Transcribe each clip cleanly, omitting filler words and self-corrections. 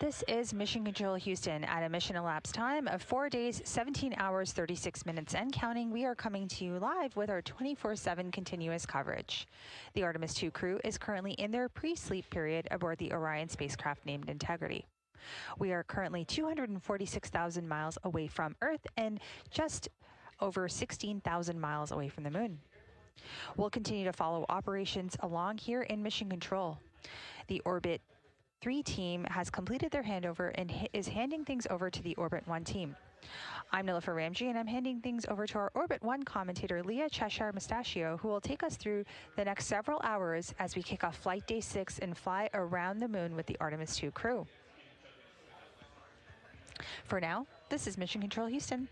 This is Mission Control Houston at a mission elapsed time of 4 days, 17 hours, 36 minutes and counting. We are coming to you live with our 24/7 continuous coverage. The Artemis II crew is currently in their pre-sleep period aboard the Orion spacecraft named Integrity. We are currently 246,000 miles away from Earth and just over 16,000 miles away from the Moon. We'll continue to follow operations along here in Mission Control. The Orbit 3 team has completed their handover and is handing things over to the Orbit 1 team. I'm Nilofer Ramji, and I'm handing things over to our Orbit 1 commentator, Leah Cheshire Mustachio, who will take us through the next several hours as we kick off Flight Day 6 and fly around the Moon with the Artemis II crew. For now, this is Mission Control Houston.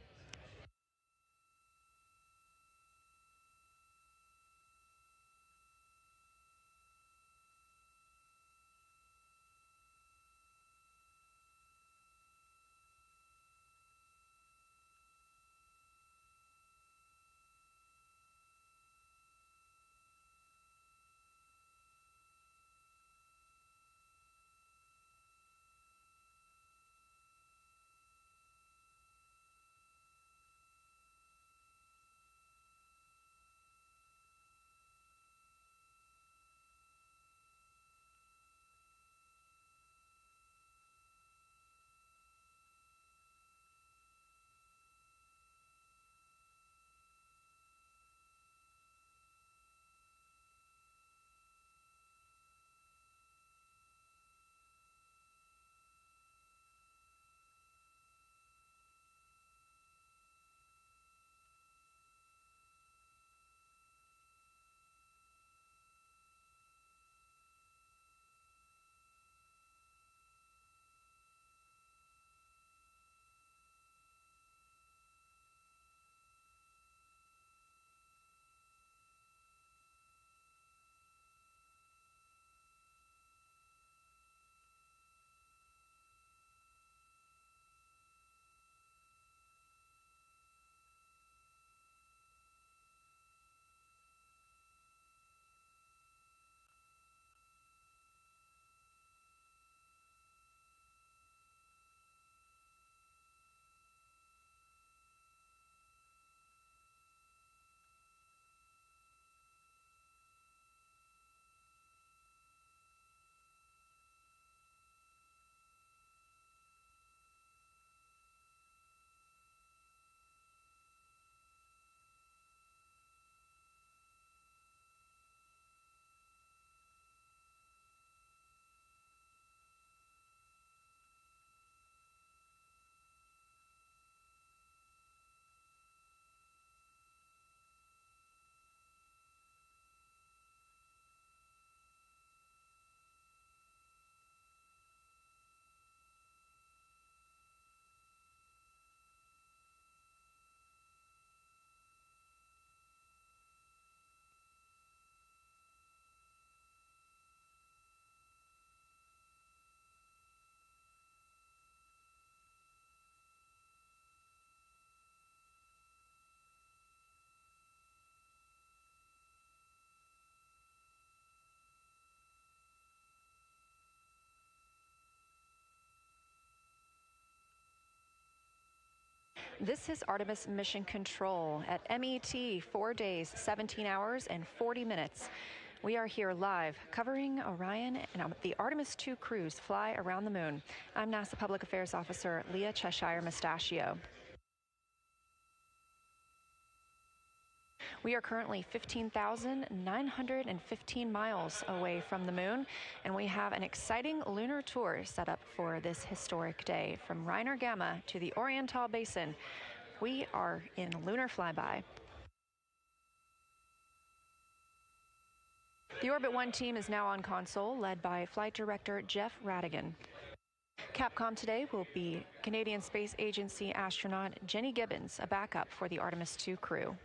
This is Artemis Mission Control at MET, 4 days, 17 hours, and 40 minutes. We are here live covering Orion and the Artemis II crews fly around the Moon. I'm NASA Public Affairs Officer Leah Cheshire Mustachio. We are currently 15,915 miles away from the Moon, and we have an exciting lunar tour set up for this historic day. From Reiner Gamma to the Oriental Basin, we are in Lunar Flyby. The Orbit 1 team is now on console, led by Flight Director Jeff Radigan. Capcom today will be Canadian Space Agency astronaut Jenny Gibbons, a backup for the Artemis II crew.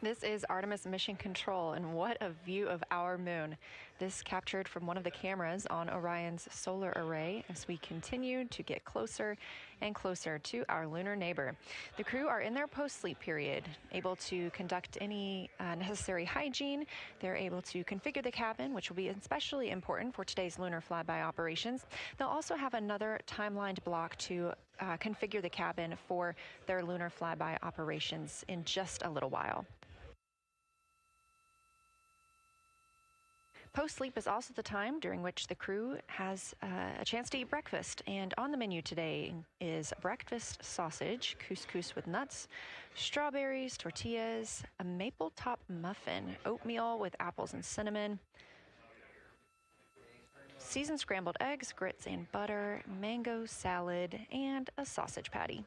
This is Artemis Mission Control, and what a view of our moon. This captured from one of the cameras on Orion's solar array as we continue to get closer and closer to our lunar neighbor. The crew are in their post-sleep period, able to conduct any necessary hygiene. They're able to configure the cabin, which will be especially important for today's lunar flyby operations. They'll also have another timelined block to configure the cabin for their lunar flyby operations in just a little while. Post-sleep is also the time during which the crew has a chance to eat breakfast. And on the menu today is breakfast sausage, couscous with nuts, strawberries, tortillas, a maple top muffin, oatmeal with apples and cinnamon, seasoned scrambled eggs, grits and butter, mango salad, and a sausage patty.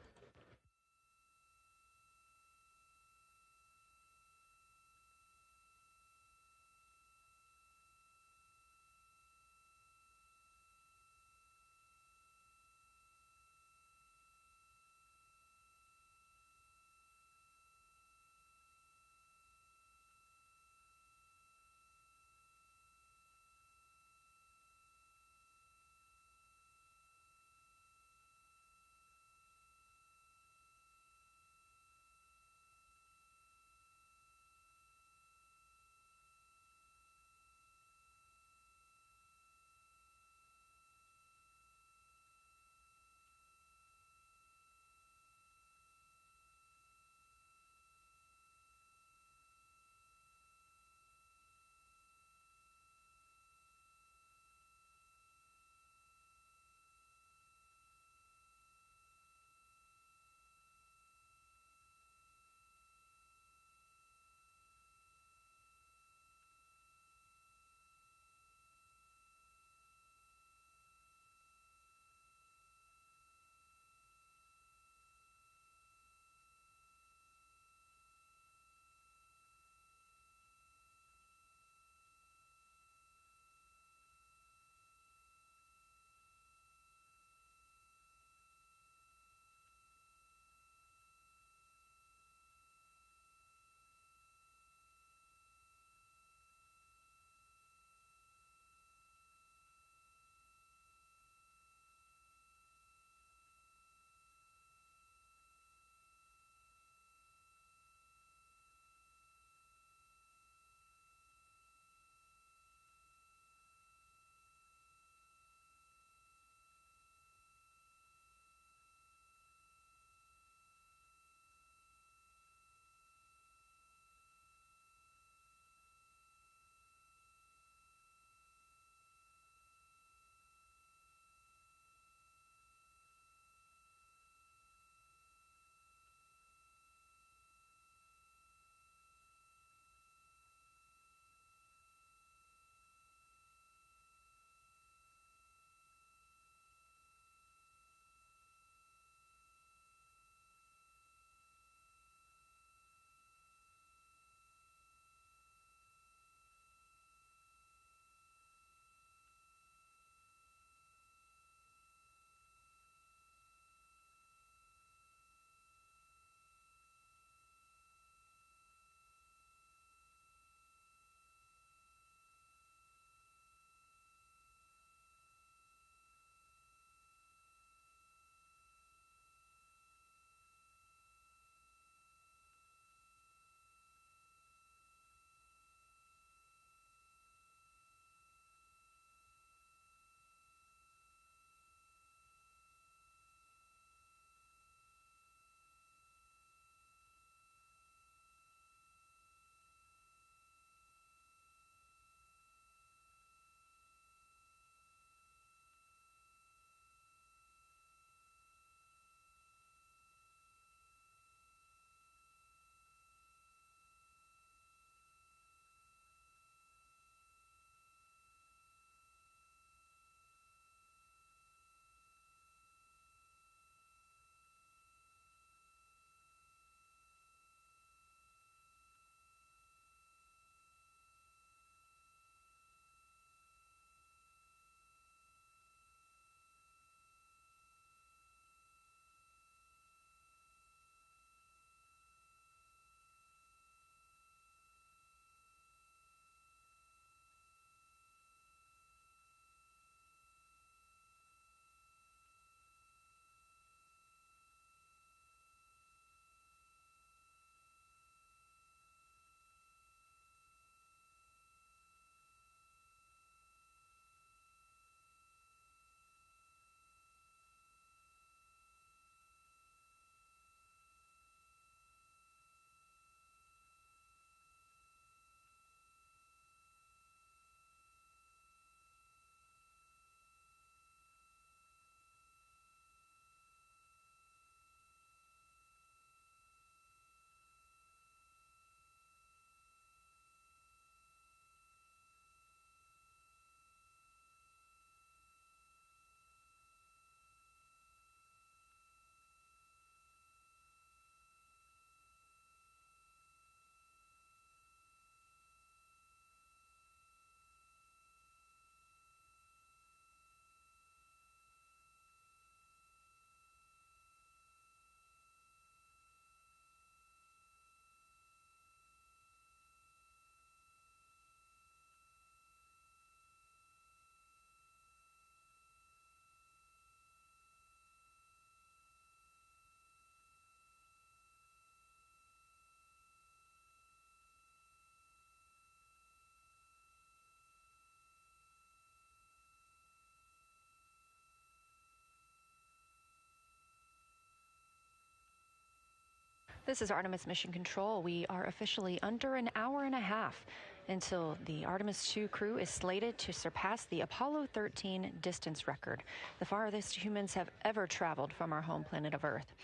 This is Artemis Mission Control. We are officially under an hour and a half until the Artemis II crew is slated to surpass the Apollo 13 distance record, the farthest humans have ever traveled from our home planet of Earth.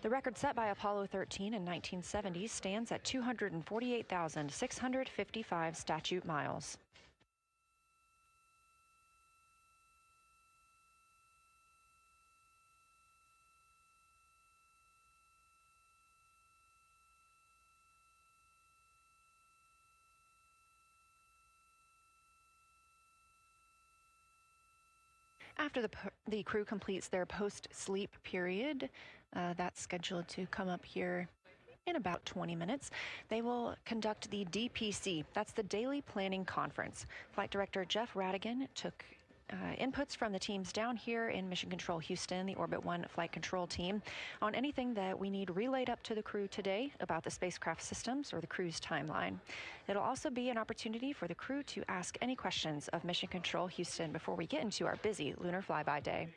The record set by Apollo 13 in 1970 stands at 248,655 statute miles. After the crew completes their post-sleep period, that's scheduled to come up here in about 20 minutes, they will conduct the DPC. That's the Daily Planning Conference. Flight Director Jeff Radigan took inputs from the teams down here in Mission Control Houston, the Orbit 1 flight control team, on anything that we need relayed up to the crew today about the spacecraft systems or the crew's timeline. It'll also be an opportunity for the crew to ask any questions of Mission Control Houston before we get into our busy lunar flyby day.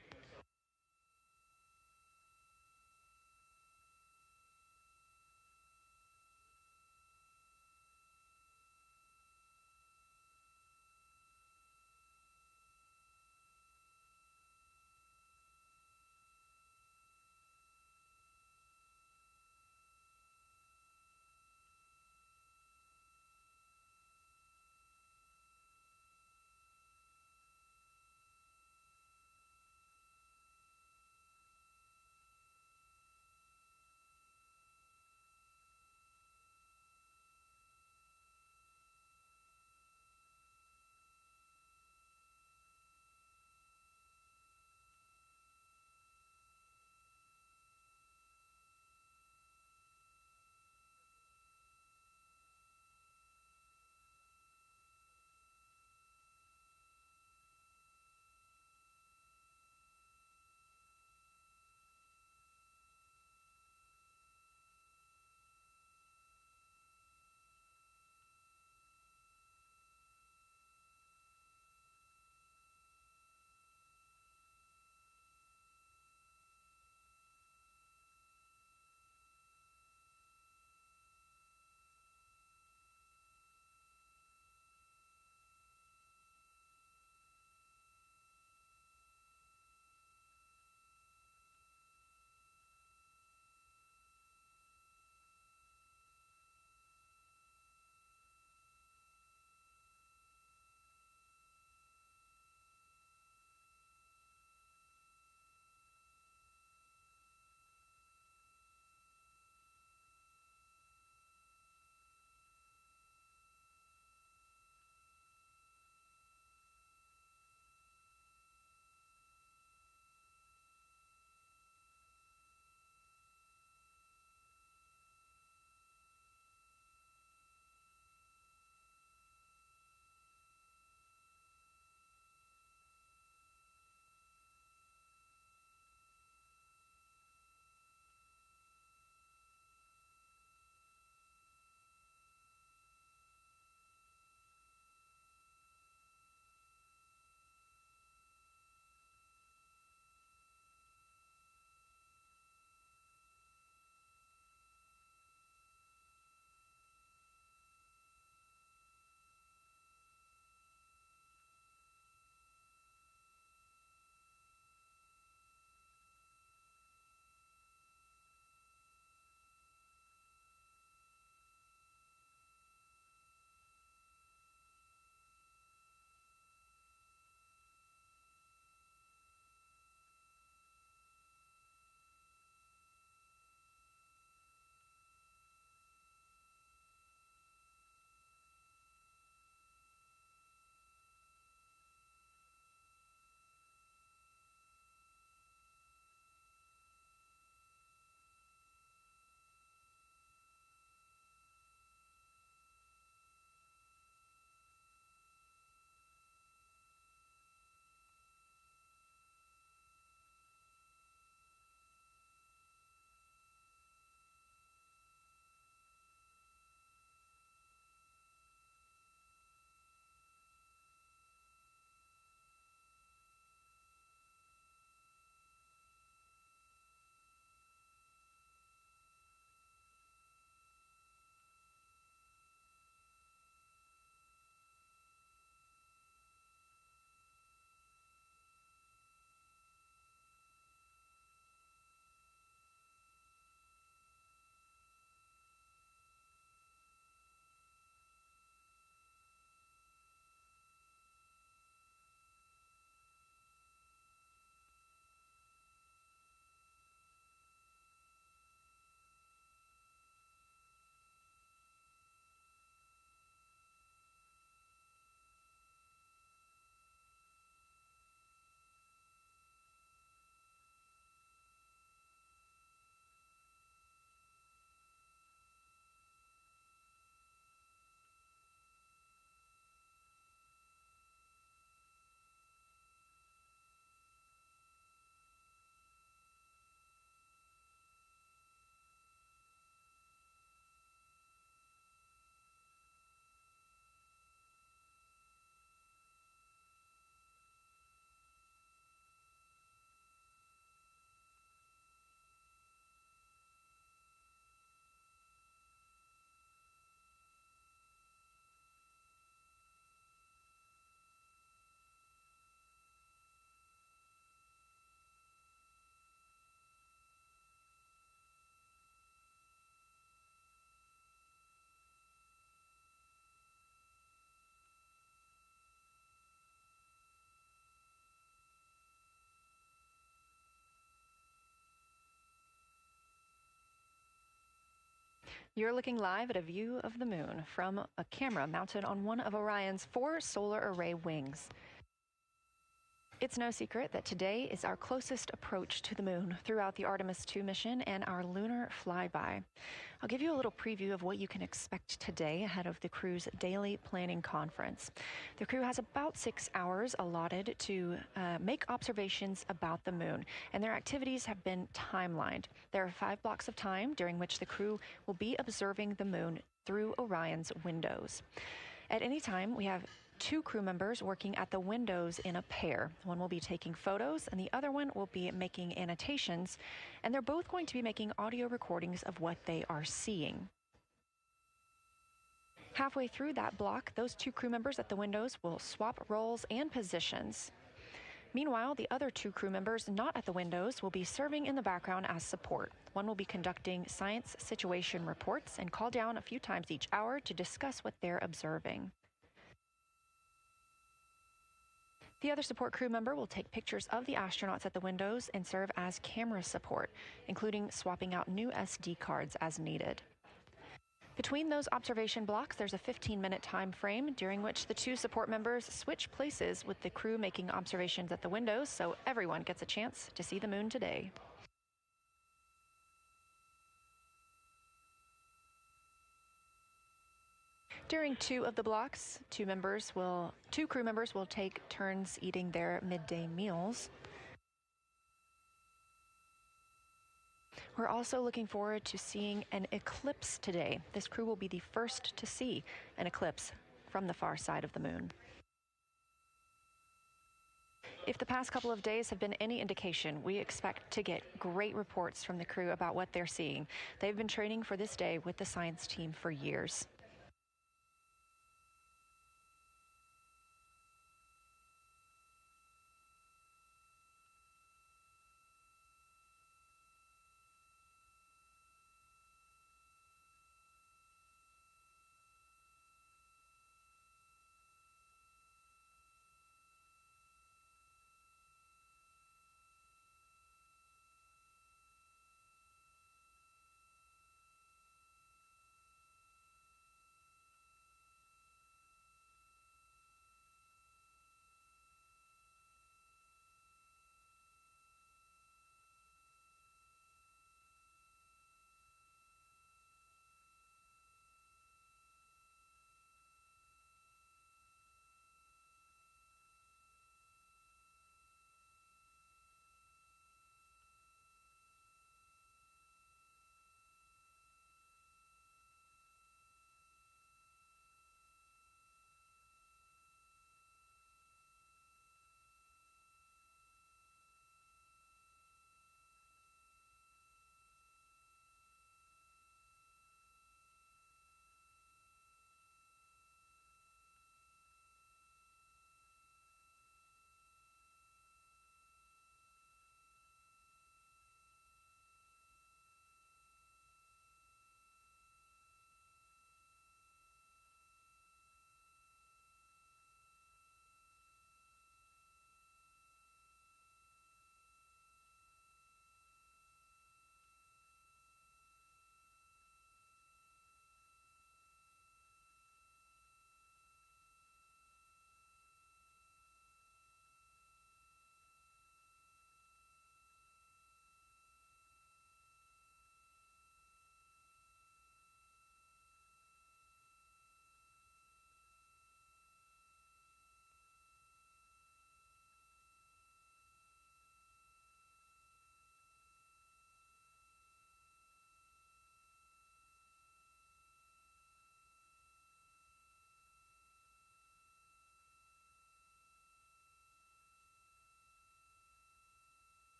You're looking live at a view of the moon from a camera mounted on one of Orion's 4 solar array wings. It's no secret that today is our closest approach to the moon throughout the Artemis II mission and our lunar flyby. I'll give you a little preview of what you can expect today ahead of the crew's daily planning conference. The crew has about 6 hours allotted to make observations about the moon, and their activities have been timelined. There are 5 blocks of time during which the crew will be observing the moon through Orion's windows. At any time, we have 2 crew members working at the windows in a pair. One will be taking photos and the other one will be making annotations, and they're both going to be making audio recordings of what they are seeing. Halfway through that block, those 2 crew members at the windows will swap roles and positions. Meanwhile, the other 2 crew members not at the windows will be serving in the background as support. One will be conducting science situation reports and call down a few times each hour to discuss what they're observing. The other support crew member will take pictures of the astronauts at the windows and serve as camera support, including swapping out new SD cards as needed. Between those observation blocks, there's a 15-minute time frame during which the 2 support members switch places with the crew making observations at the windows, so everyone gets a chance to see the moon today. During 2 of the blocks, 2 crew members will take turns eating their midday meals. We're also looking forward to seeing an eclipse today. This crew will be the first to see an eclipse from the far side of the moon. If the past couple of days have been any indication, we expect to get great reports from the crew about what they're seeing. They've been training for this day with the science team for years.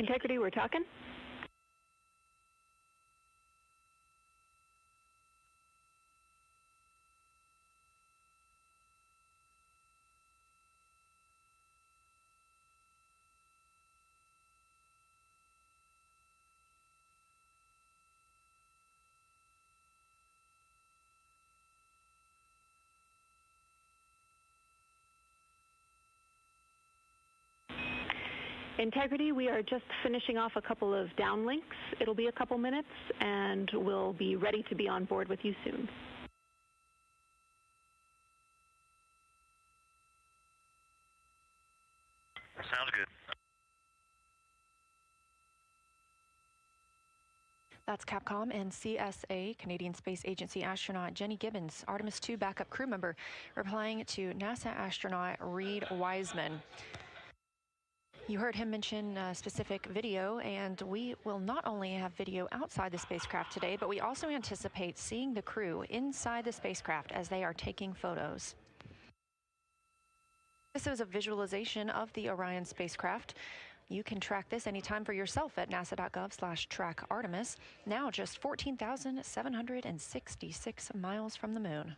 Integrity, we're talking. Integrity, we are just finishing off a couple of downlinks. It'll be a couple minutes, and we'll be ready to be on board with you soon. Sounds good. That's Capcom and CSA, Canadian Space Agency astronaut Jenny Gibbons, Artemis II backup crew member, replying to NASA astronaut Reed Wiseman. You heard him mention a specific video, and we will not only have video outside the spacecraft today, but we also anticipate seeing the crew inside the spacecraft as they are taking photos. This is a visualization of the Orion spacecraft. You can track this anytime for yourself at nasa.gov/trackartemis, now just 14,766 miles from the moon.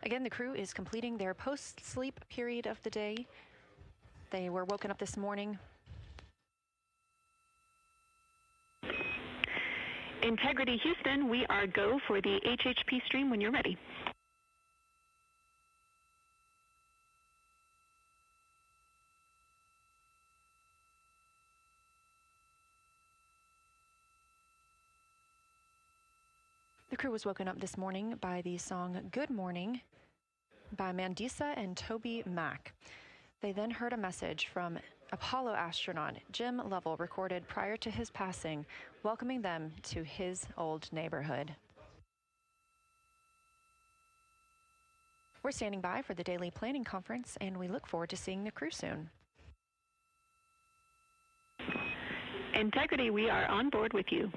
Again, the crew is completing their post-sleep period of the day. They were woken up this morning. Integrity Houston, we are go for the HHP stream when you're ready. The crew was woken up this morning by the song Good Morning by Mandisa and Toby Mack. They then heard a message from Apollo astronaut Jim Lovell, recorded prior to his passing, welcoming them to his old neighborhood. We're standing by for the daily planning conference, and we look forward to seeing the crew soon. Integrity, we are on board with you.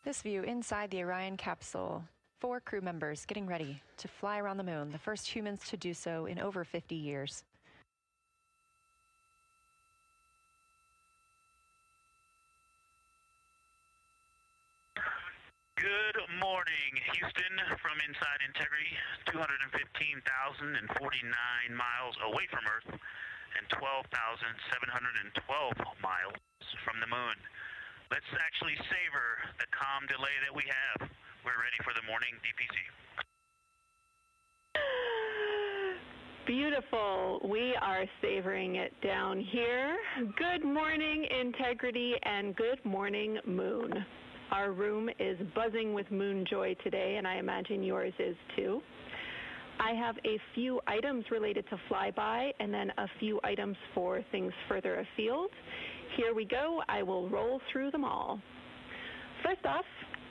This view inside the Orion capsule. 4 crew members getting ready to fly around the moon, the first humans to do so in over 50 years. Good morning, Houston, from inside Integrity, 215,049 miles away from Earth and 12,712 miles from the moon. Let's actually savor the calm delay that we have. We're ready for the morning DPC. Beautiful. We are savoring it down here. Good morning, Integrity, and good morning, Moon. Our room is buzzing with moon joy today, and I imagine yours is too. I have a few items related to Flyby and then a few items for things further afield. Here we go. I will roll through them all. First off,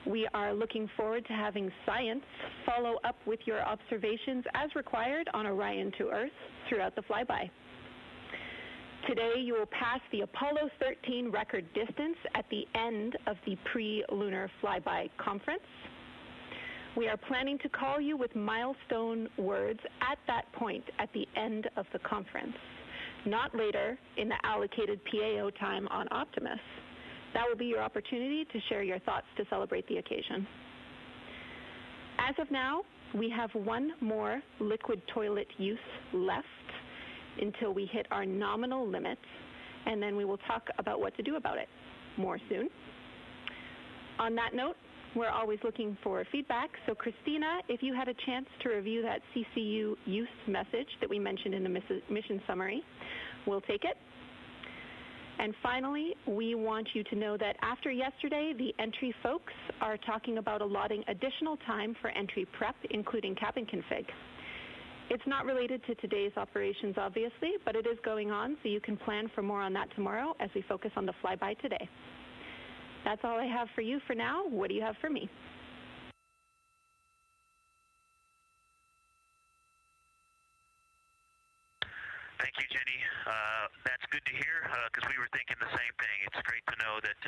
we are looking forward to having science follow up with your observations as required on Orion to Earth throughout the flyby. Today, you will pass the Apollo 13 record distance at the end of the pre-lunar flyby conference. We are planning to call you with milestone words at that point, at the end of the conference, not later in the allocated PAO time on Optimus. That will be your opportunity to share your thoughts to celebrate the occasion. As of now, we have one more liquid toilet use left until we hit our nominal limits, and then we will talk about what to do about it more soon. On that note, we're always looking for feedback. So Christina, if you had a chance to review that CCU use message that we mentioned in the mission summary, we'll take it. And finally, we want you to know that after yesterday, the entry folks are talking about allotting additional time for entry prep, including cabin config. It's not related to today's operations, obviously, but it is going on, so you can plan for more on that tomorrow as we focus on the flyby today. That's all I have for you for now. What do you have for me? Thank you, Jenny. That's good to hear because we were thinking the same thing. It's great to know that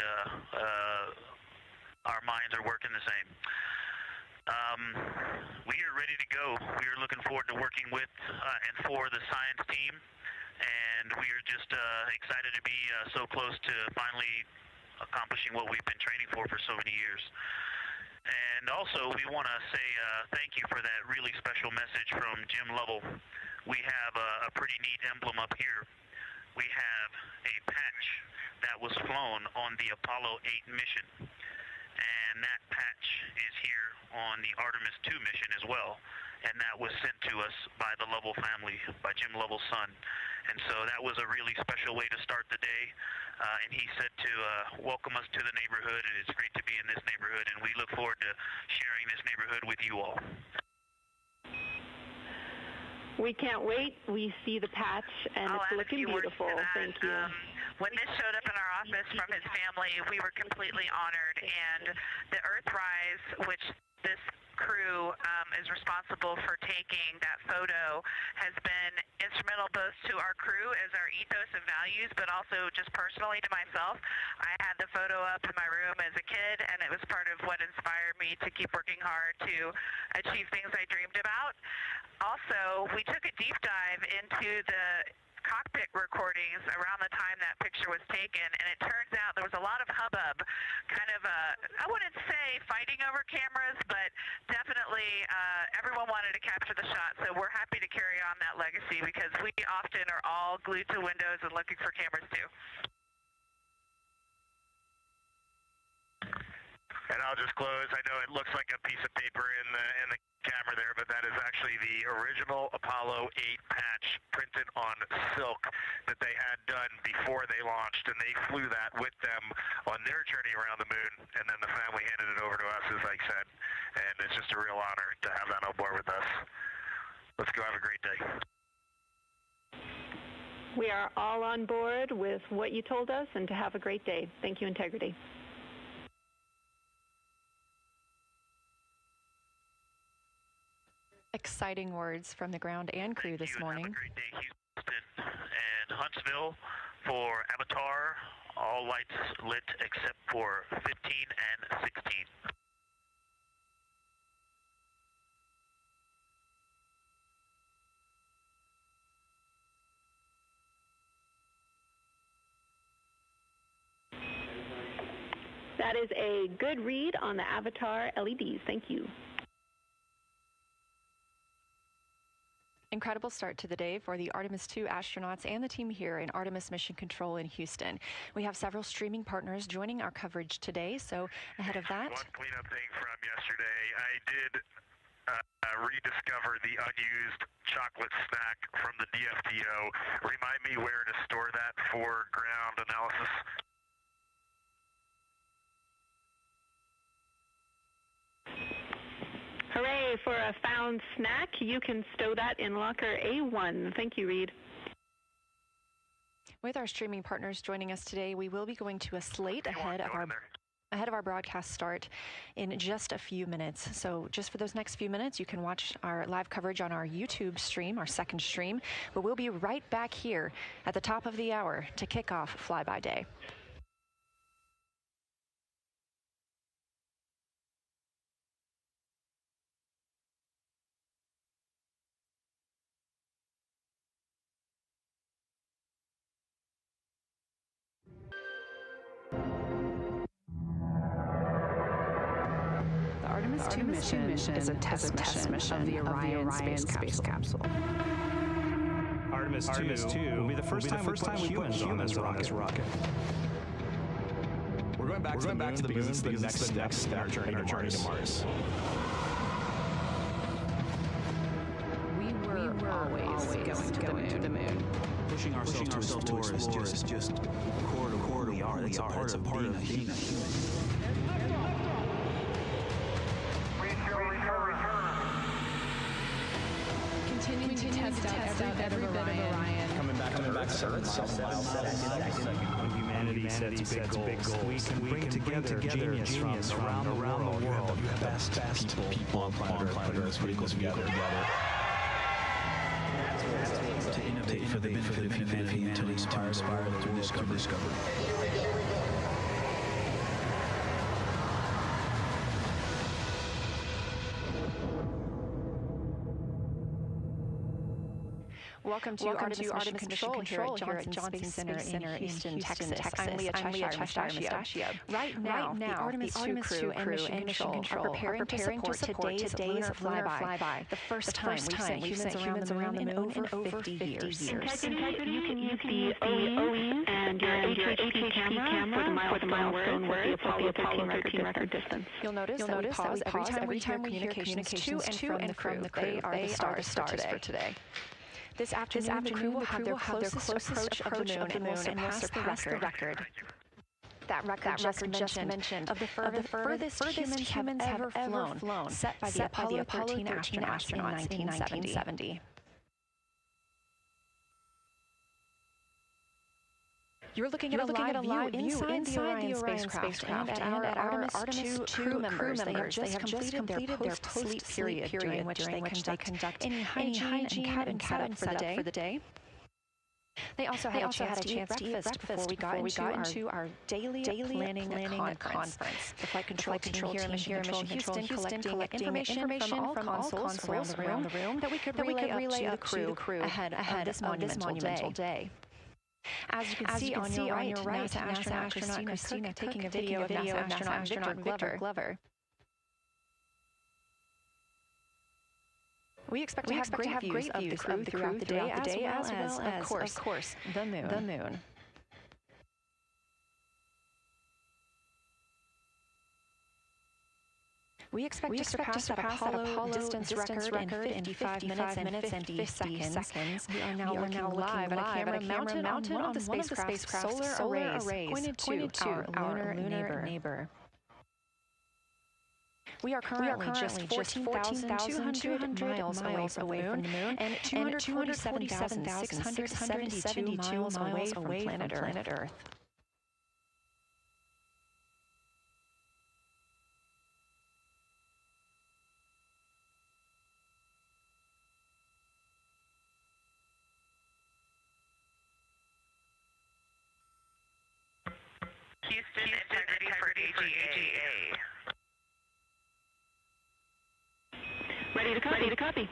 our minds are working the same. We are ready to go. We are looking forward to working with and for the science team, and we are just excited to be so close to finally accomplishing what we've been training for so many years. And also, we want to say thank you for that really special message from Jim Lovell. We have a pretty neat emblem up here. We have a patch that was flown on the Apollo 8 mission. And that patch is here on the Artemis II mission as well. And that was sent to us by the Lovell family, by Jim Lovell's son. And so that was a really special way to start the day. And he said to welcome us to the neighborhood, and it's great to be in this neighborhood, and we look forward to sharing this neighborhood with you all. We can't wait. We see the patch, and it's looking beautiful. Thank you. When this showed up in our office from his family, we were completely honored, and the Earthrise, which this crew is responsible for taking that photo, has been instrumental both to our crew as our ethos and values, but also just personally to myself. I had the photo up in my room as a kid, and it was part of what inspired me to keep working hard to achieve things I dreamed about. Also, we took a deep dive into the cockpit recordings around the time that picture was taken, and it turns out there was a lot of hubbub, kind of I wouldn't say fighting over cameras, but definitely everyone wanted to capture the shot, so we're happy to carry on that legacy because we often are all glued to windows and looking for cameras too. And I'll just close. I know it looks like a piece of paper in the camera there, but that is actually the original Apollo 8 patch printed on silk that they had done before they launched, and they flew that with them on their journey around the moon, and then the family handed it over to us, as I said, and it's just a real honor to have that on board with us. Let's go have a great day. We are all on board with what you told us, and to have a great day. Thank you, Integrity. Exciting words from the ground and crew this morning. Have a great day, Houston and Huntsville. For Avatar, all lights lit except for 15 and 16. That is a good read on the Avatar LEDs. Thank you. Incredible start to the day for the Artemis II astronauts and the team here in Artemis Mission Control in Houston. We have several streaming partners joining our coverage today, so ahead of that... One cleanup thing from yesterday, I did rediscover the unused chocolate snack from the DFDO. Remind me where to store that for ground analysis. Hooray for a found snack. You can stow that in locker A1. Thank you, Reed. With our streaming partners joining us today, we will be going to a slate ahead of our broadcast start in just a few minutes. So just for those next few minutes, you can watch our live coverage on our YouTube stream, our second stream, but we'll be right back here at the top of the hour to kick off Flyby Day. Artemis II mission is a test mission of the Orion space capsule. Artemis II will be the first time we put humans on this rocket. We're going back to the moon because it's the next step in our journey to Mars. We were always going to the moon. Pushing ourselves to explore is just core to who we are. It's a part of being a human. Continuing to test out every bit of Orion. Coming back to Earth, when humanity sets big goals, we can bring together genius from around the world. You have the best people on planet Earth putting this together. To innovate for the benefit of humanity and to inspire the world to discover. Welcome to Artemis Mission Control here at Johnson Space Center in Houston, Texas. I'm Leah Mustachio. Right now, the Artemis II crew and Mission Control are preparing to support today's Lunar Flyby, the first time we've sent humans around the moon in over 50 years. Integrity, you can use the OE and your HHP camera for the milestone words with the Apollo 13 record distance. You'll notice that we pause every time we hear communications to and from the crew. They are the stars for today. This afternoon, the crew will have their closest approach of the moon and will surpass the record. That record just mentioned of the furthest humans have ever flown, set by the Apollo 13 astronauts in 1970. You're looking at a live view inside the Orion spacecraft and at our Artemis II members. They have just completed their post-sleep period during which they conduct any hygiene and cabin setup for the day. They also had a chance to eat breakfast before we got into our daily planning conference. The flight control team here in Mission Control Houston collecting information from all consoles around the room that we could relay up to the crew ahead of this monumental day. As you can see on your right, NASA astronaut Christina taking a video of NASA astronaut Victor Glover. We expect to have great views of the crew throughout the day, as well as, of course, the moon. We expect to surpass that Apollo distance record in 55 minutes and 50 seconds. We are now looking live at a camera mounted on one of the spacecraft's solar arrays pointed to our lunar neighbor. We are currently just 14,200 miles away from the moon and 247,672 miles away from planet Earth. Houston, integrity for AGA. Ready to copy.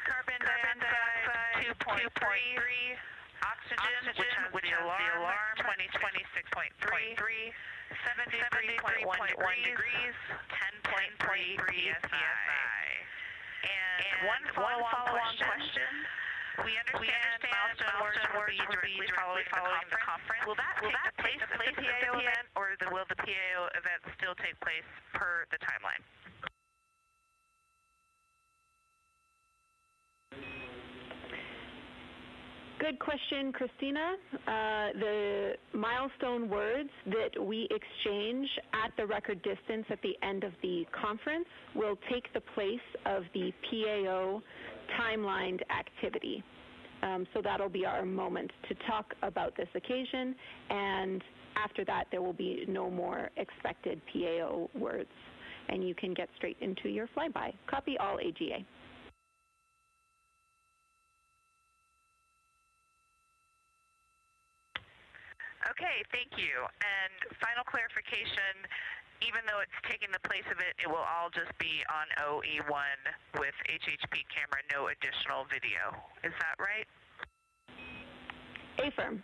Carbon dioxide 2.3. Oxygen, which has the alarm 2026.3. 73.1 degrees, 10.3 PSI. And one follow-on question. We understand milestone words will be released following the conference. Will that take place at the PAO event, or will the PAO event still take place per the timeline? Good question, Christina. The milestone words that we exchange at the record distance at the end of the conference will take the place of the PAO timelined activity. So that'll be our moment to talk about this occasion, and after that there will be no more expected PAO words, and you can get straight into your flyby. Copy all AGA. Okay, thank you. And final clarification, even though it's taking the place of it, it will all just be on OE1 with HHP camera, no additional video. Is that right? Affirm.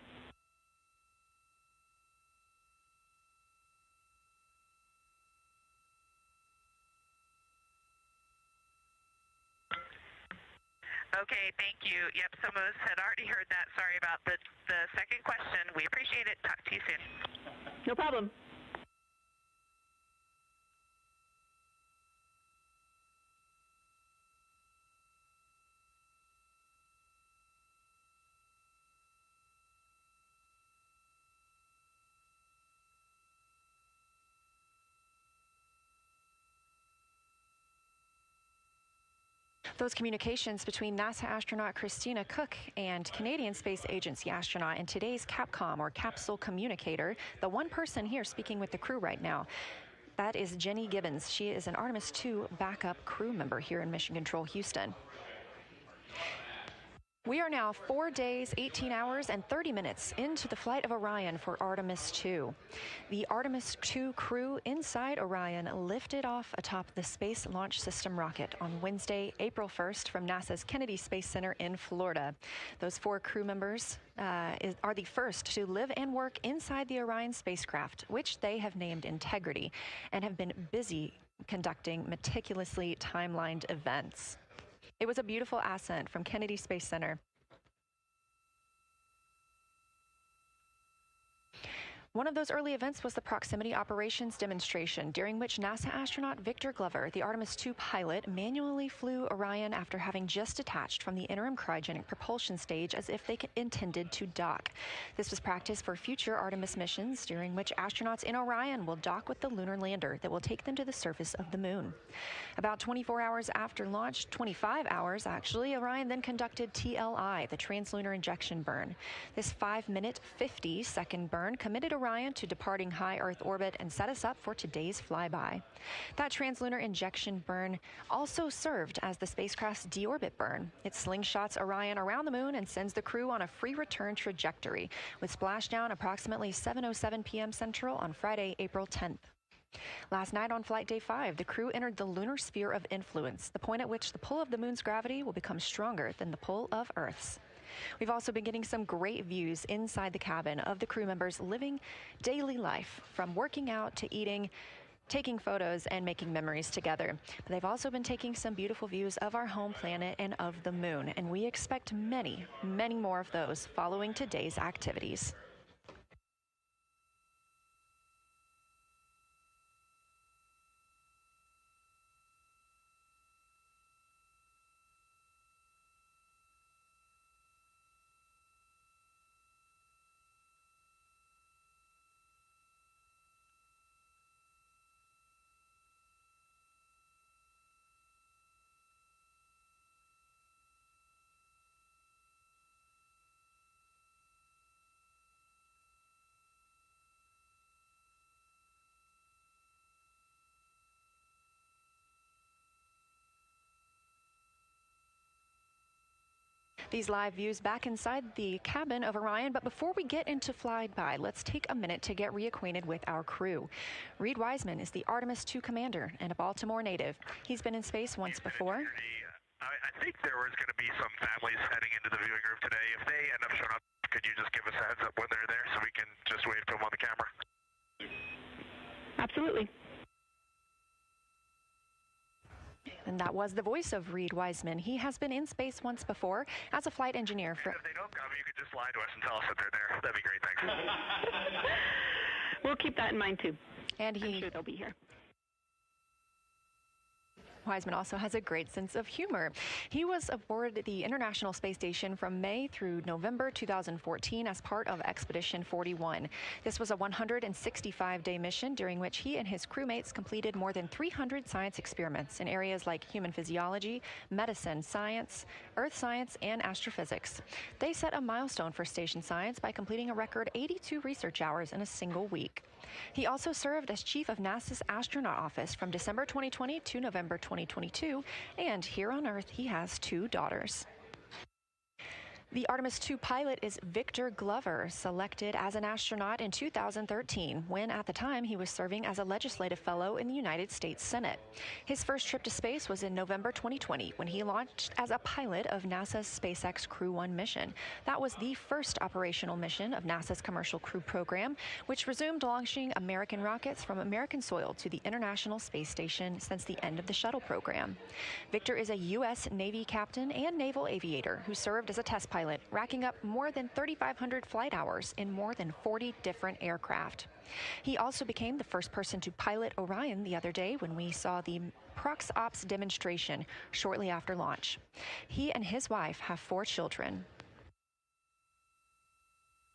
Okay, thank you. Yep, some of us had already heard that. Sorry about the second question. We appreciate it. Talk to you soon. No problem. Those communications between NASA astronaut Christina Cook and Canadian Space Agency astronaut and today's Capcom, or capsule communicator, the one person here speaking with the crew right now, that is Jenny Gibbons. She is an Artemis II backup crew member here in Mission Control Houston. We are now 4 days, 18 hours, and 30 minutes into the flight of Orion for Artemis II. The Artemis II crew inside Orion lifted off atop the Space Launch System rocket on Wednesday, April 1st from NASA's Kennedy Space Center in Florida. Those 4 crew members are the first to live and work inside the Orion spacecraft, which they have named Integrity, and have been busy conducting meticulously timelined events. It was a beautiful ascent from Kennedy Space Center. One of those early events was the proximity operations demonstration, during which NASA astronaut Victor Glover, the Artemis II pilot, manually flew Orion after having just detached from the interim cryogenic propulsion stage as if they intended to dock. This was practice for future Artemis missions, during which astronauts in Orion will dock with the lunar lander that will take them to the surface of the moon. About 24 hours after launch, 25 hours actually, Orion then conducted TLI, the translunar injection burn. This 5-minute, 50-second burn committed Orion to departing high Earth orbit and set us up for today's flyby. That translunar injection burn also served as the spacecraft's deorbit burn. It slingshots Orion around the moon and sends the crew on a free return trajectory, with splashdown approximately 7:07 p.m. Central on Friday, April 10th. Last night on Flight Day 5, the crew entered the lunar sphere of influence, the point at which the pull of the moon's gravity will become stronger than the pull of Earth's. We've also been getting some great views inside the cabin of the crew members living daily life, from working out to eating, taking photos, and making memories together. But they've also been taking some beautiful views of our home planet and of the moon, and we expect many, many more of those following today's activities. These live views back inside the cabin of Orion, but before we get into Flyby, let's take a minute to get reacquainted with our crew. Reed Wiseman is the Artemis II commander and a Baltimore native. He's been in space once before. I think there was going to be some families heading into the viewing room today. If they end up showing up, could you just give us a heads up when they're there so we can just wave to them on the camera? Absolutely. And that was the voice of Reed Wiseman. He has been in space once before as a flight engineer. And if they don't come, you could just lie to us and tell us that they're there. That'd be great, thanks. We'll keep that in mind, too. And I'm sure they'll be here. Wiseman also has a great sense of humor. He was aboard the International Space Station from May through November 2014 as part of Expedition 41. This was a 165-day mission during which he and his crewmates completed more than 300 science experiments in areas like human physiology, medicine, science, earth science, and astrophysics. They set a milestone for station science by completing a record 82 research hours in a single week. He also served as chief of NASA's astronaut office from December 2020 to November 2022, and here on Earth he has 2 daughters. The Artemis II pilot is Victor Glover, selected as an astronaut in 2013, when at the time he was serving as a legislative fellow in the United States Senate. His first trip to space was in November 2020, when he launched as a pilot of NASA's SpaceX Crew 1 mission. That was the first operational mission of NASA's Commercial Crew program, which resumed launching American rockets from American soil to the International Space Station since the end of the shuttle program. Victor is a U.S. Navy captain and naval aviator who served as a test pilot, racking up more than 3,500 flight hours in more than 40 different aircraft. He also became the first person to pilot Orion the other day when we saw the Prox Ops demonstration shortly after launch. He and his wife have 4 children.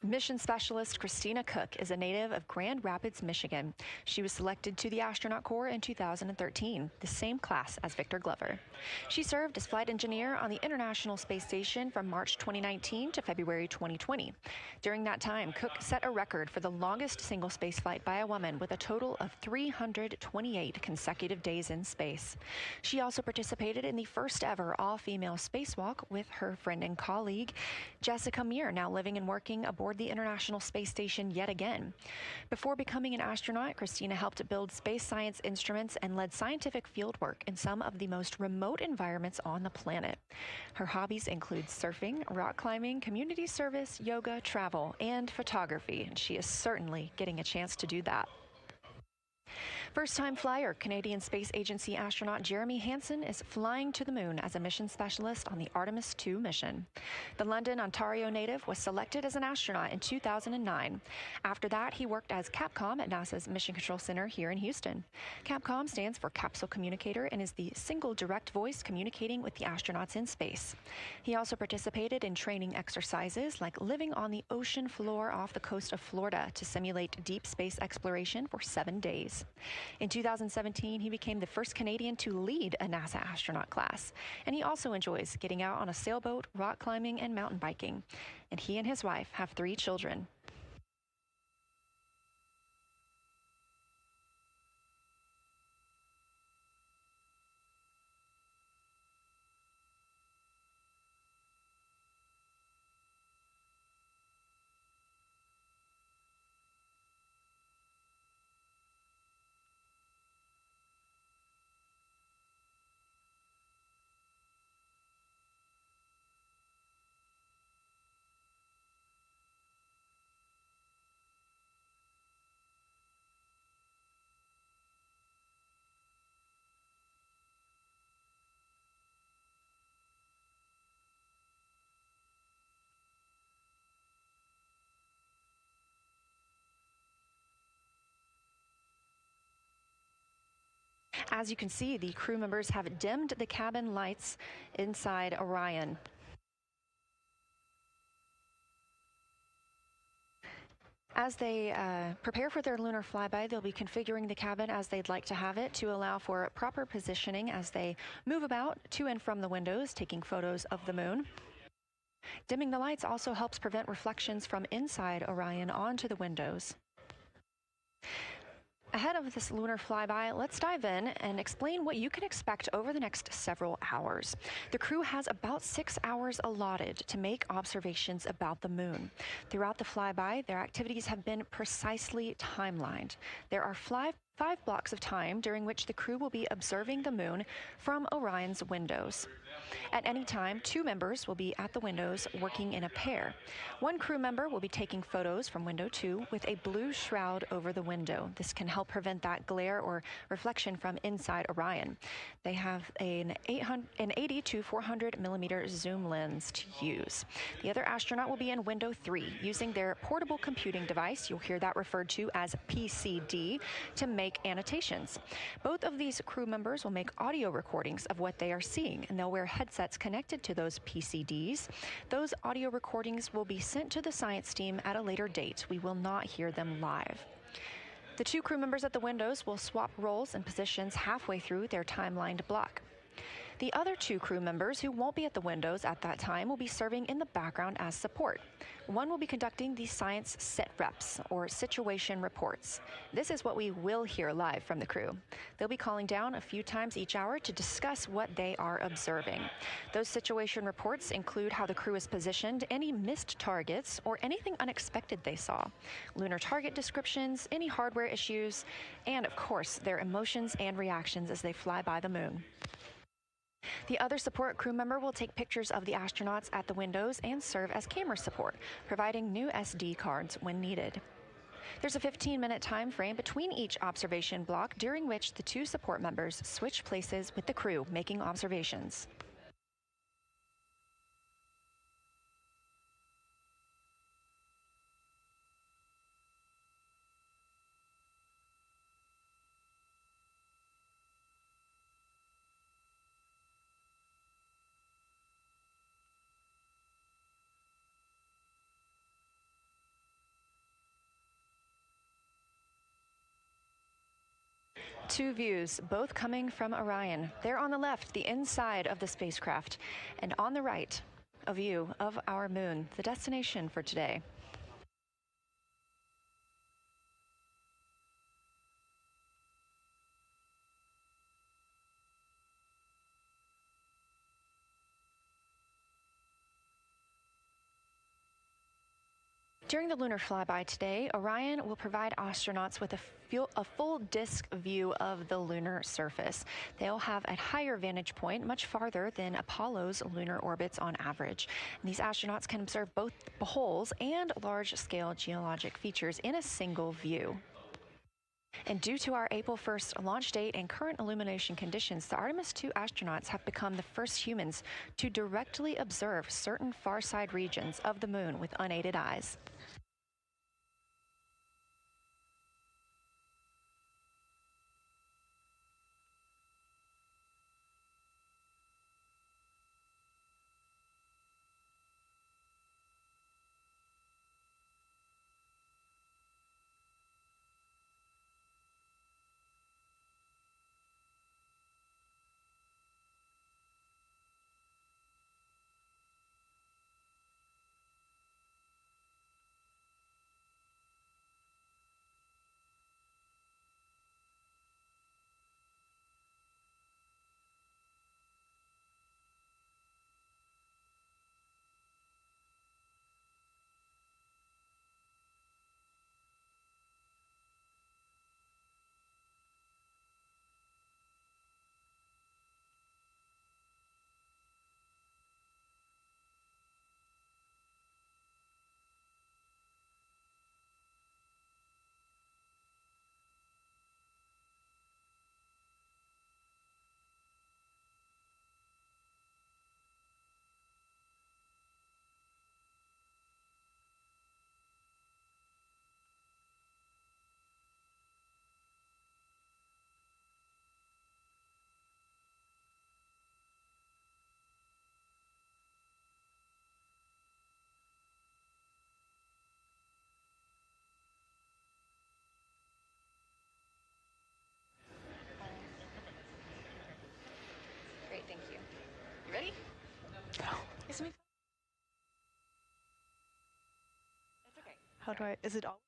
Mission specialist Christina Cook is a native of Grand Rapids, Michigan. She was selected to the Astronaut Corps in 2013, the same class as Victor Glover. She served as flight engineer on the International Space Station from March 2019 to February 2020. During that time, Cook set a record for the longest single spaceflight by a woman with a total of 328 consecutive days in space. She also participated in the first ever all-female spacewalk with her friend and colleague, Jessica Meir, now living and working aboard the International Space Station yet again. Before becoming an astronaut, Christina helped build space science instruments and led scientific fieldwork in some of the most remote environments on the planet. Her hobbies include surfing, rock climbing, community service, yoga, travel, and photography, and she is certainly getting a chance to do that. First-time flyer, Canadian Space Agency astronaut Jeremy Hansen is flying to the moon as a mission specialist on the Artemis II mission. The London, Ontario native was selected as an astronaut in 2009. After that, he worked as Capcom at NASA's Mission Control Center here in Houston. Capcom stands for Capsule Communicator and is the single direct voice communicating with the astronauts in space. He also participated in training exercises like living on the ocean floor off the coast of Florida to simulate deep space exploration for 7 days. In 2017, he became the first Canadian to lead a NASA astronaut class, and he also enjoys getting out on a sailboat, rock climbing, and mountain biking. And he and his wife have 3 children. As you can see, the crew members have dimmed the cabin lights inside Orion. As they prepare for their lunar flyby, they'll be configuring the cabin as they'd like to have it to allow for proper positioning as they move about to and from the windows, taking photos of the moon. Dimming the lights also helps prevent reflections from inside Orion onto the windows. Ahead of this lunar flyby, let's dive in and explain what you can expect over the next several hours. The crew has about 6 hours allotted to make observations about the moon. Throughout the flyby, their activities have been precisely timelined. There are 5 blocks of time during which the crew will be observing the moon from Orion's windows. At any time, 2 members will be at the windows working in a pair. One crew member will be taking photos from window 2 with a blue shroud over the window. This can help prevent that glare or reflection from inside Orion. They have an 80 to 400 millimeter zoom lens to use. The other astronaut will be in window 3 using their portable computing device, you'll hear that referred to as PCD, to make annotations. Both of these crew members will make audio recordings of what they are seeing, and they'll wear headsets connected to those PCDs. Those audio recordings will be sent to the science team at a later date. We will not hear them live. The 2 crew members at the windows will swap roles and positions halfway through their timelined block. The other 2 crew members who won't be at the windows at that time will be serving in the background as support. One will be conducting the science sit reps, or situation reports. This is what we will hear live from the crew. They'll be calling down a few times each hour to discuss what they are observing. Those situation reports include how the crew is positioned, any missed targets, or anything unexpected they saw, lunar target descriptions, any hardware issues, and of course, their emotions and reactions as they fly by the moon. The other support crew member will take pictures of the astronauts at the windows and serve as camera support, providing new SD cards when needed. There's a 15-minute time frame between each observation block, during which the 2 support members switch places with the crew making observations. Two views, both coming from Orion. There on the left, the inside of the spacecraft, and on the right, a view of our moon, the destination for today. During the lunar flyby today, Orion will provide astronauts with a full disk view of the lunar surface. They'll have a higher vantage point, much farther than Apollo's lunar orbits on average. And these astronauts can observe both holes and large-scale geologic features in a single view. And due to our April 1st launch date and current illumination conditions, the Artemis II astronauts have become the first humans to directly observe certain far-side regions of the moon with unaided eyes. Great, thank you. You ready? No. It's me. That's okay. How do I, is it all?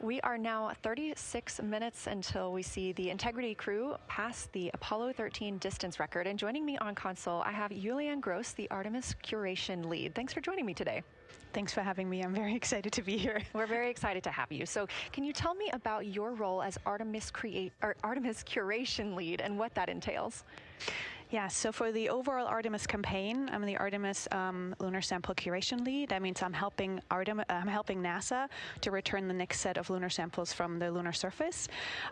We are now 36 minutes until we see the Integrity crew pass the Apollo 13 distance record. And joining me on console, I have Julian Gross, the Artemis curation lead. Thanks for joining me today. Thanks for having me. I'm very excited to be here. We're very excited to have you. So can you tell me about your role as Artemis curation lead and what that entails? Yeah, so for the overall Artemis campaign, I'm the Artemis lunar sample curation lead. That means I'm helping NASA to return the next set of lunar samples from the lunar surface.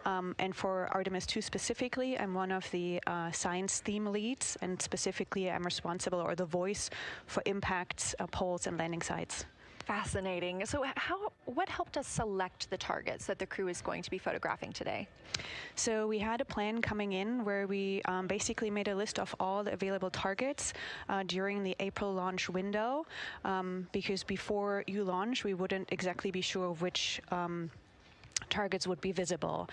And for Artemis II specifically, I'm one of the science theme leads, and specifically I'm responsible, or the voice, for impacts, poles, and landing sites. Fascinating. So what helped us select the targets that the crew is going to be photographing today? So we had a plan coming in where we basically made a list of all the available targets during the April launch window, because before you launch, we wouldn't exactly be sure which targets would be visible.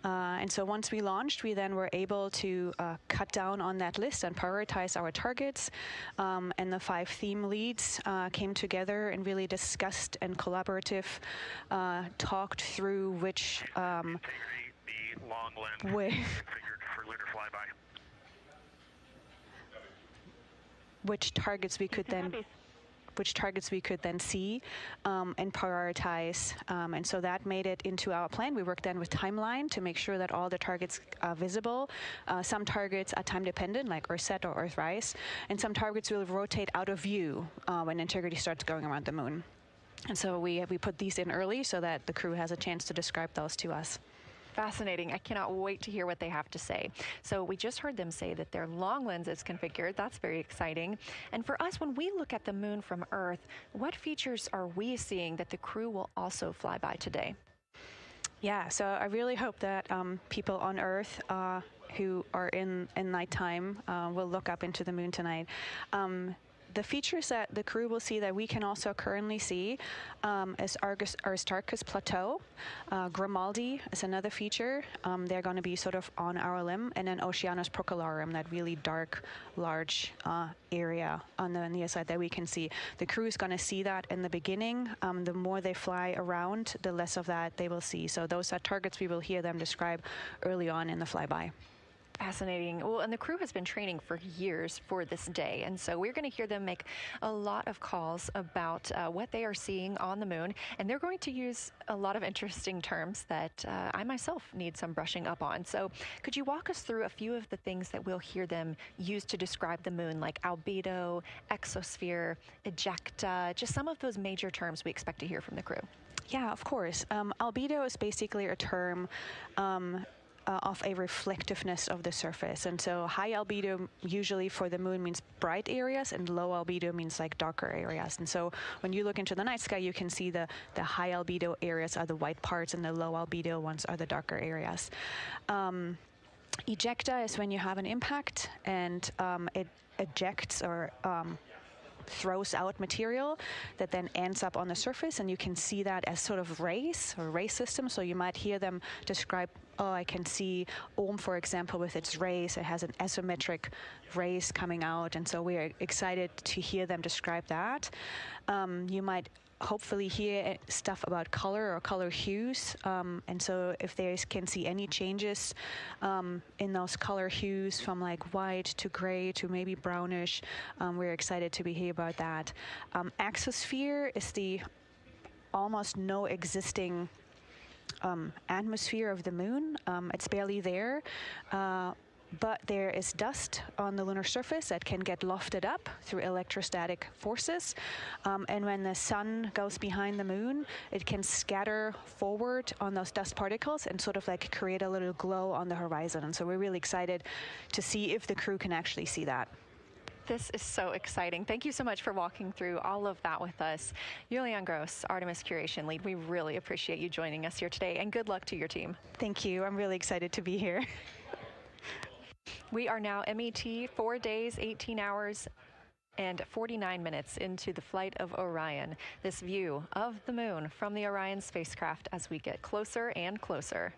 And so once we launched, we then were able to cut down on that list and prioritize our targets. And the 5 theme leads came together and really discussed and talked through which the long lens configured for lunar flyby. Which targets we could then see and prioritize. And so that made it into our plan. We worked then with timeline to make sure that all the targets are visible. Some targets are time dependent, like Earthset or Earthrise, and some targets will rotate out of view when Integrity starts going around the moon. And so we put these in early so that the crew has a chance to describe those to us. Fascinating. I cannot wait to hear what they have to say. So we just heard them say that their long lens is configured. That's very exciting. And for us, when we look at the moon from Earth, what features are we seeing that the crew will also fly by today? Yeah, so I really hope that people on Earth who are in nighttime will look up into the moon tonight. The features that the crew will see that we can also currently see is Aristarchus Plateau. Grimaldi is another feature. They're going to be sort of on our limb. And then Oceanus Procellarum, that really dark, large area on the near side that we can see. The crew is going to see that in the beginning. The more they fly around, the less of that they will see. So those are targets we will hear them describe early on in the flyby. Fascinating. Well, and the crew has been training for years for this day. And so we're going to hear them make a lot of calls about what they are seeing on the moon. And they're going to use a lot of interesting terms that I myself need some brushing up on. So could you walk us through a few of the things that we'll hear them use to describe the moon, like albedo, exosphere, ejecta, just some of those major terms we expect to hear from the crew? Yeah, of course. Albedo is basically a term of a reflectiveness of the surface. And so high albedo usually for the moon means bright areas, and low albedo means like darker areas. And so when you look into the night sky, you can see the high albedo areas are the white parts and the low albedo ones are the darker areas. Ejecta is when you have an impact and it ejects or throws out material that then ends up on the surface, and you can see that as sort of rays or ray systems. So you might hear them describe, I can see Ohm, for example, with its rays. It has an isometric rays coming out, and so we're excited to hear them describe that. You might hopefully hear stuff about color or color hues, and so if they can see any changes in those color hues from like white to gray to maybe brownish, we're excited to hear about that. Exosphere is the almost no existing atmosphere of the moon. It's barely there. But there is dust on the lunar surface that can get lofted up through electrostatic forces. And when the sun goes behind the moon, it can scatter forward on those dust particles and sort of like create a little glow on the horizon. And so we're really excited to see if the crew can actually see that. This is so exciting. Thank you so much for walking through all of that with us. Julian Gross, Artemis Curation Lead, we really appreciate you joining us here today, and good luck to your team. Thank you. I'm really excited to be here. We are now MET 4 days, 18 hours, and 49 minutes into the flight of Orion. This view of the moon from the Orion spacecraft as we get closer and closer.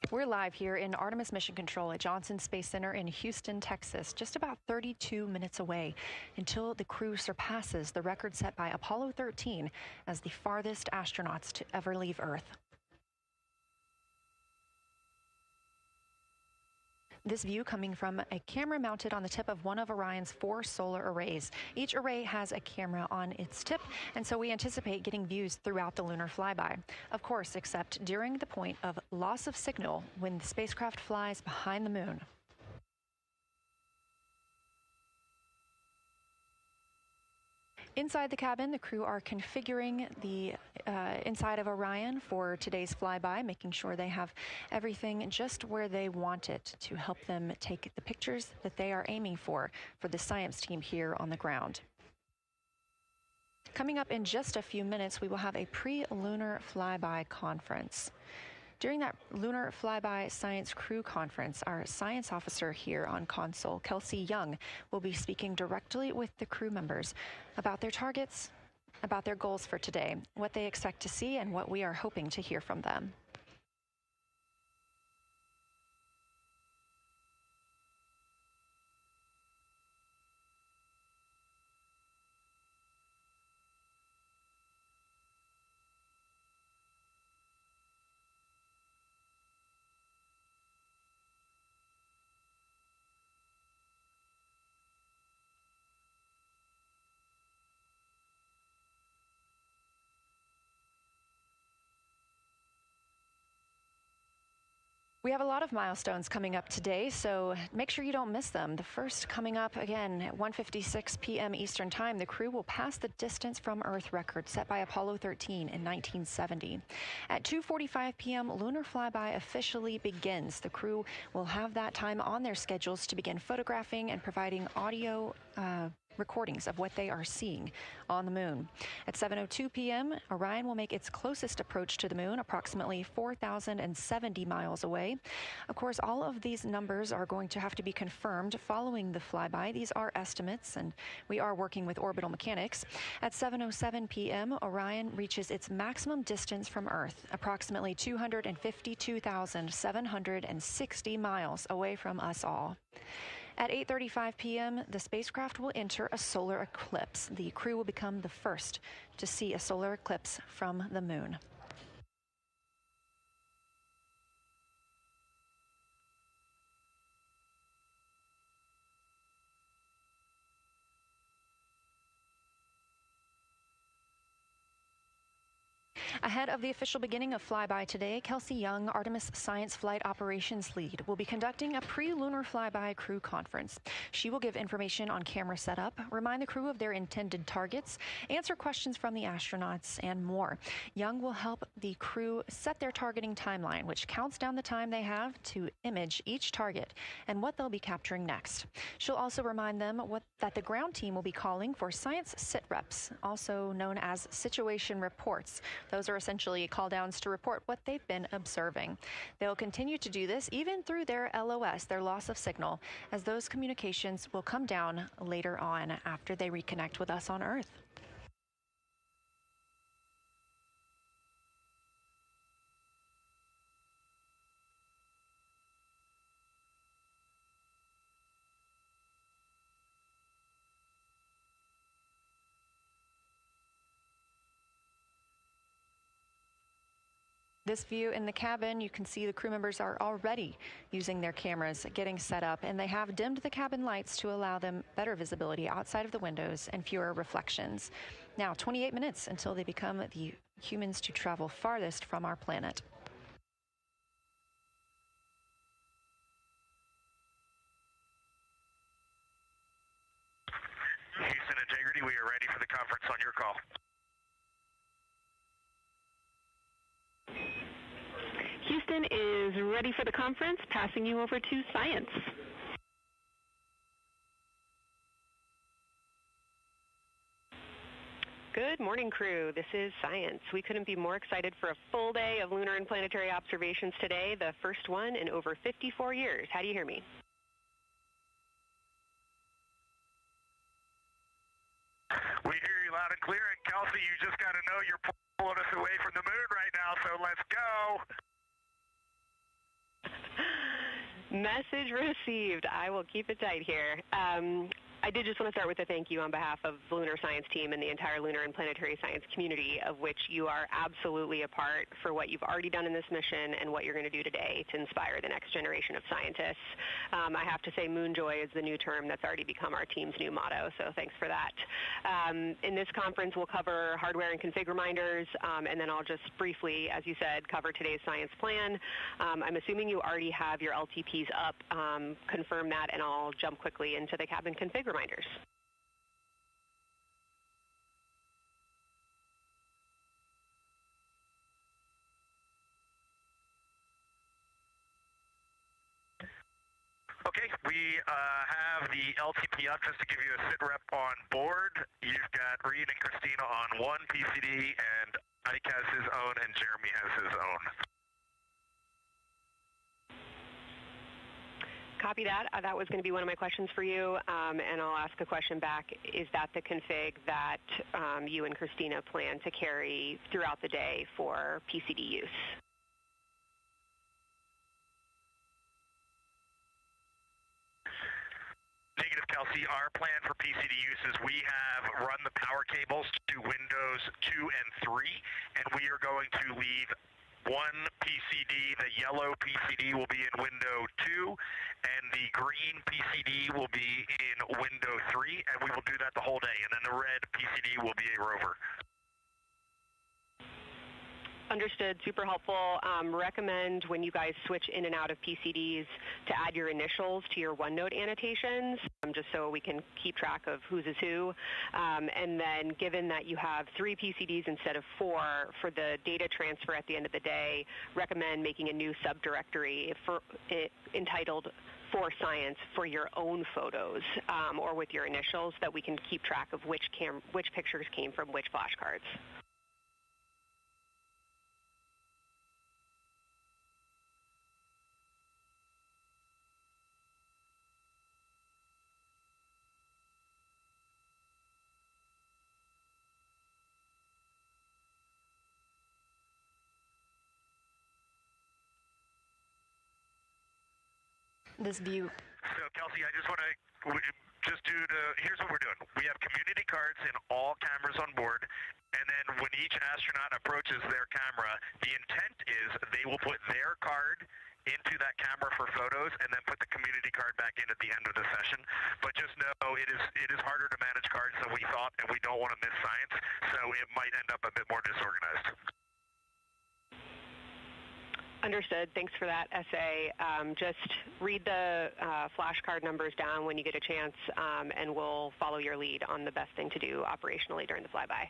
We're live here in Artemis Mission Control at Johnson Space Center in Houston, Texas, just about 32 minutes away until the crew surpasses the record set by Apollo 13 as the farthest astronauts to ever leave Earth. This view coming from a camera mounted on the tip of one of Orion's 4 solar arrays. Each array has a camera on its tip, and so we anticipate getting views throughout the lunar flyby. Of course, except during the point of loss of signal when the spacecraft flies behind the moon. Inside the cabin, the crew are configuring the inside of Orion for today's flyby, making sure they have everything just where they want it to help them take the pictures that they are aiming for the science team here on the ground. Coming up in just a few minutes, we will have a pre-lunar flyby conference. During that Lunar Flyby Science Crew Conference, our science officer here on console, Kelsey Young, will be speaking directly with the crew members about their targets, about their goals for today, what they expect to see, and what we are hoping to hear from them. We have a lot of milestones coming up today, so make sure you don't miss them. The first coming up again at 1:56 p.m. Eastern Time, the crew will pass the distance from Earth record set by Apollo 13 in 1970. At 2:45 p.m., lunar flyby officially begins. The crew will have that time on their schedules to begin photographing and providing audio recordings of what they are seeing on the moon. At 7:02 p.m., Orion will make its closest approach to the moon, approximately 4,070 miles away. Of course, all of these numbers are going to have to be confirmed following the flyby. These are estimates, and we are working with orbital mechanics. At 7:07 p.m., Orion reaches its maximum distance from Earth, approximately 252,760 miles away from us all. At 8:35 p.m., the spacecraft will enter a solar eclipse. The crew will become the first to see a solar eclipse from the moon. Ahead of the official beginning of flyby today, Kelsey Young, Artemis Science Flight Operations Lead, will be conducting a pre-lunar flyby crew conference. She will give information on camera setup, remind the crew of their intended targets, answer questions from the astronauts, and more. Young will help the crew set their targeting timeline, which counts down the time they have to image each target and what they'll be capturing next. She'll also remind them that the ground team will be calling for science sit reps, also known as situation reports. Those are essentially call-downs to report what they've been observing. They'll continue to do this even through their LOS, their loss of signal, as those communications will come down later on after they reconnect with us on Earth. This view in the cabin, you can see the crew members are already using their cameras, getting set up, and they have dimmed the cabin lights to allow them better visibility outside of the windows and fewer reflections. Now, 28 minutes until they become the humans to travel farthest from our planet. Houston Integrity, we are ready for the conference on your call. Houston is ready for the conference, passing you over to Science. Good morning, crew. This is Science. We couldn't be more excited for a full day of lunar and planetary observations today, the first one in over 54 years. How do you hear me? We hear you loud and clear, and Kelsey, you just got to know you're pulling us away from the moon right now, so let's go. Message received. I will keep it tight here. I did just want to start with a thank you on behalf of the Lunar Science team and the entire lunar and planetary science community, of which you are absolutely a part, for what you've already done in this mission and what you're going to do today to inspire the next generation of scientists. I have to say Moon Joy is the new term that's already become our team's new motto, so thanks for that. In this conference, we'll cover hardware and config reminders, and then I'll just briefly, as you said, cover today's science plan. I'm assuming you already have your LTPs up. Confirm that, and I'll jump quickly into the cabin config reminders. Okay, we have the LTP up just to give you a sit rep on board. You've got Reed and Christina on one PCD, and Ike has his own, and Jeremy has his own. Copy that. That was going to be one of my questions for you, and I'll ask a question back. Is that the config that you and Christina plan to carry throughout the day for PCD use? Negative, Kelsey. Our plan for PCD use is we have run the power cables to Windows 2 and 3, and we are going to leave one PCD. The yellow PCD will be in window 2, and the green PCD will be in window 3, and we will do that the whole day, and then the red PCD will be a rover. Understood. Super helpful. Recommend when you guys switch in and out of PCDs to add your initials to your OneNote annotations, just so we can keep track of whose is who. And then given that you have 3 PCDs instead of 4 for the data transfer at the end of the day, recommend making a new subdirectory entitled For Science for your own photos, or with your initials, that we can keep track of which pictures came from which flashcards. This view. So, Kelsey, I just want to here's what we're doing. We have community cards in all cameras on board, and then when each astronaut approaches their camera, the intent is they will put their card into that camera for photos and then put the community card back in at the end of the session. But just know it is harder to manage cards than we thought, and we don't want to miss science, so it might end up a bit more disorganized. Understood. Thanks for that essay. Just read the flashcard numbers down when you get a chance, and we'll follow your lead on the best thing to do operationally during the flyby.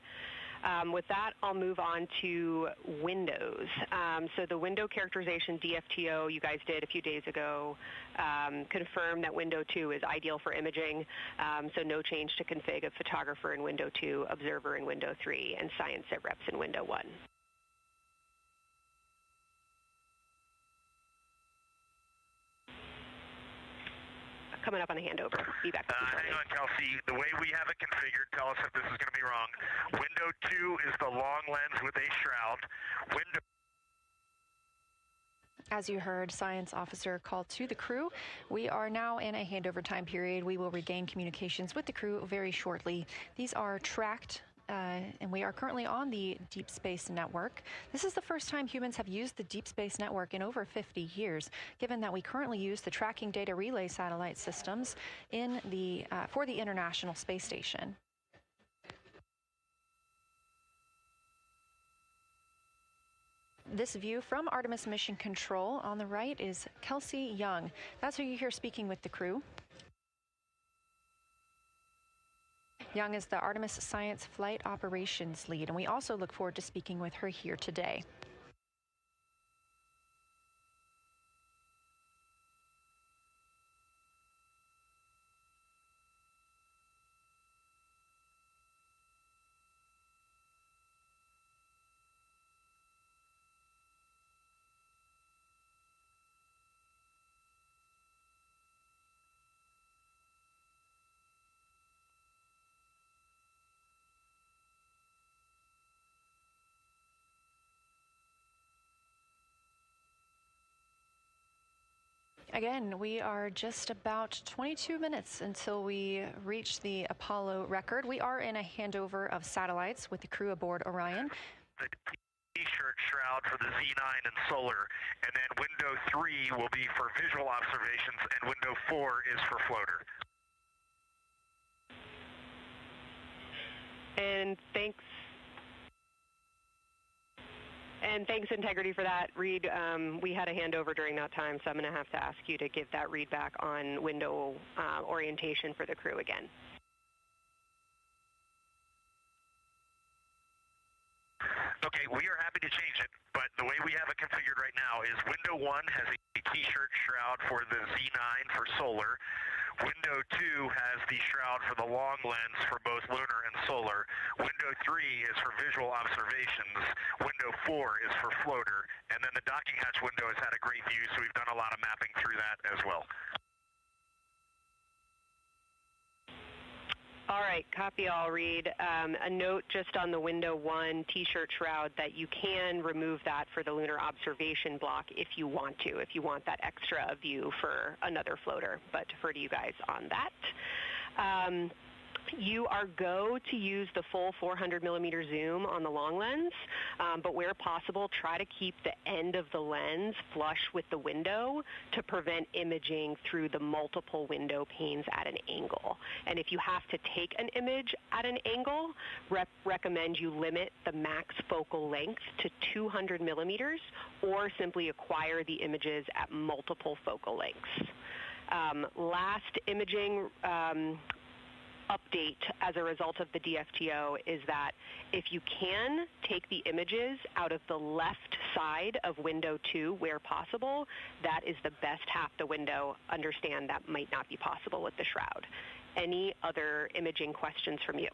With that, I'll move on to Windows. So the window characterization DFTO you guys did a few days ago confirmed that window 2 is ideal for imaging, so no change to config of photographer in window 2, observer in window 3, and science sit reps in window 1. Coming up on a handover. Be back. Hang on, Kelsey. The way we have it configured, tell us if this is going to be wrong. Window 2 is the long lens with a shroud. As you heard, Science Officer called to the crew. We are now in a handover time period. We will regain communications with the crew very shortly. These are tracked, and we are currently on the Deep Space Network. This is the first time humans have used the Deep Space Network in over 50 years, given that we currently use the tracking data relay satellite systems for the International Space Station. This view from Artemis Mission Control on the right is Kelsey Young. That's who you hear speaking with the crew. Young is the Artemis Science Flight Operations Lead, and we also look forward to speaking with her here today. Again, we are just about 22 minutes until we reach the Apollo record. We are in a handover of satellites with the crew aboard Orion. The T-shirt shroud for the Z9 and solar, and then window 3 will be for visual observations, and window 4 is for floater. And thanks, Integrity, for that, Reed. We had a handover during that time, so I'm going to have to ask you to give that read back on window orientation for the crew again. Okay, we are happy to change it, but the way we have it configured right now is window 1 has a T-shirt shroud for the Z9 for solar. Window 2 has the shroud for the long lens for both lunar and solar. Window 3 is for visual observations. Window 4 is for floater. And then the docking hatch window has had a great view, so we've done a lot of mapping through that as well. All right, copy all, Reed. A note just on the window 1 T-shirt shroud that you can remove that for the lunar observation block if you want that extra view for another floater, but defer to you guys on that. You are go to use the full 400 millimeter zoom on the long lens, but where possible, try to keep the end of the lens flush with the window to prevent imaging through the multiple window panes at an angle. And if you have to take an image at an angle, recommend you limit the max focal length to 200 millimeters or simply acquire the images at multiple focal lengths. Last imaging update as a result of the DFTO is that if you can take the images out of the left side of window 2 where possible, that is the best half the window. Understand that might not be possible with the shroud. Any other imaging questions from you?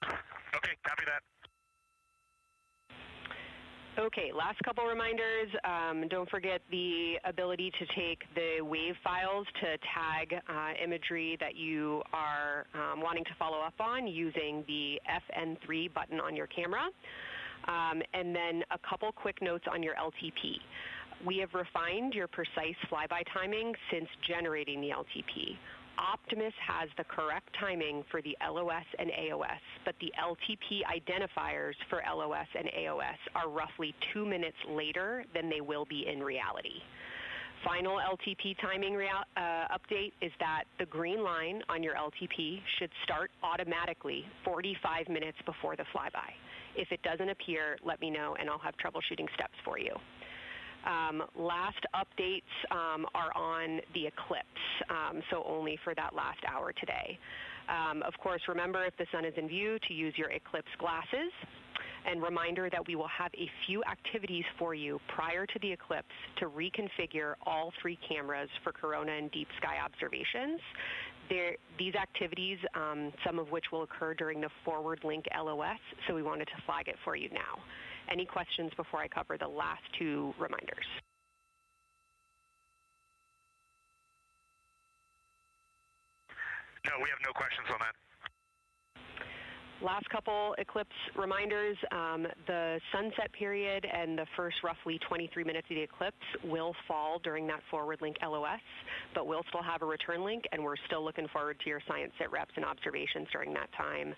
Okay, copy that. Okay, last couple reminders. Don't forget the ability to take the wave files to tag imagery that you are wanting to follow up on using the FN3 button on your camera. And then a couple quick notes on your LTP. We have refined your precise flyby timing since generating the LTP. Optimus has the correct timing for the LOS and AOS, but the LTP identifiers for LOS and AOS are roughly 2 minutes later than they will be in reality. Final LTP timing update is that the green line on your LTP should start automatically 45 minutes before the flyby. If it doesn't appear, let me know and I'll have troubleshooting steps for you. Last updates are on the eclipse, so only for that last hour today. Of course, remember if the sun is in view to use your eclipse glasses. And reminder that we will have a few activities for you prior to the eclipse to reconfigure all 3 cameras for corona and deep sky observations. These activities, some of which will occur during the forward link LOS, so we wanted to flag it for you now. Any questions before I cover the last 2 reminders? No, we have no questions on that. Last couple eclipse reminders, the sunset period and the first roughly 23 minutes of the eclipse will fall during that forward link LOS, but we'll still have a return link, and we're still looking forward to your science sit reps and observations during that time.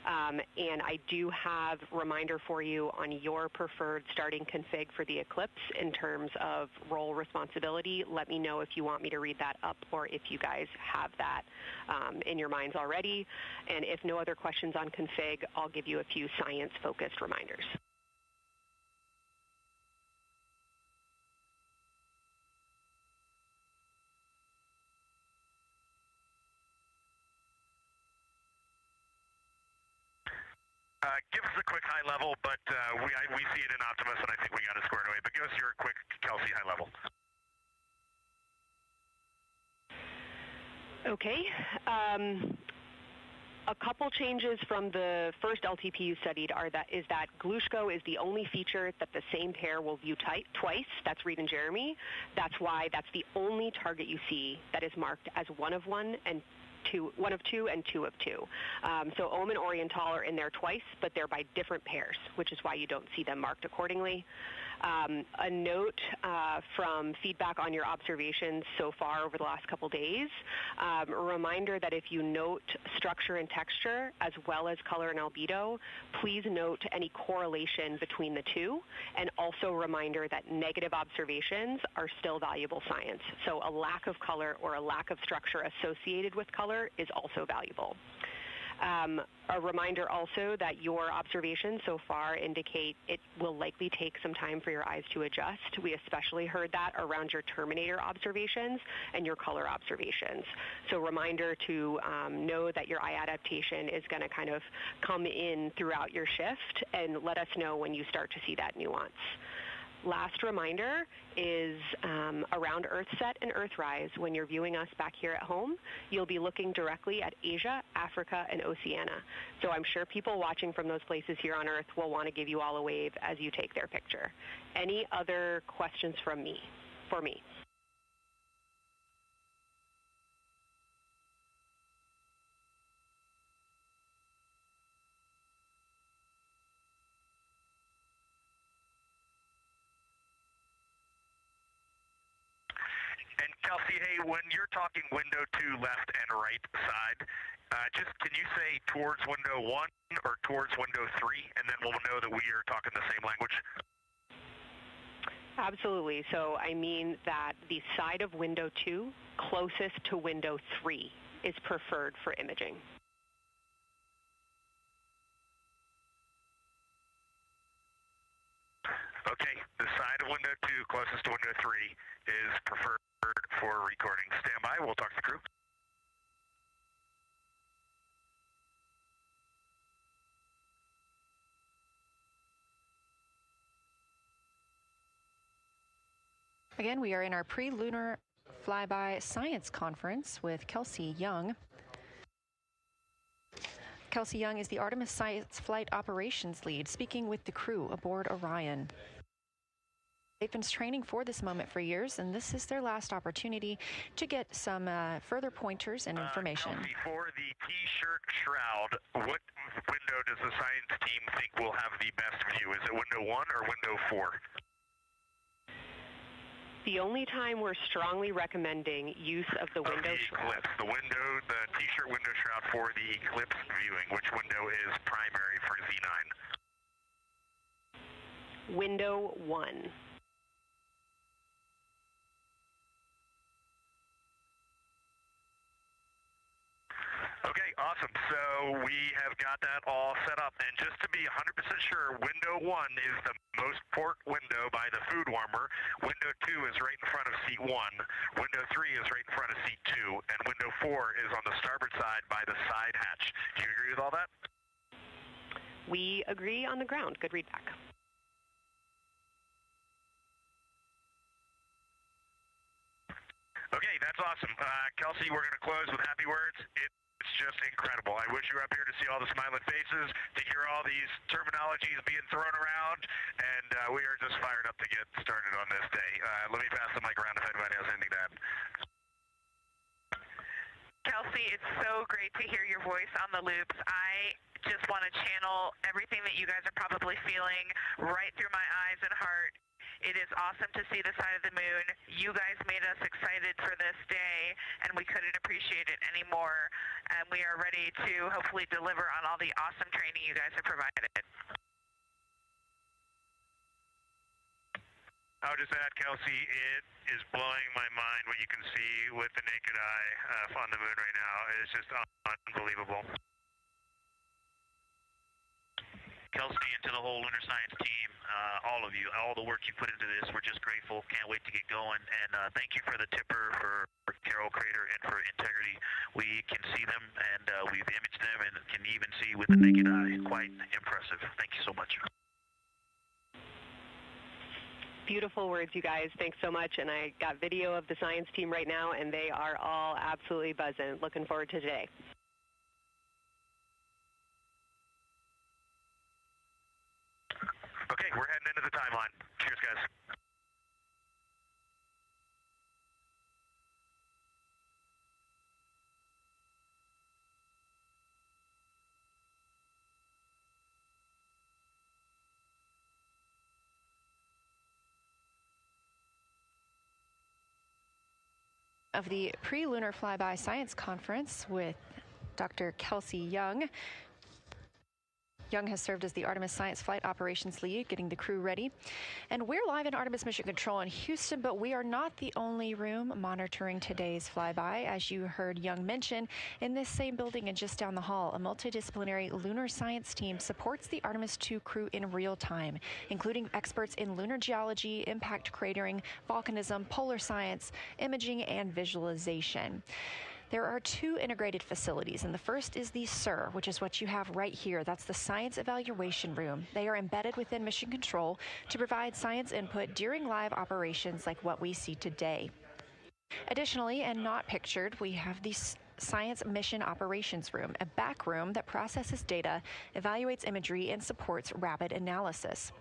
And I do have a reminder for you on your preferred starting config for the eclipse in terms of role responsibility. Let me know if you want me to read that up or if you guys have that in your minds already. And if no other questions on config, I'll give you a few science-focused reminders. Give us a quick high level, but we see it in Optimus, and I think we got it squared away. But give us your quick Kelsey high level. Okay. A couple changes from the first LTP you studied is that Glushko is the only feature that the same pair will view twice. That's Reed and Jeremy. That's why that's the only target you see that is marked as 1 of 1 and one of two and two of two. So Ohm and Oriental are in there twice, but they're by different pairs, which is why you don't see them marked accordingly. A note from feedback on your observations so far over the last couple days, a reminder that if you note structure and texture as well as color and albedo, please note any correlation between the two, and also a reminder that negative observations are still valuable science. So a lack of color or a lack of structure associated with color is also valuable. A reminder also that your observations so far indicate it will likely take some time for your eyes to adjust. We especially heard that around your terminator observations and your color observations. So reminder to know that your eye adaptation is going to kind of come in throughout your shift, and let us know when you start to see that nuance. Last reminder is around Earthset and Earthrise. When you're viewing us back here at home, you'll be looking directly at Asia, Africa, and Oceania. So I'm sure people watching from those places here on Earth will want to give you all a wave as you take their picture. Any other questions for me? And Kelsey, hey, when you're talking window 2 left and right side, just can you say towards window 1 or towards window 3, and then we'll know that we are talking the same language? Absolutely. So I mean that the side of window 2 closest to window 3 is preferred for imaging. Okay, the side of window 2 closest to window 3 is preferred for recording. Stand by, we'll talk to the crew. Again, we are in our pre-lunar Flyby science conference with Kelsey Young. Kelsey Young is the Artemis Science Flight Operations Lead, speaking with the crew aboard Orion. They've been training for this moment for years, and this is their last opportunity to get some further pointers and information. Kelsey, for the T-shirt shroud, what window does the science team think will have the best view? Is it window 1 or window 4? The only time we're strongly recommending use of the window shroud. The T-shirt window shroud for the eclipse viewing, which window is primary for Z9? Window 1. Okay, awesome. So we have got that all set up. And just to be 100% sure, window 1 is the most port window by the food warmer. Window 2 is right in front of seat 1. Window 3 is right in front of seat 2. And window 4 is on the starboard side by the side hatch. Do you agree with all that? We agree on the ground. Good readback. Okay, that's awesome. Kelsey, we're going to close with happy words. It's just incredible. I wish you were up here to see all the smiling faces, to hear all these terminologies being thrown around, and we are just fired up to get started on this day. Let me pass the mic around if anybody has anything to add. Kelsey, it's so great to hear your voice on the loops. I just want to channel everything that you guys are probably feeling right through my eyes and heart. It is awesome to see the side of the moon. You guys made us excited for this day, and we couldn't appreciate it anymore. And we are ready to hopefully deliver on all the awesome training you guys have provided. I'll just add, Kelsey, it is blowing my mind what you can see with the naked eye on the moon right now. It's just unbelievable. Kelsey, and to the whole Lunar Science team, all of you, all the work you put into this, we're just grateful. Can't wait to get going. And thank you for the tipper, for Carol Crater, and for Integrity. We can see them, and we've imaged them, and can even see with the naked eye. Quite impressive. Thank you so much. Beautiful words, you guys. Thanks so much. And I got video of the science team right now, and they are all absolutely buzzing. Looking forward to today. Okay, we're heading into the timeline. Cheers, guys. of the Pre-Lunar Flyby Science Conference with Dr. Kelsey Young. Young has served as the Artemis Science Flight Operations Lead, getting the crew ready. And we're live in Artemis Mission Control in Houston, but we are not the only room monitoring today's flyby. As you heard Young mention, in this same building and just down the hall, a multidisciplinary lunar science team supports the Artemis II crew in real time, including experts in lunar geology, impact cratering, volcanism, polar science, imaging, and visualization. There are two integrated facilities, and the first is the SIR, which is what you have right here. That's the Science Evaluation Room. They are embedded within Mission Control to provide science input during live operations like what we see today. Additionally, and not pictured, we have the Science Mission Operations Room, a back room that processes data, evaluates imagery, and supports rapid analysis.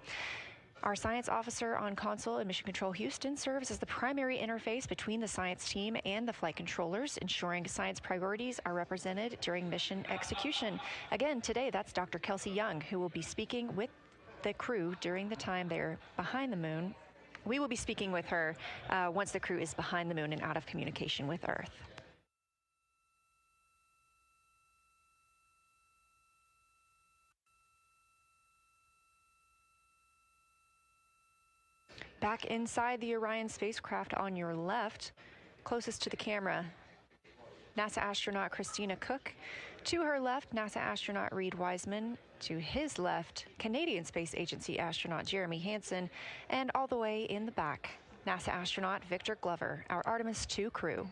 Our science officer on console in Mission Control Houston serves as the primary interface between the science team and the flight controllers, ensuring science priorities are represented during mission execution. Again, today, that's Dr. Kelsey Young, who will be speaking with the crew during the time they're behind the moon. We will be speaking with her once the crew is behind the moon and out of communication with Earth. Back inside the Orion spacecraft on your left, closest to the camera, NASA astronaut Christina Cook. To her left, NASA astronaut Reid Wiseman. To his left, Canadian Space Agency astronaut Jeremy Hansen. And all the way in the back, NASA astronaut Victor Glover, our Artemis II crew.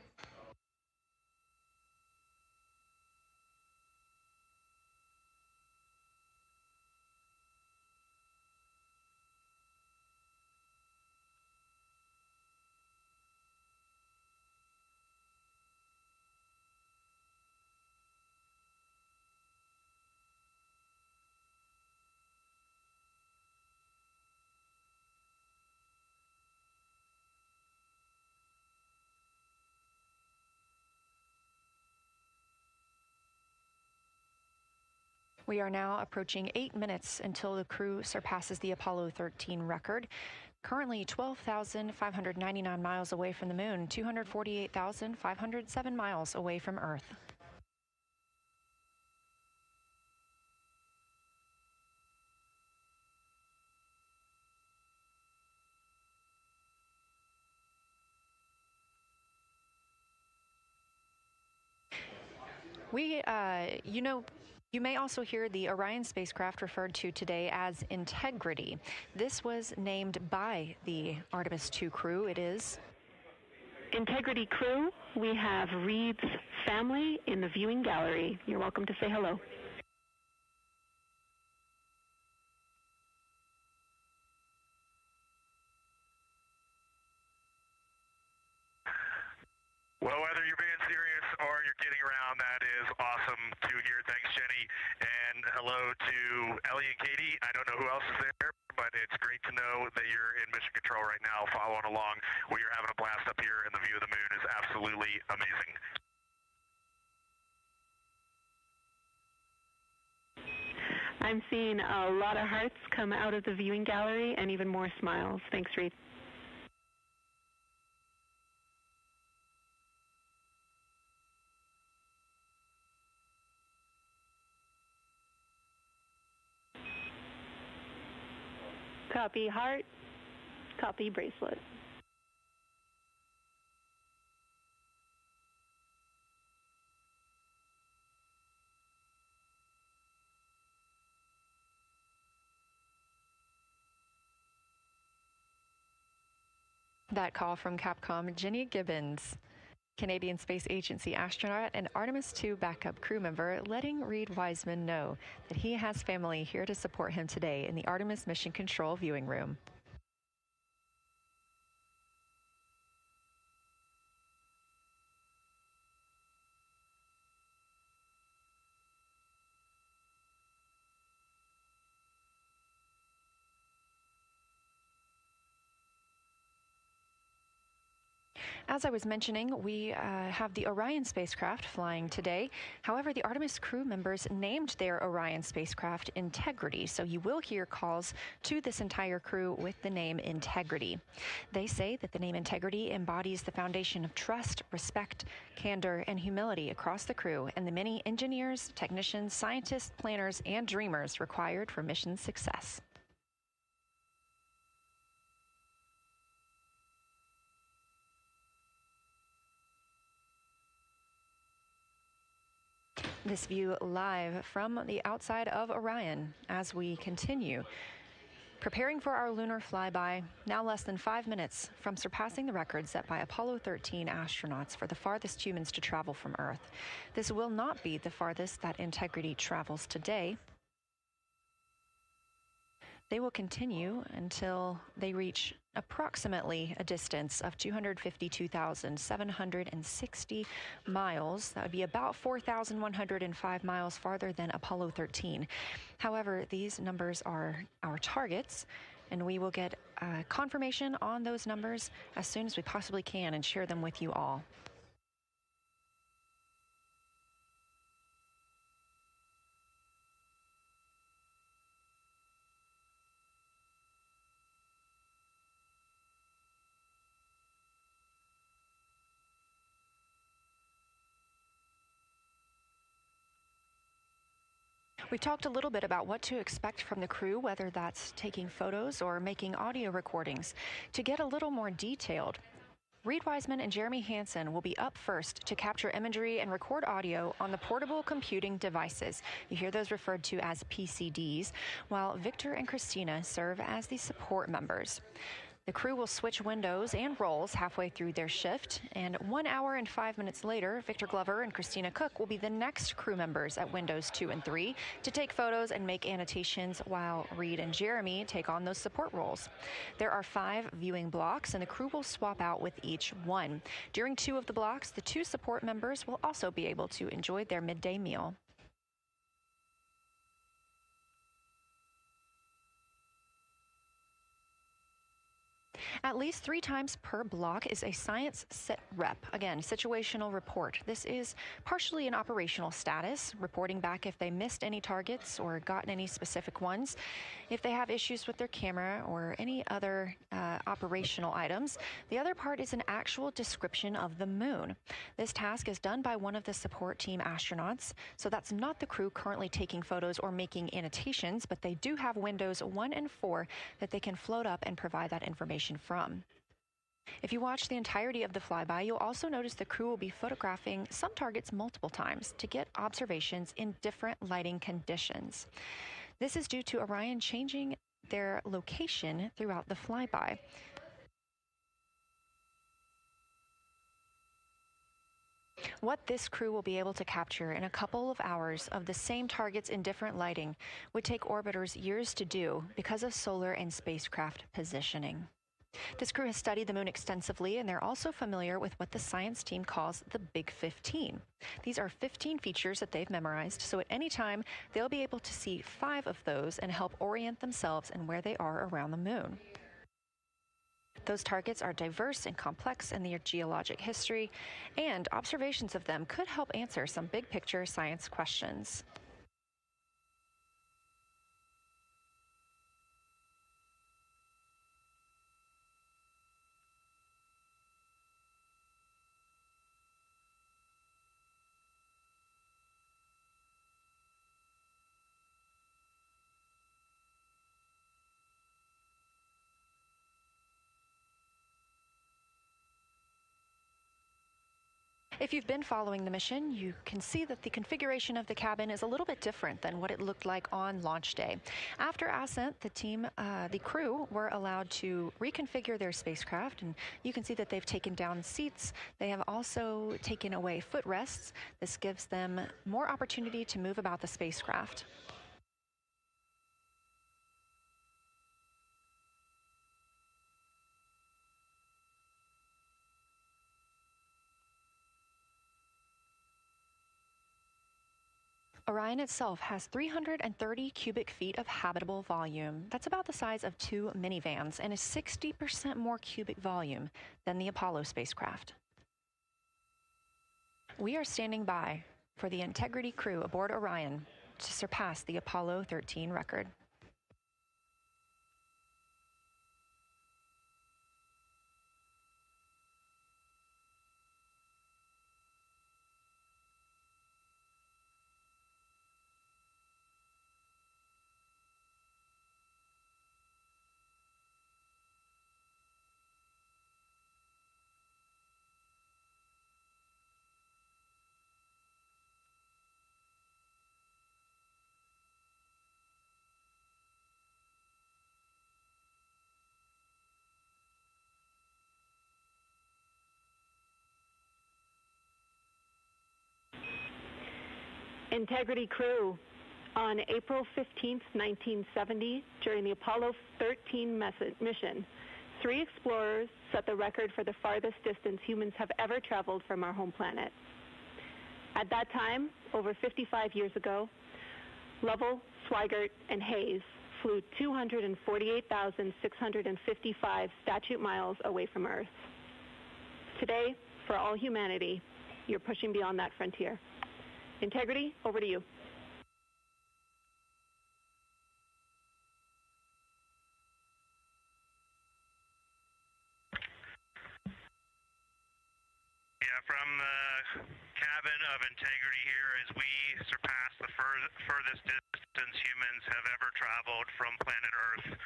We are now approaching 8 minutes until the crew surpasses the Apollo 13 record. Currently 12,599 miles away from the moon, 248,507 miles away from Earth. You may also hear the Orion spacecraft referred to today as Integrity. This was named by the Artemis II crew. It is Integrity crew. We have Reid's family in the viewing gallery. You're welcome to say hello. Well, whether you're being serious or you're kidding around, that is awesome to hear. Thanks, Jenny. And hello to Ellie and Katie. I don't know who else is there, but it's great to know that you're in mission control right now, following along. We are having a blast up here, and the view of the moon is absolutely amazing. I'm seeing a lot of hearts come out of the viewing gallery and even more smiles. Thanks, Reid. Copy heart, copy bracelet. that call from Capcom Jenny Gibbons, Canadian Space Agency astronaut and Artemis II backup crew member, letting Reid Wiseman know that he has family here to support him today in the Artemis Mission Control viewing room. As I was mentioning, we have the Orion spacecraft flying today. However, the Artemis crew members named their Orion spacecraft Integrity, so you will hear calls to this entire crew with the name Integrity. They say that the name Integrity embodies the foundation of trust, respect, candor, and humility across the crew and the many engineers, technicians, scientists, planners, and dreamers required for mission success. This view live from the outside of Orion as we continue. Preparing for our lunar flyby, now less than 5 minutes from surpassing the record set by Apollo 13 astronauts for the farthest humans to travel from Earth. This will not be the farthest that Integrity travels today. They will continue until they reach approximately a distance of 252,760 miles. That would be about 4,105 miles farther than Apollo 13. However, these numbers are our targets, and we will get confirmation on those numbers as soon as we possibly can and share them with you all. We talked a little bit about what to expect from the crew, whether that's taking photos or making audio recordings. To get a little more detailed, Reed Wiseman and Jeremy Hansen will be up first to capture imagery and record audio on the portable computing devices. You hear those referred to as PCDs, while Victor and Christina serve as the support members. The crew will switch windows and roles halfway through their shift, and 1 hour and 5 minutes later, Victor Glover and Christina Cook will be the next crew members at windows 2 and 3 to take photos and make annotations, while Reed and Jeremy take on those support roles. There are 5 viewing blocks, and the crew will swap out with each one. During 2 of the blocks, the 2 support members will also be able to enjoy their midday meal. At least 3 times per block is a science sit rep. Again, situational report. This is partially an operational status, reporting back if they missed any targets or gotten any specific ones, if they have issues with their camera or any other operational items. The other part is an actual description of the moon. This task is done by one of the support team astronauts, so that's not the crew currently taking photos or making annotations, but they do have windows 1 and 4 that they can float up and provide that information from. If you watch the entirety of the flyby, you'll also notice the crew will be photographing some targets multiple times to get observations in different lighting conditions. This is due to Orion changing their location throughout the flyby. What this crew will be able to capture in a couple of hours of the same targets in different lighting would take orbiters years to do because of solar and spacecraft positioning. This crew has studied the moon extensively, and they're also familiar with what the science team calls the Big 15. These are 15 features that they've memorized, so at any time, they'll be able to see 5 of those and help orient themselves and where they are around the moon. Those targets are diverse and complex in their geologic history, and observations of them could help answer some big-picture science questions. If you've been following the mission, you can see that the configuration of the cabin is a little bit different than what it looked like on launch day. After ascent, the crew were allowed to reconfigure their spacecraft, and you can see that they've taken down seats. They have also taken away footrests. This gives them more opportunity to move about the spacecraft. Orion itself has 330 cubic feet of habitable volume. That's about the size of 2 minivans and is 60% more cubic volume than the Apollo spacecraft. We are standing by for the Integrity crew aboard Orion to surpass the Apollo 13 record. Integrity crew, on April 15th, 1970, during the Apollo 13 mission, 3 explorers set the record for the farthest distance humans have ever traveled from our home planet. At that time, over 55 years ago, Lovell, Swigert, and Hayes flew 248,655 statute miles away from Earth. Today, for all humanity, you're pushing beyond that frontier. Integrity, over to you. Yeah, from the cabin of Integrity here as we surpass the furthest distance humans have ever traveled from planet Earth.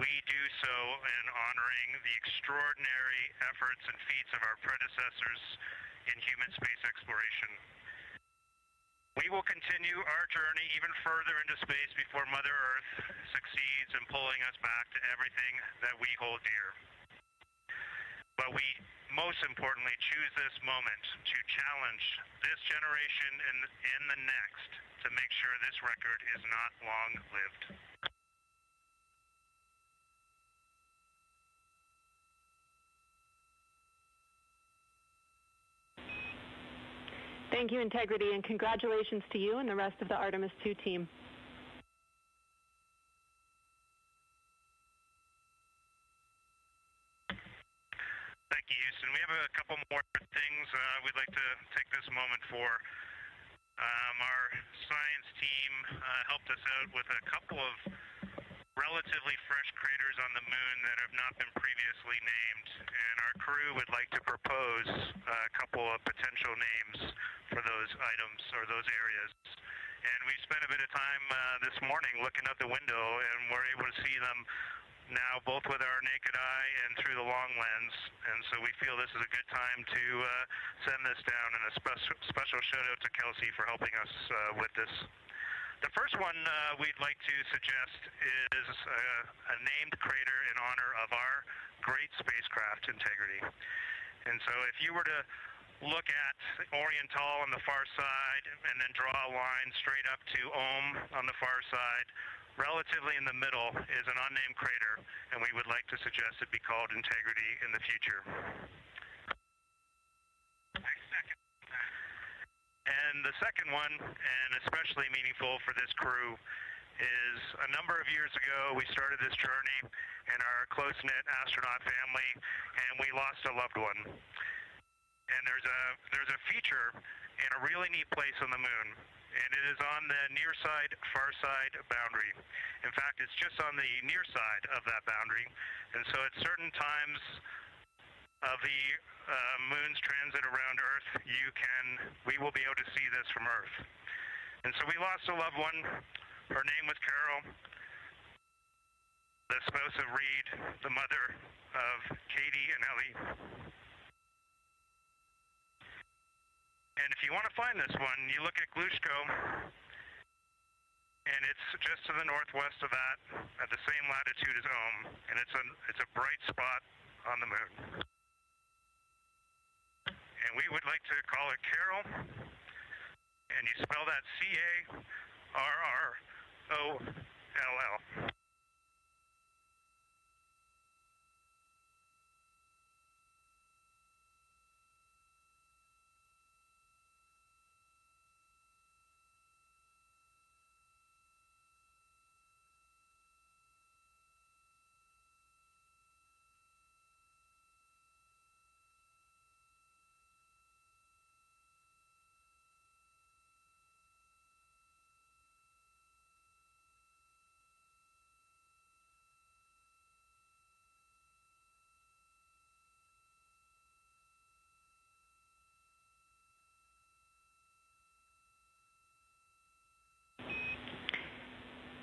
We do so in honoring the extraordinary efforts and feats of our predecessors in human space exploration. We will continue our journey even further into space before Mother Earth succeeds in pulling us back to everything that we hold dear. But we most importantly choose this moment to challenge this generation and the next to make sure this record is not long-lived. Thank you, Integrity, and congratulations to you and the rest of the Artemis II team. Thank you, Houston. We have a couple more things we'd like to take this moment for. Our science team helped us out with a couple of relatively fresh craters on the moon that have not been previously named, and our crew would like to propose a couple of potential names for those items or those areas. And we spent a bit of time this morning looking out the window, and we're able to see them now both with our naked eye and through the long lens, and so we feel this is a good time to send this down, and a special shout out to Kelsey for helping us with this. The first one we'd like to suggest is a named crater in honor of our great spacecraft Integrity. And so if you were to look at Orion on the far side and then draw a line straight up to Ohm on the far side, relatively in the middle is an unnamed crater, and we would like to suggest it be called Integrity in the future. And the second one, and especially meaningful for this crew, is a number of years ago we started this journey in our close-knit astronaut family, and we lost a loved one. And there's a feature in a really neat place on the moon, and it is on the near side, far side boundary. In fact, it's just on the near side of that boundary, and so at certain times of the moon's transit around Earth, we will be able to see this from Earth. And so we lost a loved one. Her name was Carol, the spouse of Reed, the mother of Katie and Ellie. And if you want to find this one, you look at Glushko, and it's just to the northwest of that, at the same latitude as Ohm, and it's a bright spot on the moon. And we would like to call it Carol, and you spell that C-A-R-R-O-L-L.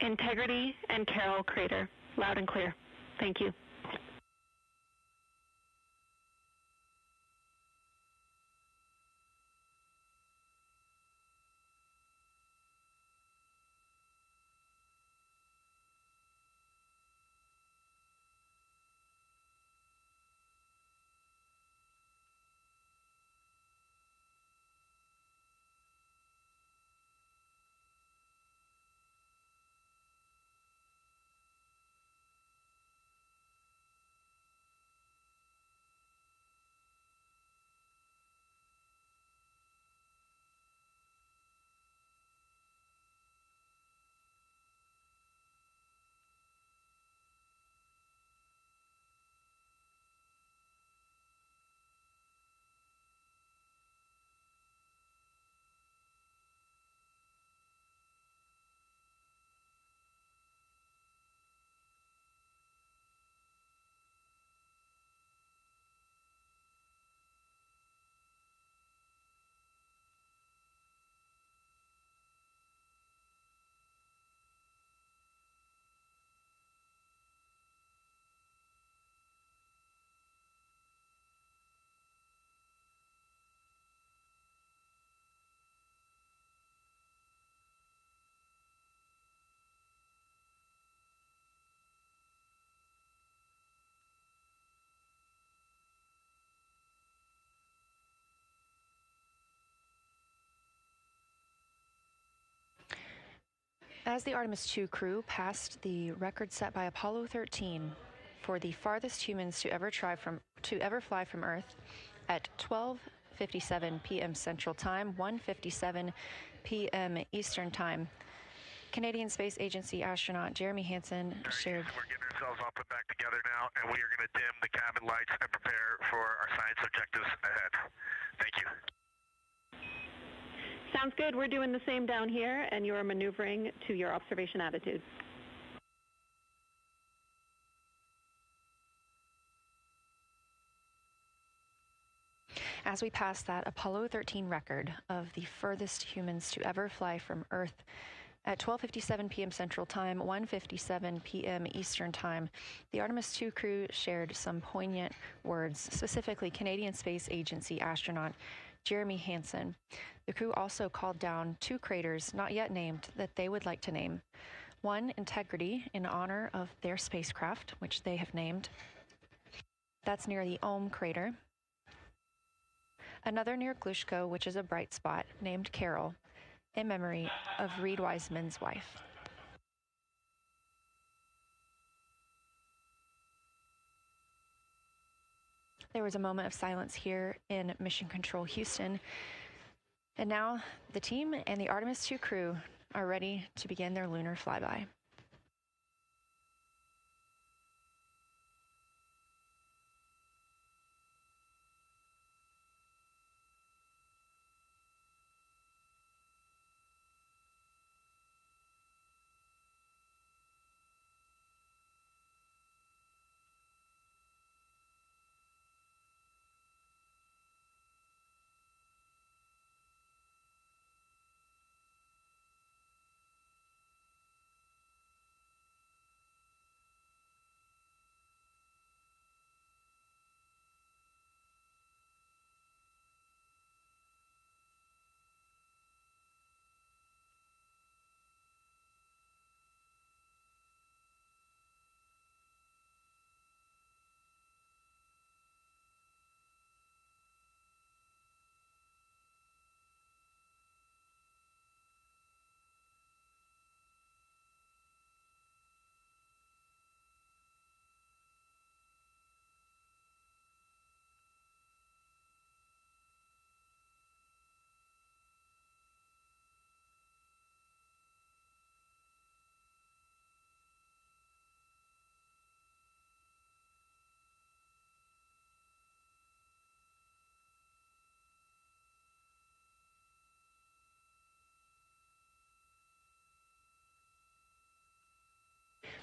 Integrity and Carroll Crater. Loud and clear. Thank you. As the Artemis II crew passed the record set by Apollo 13 for the farthest humans to ever fly from Earth at 12:57 p.m. Central Time, 1:57 p.m. Eastern Time, Canadian Space Agency astronaut Jeremy Hansen shared. We're getting ourselves all put back together now, and we are going to dim the cabin lights and prepare for our science objectives ahead. Thank you. Sounds good. We're doing the same down here, and you're maneuvering to your observation attitude. As we pass that Apollo 13 record of the furthest humans to ever fly from Earth at 12:57 p.m. Central Time, 1:57 p.m. Eastern Time, the Artemis II crew shared some poignant words, specifically Canadian Space Agency astronaut Jeremy Hansen. The crew also called down 2 craters not yet named that they would like to name. One, Integrity, in honor of their spacecraft, which they have named. That's near the Ohm crater. Another near Glushko, which is a bright spot, named Carroll, in memory of Reed Wiseman's wife. There was a moment of silence here in Mission Control Houston. And now the team and the Artemis II crew are ready to begin their lunar flyby.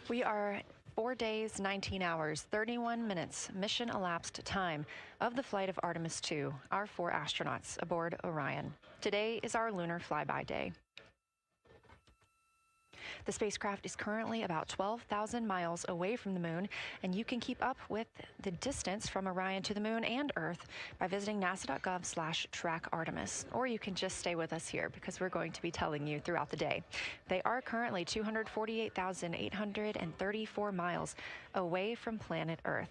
We are 4 days, 19 hours, 31 minutes mission elapsed time of the flight of Artemis II, our 4 astronauts aboard Orion. Today is our lunar flyby day. The spacecraft is currently about 12,000 miles away from the moon, and you can keep up with the distance from Orion to the moon and Earth by visiting nasa.gov/track Artemis. Or you can just stay with us here because we're going to be telling you throughout the day. They are currently 248,834 miles away from planet Earth.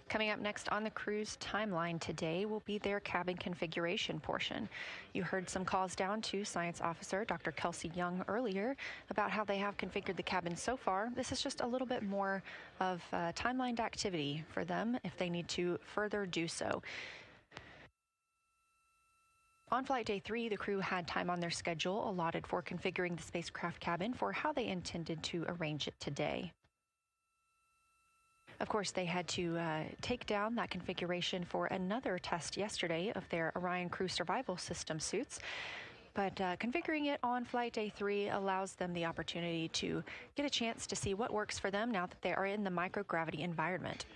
Coming up next on the crew's timeline today will be their cabin configuration portion. You heard some calls down to Science Officer Dr. Kelsey Young earlier about how they have configured the cabin so far. This is just a little bit more of timelined activity for them if they need to further do so. On flight day 3, the crew had time on their schedule allotted for configuring the spacecraft cabin for how they intended to arrange it today. Of course, they had to take down that configuration for another test yesterday of their Orion crew survival system suits. But configuring it on flight day 3 allows them the opportunity to get a chance to see what works for them now that they are in the microgravity environment.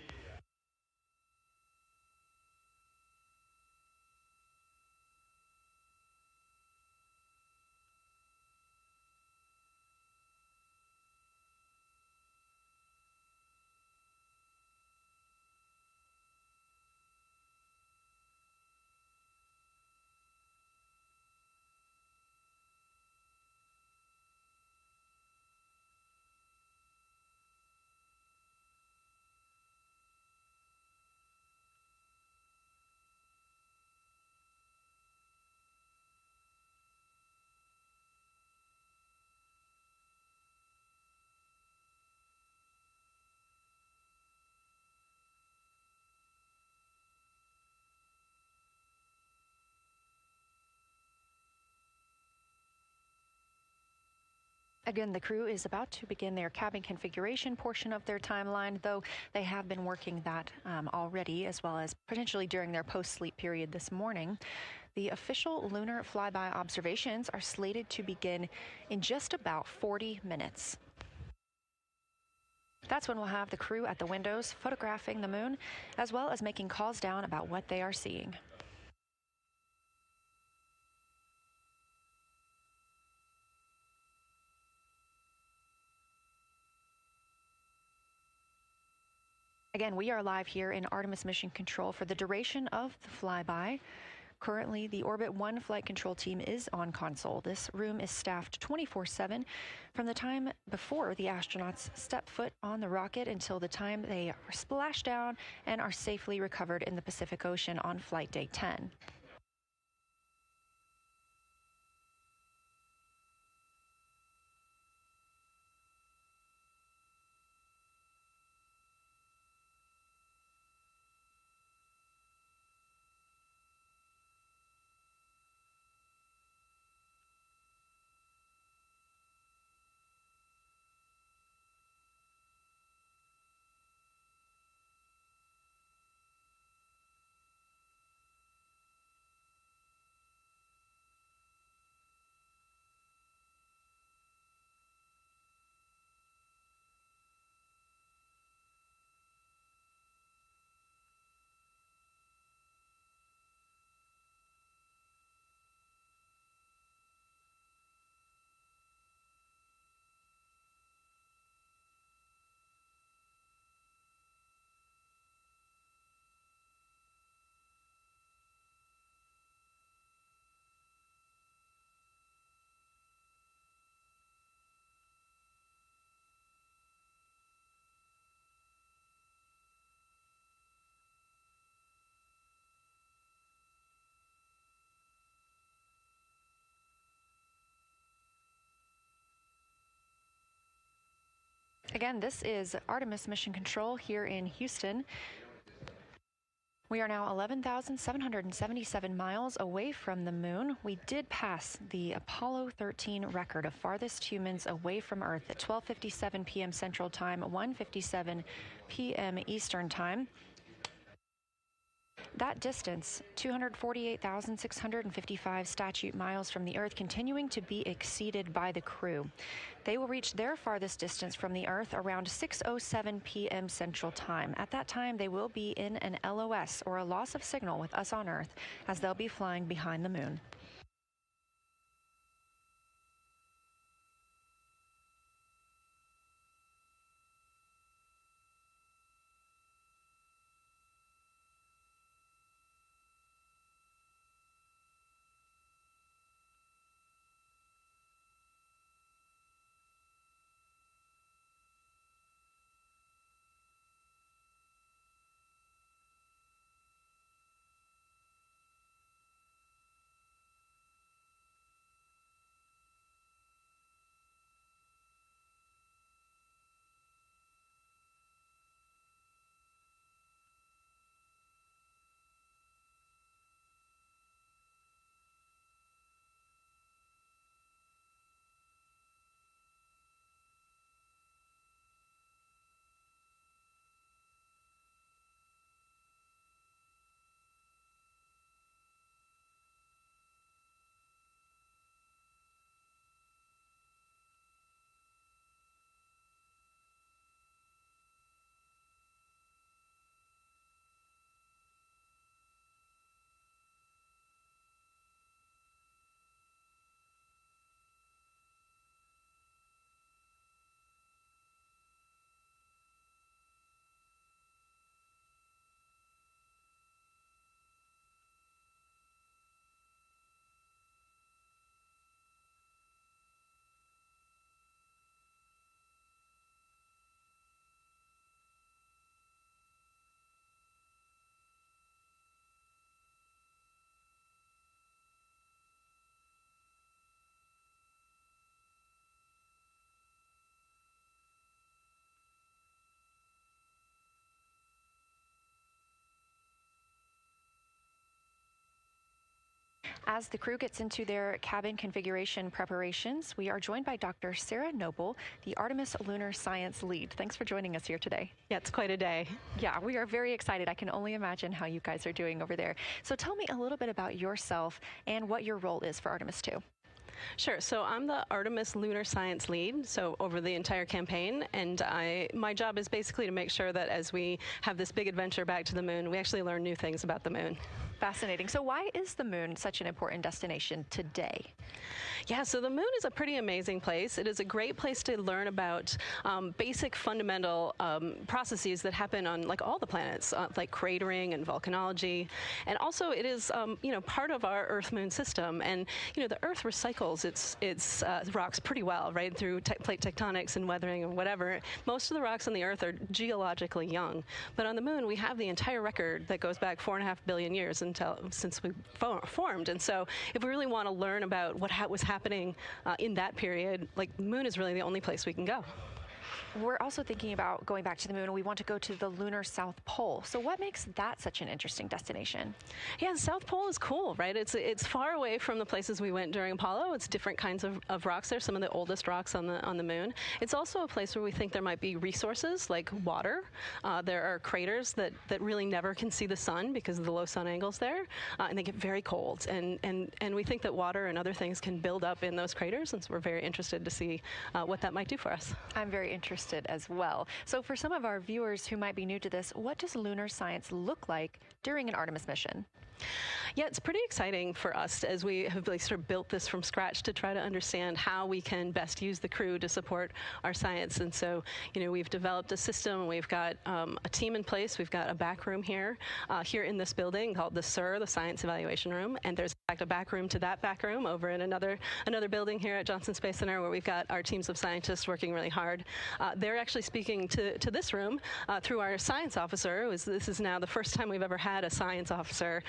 Again, the crew is about to begin their cabin configuration portion of their timeline, though they have been working that already, as well as potentially during their post-sleep period this morning. The official lunar flyby observations are slated to begin in just about 40 minutes. That's when we'll have the crew at the windows photographing the moon, as well as making calls down about what they are seeing. Again, we are live here in Artemis Mission Control for the duration of the flyby. Currently, the Orbit 1 flight control team is on console. This room is staffed 24/7 from the time before the astronauts step foot on the rocket until the time they are splashed down and are safely recovered in the Pacific Ocean on flight day 10. Again, this is Artemis Mission Control here in Houston. We are now 11,777 miles away from the moon. We did pass the Apollo 13 record of farthest humans away from Earth at 12:57 p.m. Central Time, 1:57 p.m. Eastern Time. That distance, 248,655 statute miles from the Earth, continuing to be exceeded by the crew. They will reach their farthest distance from the Earth around 6:07 p.m. Central Time. At that time, they will be in an LOS, or a loss of signal, with us on Earth, as they'll be flying behind the moon. As the crew gets into their cabin configuration preparations, we are joined by Dr. Sarah Noble, the Artemis Lunar Science Lead. Thanks for joining us here today. Yeah, it's quite a day. Yeah, we are very excited. I can only imagine how you guys are doing over there. So tell me a little bit about yourself and what your role is for Artemis II. Sure. So I'm the Artemis Lunar Science Lead, so over the entire campaign, and my job is basically to make sure that as we have this big adventure back to the moon, we actually learn new things about the moon. Fascinating. So why is the moon such an important destination today? Yeah, so the moon is a pretty amazing place. It is a great place to learn about basic fundamental processes that happen on like all the planets, like cratering and volcanology. And also it is, part of our Earth-Moon system. And, the Earth recycles its rocks pretty well, right, through plate tectonics and weathering and whatever. Most of the rocks on the Earth are geologically young. But on the moon, we have the entire record that goes back 4.5 billion years since we formed. And so if we really want to learn about what was happening in that period, like the moon is really the only place we can go. We're also thinking about going back to the moon, and we want to go to the lunar South Pole. So what makes that such an interesting destination? Yeah, the South Pole is cool, right? It's far away from the places we went during Apollo. It's different kinds of rocks there, some of the oldest rocks on the moon. It's also a place where we think there might be resources like water. There are craters that really never can see the sun because of the low sun angles there, and they get very cold. And we think that water and other things can build up in those craters, and so we're very interested to see what that might do for us. I'm very interested as well. So for some of our viewers who might be new to this, what does lunar science look like during an Artemis mission? Yeah, it's pretty exciting for us as we have sort of built this from scratch to try to understand how we can best use the crew to support our science. And so, we've developed a system. We've got a team in place. We've got a back room here in this building called the SIR, the Science Evaluation Room. And there's in fact a back room to that back room over in another building here at Johnson Space Center, where we've got our teams of scientists working really hard. They're actually speaking to this room through our science officer. This is now the first time we've ever had a science officer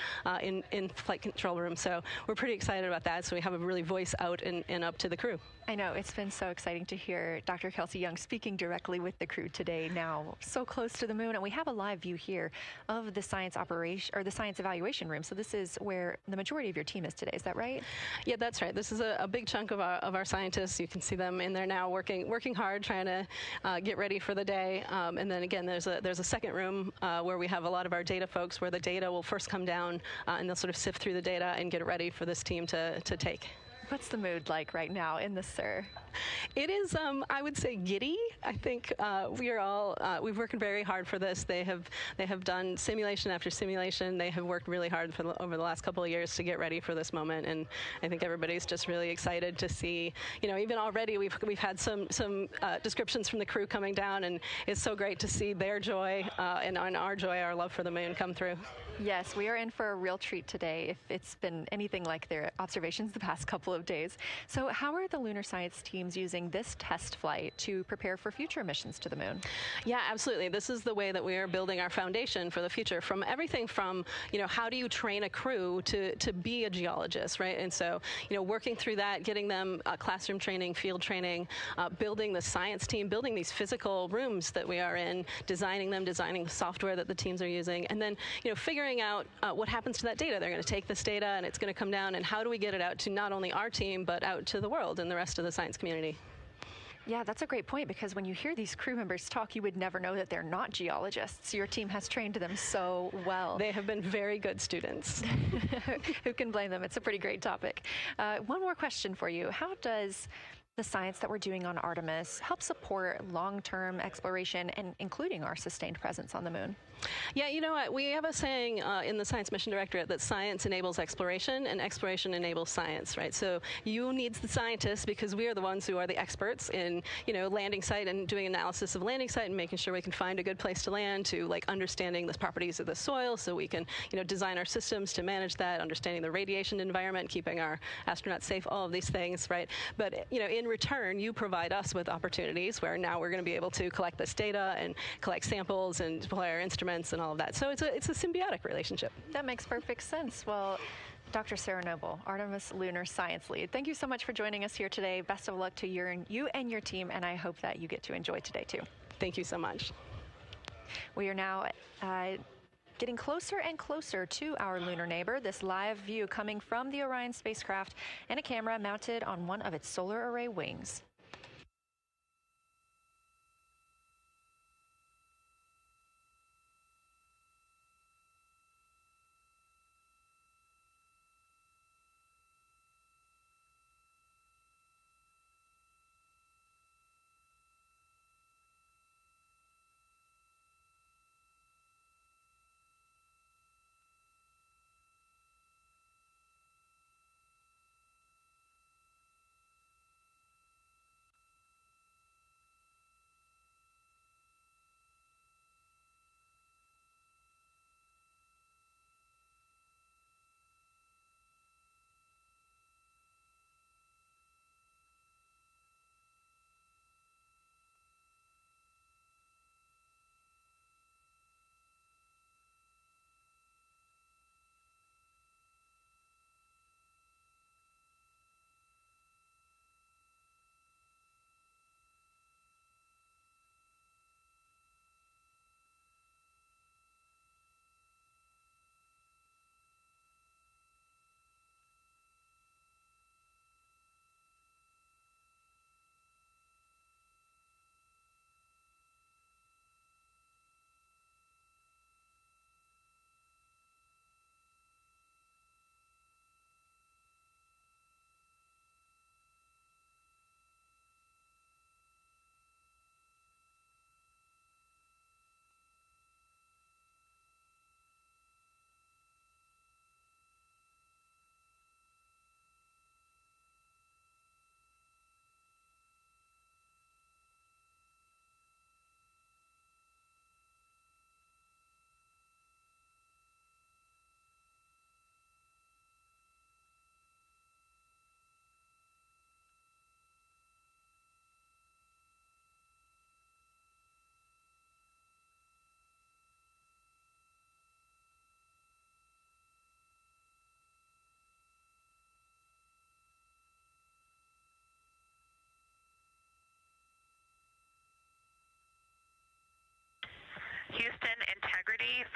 in flight control room. So we're pretty excited about that. So we have a really voice out and up to the crew. I know, it's been so exciting to hear Dr. Kelsey Young speaking directly with the crew today, now so close to the moon. And we have a live view here of the science operation, or the science evaluation room. So this is where the majority of your team is today. Is that right? Yeah, that's right. This is a big chunk of our scientists. You can see them in there now working hard, trying to get ready for the day. And then again, there's a second room where we have a lot of our data folks, where the data will first come down and they'll sort of sift through the data and get it ready for this team to take. What's the mood like right now in the SIR? It is, I would say, giddy. I think we've worked very hard for this. They have done simulation after simulation. They have worked really hard over the last couple of years to get ready for this moment, and I think everybody's just really excited to see. Even already we've had some descriptions from the crew coming down, and it's so great to see their joy and our joy, our love for the moon come through. Yes, we are in for a real treat today, if it's been anything like their observations the past couple of days. So how are the lunar science teams using this test flight to prepare for future missions to the moon? Yeah, absolutely. This is the way that we are building our foundation for the future, from everything from, how do you train a crew to be a geologist, right? And so, working through that, getting them classroom training, field training, building the science team, building these physical rooms that we are in, designing the software that the teams are using, and then, figuring out what happens to that data. They're going to take this data and it's going to come down, and how do we get it out to not only our team, but out to the world and the rest of the science community? Yeah, that's a great point, because when you hear these crew members talk, you would never know that they're not geologists. Your team has trained them so well. They have been very good students. Who can blame them? It's a pretty great topic. One more question for you. How does the science that we're doing on Artemis help support long-term exploration, and including our sustained presence on the moon? Yeah, you know what? We have a saying in the Science Mission Directorate that science enables exploration and exploration enables science, right? So you need the scientists, because we are the ones who are the experts in, landing site and doing analysis of landing site and making sure we can find a good place to land, to understanding the properties of the soil so we can, design our systems to manage that, understanding the radiation environment, keeping our astronauts safe, all of these things, right? But, in return, you provide us with opportunities where now we're going to be able to collect this data and collect samples and deploy our instruments and all of that. So it's a symbiotic relationship. That makes perfect sense. Well, Dr. Sarah Noble, Artemis Lunar Science Lead, thank you so much for joining us here today. Best of luck to you and your team, and I hope that you get to enjoy today too. Thank you so much. We are now getting closer and closer to our lunar neighbor. This live view coming from the Orion spacecraft and a camera mounted on one of its solar array wings.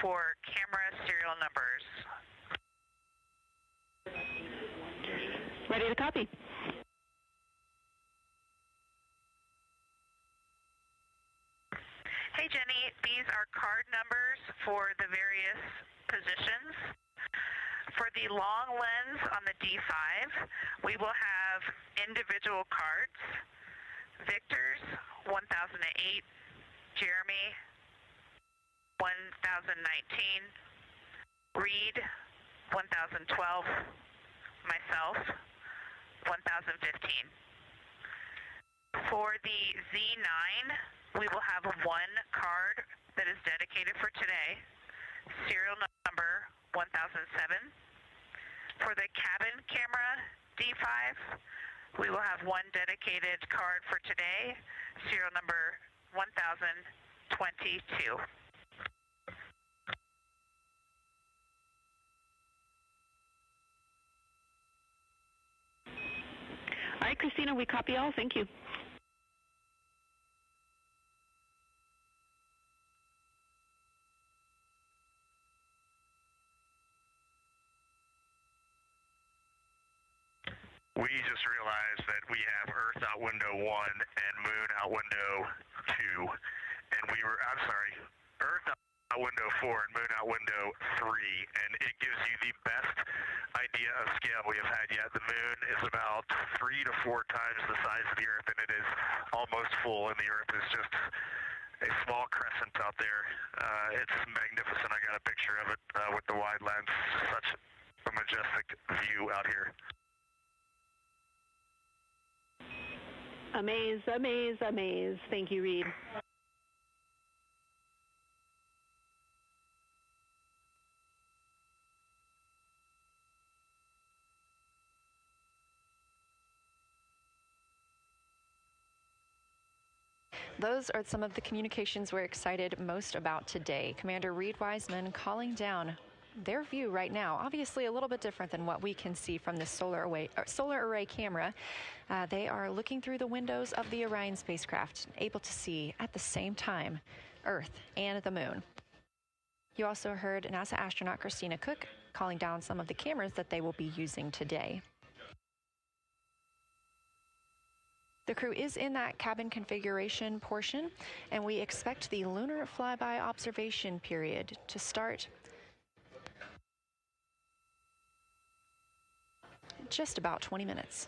for camera serial numbers. Ready to copy. Hey Jenny, these are card numbers for the various positions. For the long lens on the D5, we will have individual cards. Victor's 1008, Jeremy 1019, Reed 1012, myself 1015. For the Z9, we will have one card that is dedicated for today, serial number 1007. For the cabin camera D5, we will have one dedicated card for today, serial number 1022. All right, Christina, we copy all. Thank you. We just realized that we have Earth out window 1 and Moon out window 2, and Earth out window 4 and Moon out window 3, and it gives you the best idea of scale we have had yet. The Moon is about 3 to 4 times the size of the Earth, and it is almost full, and the Earth is just a small crescent out there. It's magnificent. I got a picture of it with the wide lens. Such a majestic view out here. Amaze, amaze, amaze. Thank you, Reed. Those are some of the communications we're excited most about today. Commander Reed Wiseman calling down their view right now, obviously a little bit different than what we can see from this solar array camera. They are looking through the windows of the Orion spacecraft, able to see at the same time Earth and the Moon. You also heard NASA astronaut Christina Cook calling down some of the cameras that they will be using today. The crew is in that cabin configuration portion, and we expect the lunar flyby observation period to start in just about 20 minutes.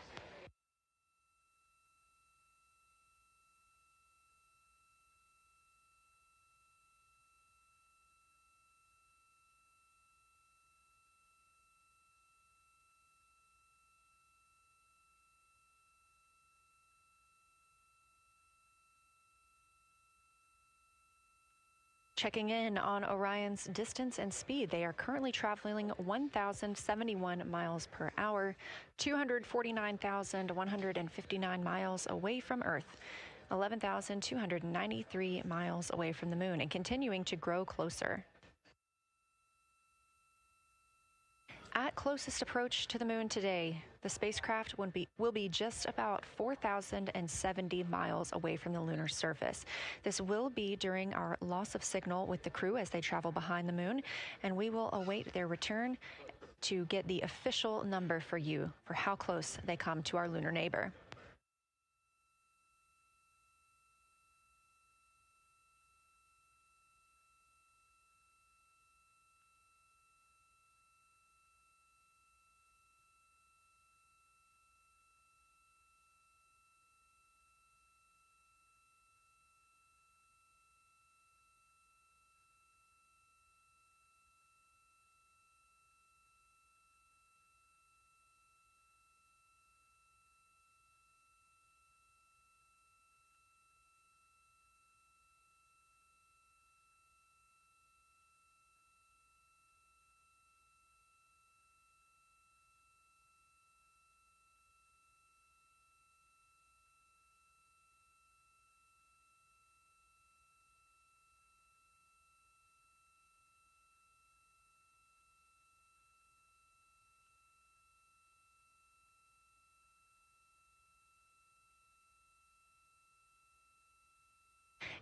Checking in on Orion's distance and speed, they are currently traveling 1,071 miles per hour, 249,159 miles away from Earth, 11,293 miles away from the Moon, and continuing to grow closer. At closest approach to the Moon today, the spacecraft will be just about 4,070 miles away from the lunar surface. This will be during our loss of signal with the crew as they travel behind the Moon, and we will await their return to get the official number for you for how close they come to our lunar neighbor.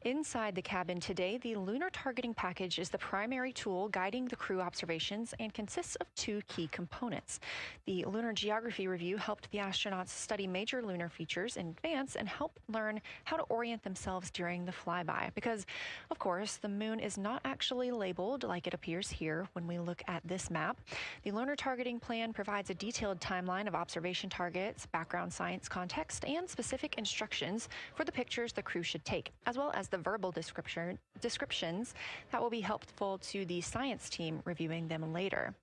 Inside the cabin today, the lunar targeting package is the primary tool guiding the crew observations and consists of two key components. The Lunar Geography Review helped the astronauts study major lunar features in advance and help learn how to orient themselves during the flyby. Because, of course, the moon is not actually labeled like it appears here when we look at this map. The lunar targeting plan provides a detailed timeline of observation targets, background science context, and specific instructions for the pictures the crew should take, as well as the verbal descriptions that will be helpful to the science team reviewing them later.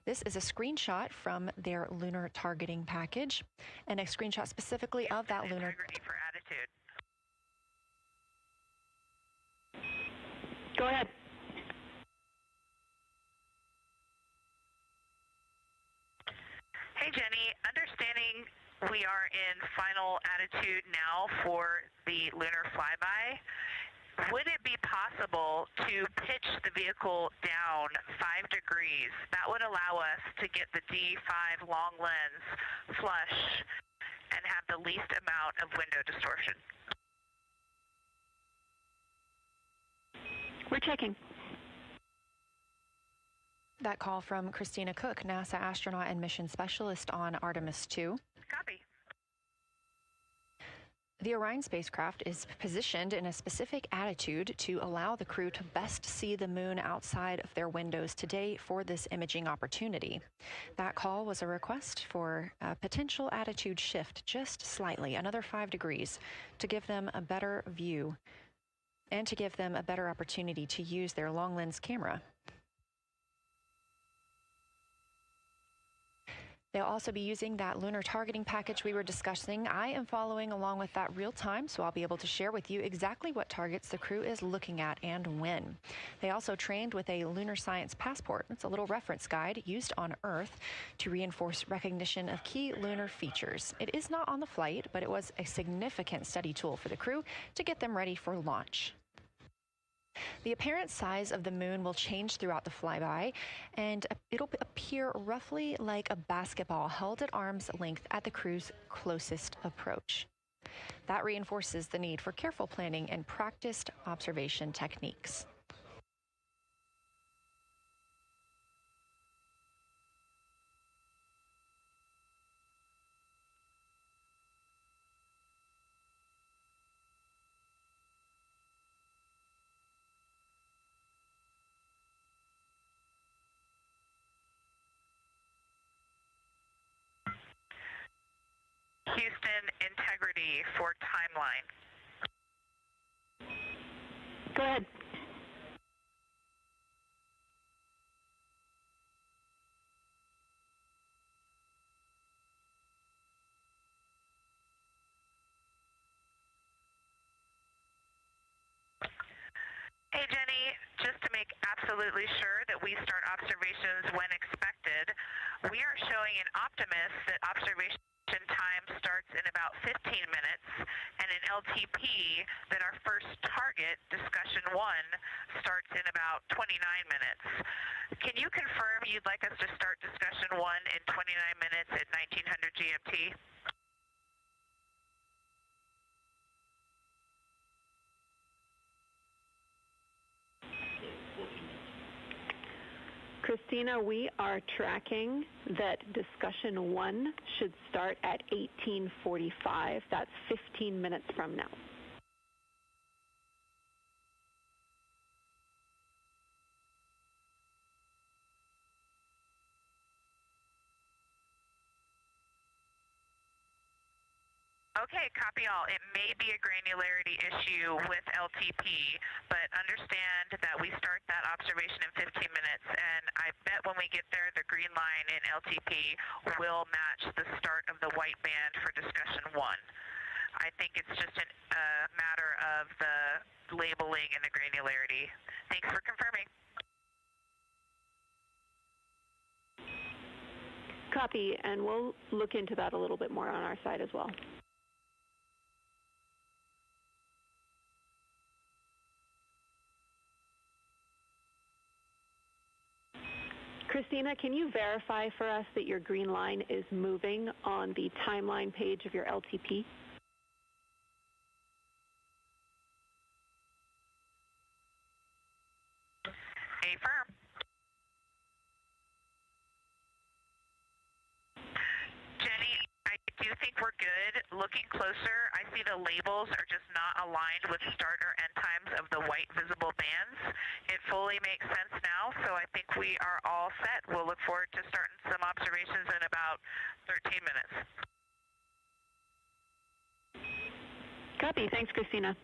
This is a screenshot from their lunar targeting package and a screenshot specifically of that lunar. For attitude. Go ahead. Hey, Jenny. Understanding we are in final attitude now for the lunar flyby, would it be possible to pitch the vehicle down 5 degrees? That would allow us to get the D5 long lens flush and have the least amount of window distortion. We're checking. That call from Christina Cook, NASA astronaut and mission specialist on Artemis II. Copy. The Orion spacecraft is positioned in a specific attitude to allow the crew to best see the moon outside of their windows today for this imaging opportunity. That call was a request for a potential attitude shift just slightly, another 5 degrees, to give them a better view and to give them a better opportunity to use their long lens camera. They'll also be using that lunar targeting package we were discussing. I am following along with that real time, so I'll be able to share with you exactly what targets the crew is looking at and when. They also trained with a lunar science passport. It's a little reference guide used on Earth to reinforce recognition of key lunar features. It is not on the flight, but it was a significant study tool for the crew to get them ready for launch. The apparent size of the moon will change throughout the flyby, and it'll appear roughly like a basketball held at arm's length at the crew's closest approach. That reinforces the need for careful planning and practiced observation techniques. Houston, integrity for timeline. Go ahead. Hey, Jenny, just to make absolutely sure that we start observations when expected, we are showing in Optimus that observation time starts in about 15 minutes, and in LTP that our first target, discussion 1, starts in about 29 minutes. Can you confirm you'd like us to start discussion 1 in 29 minutes at 1900 GMT? Christina, we are tracking that discussion 1 should start at 18:45. That's 15 minutes from now. Okay, copy all. It may be a granularity issue with LTP, but understand that we start that observation in 15 minutes, and I bet when we get there, the green line in LTP will match the start of the white band for discussion 1. I think it's just a matter of the labeling and the granularity. Thanks for confirming. Copy, and we'll look into that a little bit more on our side as well. Christina, can you verify for us that your green line is moving on the timeline page of your LTP? looking closer, I see the labels are just not aligned with start or end times of the white visible bands. It fully makes sense now, so I think we are all set. We'll look forward to starting some observations in about 13 minutes. Copy. Thanks, Christina.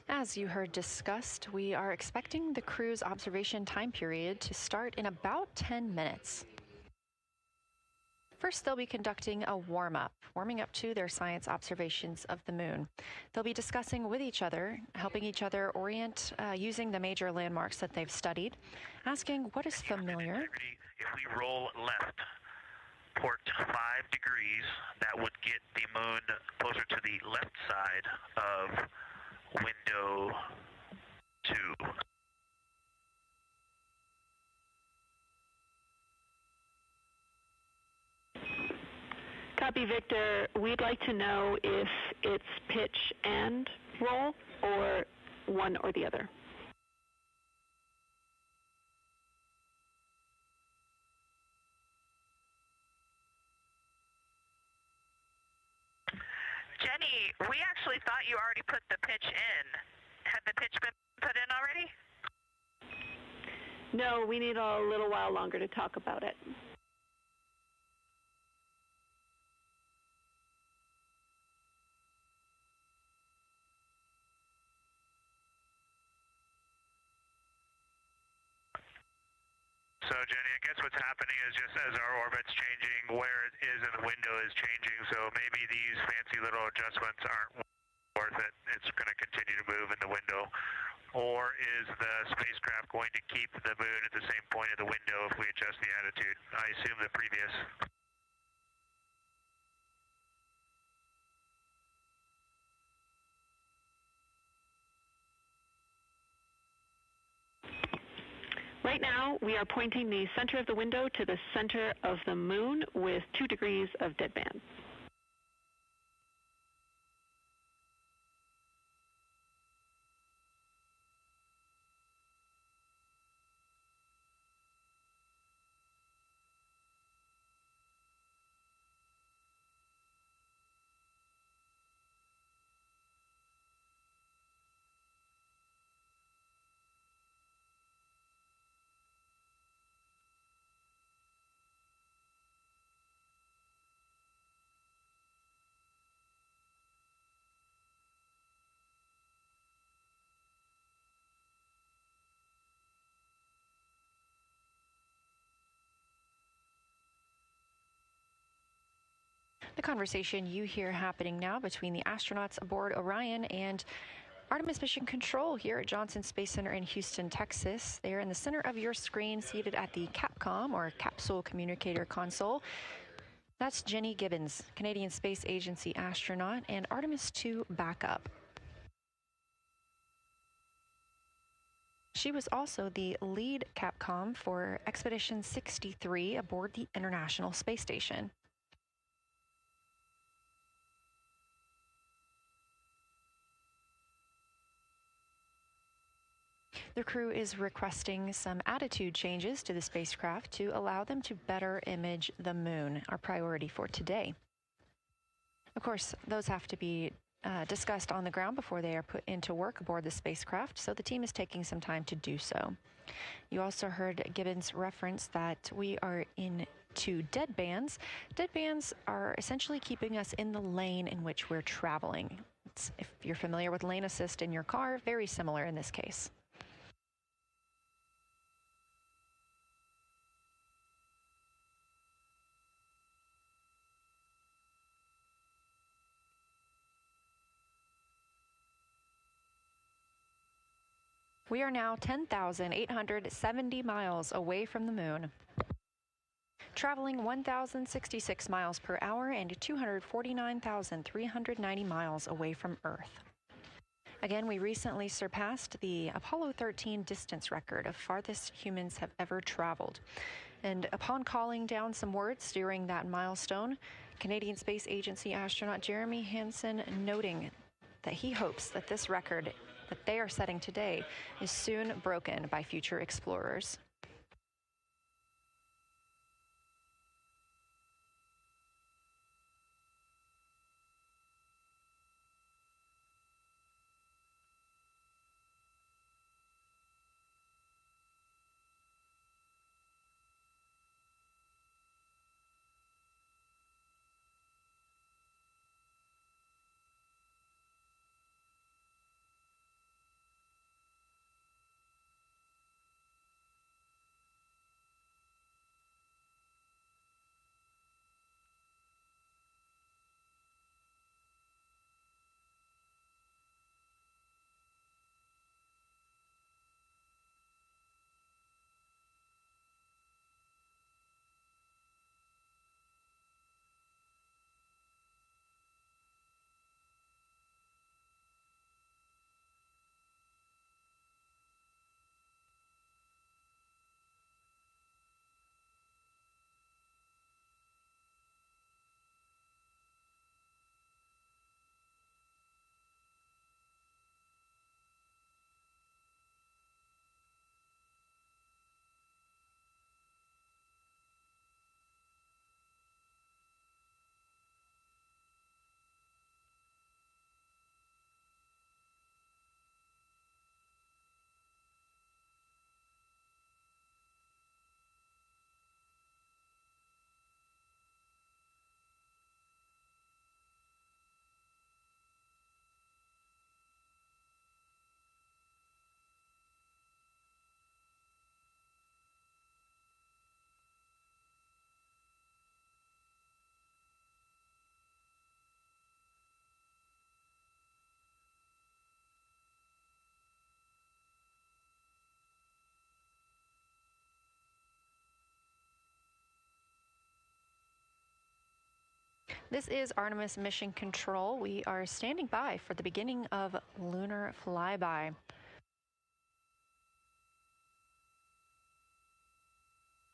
As you heard discussed, we are expecting the crew's observation time period to start in about 10 minutes. First, they'll be conducting a warm-up, warming up to their science observations of the moon. They'll be discussing with each other, helping each other orient using the major landmarks that they've studied, asking what is familiar. If we roll left, port 5 degrees, that would get the moon closer to the left side of window 2. Copy, Victor. We'd like to know if it's pitch and roll or one or the other. Jenny, we actually thought you already put the pitch in. Had the pitch been put in already? No, we need a little while longer to talk about it. So, Jenny, I guess what's happening is just as our orbit's changing, where it is in the window is changing, so maybe these fancy little adjustments aren't worth it. It's going to continue to move in the window. Or is the spacecraft going to keep the moon at the same point of the window if we adjust the attitude? I assume the previous. Right now, we are pointing the center of the window to the center of the moon with 2 degrees of deadband. The conversation you hear happening now between the astronauts aboard Orion and Artemis Mission Control here at Johnson Space Center in Houston, Texas. They are in the center of your screen, seated at the CAPCOM, or Capsule Communicator Console. That's Jenny Gibbons, Canadian Space Agency astronaut and Artemis II backup. She was also the lead Capcom for Expedition 63 aboard the International Space Station. The crew is requesting some attitude changes to the spacecraft to allow them to better image the moon, our priority for today. Of course, those have to be discussed on the ground before they are put into work aboard the spacecraft, so the team is taking some time to do so. You also heard Gibbons reference that we are into dead bands. Dead bands are essentially keeping us in the lane in which we're traveling. If you're familiar with lane assist in your car, very similar in this case. We are now 10,870 miles away from the moon, traveling 1,066 miles per hour and 249,390 miles away from Earth. Again, we recently surpassed the Apollo 13 distance record of farthest humans have ever traveled. And upon calling down some words during that milestone, Canadian Space Agency astronaut Jeremy Hansen noting that he hopes that this record that they are setting today is soon broken by future explorers. This is Artemis Mission Control. We are standing by for the beginning of Lunar Flyby.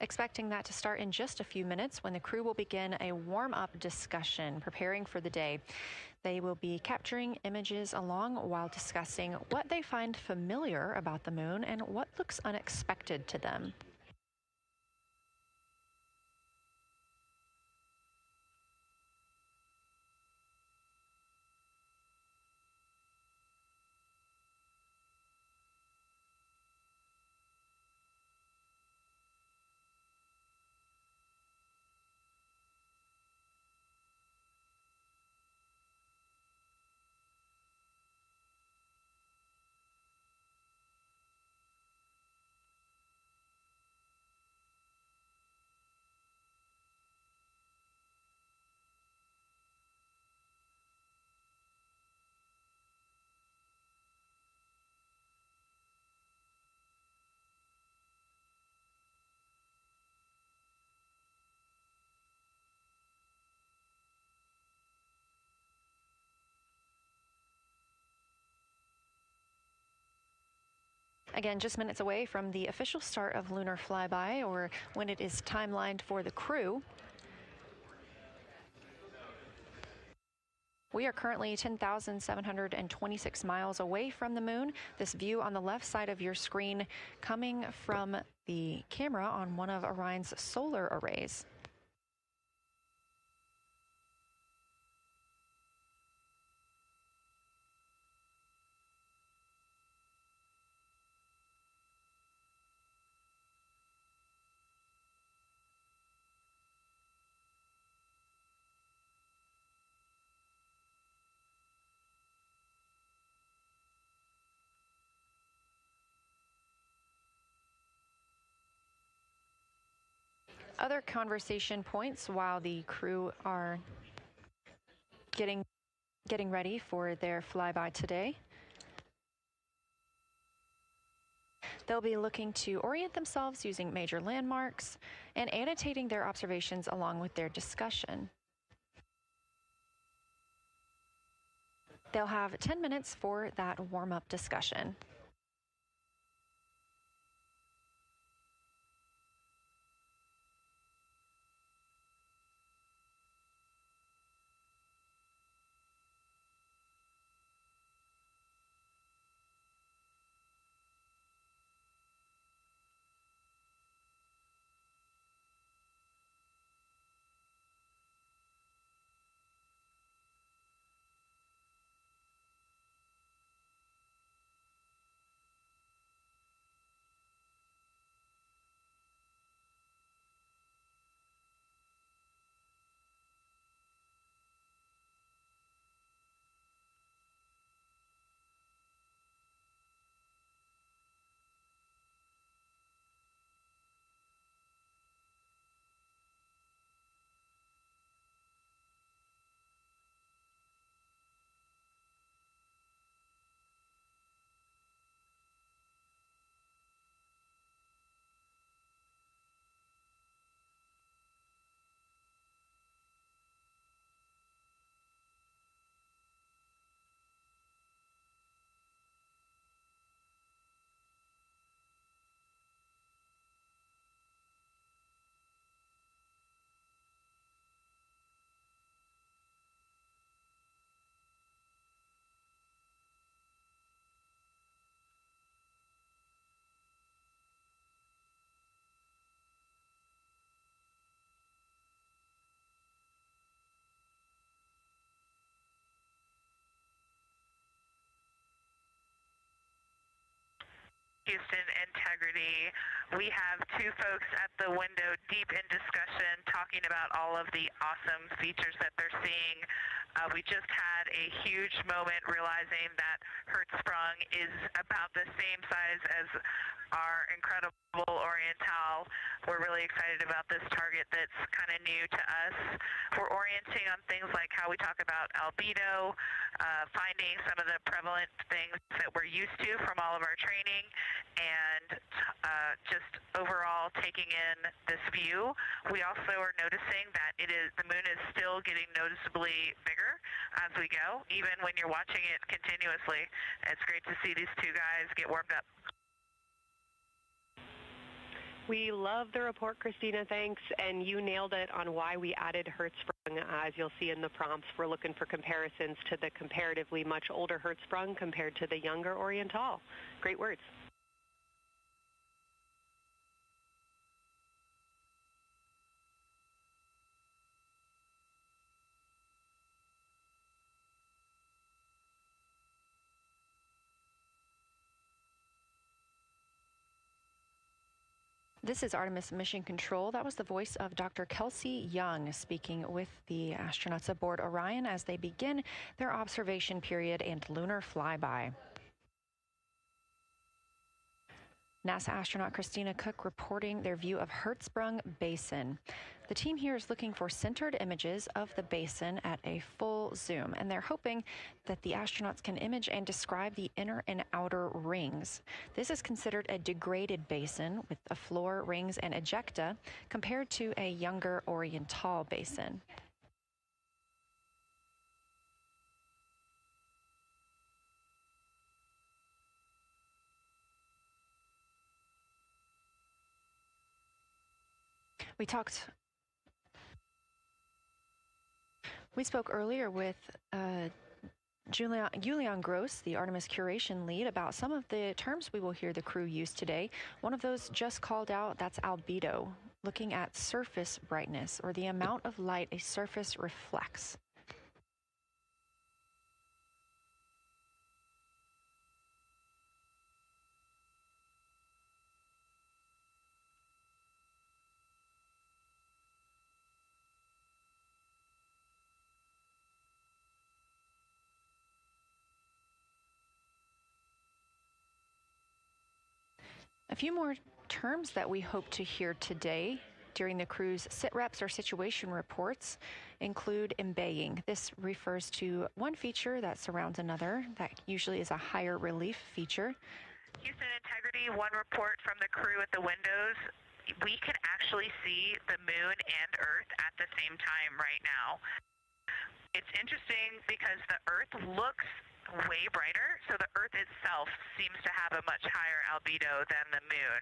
Expecting that to start in just a few minutes when the crew will begin a warm-up discussion preparing for the day. They will be capturing images along while discussing what they find familiar about the moon and what looks unexpected to them. Again, just minutes away from the official start of Lunar Flyby, or when it is timelined for the crew. We are currently 10,726 miles away from the moon. This view on the left side of your screen coming from the camera on one of Orion's solar arrays. Other conversation points while the crew are getting ready for their flyby today. They'll be looking to orient themselves using major landmarks and annotating their observations along with their discussion. They'll have 10 minutes for that warm-up discussion. Houston integrity. We have two folks at the window deep in discussion talking about all of the awesome features that they're seeing. We just had a huge moment realizing that Hertzsprung is about the same size as our incredible Oriental. We're really excited about this target that's kind of new to us. We're orienting on things like how we talk about albedo, finding some of the prevalent things that we're used to from all of our training, and just overall taking in this view. We also are noticing that the moon is still getting noticeably bigger as we go, even when you're watching it continuously. It's great to see these two guys get warmed up. We love the report, Christina, thanks. And you nailed it on why we added Hertzsprung. As you'll see in the prompts, we're looking for comparisons to the comparatively much older Hertzsprung compared to the younger Oriental. Great words. This is Artemis Mission Control. That was the voice of Dr. Kelsey Young speaking with the astronauts aboard Orion as they begin their observation period and lunar flyby. NASA astronaut Christina Cook reporting their view of Hertzsprung Basin. The team here is looking for centered images of the basin at a full zoom, and they're hoping that the astronauts can image and describe the inner and outer rings. This is considered a degraded basin with a floor, rings, and ejecta compared to a younger Oriental basin. We spoke earlier with Julian Gross, the Artemis curation lead, about some of the terms we will hear the crew use today. One of those just called out, that's albedo, looking at surface brightness, or the amount of light a surface reflects. A few more terms that we hope to hear today during the crew's sit reps or situation reports include embaying. This refers to one feature that surrounds another. That usually is a higher relief feature. Houston Integrity, one report from the crew at the windows. We can actually see the moon and Earth at the same time right now. It's interesting because the Earth looks way brighter, so the Earth itself seems to have a much higher albedo than the moon.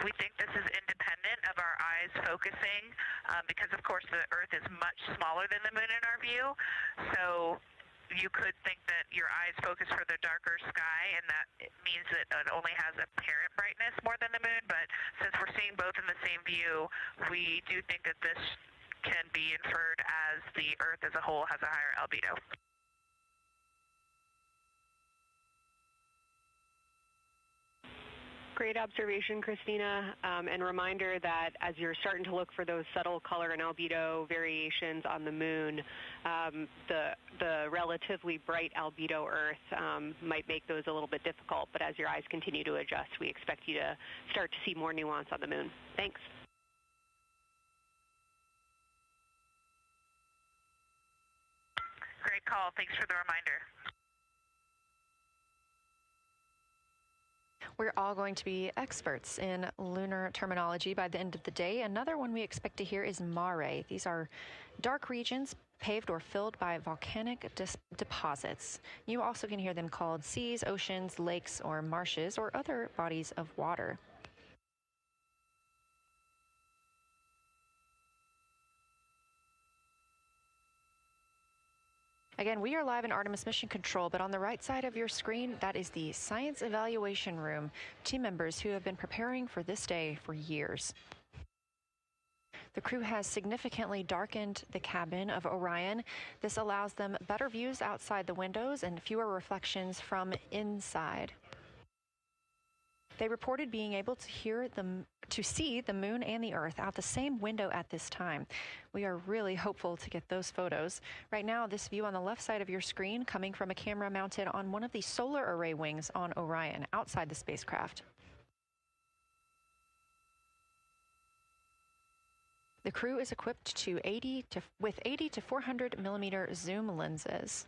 We think this is independent of our eyes focusing because, of course, the Earth is much smaller than the moon in our view, so you could think that your eyes focus for the darker sky, and that it means that it only has apparent brightness more than the moon, but since we're seeing both in the same view, we do think that this can be inferred as the Earth as a whole has a higher albedo. Great observation, Christina, and reminder that as you're starting to look for those subtle color and albedo variations on the moon, the relatively bright albedo Earth might make those a little bit difficult, but as your eyes continue to adjust, we expect you to start to see more nuance on the moon. Thanks. Great call. Thanks for the reminder. We're all going to be experts in lunar terminology by the end of the day. Another one we expect to hear is mare. These are dark regions paved or filled by volcanic deposits. You also can hear them called seas, oceans, lakes, or marshes, or other bodies of water. Again, we are live in Artemis Mission Control, but on the right side of your screen, that is the Science Evaluation Room, team members who have been preparing for this day for years. The crew has significantly darkened the cabin of Orion. This allows them better views outside the windows and fewer reflections from inside. They reported being able to see the moon and the Earth out the same window at this time. We are really hopeful to get those photos. Right now, this view on the left side of your screen coming from a camera mounted on one of the solar array wings on Orion outside the spacecraft. The crew is equipped with 80 to 400 millimeter zoom lenses.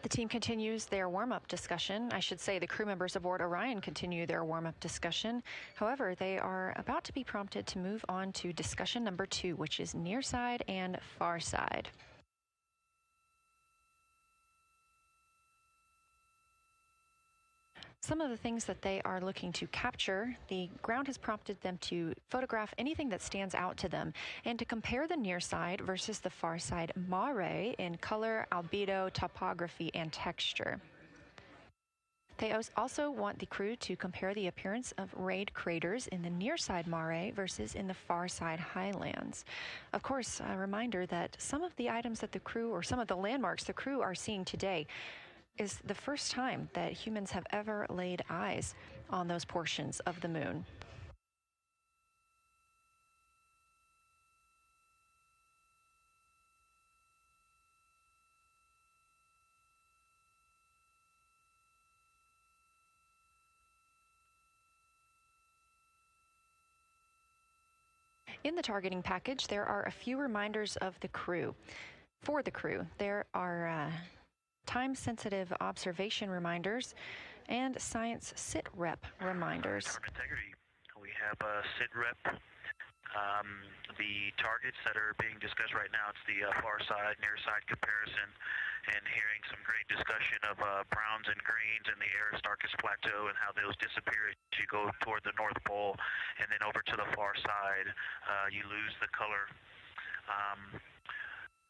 The team continues their warm-up discussion. I should say the crew members aboard Orion continue their warm-up discussion. However, they are about to be prompted to move on to discussion number 2, which is near side and far side. Some of the things that they are looking to capture, the ground has prompted them to photograph anything that stands out to them and to compare the near side versus the far side mare in color, albedo, topography, and texture. They also want the crew to compare the appearance of rayed craters in the near side mare versus in the far side highlands. Of course, a reminder that some of the items that the crew, or some of the landmarks the crew are seeing today, is the first time that humans have ever laid eyes on those portions of the moon. In the targeting package, there are a few reminders of the crew. For the crew, there are time-sensitive observation reminders and science sit-rep reminders. Integrity. We have a sit-rep. The targets that are being discussed right now, it's the far side, near side comparison, and hearing some great discussion of browns and greens in the Aristarchus Plateau and how those disappear as you go toward the North Pole, and then over to the far side, you lose the color.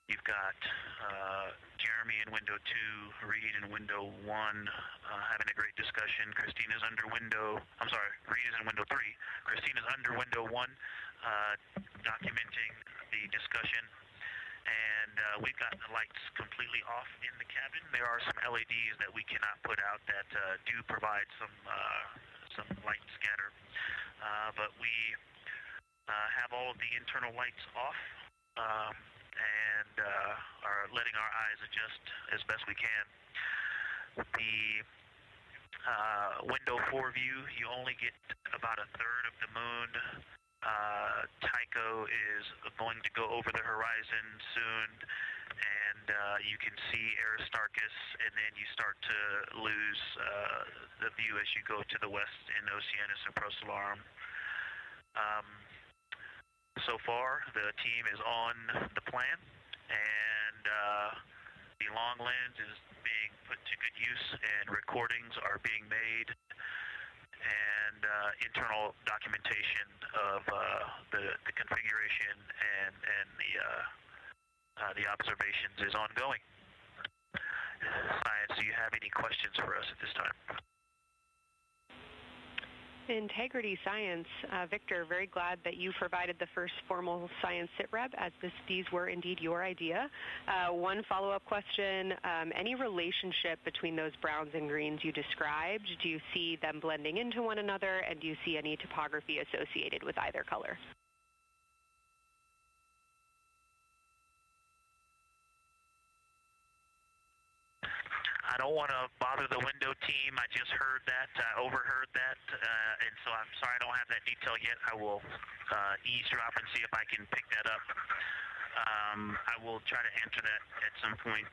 You've got Jeremy in window 2, Reed in window 1, having a great discussion. Christina's under window, I'm sorry, Reed is in window 3. Christina's under window 1, documenting the discussion. And we've got the lights completely off in the cabin. There are some LEDs that we cannot put out that do provide some light scatter. But we have all of the internal lights off. And are letting our eyes adjust as best we can. The window 4 view, you only get about a third of the moon. Tycho is going to go over the horizon soon, and you can see Aristarchus, and then you start to lose the view as you go to the west in Oceanus and Procellarum. So far, the team is on the plan, and the long lens is being put to good use, and recordings are being made, and internal documentation of the configuration and the observations is ongoing. Science, do you have any questions for us at this time? Integrity Science, Victor, very glad that you provided the first formal science sit-rep, as these were indeed your idea. One follow-up question, any relationship between those browns and greens you described? Do you see them blending into one another, and do you see any topography associated with either color? I don't want to bother the window team. I just heard that, overheard that, and so I'm sorry I don't have that detail yet. I will eavesdrop and see if I can pick that up. I will try to answer that at some point.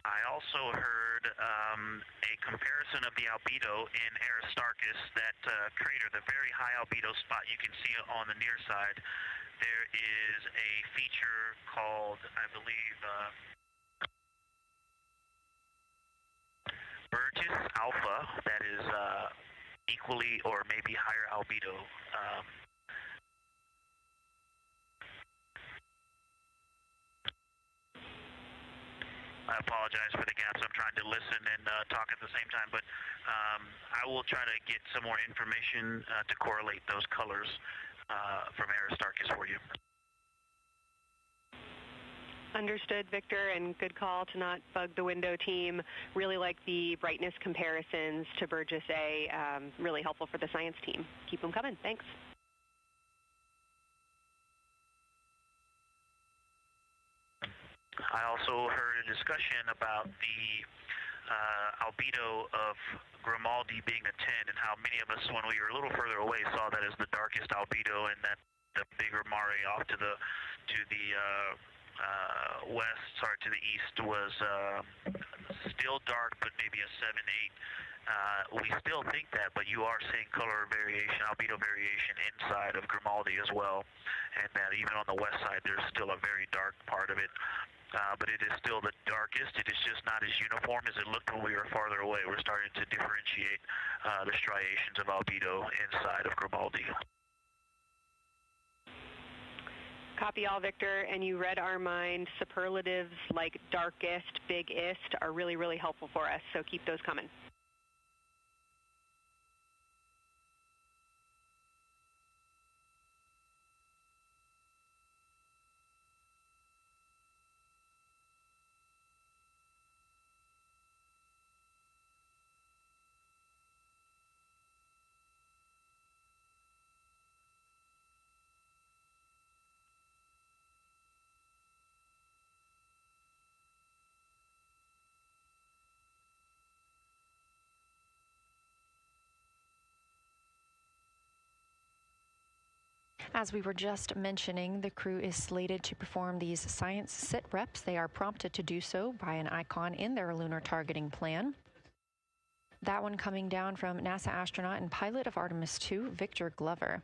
I also heard a comparison of the albedo in Aristarchus, that crater, the very high albedo spot you can see on the near side. There is a feature called, I believe, Burgess Alpha, that is equally or maybe higher albedo. I apologize for the gaps. I'm trying to listen and talk at the same time, but I will try to get some more information to correlate those colors from Aristarchus for you. Understood, Victor, and good call to not bug the window team. Really like the brightness comparisons to Burgess A. Really helpful for the science team. Keep them coming. Thanks. I also heard a discussion about the albedo of Grimaldi being a 10, and how many of us, when we were a little further away, saw that as the darkest albedo, and that the bigger mare off to the to the east was still dark, but maybe a 7-8. We still think that, but you are seeing color variation, albedo variation inside of Grimaldi as well, and that even on the west side there's still a very dark part of it. but it is still the darkest. It is just not as uniform as it looked when we were farther away. We're starting to differentiate the striations of albedo inside of Grimaldi. Copy all, Victor, and you read our mind. Superlatives like darkest, biggest are really, really helpful for us, so keep those coming. As we were just mentioning, the crew is slated to perform these science sit reps. They are prompted to do so by an icon in their lunar targeting plan. That one coming down from NASA astronaut and pilot of Artemis II, Victor Glover.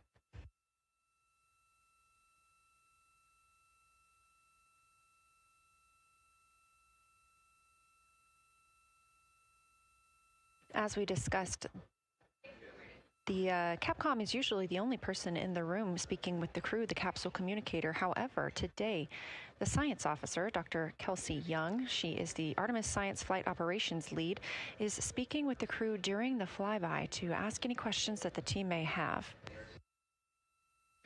As we discussed, the Capcom is usually the only person in the room speaking with the crew, the capsule communicator. However, today, the science officer, Dr. Kelsey Young, she is the Artemis Science Flight Operations Lead, is speaking with the crew during the flyby to ask any questions that the team may have.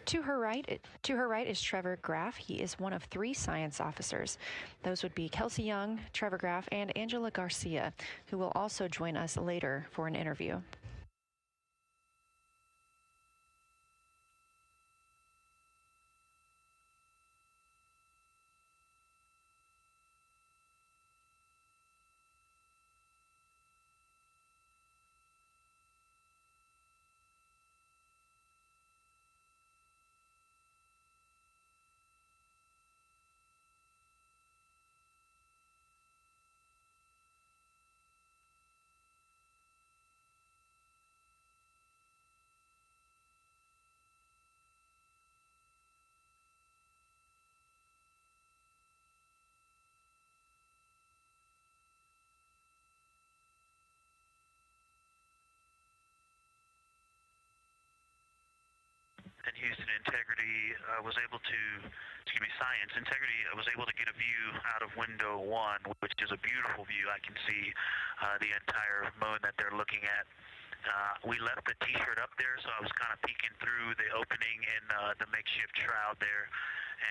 To her right is Trevor Graff. He is one of 3 science officers. Those would be Kelsey Young, Trevor Graff, and Angela Garcia, who will also join us later for an interview. And Houston Integrity Science Integrity was able to get a view out of window 1, which is a beautiful view. I can see the entire moon that they're looking at. We left the T-shirt up there, so I was kind of peeking through the opening in the makeshift shroud there.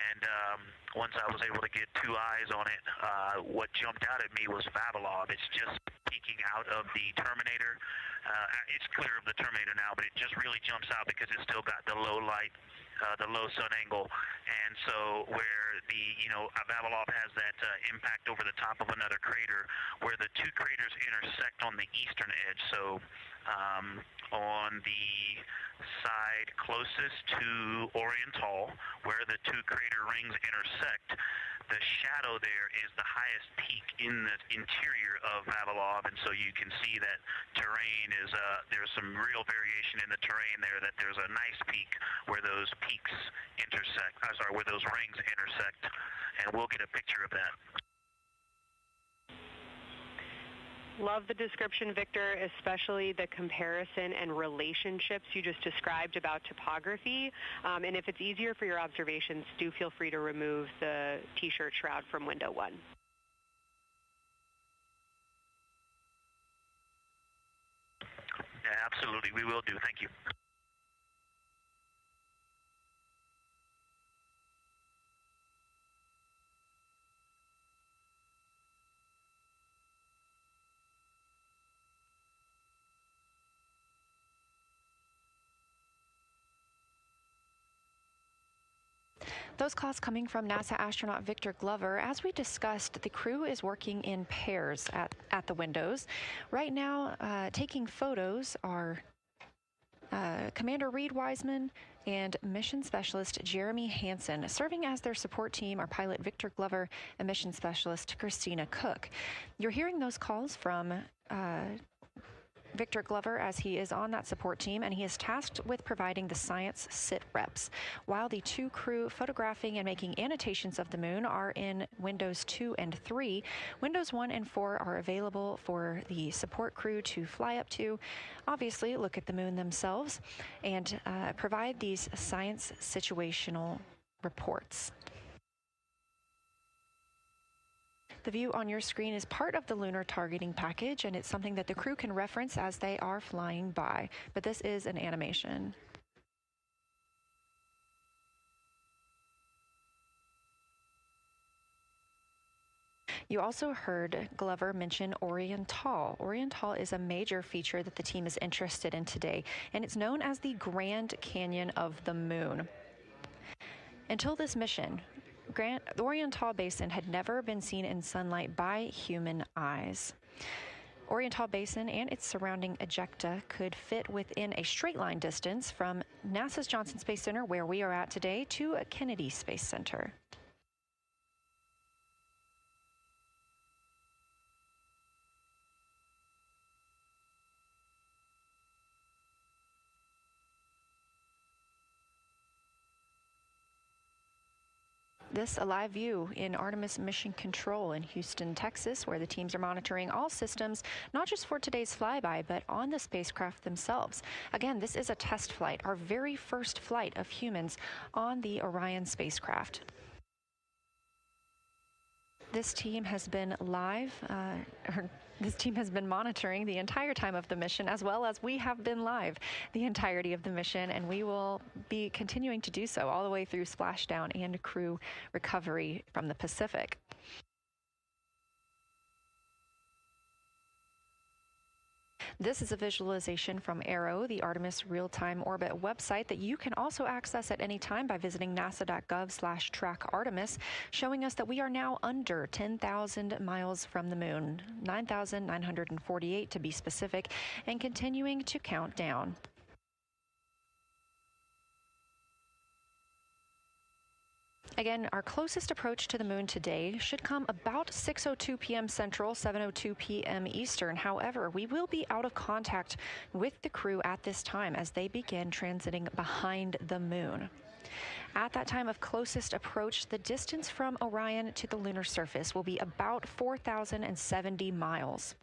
And once I was able to get 2 eyes on it, what jumped out at me was Vavilov. It's just peeking out of the Terminator. It's clear of the Terminator now, but it just really jumps out because it's still got the low light, the low sun angle. And so where the, Vavilov has that impact over the top of another crater, where the 2 craters intersect on the eastern edge. So on the side closest to Orion's Hall, where the 2 crater rings intersect, the shadow there is the highest peak in the interior of Vavilov, and so you can see that terrain is, there's some real variation in the terrain there, that there's a nice peak where those peaks intersect, where those rings intersect, and we'll get a picture of that. Love the description, Victor, especially the comparison and relationships you just described about topography. And if it's easier for your observations, do feel free to remove the T-shirt shroud from window 1. Yeah, absolutely. We will do. Thank you. Those calls coming from NASA astronaut Victor Glover. As we discussed, the crew is working in pairs at the windows. Right now, taking photos are Commander Reed Wiseman and Mission Specialist Jeremy Hansen. Serving as their support team are pilot Victor Glover and Mission Specialist Christina Cook. You're hearing those calls from Victor Glover, as he is on that support team, and he is tasked with providing the science sit reps, while the two crew photographing and making annotations of the moon are in Windows 2 and 3. Windows 1 and 4 are available for the support crew to fly up to, obviously look at the moon themselves, and provide these science situational reports. The view on your screen is part of the lunar targeting package, and it's something that the crew can reference as they are flying by, but this is an animation. You also heard Glover mention Orion. Orion is a major feature that the team is interested in today, and it's known as the Grand Canyon of the Moon. Until this mission, the Orion Basin had never been seen in sunlight by human eyes. Orion Basin and its surrounding ejecta could fit within a straight line distance from NASA's Johnson Space Center, where we are at today, to Kennedy Space Center. This a live view in Artemis Mission Control in Houston, Texas, where the teams are monitoring all systems, not just for today's flyby, but on the spacecraft themselves. Again, this is a test flight, our very first flight of humans on the Orion spacecraft. This team has been this team has been monitoring the entire time of the mission, as well as we have been live the entirety of the mission, and we will be continuing to do so all the way through splashdown and crew recovery from the Pacific. This is a visualization from ARROW, the Artemis Real-Time Orbit website that you can also access at any time by visiting nasa.gov/trackartemis, showing us that we are now under 10,000 miles from the moon, 9,948 to be specific, and continuing to count down. Again, our closest approach to the moon today should come about 6:02 p.m. Central, 7:02 p.m. Eastern. However, we will be out of contact with the crew at this time as they begin transiting behind the moon. At that time of closest approach, the distance from Orion to the lunar surface will be about 4,070 miles.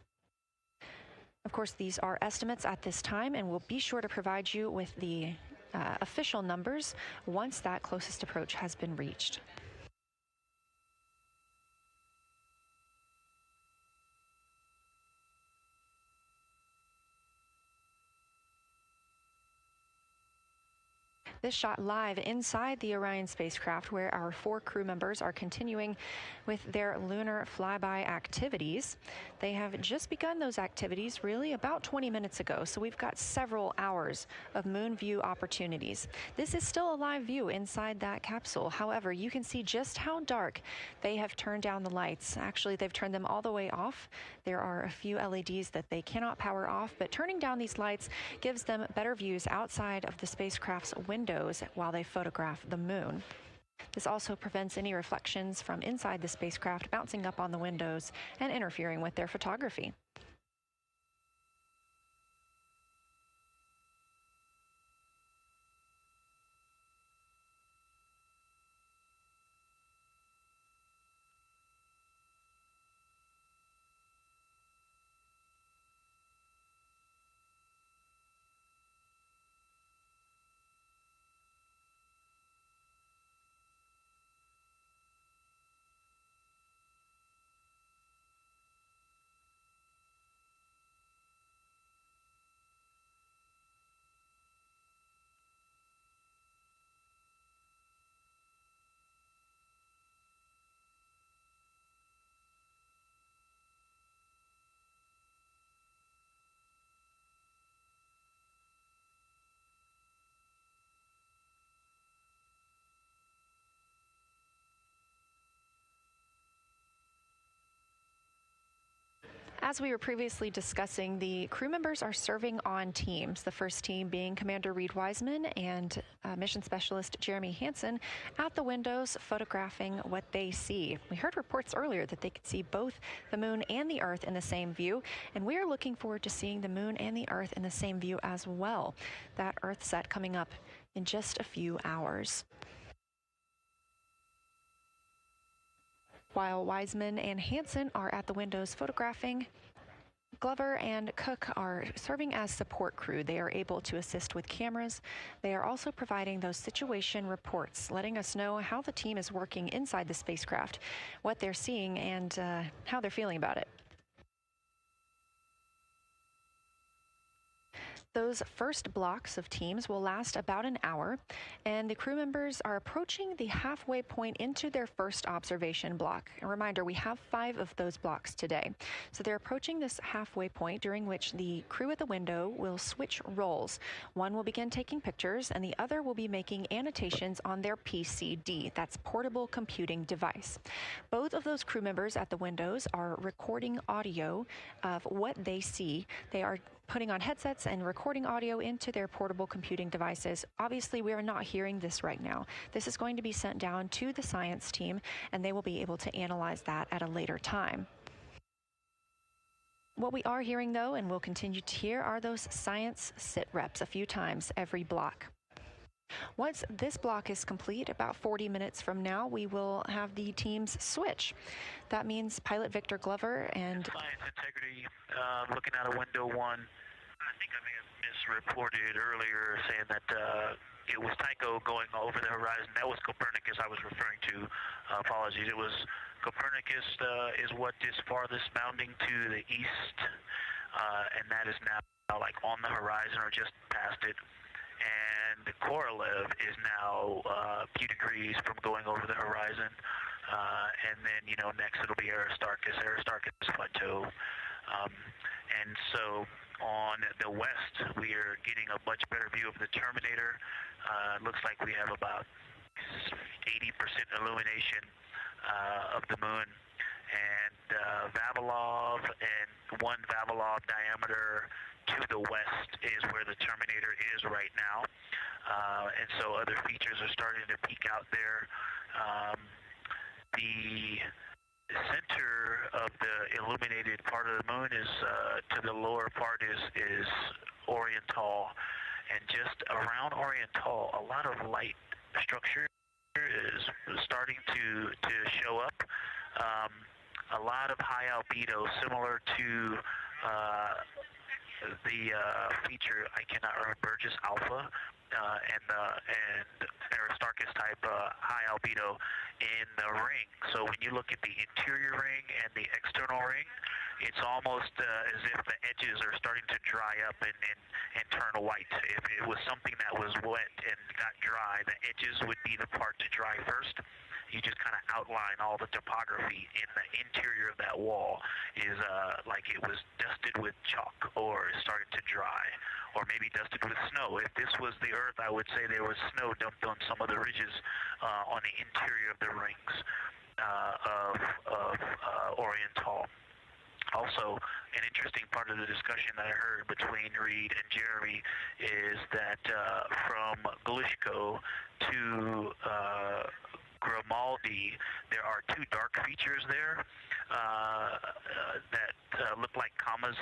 Of course, these are estimates at this time, and we'll be sure to provide you with the official numbers once that closest approach has been reached. This shot live inside the Orion spacecraft, where our 4 crew members are continuing with their lunar flyby activities. They have just begun those activities really about 20 minutes ago, so we've got several hours of moon view opportunities. This is still a live view inside that capsule. However, you can see just how dark they have turned down the lights. Actually, they've turned them all the way off. There are a few LEDs that they cannot power off, but turning down these lights gives them better views outside of the spacecraft's windows while they photograph the moon. This also prevents any reflections from inside the spacecraft bouncing up on the windows and interfering with their photography. As we were previously discussing, the crew members are serving on teams. The first team being Commander Reed Wiseman and Mission Specialist Jeremy Hansen at the windows photographing what they see. We heard reports earlier that they could see both the moon and the Earth in the same view, and we are looking forward to seeing the moon and the Earth in the same view as well. That Earth set coming up in just a few hours. While Wiseman and Hansen are at the windows photographing, Glover and Cook are serving as support crew. They are able to assist with cameras. They are also providing those situation reports, letting us know how the team is working inside the spacecraft, what they're seeing, and how they're feeling about it. Those first blocks of teams will last about an hour, and the crew members are approaching the halfway point into their first observation block. A reminder, we have 5 of those blocks today. So they're approaching this halfway point, during which the crew at the window will switch roles. One will begin taking pictures, and the other will be making annotations on their PCD, that's portable computing device. Both of those crew members at the windows are recording audio of what they see. They are putting on headsets and recording audio into their portable computing devices. Obviously, we are not hearing this right now. This is going to be sent down to the science team, and they will be able to analyze that at a later time. What we are hearing, though, and will continue to hear, are those science sit reps a few times every block. Once this block is complete, about 40 minutes from now, we will have the teams switch. That means pilot Victor Glover and... Science integrity, looking at a window 1. I think I may have misreported earlier saying that it was Tycho going over the horizon. That was Copernicus I was referring to. Apologies. It was Copernicus is what is farthest bounding to the east, and that is now like on the horizon or just past it. And the Korolev is now a few degrees from going over the horizon. And then, next it'll be Aristarchus Plateau. And so on the west, we are getting a much better view of the Terminator. It looks like we have about 80% illumination of the moon. And Vavilov and 1 Vavilov diameter to the west is where the Terminator is right now. And so other features are starting to peek out there. The center of the illuminated part of the moon is, to the lower part is Oriental. And just around Oriental, a lot of light structure is starting to show up. A lot of high albedo, similar to the feature, I cannot remember, Burgess Alpha and Aristarchus type high albedo in the ring. So when you look at the interior ring and the external ring, it's almost as if the edges are starting to dry up and turn white. If it was something that was wet and got dry, the edges would be the part to dry first. You just kind of outline all the topography in the interior of that wall is like it was dusted with chalk or is starting to dry, or maybe dusted with snow. If this was the Earth, I would say there was snow dumped on some of the ridges on the interior of the rings of Oriental. Also, an interesting part of the discussion that I heard between Reed and Jeremy is that from Glushko to Grimaldi, there are 2 dark features there that look like commas,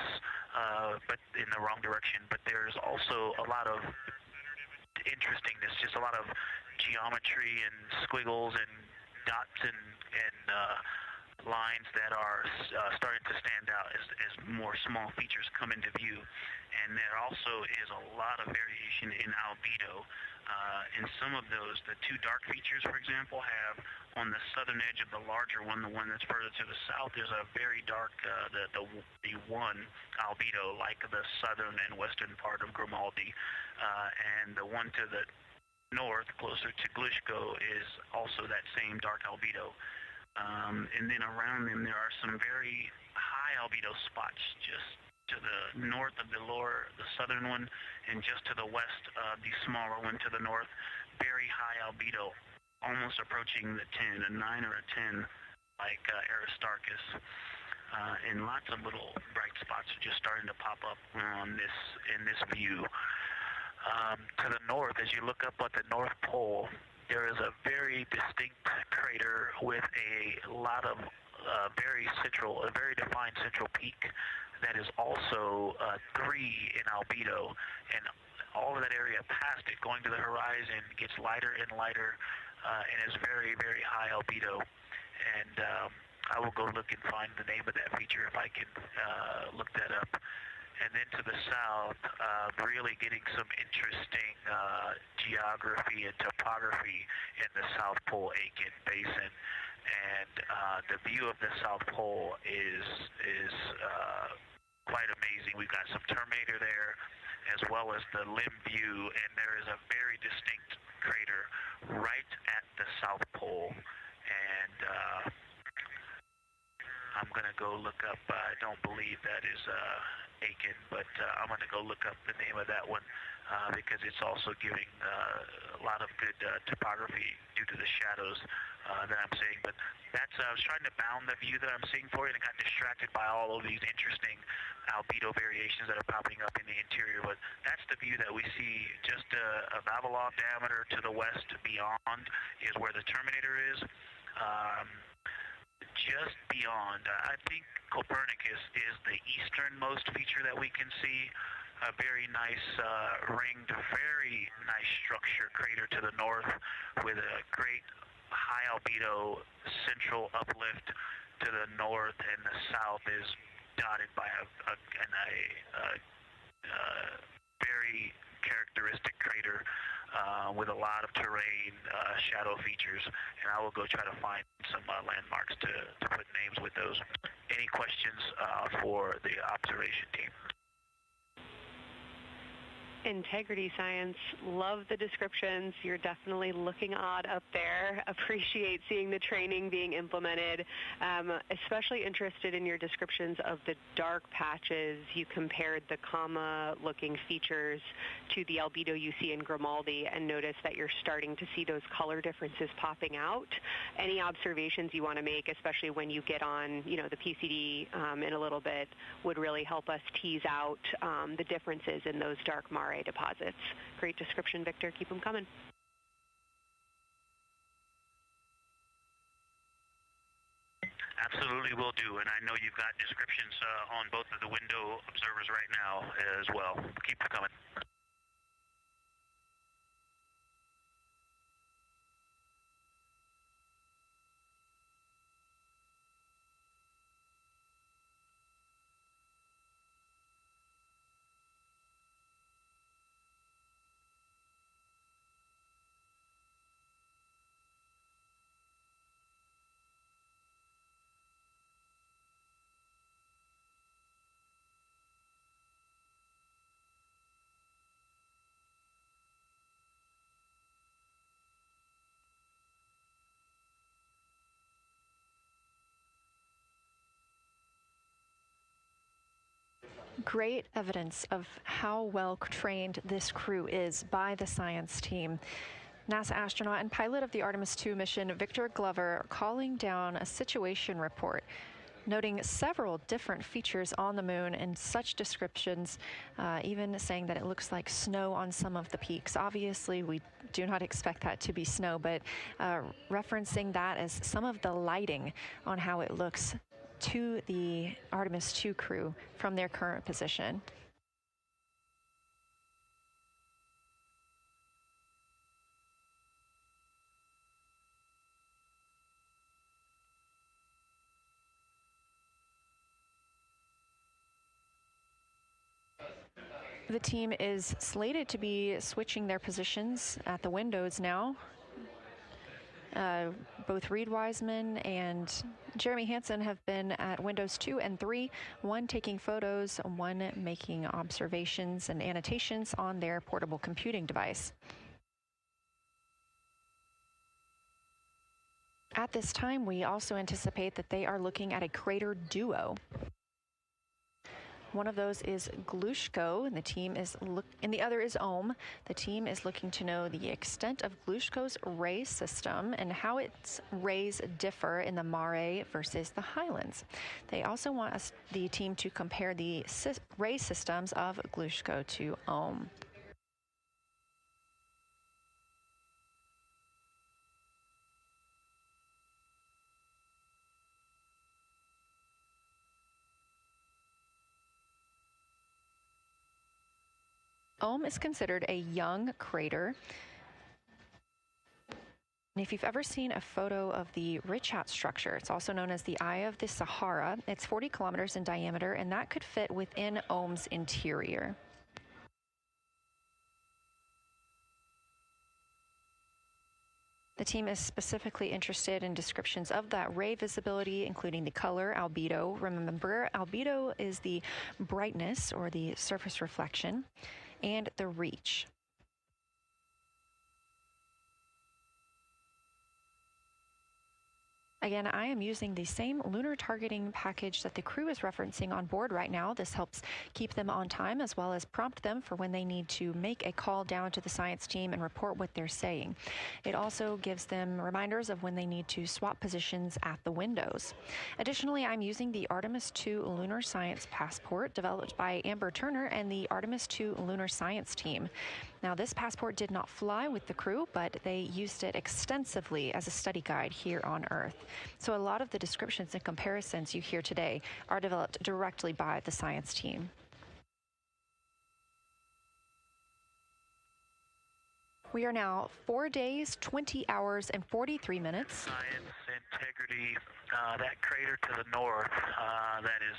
but in the wrong direction. But there's also a lot of interestingness, just a lot of geometry and squiggles and dots and lines that are starting to stand out as more small features come into view. And there also is a lot of variation in albedo. And some of those, the 2 dark features, for example, have on the southern edge of the larger one, the one that's further to the south, there's a very dark, the 1 albedo, like the southern and western part of Grimaldi. And the one to the north, closer to Glushko, is also that same dark albedo. And then around them, there are some very high albedo spots just to the north of the southern one, and just to the west of the smaller one to the north. Very high albedo, almost approaching the 10, a 9 or a 10, like Aristarchus. and lots of little bright spots are just starting to pop up in this view. To the north, as you look up at the North Pole, there is a very distinct crater with a lot of a very defined central peak that is also 3 in albedo, and all of that area past it, going to the horizon, gets lighter and lighter, and is very, very high albedo. And I will go look and find the name of that feature if I can look that up. And then to the south, really getting some interesting geography and topography in the South Pole Aitken Basin. And the view of the South Pole is quite amazing. We've got some Terminator there, as well as the limb view, and there is a very distinct crater right at the South Pole. And I'm going to go look up, I don't believe that is Aiken, but I'm going to go look up the name of that one because it's also giving a lot of good topography due to the shadows that I'm seeing. But that's, I was trying to bound the view that I'm seeing for it and got distracted by all of these interesting albedo variations that are popping up in the interior. But that's the view that we see just a Vavilov diameter to the west beyond is where the Terminator is. Just beyond, I think Copernicus is the easternmost feature that we can see. A very nice ringed, very nice structure crater to the north with a great high albedo central uplift to the north, and the south is dotted by a very characteristic crater with a lot of terrain, shadow features, and I will go try to find some landmarks to put names with those. Any questions for the observation team? Integrity Science, love the descriptions. You're definitely looking odd up there. Appreciate seeing the training being implemented. Especially interested in your descriptions of the dark patches. You compared the comma-looking features to the albedo you see in Grimaldi and noticed that you're starting to see those color differences popping out. Any observations you want to make, especially when you get on, the PCD in a little bit, would really help us tease out the differences in those dark Mare deposits. Great description, Victor. Keep them coming. Absolutely will do, and I know you've got descriptions on both of the window observers right now as well. Keep them coming. Great evidence of how well trained this crew is by the science team. NASA astronaut and pilot of the Artemis II mission, Victor Glover, calling down a situation report, noting several different features on the moon and such descriptions, even saying that it looks like snow on some of the peaks. Obviously, we do not expect that to be snow, but referencing that as some of the lighting on how it looks to the Artemis II crew from their current position. The team is slated to be switching their positions at the windows now. Both Reed Wiseman and Jeremy Hansen have been at windows 2 and 3, one taking photos, one making observations and annotations on their portable computing device. At this time, we also anticipate that they are looking at a crater duo. One of those is Glushko, and the other is Ohm. The team is looking to know the extent of Glushko's ray system and how its rays differ in the Mare versus the Highlands. They also want the team to compare the ray systems of Glushko to Ohm. Ohm is considered a young crater. And if you've ever seen a photo of the Richat structure, it's also known as the Eye of the Sahara. It's 40 kilometers in diameter, and that could fit within Ohm's interior. The team is specifically interested in descriptions of that ray visibility, including the color, albedo. Remember, albedo is the brightness or the surface reflection, and the reach. Again, I am using the same lunar targeting package that the crew is referencing on board right now. This helps keep them on time as well as prompt them for when they need to make a call down to the science team and report what they're saying. It also gives them reminders of when they need to swap positions at the windows. Additionally, I'm using the Artemis II Lunar Science Passport developed by Amber Turner and the Artemis II Lunar Science team. Now, this passport did not fly with the crew, but they used it extensively as a study guide here on Earth. So a lot of the descriptions and comparisons you hear today are developed directly by the science team. We are now 4 days, 20 hours, and 43 minutes. Science integrity, that crater to the north, that is,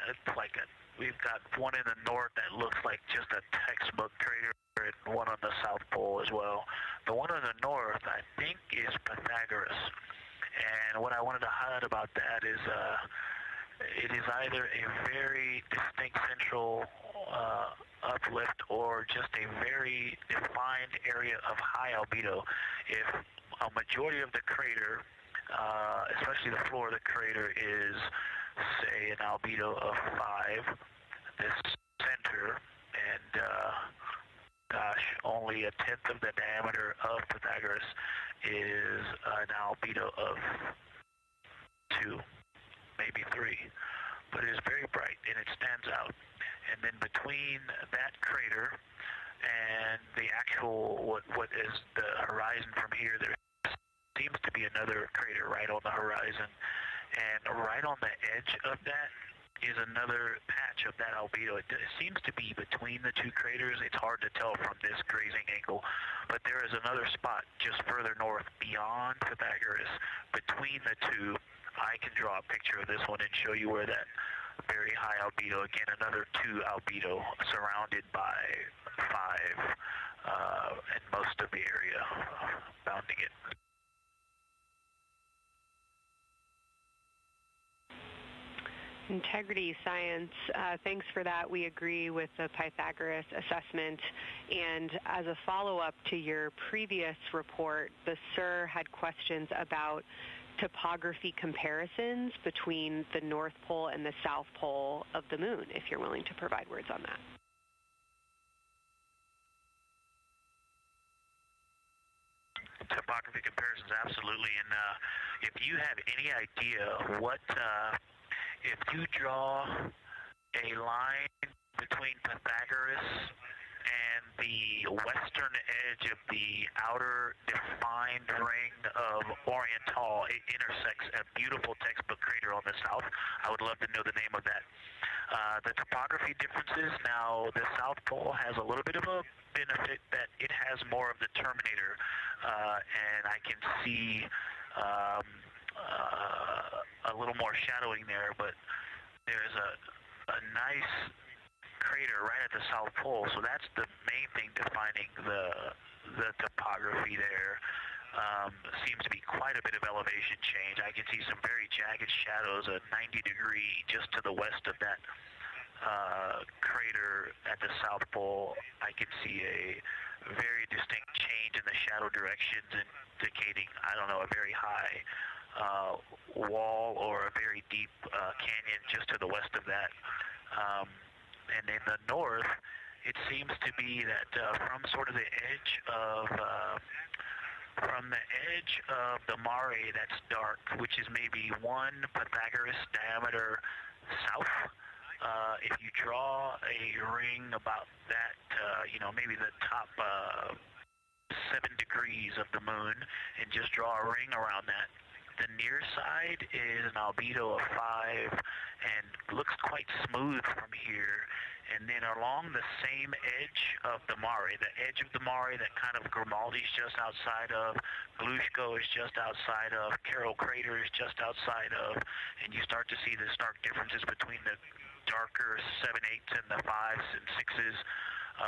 it's like we've got one in the north that looks like just a textbook crater, and one on the South Pole as well. The one on the north, I think, is Pythagoras. And what I wanted to highlight about that is it is either a very distinct central uplift or just a very defined area of high albedo. If a majority of the crater, especially the floor of the crater, is, say, an albedo of 5, this center, and gosh, only a tenth of the diameter of Pythagoras is an albedo of 2, maybe 3, but it is very bright and it stands out. And then between that crater and the actual, what is the horizon from here, there seems to be another crater right on the horizon, and right on the edge of that is another patch of that albedo. It seems to be between the two craters. It's hard to tell from this grazing angle, but there is another spot just further north beyond Pythagoras. Between the two, I can draw a picture of this one and show you where that very high albedo, again, another 2 albedo surrounded by 5 and most of the area bounding it. Integrity Science, thanks for that. We agree with the Pythagoras assessment. And as a follow-up to your previous report, the SIR had questions about topography comparisons between the North Pole and the South Pole of the Moon, if you're willing to provide words on that. Topography comparisons, absolutely. And if you have any idea what... if you draw a line between Pythagoras and the western edge of the outer defined ring of Orion, it intersects a beautiful textbook crater on the south. I would love to know the name of that. The topography differences, now the South Pole has a little bit of a benefit that it has more of the terminator, and I can see a little more shadowing there, but there's a nice crater right at the South Pole, so that's the main thing defining the topography there. Seems to be quite a bit of elevation change. I can see some very jagged shadows, a 90-degree just to the west of that crater at the South Pole. I can see a very distinct change in the shadow directions, indicating, I don't know, a very high wall or a very deep canyon just to the west of that. And in the north, it seems to be that from sort of the edge of the mare that's dark, which is maybe 1 Pythagoras diameter south. If you draw a ring about that, maybe the top 7 degrees of the moon, and just draw a ring around that, the near side is an albedo of 5 and looks quite smooth from here. And then along the same edge of the mare, the edge of the mare that kind of Grimaldi's just outside of, Glushko is just outside of, Carroll Crater is just outside of, and you start to see the stark differences between the darker 7/8 and the 5s and 6s,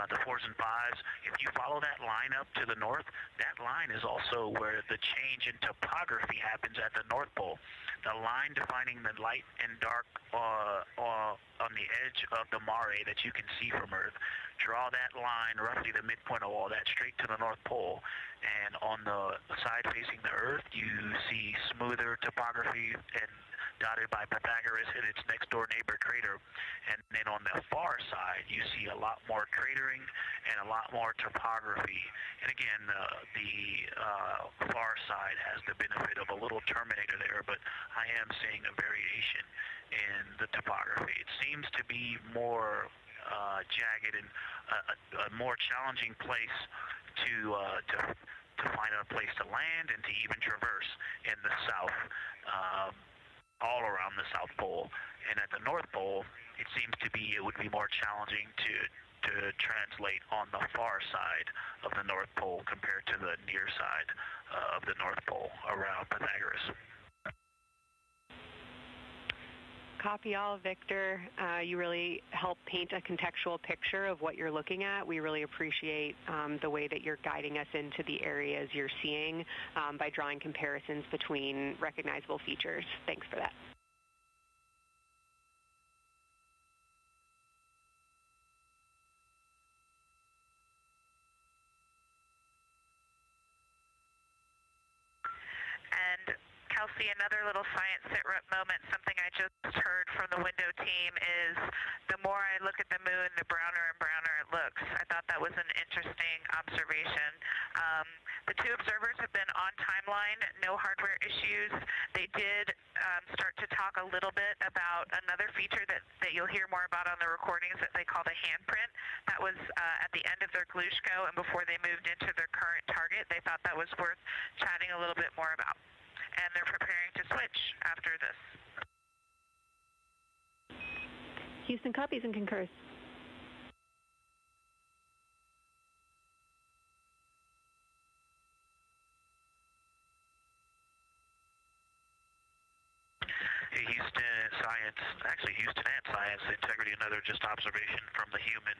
the 4s and 5s. If you follow that line up to the north, that line is also where the change in topography happens at the North Pole. The line defining the light and dark on the edge of the mare that you can see from Earth. Draw that line, roughly the midpoint of all that, straight to the North Pole. And on the side facing the Earth, you see smoother topography and dotted by Pythagoras and its next door neighbor crater. And then on the far side, you see a lot more cratering and a lot more topography. And again, the far side has the benefit of a little terminator there, but I am seeing a variation in the topography. It seems to be more jagged and a more challenging place to find a place to land and to even traverse in the south, all around the South Pole. And at the North Pole, it seems to be, it would be more challenging to translate on the far side of the North Pole compared to the near side of the North Pole around Pythagoras. Copy all, Victor. You really help paint a contextual picture of what you're looking at. We really appreciate the way that you're guiding us into the areas you're seeing by drawing comparisons between recognizable features. Thanks for that. And Kelsey, another little science sit-rep moment, something I just heard from the window team is the more I look at the moon, the browner and browner it looks. I thought that was an interesting observation. The 2 observers have been on timeline, no hardware issues. They did start to talk a little bit about another feature that you'll hear more about on the recordings that they call the handprint. That was at the end of their Glushko and before they moved into their current target. They thought that was worth chatting a little bit more about. And they're preparing to switch after this. Houston copies and concurs. Hey, Houston and Science Integrity, another just observation from the human.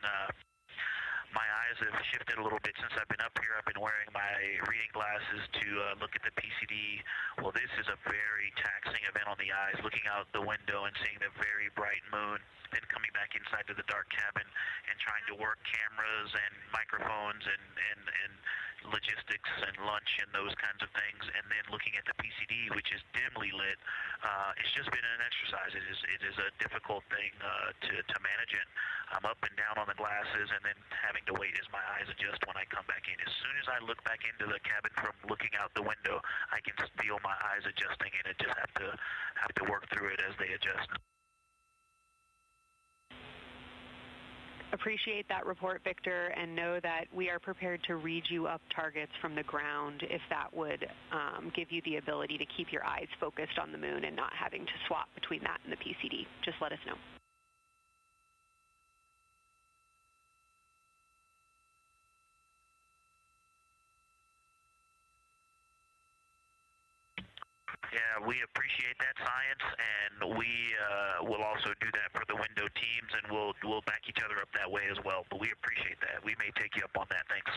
My eyes have shifted a little bit since I've been up here. I've been wearing my reading glasses to look at the PCD. Well, this is a very taxing event on the eyes, looking out the window and seeing the very bright moon, then coming back inside to the dark cabin and trying to work cameras and microphones and logistics and lunch and those kinds of things, and then looking at the PCD, which is dimly lit. It's just been an exercise. It is a difficult thing to manage it. I'm up and down on the glasses and then having to wait as my eyes adjust when I come back in. As soon as I look back into the cabin from looking out the window, I can feel my eyes adjusting, and I just have to work through it as they adjust. Appreciate that report, Victor, and know that we are prepared to read you up targets from the ground if that would give you the ability to keep your eyes focused on the moon and not having to swap between that and the PCD. Just let us know. Yeah, we appreciate that, Science, and we will also do that for the window teams, and we'll back each other up that way as well. But we appreciate that. We may take you up on that. Thanks.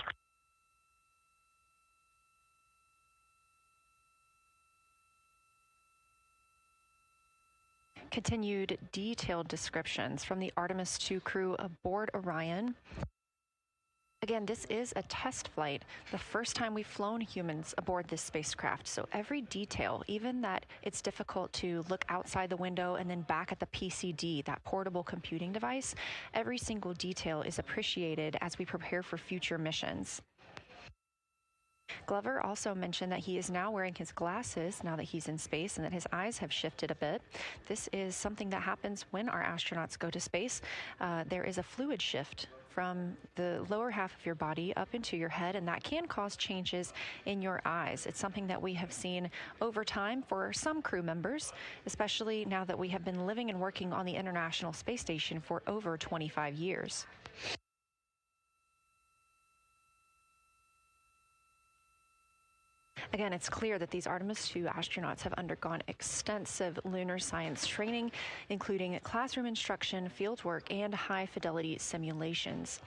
Continued detailed descriptions from the Artemis II crew aboard Orion. Again, this is a test flight, the first time we've flown humans aboard this spacecraft. So every detail, even that it's difficult to look outside the window and then back at the PCD, that portable computing device, every single detail is appreciated as we prepare for future missions. Glover also mentioned that he is now wearing his glasses now that he's in space and that his eyes have shifted a bit. This is something that happens when our astronauts go to space. There is a fluid shift from the lower half of your body up into your head, and that can cause changes in your eyes. It's something that we have seen over time for some crew members, especially now that we have been living and working on the International Space Station for over 25 years. Again, it's clear that these Artemis II astronauts have undergone extensive lunar science training, including classroom instruction, fieldwork, and high-fidelity simulations.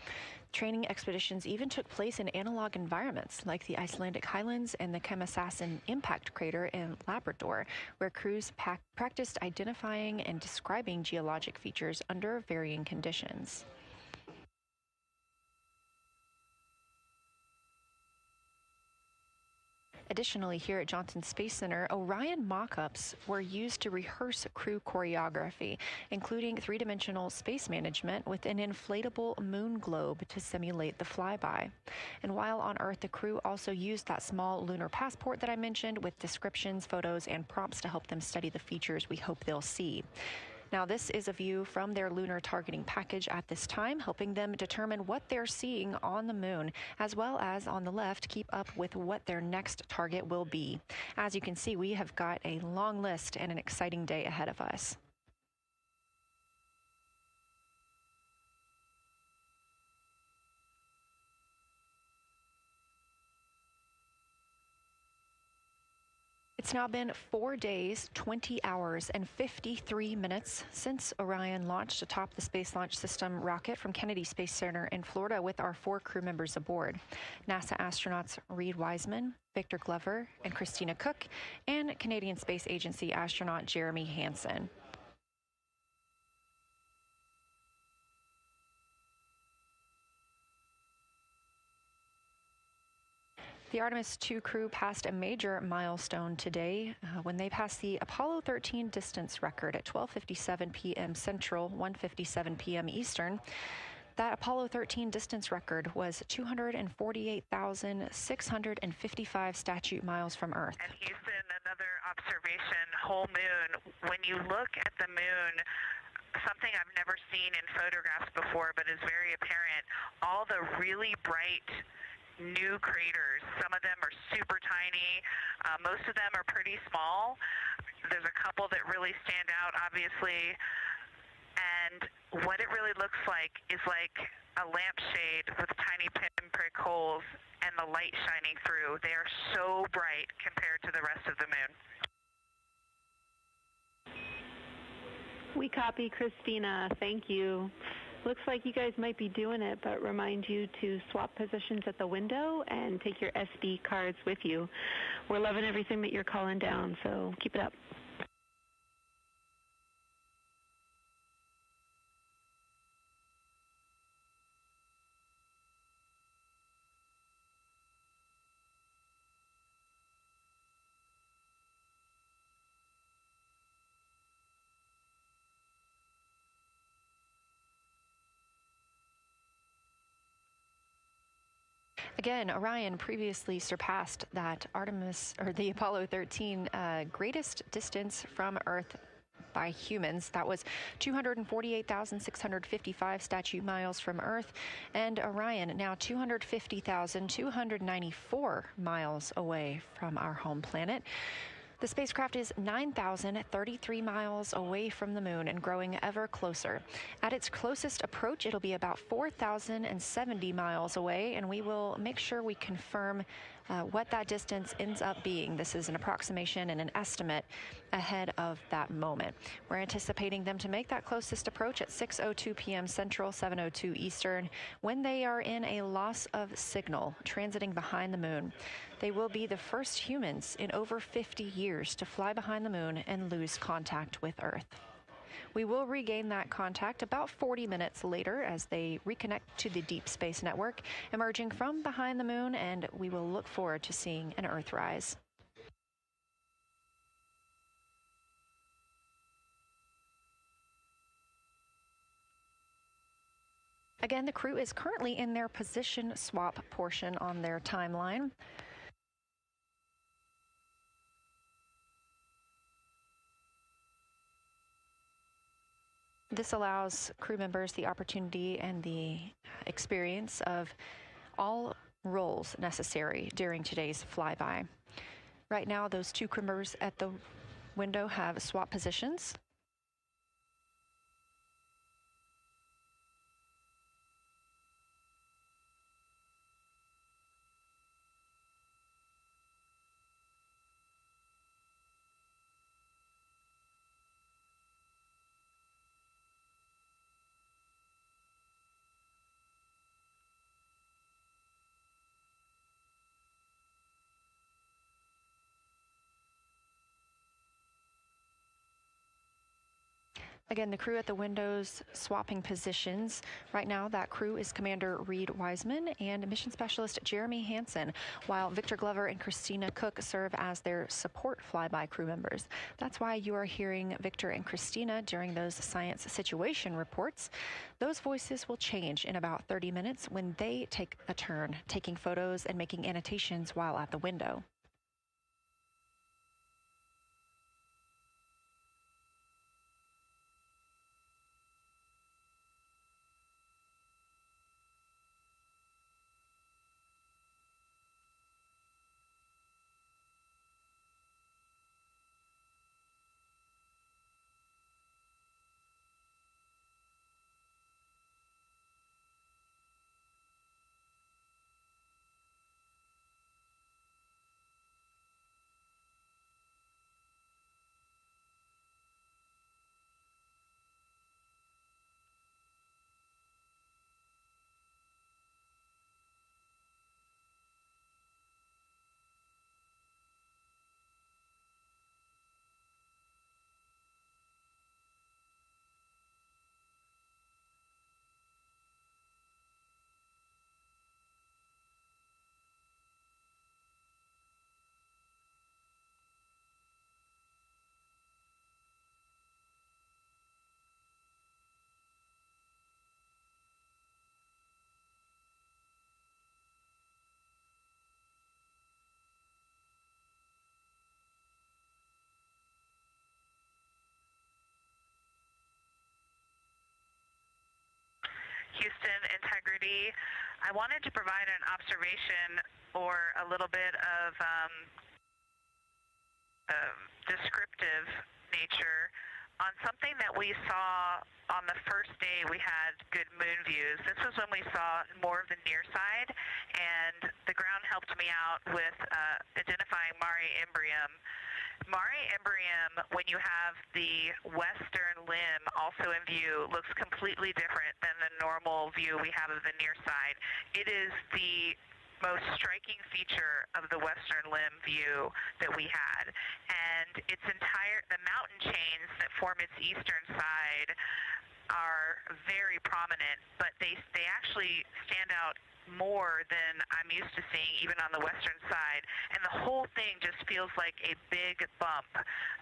Training expeditions even took place in analog environments like the Icelandic highlands and the Kemasassen impact crater in Labrador, where crews practiced identifying and describing geologic features under varying conditions. Additionally, here at Johnson Space Center, Orion mock-ups were used to rehearse crew choreography, including three-dimensional space management with an inflatable moon globe to simulate the flyby. And while on Earth, the crew also used that small lunar passport that I mentioned with descriptions, photos, and prompts to help them study the features we hope they'll see. Now, this is a view from their lunar targeting package at this time, helping them determine what they're seeing on the moon, as well as on the left, keep up with what their next target will be. As you can see, we have got a long list and an exciting day ahead of us. It's now been 4 days, 20 hours, and 53 minutes since Orion launched atop the Space Launch System rocket from Kennedy Space Center in Florida with our 4 crew members aboard. NASA astronauts Reed Wiseman, Victor Glover, and Christina Cook, and Canadian Space Agency astronaut Jeremy Hansen. The Artemis II crew passed a major milestone today when they passed the Apollo 13 distance record at 12:57 p.m. Central, 1:57 p.m. Eastern. That Apollo 13 distance record was 248,655 statute miles from Earth. And Houston, another observation, whole moon. When you look at the moon, something I've never seen in photographs before, but is very apparent, all the really bright new craters. Some of them are super tiny. Most of them are pretty small. There's a couple that really stand out, obviously. And what it really looks like is like a lampshade with tiny pinprick holes and the light shining through. They are so bright compared to the rest of the moon. We copy, Christina. Thank you. Looks like you guys might be doing it, but remind you to swap positions at the window and take your SD cards with you. We're loving everything that you're calling down, so keep it up. Again, Orion previously surpassed that the Apollo 13 greatest distance from Earth by humans. That was 248,655 statute miles from Earth, and Orion now 250,294 miles away from our home planet. The spacecraft is 9,033 miles away from the moon and growing ever closer. At its closest approach, it'll be about 4,070 miles away, and we will make sure we confirm what that distance ends up being. This is an approximation and an estimate ahead of that moment. We're anticipating them to make that closest approach at 6:02 p.m. Central, 7:02 Eastern, when they are in a loss of signal, transiting behind the moon. They will be the first humans in over 50 years to fly behind the moon and lose contact with Earth. We will regain that contact about 40 minutes later as they reconnect to the Deep Space Network, emerging from behind the moon, and we will look forward to seeing an Earthrise. Again, the crew is currently in their position swap portion on their timeline. This allows crew members the opportunity and the experience of all roles necessary during today's flyby. Right now, those two crew members at the window have swap positions. Again, the crew at the windows swapping positions. Right now, that crew is Commander Reed Wiseman and Mission Specialist Jeremy Hansen, while Victor Glover and Christina Cook serve as their support flyby crew members. That's why you are hearing Victor and Christina during those science situation reports. Those voices will change in about 30 minutes when they take a turn, taking photos and making annotations while at the window. Houston, integrity. I wanted to provide an observation or a little bit of descriptive nature on something that we saw on the first day we had good moon views. This was when we saw more of the near side, and the ground helped me out with identifying Mare Imbrium. Mare Imbrium, when you have the western limb also in view, looks completely different than the normal view we have of the near side. It is the most striking feature of the western limb view that we had. And the mountain chains that form its eastern side are very prominent, but they actually stand out more than I'm used to seeing even on the western side, and the whole thing just feels like a big bump.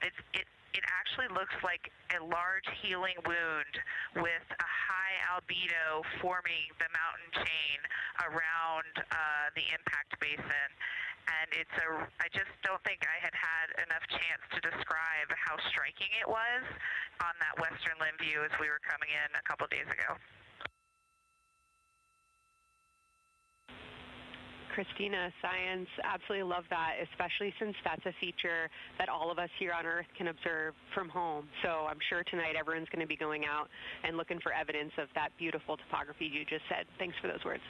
It actually looks like a large healing wound with a high albedo forming the mountain chain around the impact basin. And I just don't think I had enough chance to describe how striking it was on that western limb view as we were coming in a couple days ago. Christina, science, absolutely love that, especially since that's a feature that all of us here on Earth can observe from home. So I'm sure tonight everyone's going to be going out and looking for evidence of that beautiful topography you just said. Thanks for those words.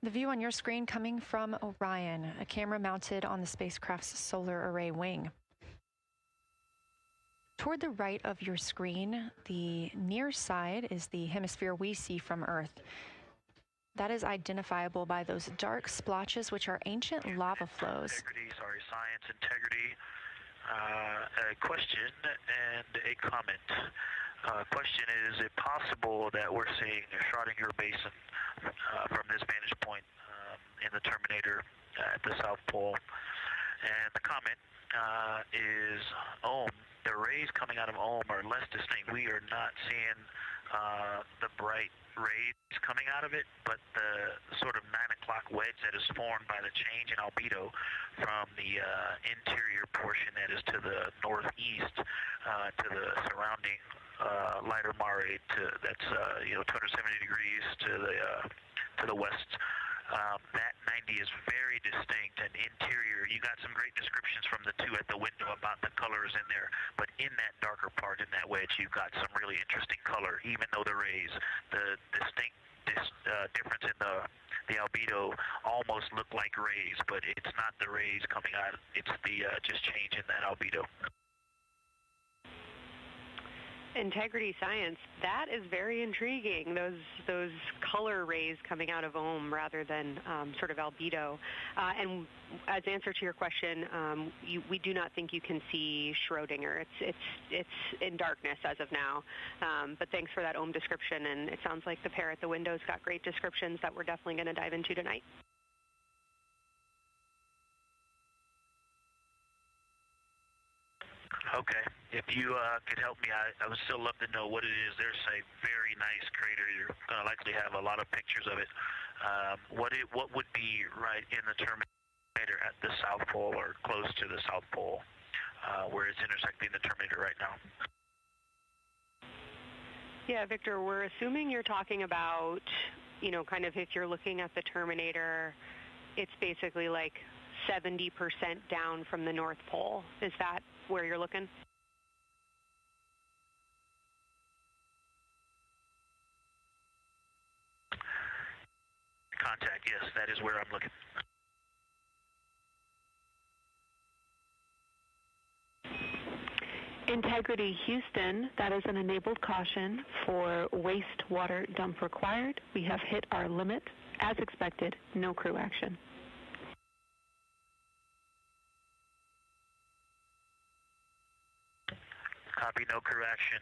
The view on your screen coming from Orion, a camera mounted on the spacecraft's solar array wing. Toward the right of your screen, the near side is the hemisphere we see from Earth. That is identifiable by those dark splotches, which are ancient lava flows. Science integrity. A question and a comment. Question is it possible that we're seeing a Schrodinger basin from this vantage point in the Terminator at the South Pole? And the comment is the rays coming out of are less distinct. We are not seeing the bright rays coming out of it, but the sort of 9 o'clock wedge that is formed by the change in albedo from the interior portion that is to the northeast to the surrounding lighter mare that's 270 degrees to the west. That 90 is very distinct and interior. You got some great descriptions from the two at the window about the colors in there, but in that darker part, in that wedge, you've got some really interesting color, even though the rays, the distinct difference in the albedo almost look like rays, but it's not the rays coming out. It's the just change in that albedo. Integrity Science, that is very intriguing, those color rays coming out of rather than sort of albedo. And as answer to your question, we do not think you can see Schrodinger. It's in darkness as of now. But thanks for that description, and it sounds like the pair at the window's got great descriptions that we're definitely going to dive into tonight. Okay. If you could help me, I would still love to know what it is. There's a very nice crater. You're going to likely have a lot of pictures of it. What would be right in the Terminator at the South Pole or close to the South Pole where it's intersecting the Terminator right now? Yeah, Victor, we're assuming you're talking about, kind of if you're looking at the Terminator, it's basically like 70% down from the North Pole. Is that where you're looking? Contact, yes, that is where I'm looking. Integrity Houston, that is an enabled caution for wastewater dump required. We have hit our limit. As expected, no crew action. Copy, no crew action.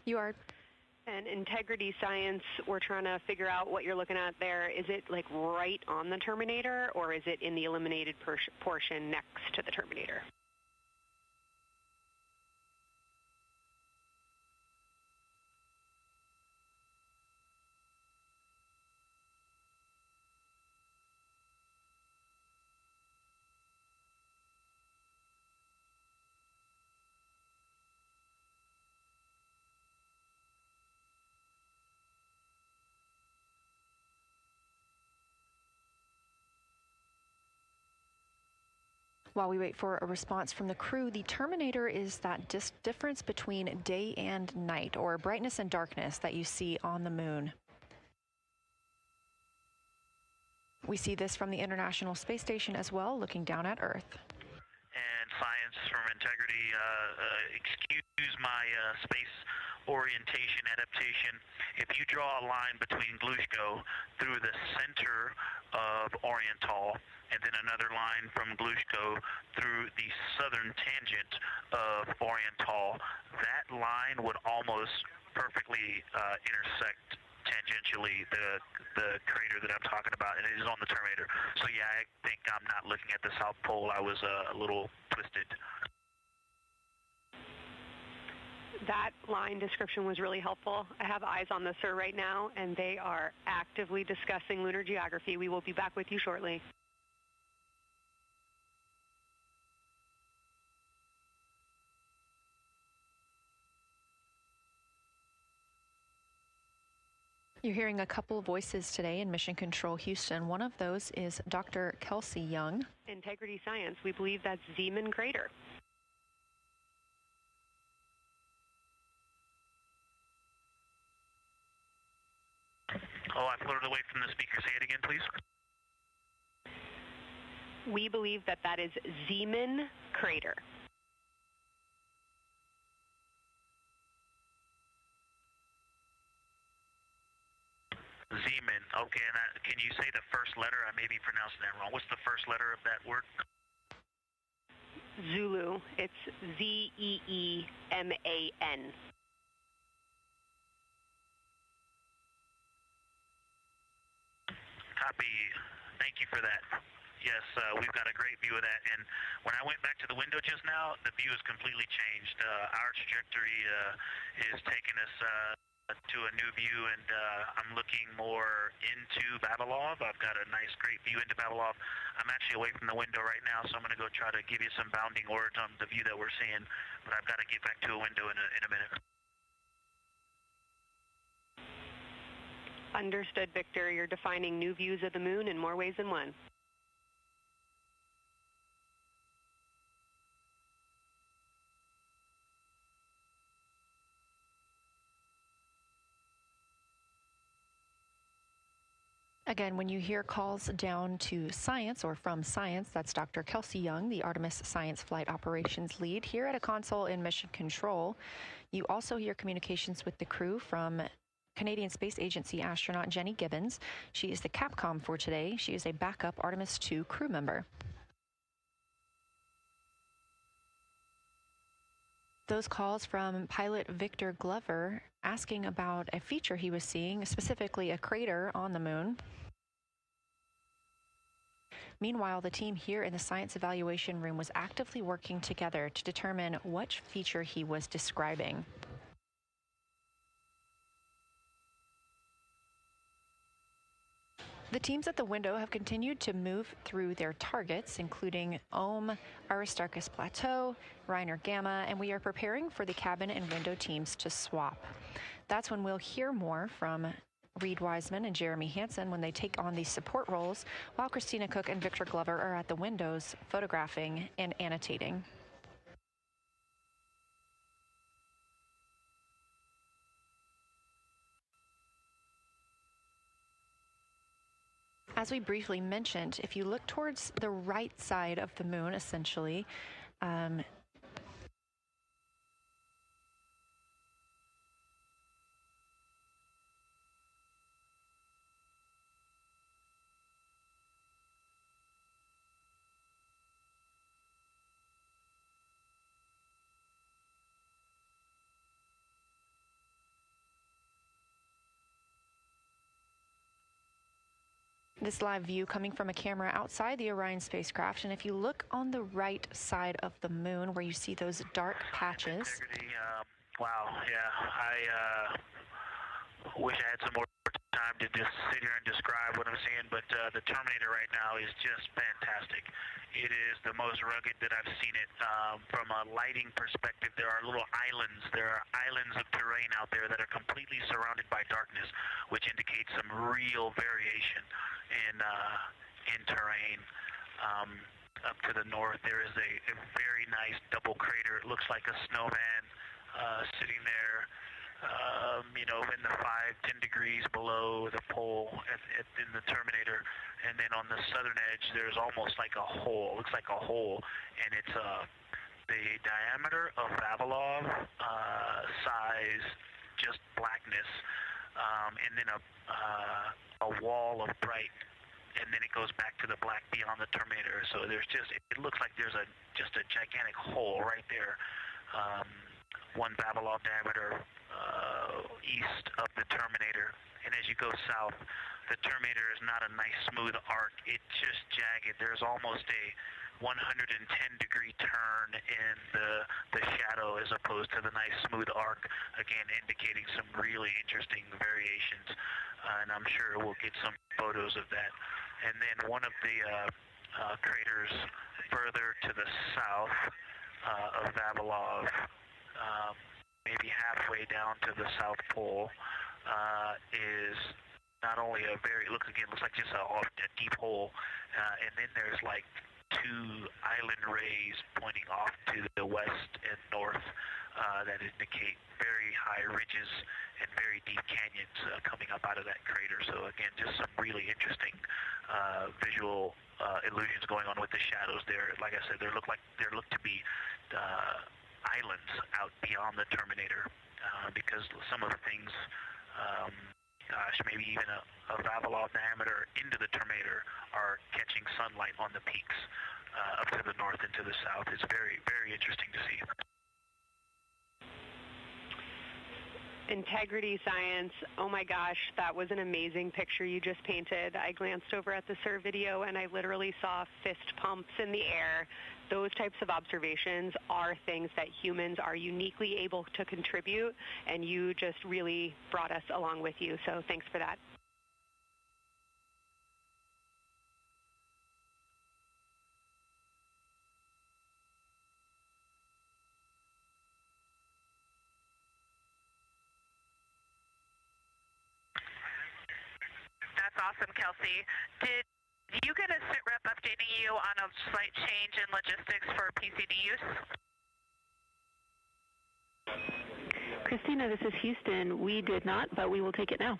You are. And Integrity Science, we're trying to figure out what you're looking at there. Is it like right on the Terminator, or is it in the eliminated portion next to the Terminator? While we wait for a response from the crew, the Terminator is that difference between day and night, or brightness and darkness, that you see on the moon. We see this from the International Space Station as well, looking down at Earth. And Science from Integrity, excuse my space orientation adaptation. If you draw a line between Glushko through the center of Oriental, and then another line from Glushko through the southern tangent of Oriental, that line would almost perfectly intersect tangentially the crater that I'm talking about, and it is on the Terminator. So yeah, I think I'm not looking at the South Pole. I was a little twisted. That line description was really helpful. I have eyes on the SIR right now, and they are actively discussing lunar geography. We will be back with you shortly. You're hearing a couple of voices today in Mission Control Houston. One of those is Dr. Kelsey Young. Integrity Science, we believe that's Zeeman Crater. Oh, I floated away from the speaker. Say it again, please. We believe that that is Zeeman Crater. Zeeman. Okay, and can you say the first letter? I may be pronouncing that wrong. What's the first letter of that word? Zulu. It's Z-E-E-M-A-N. Copy. Thank you for that. Yes, we've got a great view of that. And when I went back to the window just now, the view has completely changed. Our trajectory is taking us to a new view, and I'm looking more into Vavilov. I've got a nice, great view into Vavilov. I'm actually away from the window right now, so I'm going to go try to give you some bounding words on the view that we're seeing. But I've got to get back to a window in a minute. Understood, Victor. You're defining new views of the moon in more ways than one. Again, when you hear calls down to science or from science, that's Dr. Kelsey Young, the Artemis Science Flight Operations Lead here at a console in Mission Control. You also hear communications with the crew from Canadian Space Agency astronaut Jenny Gibbons. She is the Capcom for today. She is a backup Artemis II crew member. Those calls from pilot Victor Glover asking about a feature he was seeing, specifically a crater on the moon. Meanwhile, the team here in the science evaluation room was actively working together to determine which feature he was describing. The teams at the window have continued to move through their targets, including Ohm, Aristarchus Plateau, Reiner Gamma, and we are preparing for the cabin and window teams to swap. That's when we'll hear more from Reed Wiseman and Jeremy Hansen when they take on these support roles, while Christina Cook and Victor Glover are at the windows photographing and annotating. As we briefly mentioned, if you look towards the right side of the moon, essentially, this live view coming from a camera outside the Orion spacecraft, and if you look on the right side of the moon where you see those dark patches. Wow, yeah, I wish I had some more time to just sit here and describe what I'm seeing, but the Terminator right now is just fantastic. It is the most rugged that I've seen it. From a lighting perspective, there are little islands. There are islands of terrain out there that are completely surrounded by darkness, which indicates some real variation in terrain. Up to the north, there is a very nice double crater. It looks like a snowman sitting there, in the 5-10 degrees below the pole in the Terminator. And then on the southern edge, there's almost like a hole. It looks like a hole, and it's the diameter of Vavilov size, just blackness, and then a wall of bright, and then it goes back to the black beyond the Terminator. So there's it looks like there's just a gigantic hole right there, 1 Vavilov diameter east of the Terminator. And as you go south, the Terminator is not a nice smooth arc. It's just jagged. There's almost a 110-degree turn in the shadow as opposed to the nice smooth arc, again indicating some really interesting variations. And I'm sure we'll get some photos of that. And then one of the craters further to the south of Vavilov, maybe halfway down to the South Pole, is not only looks like just a deep hole, and then there's like 2 island rays pointing off to the west and north that indicate very high ridges and very deep canyons. canyons coming up out of that crater. So again, just some really interesting visual illusions going on with the shadows there. Like I said, there look to be islands out beyond the terminator because some of the things, gosh, maybe even a Vavilov diameter into the terminator are catching sunlight on the peaks up to the north and to the south. It's very, very interesting to see. Integrity Science, oh my gosh, that was an amazing picture you just painted. I glanced over at the SIR video and I literally saw fist pumps in the air. Those types of observations are things that humans are uniquely able to contribute, and you just really brought us along with you, so thanks for that. That's awesome, Kelsey. Did you get a sit rep updating you on a slight change in logistics for PCD use? Christina, this is Houston. We did not, but we will take it now.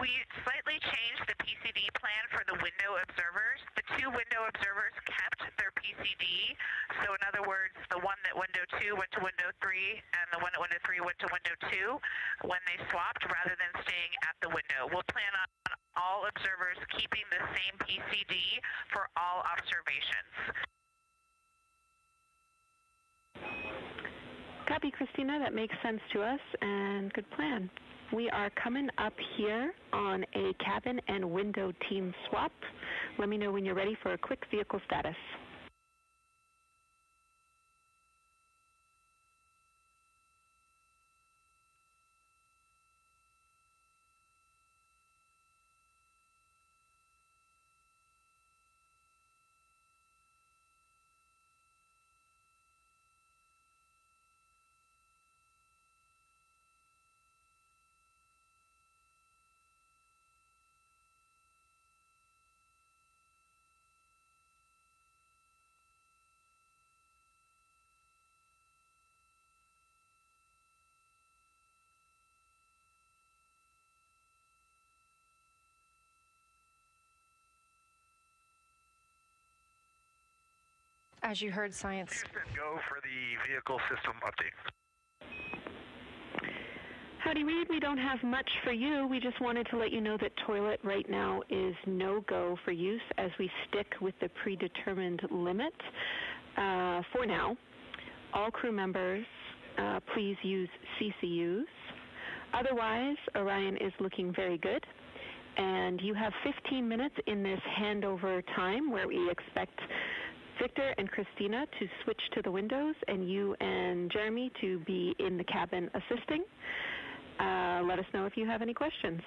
We slightly changed the PCD plan for the window observers. The two window observers kept their PCD. So in other words, the one that window 2 went to window 3 and the one at window 3 went to window 2 when they swapped rather than staying at the window. We'll plan on all observers keeping the same PCD for all observations. Copy, Christina. That makes sense to us, and good plan. We are coming up here on a cabin and window team swap. Let me know when you're ready for a quick vehicle status. As you heard, Science. Houston, go for the vehicle system update. Howdy, Reed. We don't have much for you. We just wanted to let you know that toilet right now is no-go for use as we stick with the predetermined limit for now. All crew members, please use CCUs. Otherwise, Orion is looking very good. And you have 15 minutes in this handover time where we expect Victor and Christina to switch to the windows and you and Jeremy to be in the cabin assisting. Let us know if you have any questions.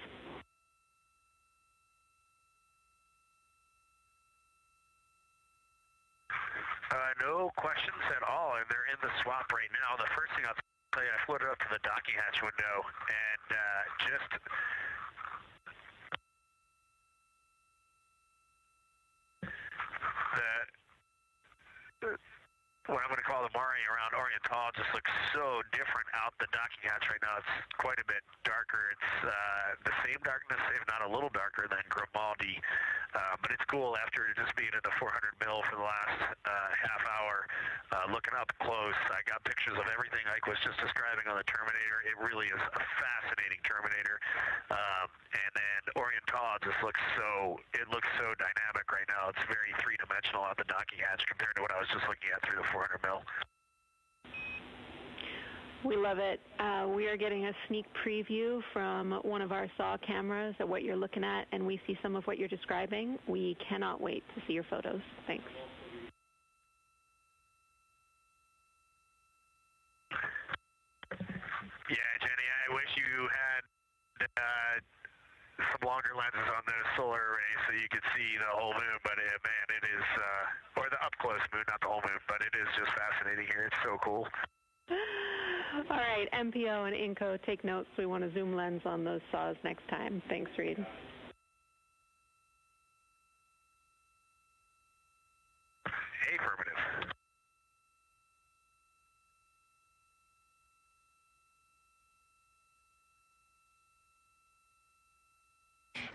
No questions at all, and they're in the swap right now. The first thing I'll tell you, I floated up to the docking hatch window and just what I'm going to call the Mari around Orion just looks so different out the docking hatch right now. It's quite a bit darker. It's the same darkness, if not a little darker than Grimaldi, but it's cool after just being at the 400 mil for the last half hour, looking up close. I got pictures of everything Ike was just describing on the Terminator. It really is a fascinating Terminator, and then Orion just looks so dynamic right now. It's very three-dimensional out the docking hatch compared to what I was just looking at through the 400 mil. We love it. We are getting a sneak preview from one of our SAW cameras at what you're looking at, and we see some of what you're describing. We cannot wait to see your photos. Thanks. Yeah, Jenny, I wish you had some longer lenses on the solar array so you could see the whole moon, but man, it is, or the up-close moon, not the whole moon, but it is just fascinating here. It's so cool. All right, MPO and Inco, take notes. We want a zoom lens on those saws next time. Thanks, Reed. Affirmative.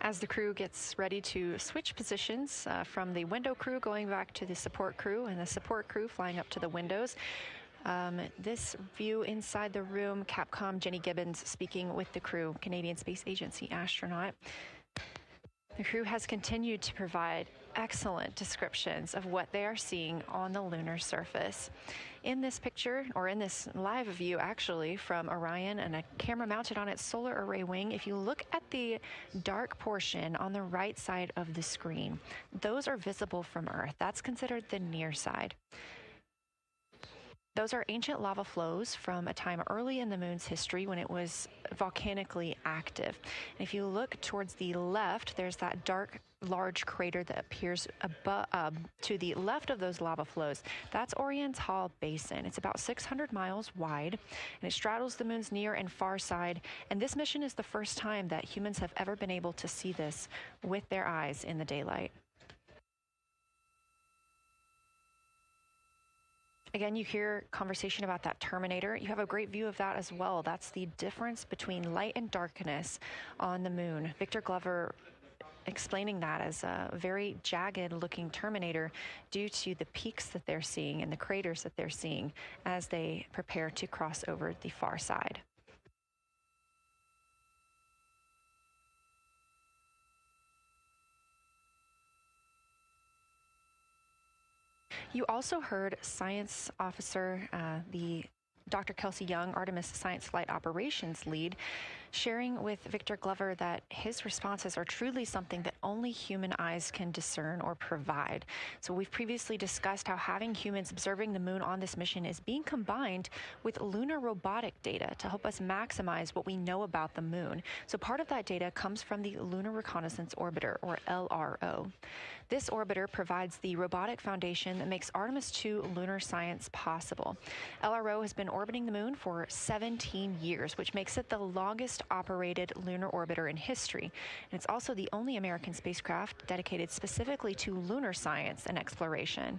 As the crew gets ready to switch positions from the window crew going back to the support crew and the support crew flying up to the windows. This view inside the room, Capcom Jenny Gibbons speaking with the crew, Canadian Space Agency astronaut. The crew has continued to provide excellent descriptions of what they are seeing on the lunar surface. In this picture, or in this live view actually, from Orion and a camera mounted on its solar array wing, if you look at the dark portion on the right side of the screen, those are visible from Earth. That's considered the near side. Those are ancient lava flows from a time early in the moon's history when it was volcanically active. And if you look towards the left, there's that dark, large crater that appears to the left of those lava flows. That's Orion's Hall Basin. It's about 600 miles wide, and it straddles the moon's near and far side. And this mission is the first time that humans have ever been able to see this with their eyes in the daylight. Again, you hear conversation about that terminator. You have a great view of that as well. That's the difference between light and darkness on the moon. Victor Glover explaining that as a very jagged looking terminator due to the peaks that they're seeing and the craters that they're seeing as they prepare to cross over the far side. You also heard science officer, the Dr. Kelsey Young, Artemis Science Flight Operations lead, sharing with Victor Glover that his responses are truly something that only human eyes can discern or provide. So we've previously discussed how having humans observing the moon on this mission is being combined with lunar robotic data to help us maximize what we know about the moon. So part of that data comes from the Lunar Reconnaissance Orbiter, or LRO. This orbiter provides the robotic foundation that makes Artemis II lunar science possible. LRO has been orbiting the moon for 17 years, which makes it the longest operated lunar orbiter in history. And it's also the only American spacecraft dedicated specifically to lunar science and exploration.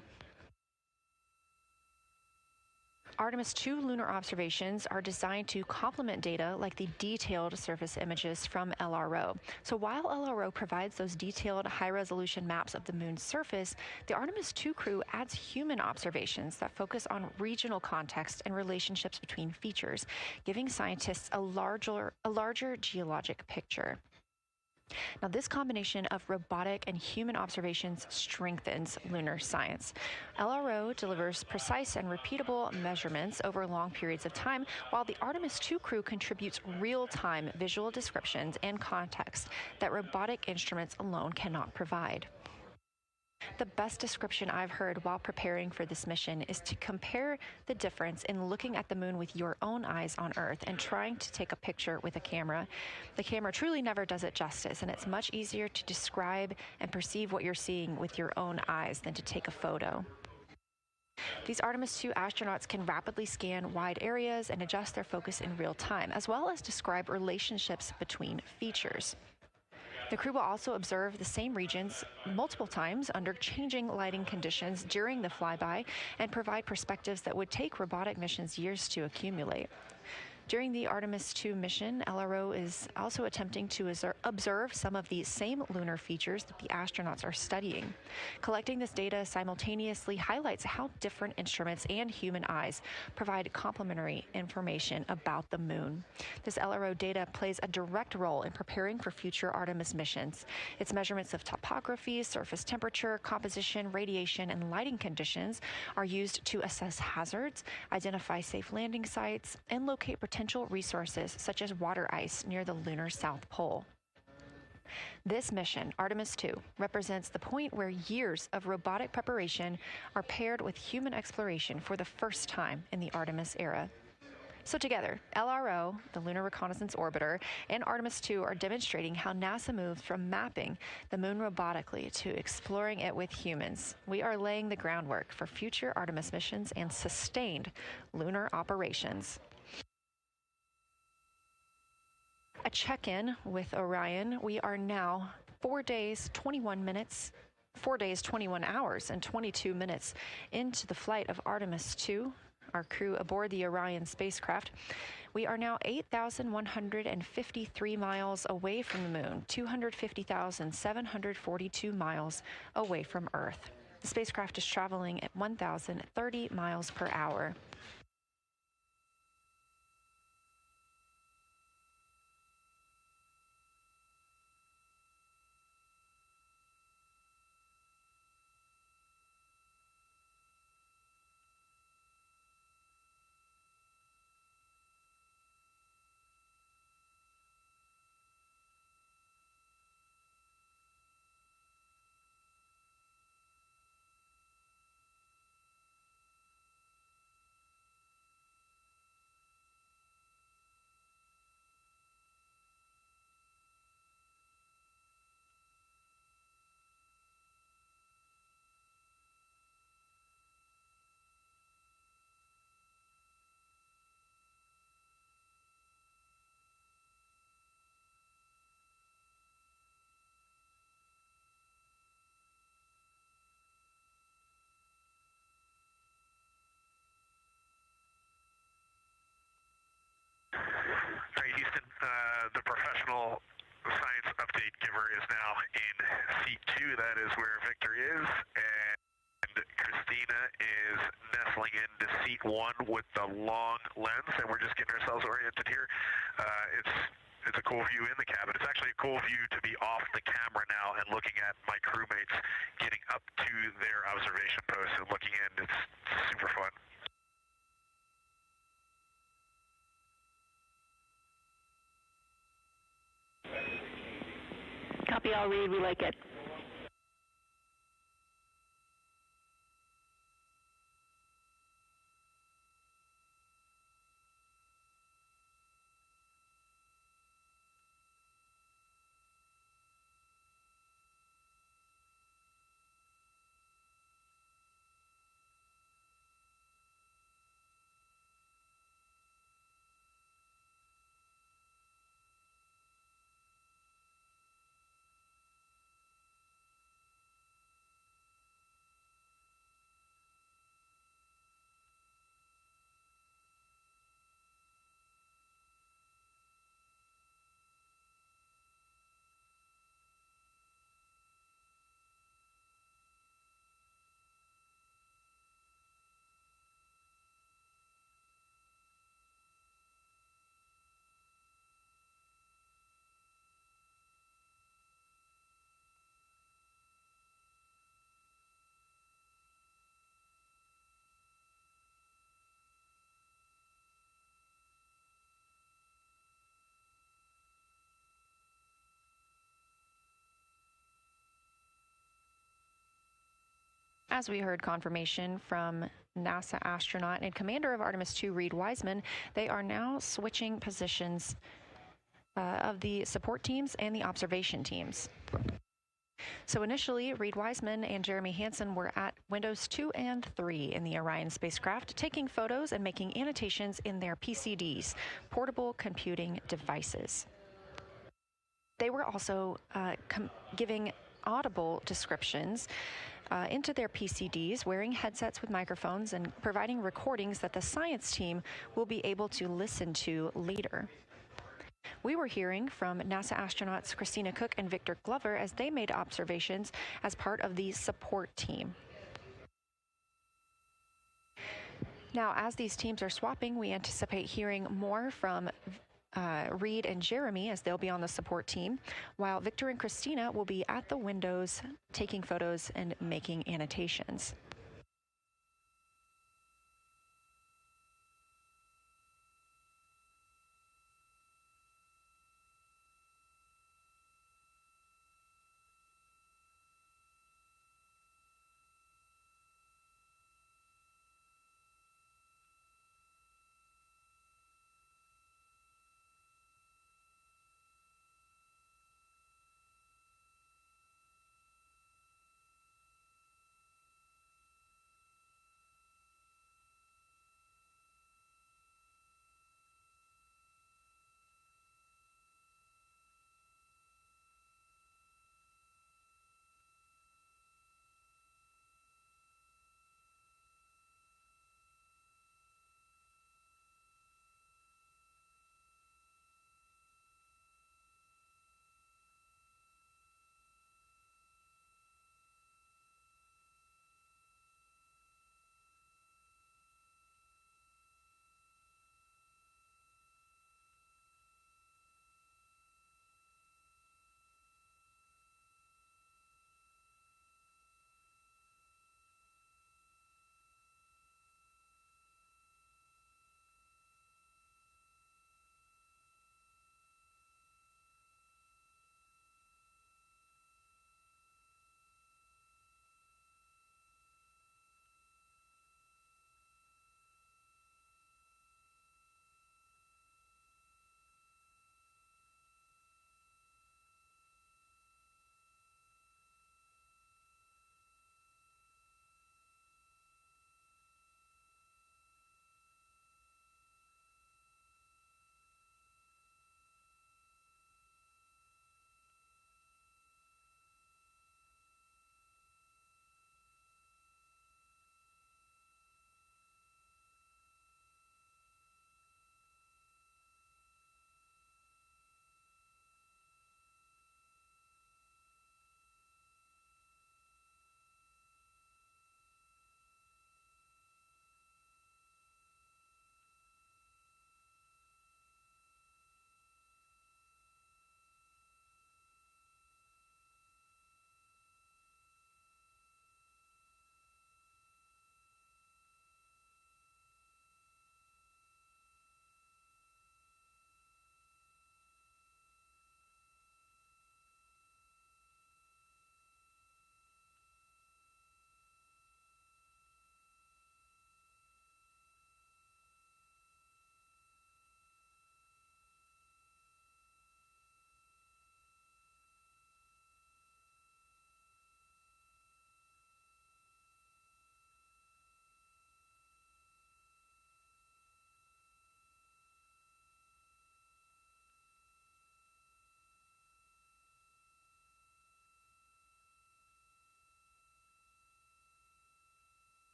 Artemis II lunar observations are designed to complement data like the detailed surface images from LRO. So while LRO provides those detailed high-resolution maps of the moon's surface, the Artemis II crew adds human observations that focus on regional context and relationships between features, giving scientists a larger geologic picture. Now, this combination of robotic and human observations strengthens lunar science. LRO delivers precise and repeatable measurements over long periods of time, while the Artemis II crew contributes real-time visual descriptions and context that robotic instruments alone cannot provide. The best description I've heard while preparing for this mission is to compare the difference in looking at the moon with your own eyes on Earth and trying to take a picture with a camera. The camera truly never does it justice, and it's much easier to describe and perceive what you're seeing with your own eyes than to take a photo. These Artemis II astronauts can rapidly scan wide areas and adjust their focus in real time, as well as describe relationships between features. The crew will also observe the same regions multiple times under changing lighting conditions during the flyby and provide perspectives that would take robotic missions years to accumulate. During the Artemis II mission, LRO is also attempting to observe some of the same lunar features that the astronauts are studying. Collecting this data simultaneously highlights how different instruments and human eyes provide complementary information about the moon. This LRO data plays a direct role in preparing for future Artemis missions. Its measurements of topography, surface temperature, composition, radiation, and lighting conditions are used to assess hazards, identify safe landing sites, and locate potential resources such as water ice near the lunar South Pole. This mission, Artemis II, represents the point where years of robotic preparation are paired with human exploration for the first time in the Artemis era. So together, LRO, the Lunar Reconnaissance Orbiter, and Artemis II are demonstrating how NASA moves from mapping the moon robotically to exploring it with humans. We are laying the groundwork for future Artemis missions and sustained lunar operations. A check-in with Orion. We are now 4 days, 21 hours, and 22 minutes into the flight of Artemis II. our crew aboard the Orion spacecraft. We are now 8,153 miles away from the moon, 250,742 miles away from Earth. The spacecraft is traveling at 1,030 miles per hour. Hey, Houston, the professional science update giver is now in seat 2. That is where Victor is, and Christina is nestling into seat 1 with the long lens, and we're just getting ourselves oriented here. It's a cool view in the cabin. It's actually a cool view to be off the camera now and looking at my crewmates getting up to their observation post and looking in. It's super fun. Copy all, Reed. We like it. As we heard confirmation from NASA astronaut and commander of Artemis II, Reed Wiseman, they are now switching positions of the support teams and the observation teams. So initially, Reed Wiseman and Jeremy Hansen were at windows 2 and 3 in the Orion spacecraft, taking photos and making annotations in their PCDs, portable computing devices. They were also giving audible descriptions into their PCDs, wearing headsets with microphones and providing recordings that the science team will be able to listen to later. We were hearing from NASA astronauts Christina Cook and Victor Glover as they made observations as part of the support team. Now, as these teams are swapping, we anticipate hearing more from Reed and Jeremy as they'll be on the support team, while Victor and Christina will be at the windows taking photos and making annotations.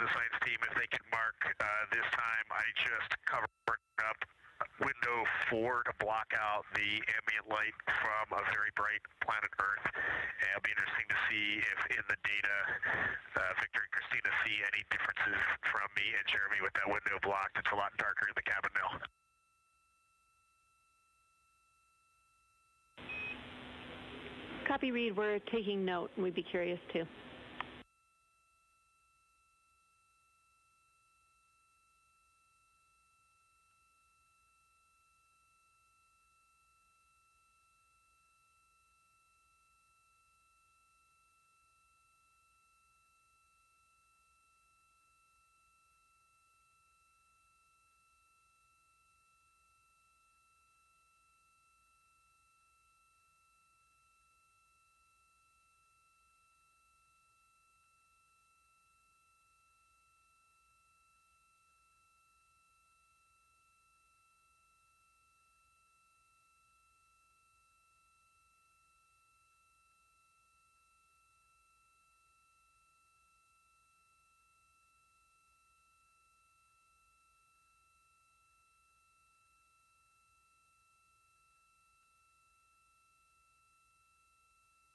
the science team if they can mark this time. I just covered up window 4 to block out the ambient light from a very bright planet Earth. And it'll be interesting to see if in the data Victor and Christina see any differences from me and Jeremy with that window blocked. It's a lot darker in the cabin now. Copy, Reed. We're taking note, and we'd be curious too.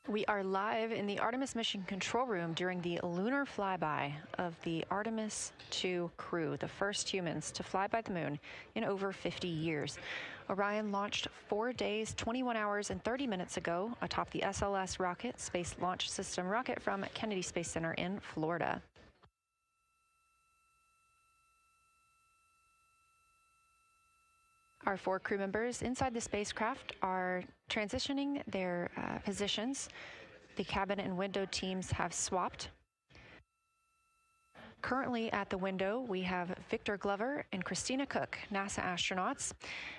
We are live in the Artemis mission control room during the lunar flyby of the Artemis II crew, the first humans to fly by the moon in over 50 years. Orion launched 4 days, 21 hours, and 30 minutes ago atop the SLS rocket, Space Launch System rocket from Kennedy Space Center in Florida. Our 4 crew members inside the spacecraft are transitioning their positions. The cabin and window teams have swapped. Currently at the window, we have Victor Glover and Christina Cook, NASA astronauts,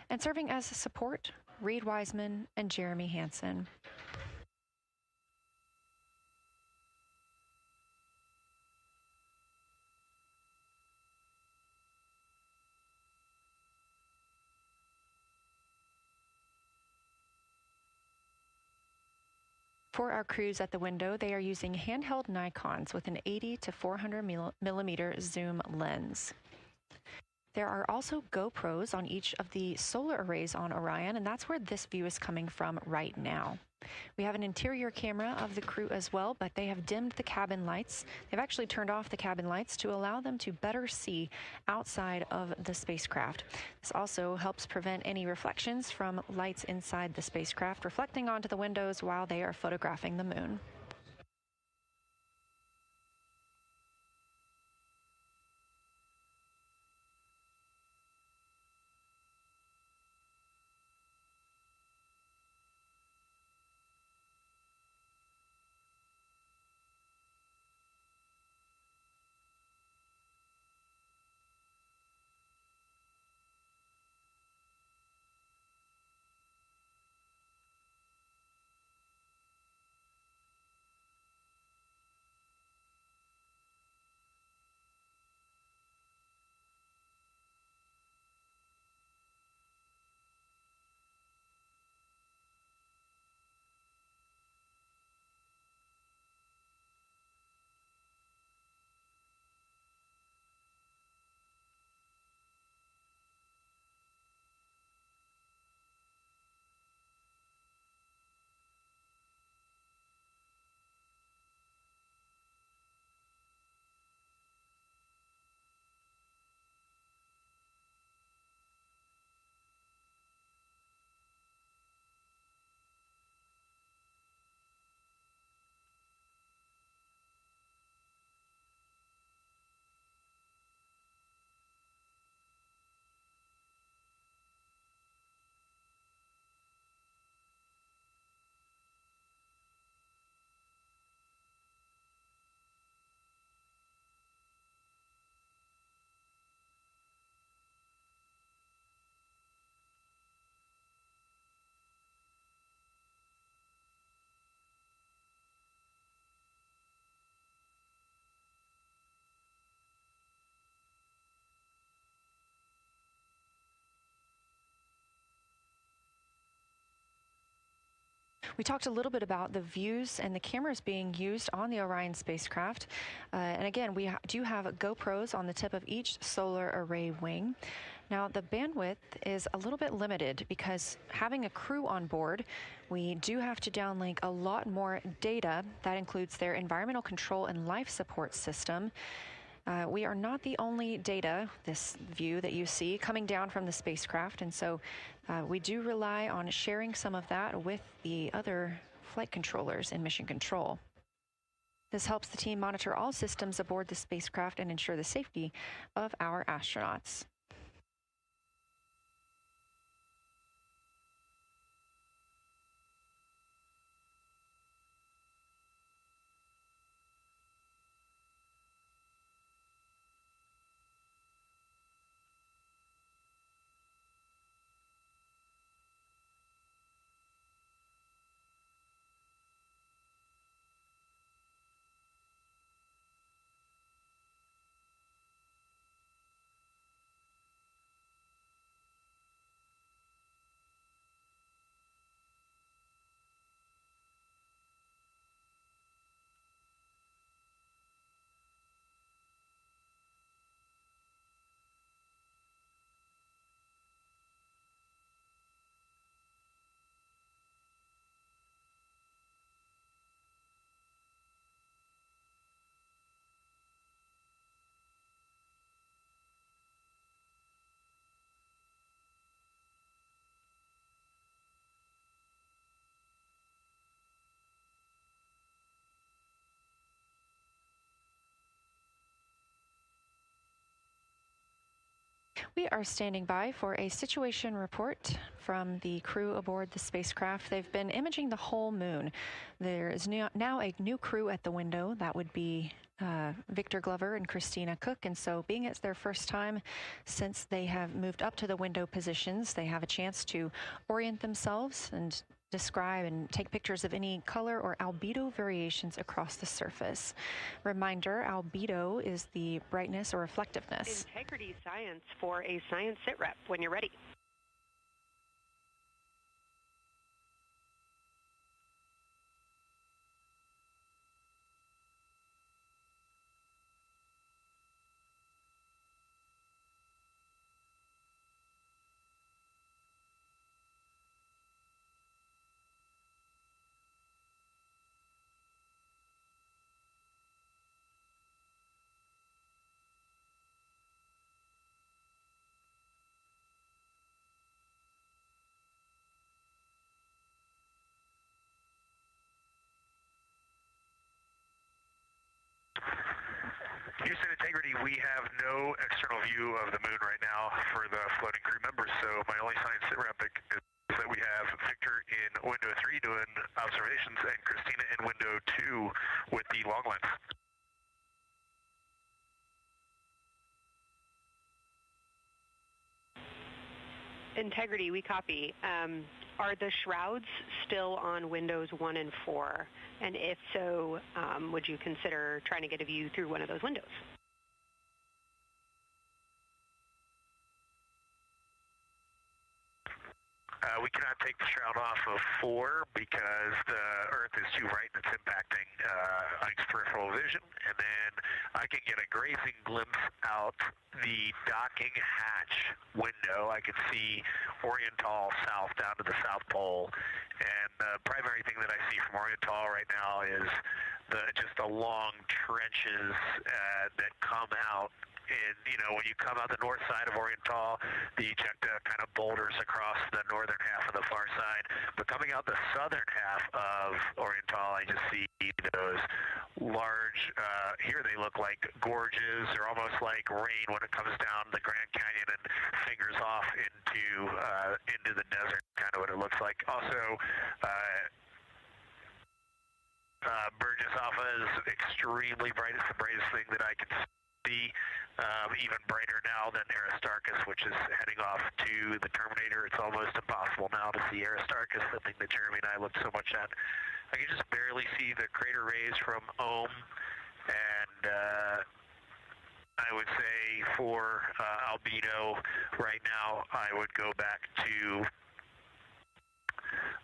and serving as support, Reed Wiseman and Jeremy Hansen. For our crews at the window, they are using handheld Nikons with an 80 to 400 millimeter zoom lens. There are also GoPros on each of the solar arrays on Orion, and that's where this view is coming from right now. We have an interior camera of the crew as well, but they have dimmed the cabin lights. They've actually turned off the cabin lights to allow them to better see outside of the spacecraft. This also helps prevent any reflections from lights inside the spacecraft reflecting onto the windows while they are photographing the moon. We talked a little bit about the views and the cameras being used on the Orion spacecraft. And again, we do have GoPros on the tip of each solar array wing. Now, the bandwidth is a little bit limited because having a crew on board, we do have to downlink a lot more data. That includes their environmental control and life support system. We are not the only data, this view that you see, coming down from the spacecraft, and so we do rely on sharing some of that with the other flight controllers in mission control. This helps the team monitor all systems aboard the spacecraft and ensure the safety of our astronauts. We are standing by for a situation report from the crew aboard the spacecraft. They've been imaging the whole moon. There is now a new crew at the window. That would be Victor Glover and Christina Cook. And so being it's their first time since they have moved up to the window positions, they have a chance to orient themselves and describe and take pictures of any color or albedo variations across the surface. Reminder, albedo is the brightness or reflectiveness. Integrity science for a science sit rep when you're ready. Houston Integrity, we have no external view of the moon right now for the floating crew members, so my only science sit rep is that we have Victor in window 3 doing observations and Christina in window 2 with the long lens. Integrity, we copy. Are the shrouds still on windows 1 and 4? And if so, would you consider trying to get a view through one of those windows? We cannot take the shroud off of 4 because the Earth is too bright and it's impacting Ike's peripheral vision. And then I can get a grazing glimpse out the docking hatch window. I can see Oriental south down to the South Pole. And the primary thing that I see from Oriental right now is just the long trenches that come out. And, you know, when you come out the north side of Oriental, the ejecta kind of boulders across the northern half of the far side. But coming out the southern half of Oriental, I just see those large, here they look like gorges. They're almost like rain when it comes down the Grand Canyon and fingers off into the desert, kind of what it looks like. Also, Burgess Alpha is extremely bright. It's the brightest thing that I can see. Even brighter now than Aristarchus, which is heading off to the Terminator. It's almost impossible now to see Aristarchus, the thing that Jeremy and I looked so much at. I can just barely see the crater rays from Ohm, and I would say for albedo right now, I would go back to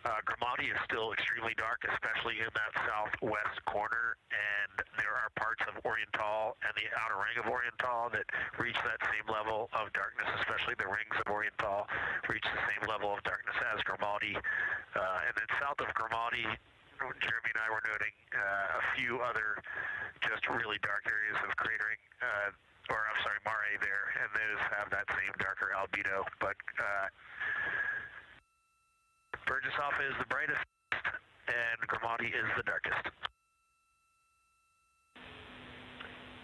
Grimati is still extremely dark, especially in that southwest corner, and there are parts of Oriental and the outer ring of Oriental that reach that same level of darkness, especially the rings of Oriental reach the same level of darkness as Grimati. And then south of Grimati, Jeremy and I were noting a few other just really dark areas of cratering, mare there, and those have that same darker albedo, but Burgesshoff is the brightest, and Grimati is the darkest.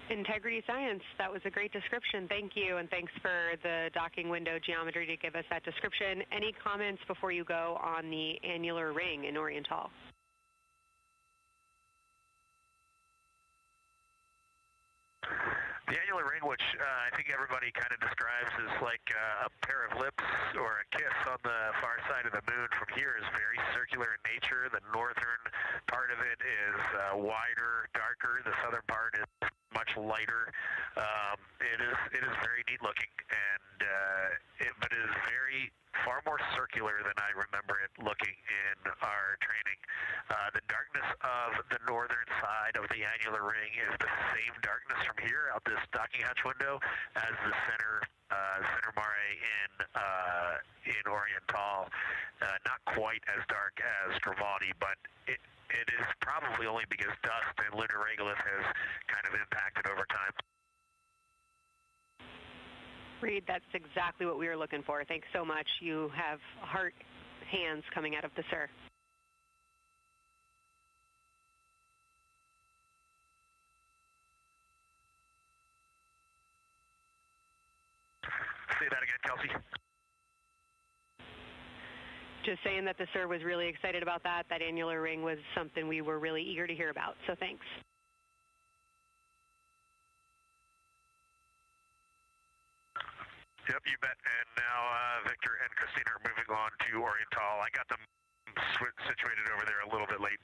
Integrity Science, that was a great description. Thank you, and thanks for the docking window geometry to give us that description. Any comments before you go on the annular ring in Oriental? The annular ring, which I think everybody kind of describes as like a pair of lips or a kiss on the far side of the moon from here, is very circular in nature. The northern part of it is wider, darker. The southern part is much lighter. It is very neat looking, and but it is far more circular than I remember it looking in our training. The darkness of the northern side of the annular ring is the same darkness from here out this docking hatch window as the center mare in Oriental. Not quite as dark as Grimati, but it is probably only because dust and lunar regolith has kind of impacted over time. Reed, that's exactly what we were looking for. Thanks so much. You have heart hands coming out of the SIR. Say that again, Kelsey. Just saying that the SIR was really excited about that. That annular ring was something we were really eager to hear about, so thanks. Yep, you bet. And now Victor and Christina are moving on to Oriental. I got them situated over there a little bit late.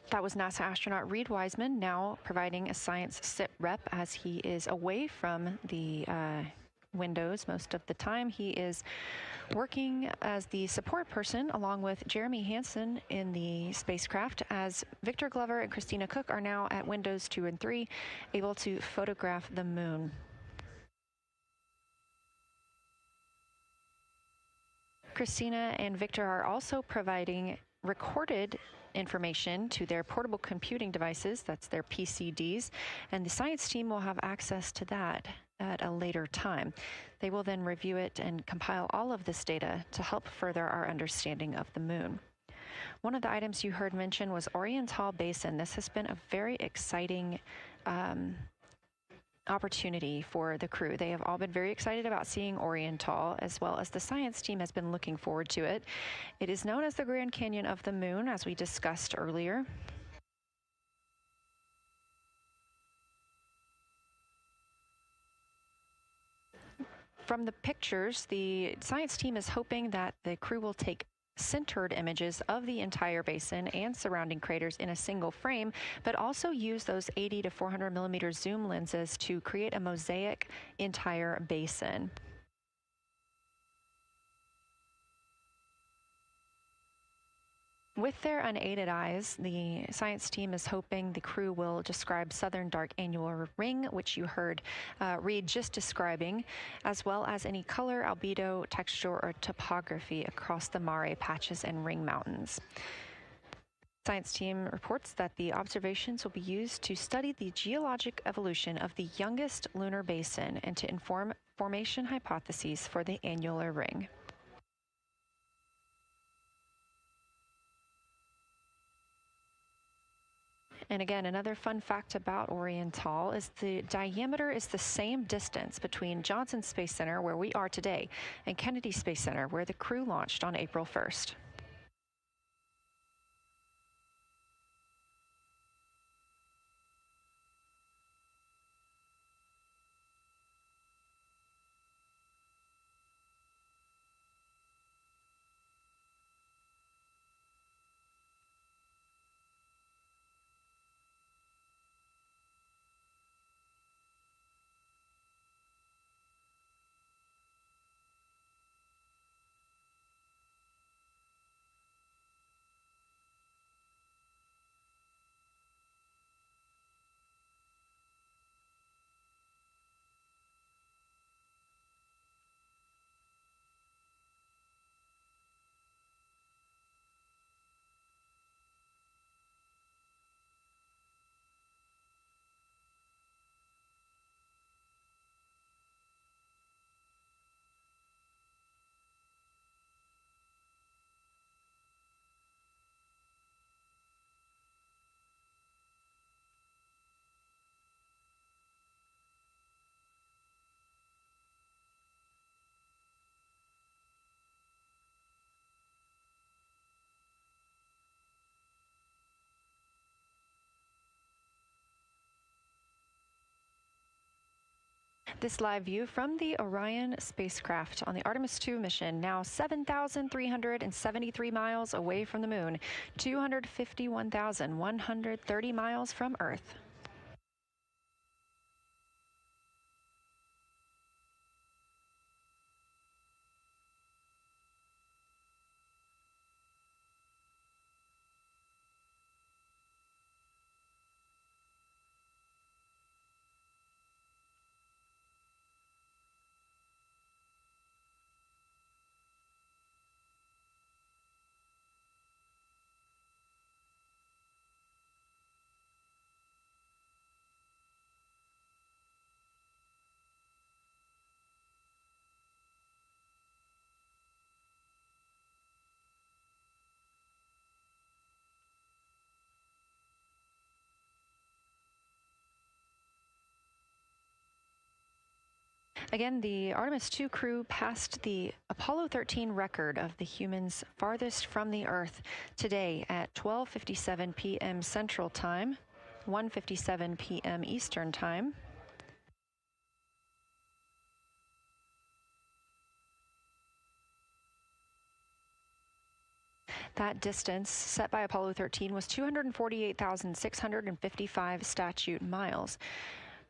That was NASA astronaut Reed Wiseman, now providing a science sit rep as he is away from the windows most of the time. He is working as the support person along with Jeremy Hansen in the spacecraft, as Victor Glover and Christina Cook are now at windows 2 and 3, able to photograph the moon. Christina and Victor are also providing recorded information to their portable computing devices, that's their PCDs, and the science team will have access to that at a later time. They will then review it and compile all of this data to help further our understanding of the moon. One of the items you heard mentioned was Oriental Basin. This has been a very exciting opportunity for the crew. They have all been very excited about seeing Oriental, as well as the science team has been looking forward to it. It is known as the Grand Canyon of the Moon, as we discussed earlier. From the pictures, the science team is hoping that the crew will take centered images of the entire basin and surrounding craters in a single frame, but also use those 80 to 400 millimeter zoom lenses to create a mosaic entire basin. With their unaided eyes, the science team is hoping the crew will describe southern dark annular ring, which you heard Reed just describing, as well as any color, albedo, texture, or topography across the mare patches and ring mountains. Science team reports that the observations will be used to study the geologic evolution of the youngest lunar basin and to inform formation hypotheses for the annular ring. And again, another fun fact about Oriental is the diameter is the same distance between Johnson Space Center, where we are today, and Kennedy Space Center, where the crew launched on April 1st. This live view from the Orion spacecraft on the Artemis II mission, now 7,373 miles away from the moon, 251,130 miles from Earth. Again, the Artemis II crew passed the Apollo 13 record of the humans farthest from the Earth today at 12:57 p.m. Central Time, 1:57 p.m. Eastern Time. That distance set by Apollo 13 was 248,655 statute miles.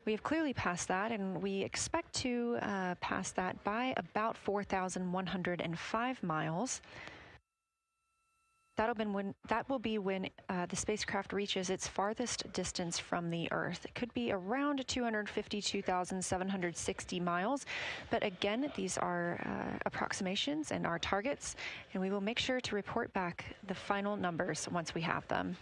We have clearly passed that, and we expect to pass that by about 4,105 miles. That will be when the spacecraft reaches its farthest distance from the Earth. It could be around 252,760 miles, but again, these are approximations and our targets, and we will make sure to report back the final numbers once we have them.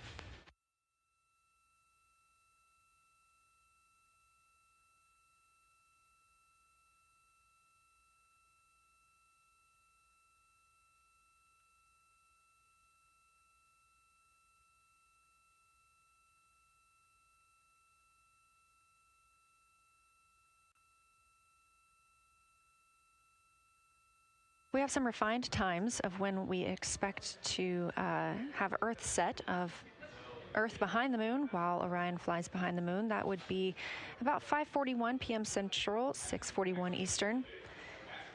We have some refined times of when we expect to have Earth set of Earth behind the moon while Orion flies behind the moon. That would be about 5:41 p.m. Central, 6:41 Eastern.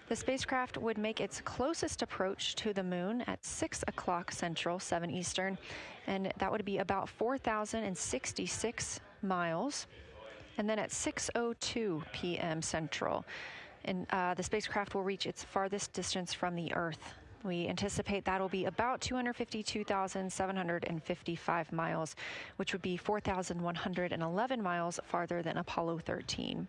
The spacecraft would make its closest approach to the moon at 6 o'clock Central, 7 Eastern, and that would be about 4,066 miles. And then at 6:02 p.m. Central, and the spacecraft will reach its farthest distance from the Earth. We anticipate that'll be about 252,755 miles, which would be 4,111 miles farther than Apollo 13.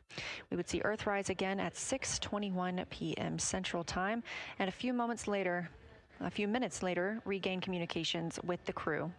We would see Earthrise again at 6:21 p.m. Central Time, and a few minutes later, regain communications with the crew.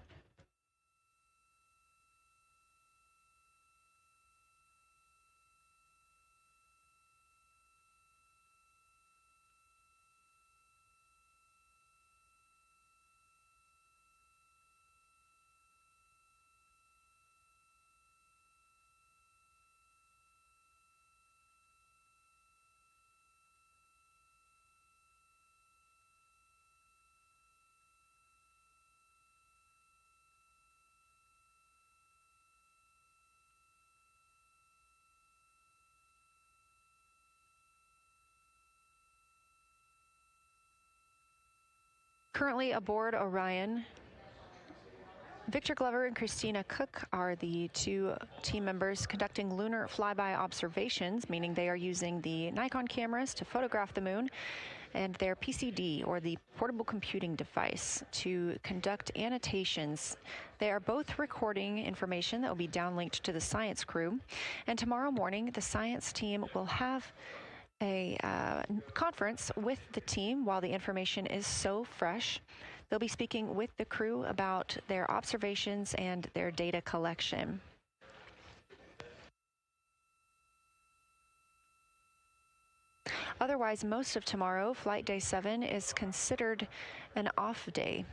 Currently aboard Orion, Victor Glover and Christina Cook are the two team members conducting lunar flyby observations, meaning they are using the Nikon cameras to photograph the moon, and their PCD, or the portable computing device, to conduct annotations. They are both recording information that will be downlinked to the science crew, and tomorrow morning the science team will have a conference with the team while the information is so fresh. They'll be speaking with the crew about their observations and their data collection. Otherwise, most of tomorrow, flight day 7, is considered an off day.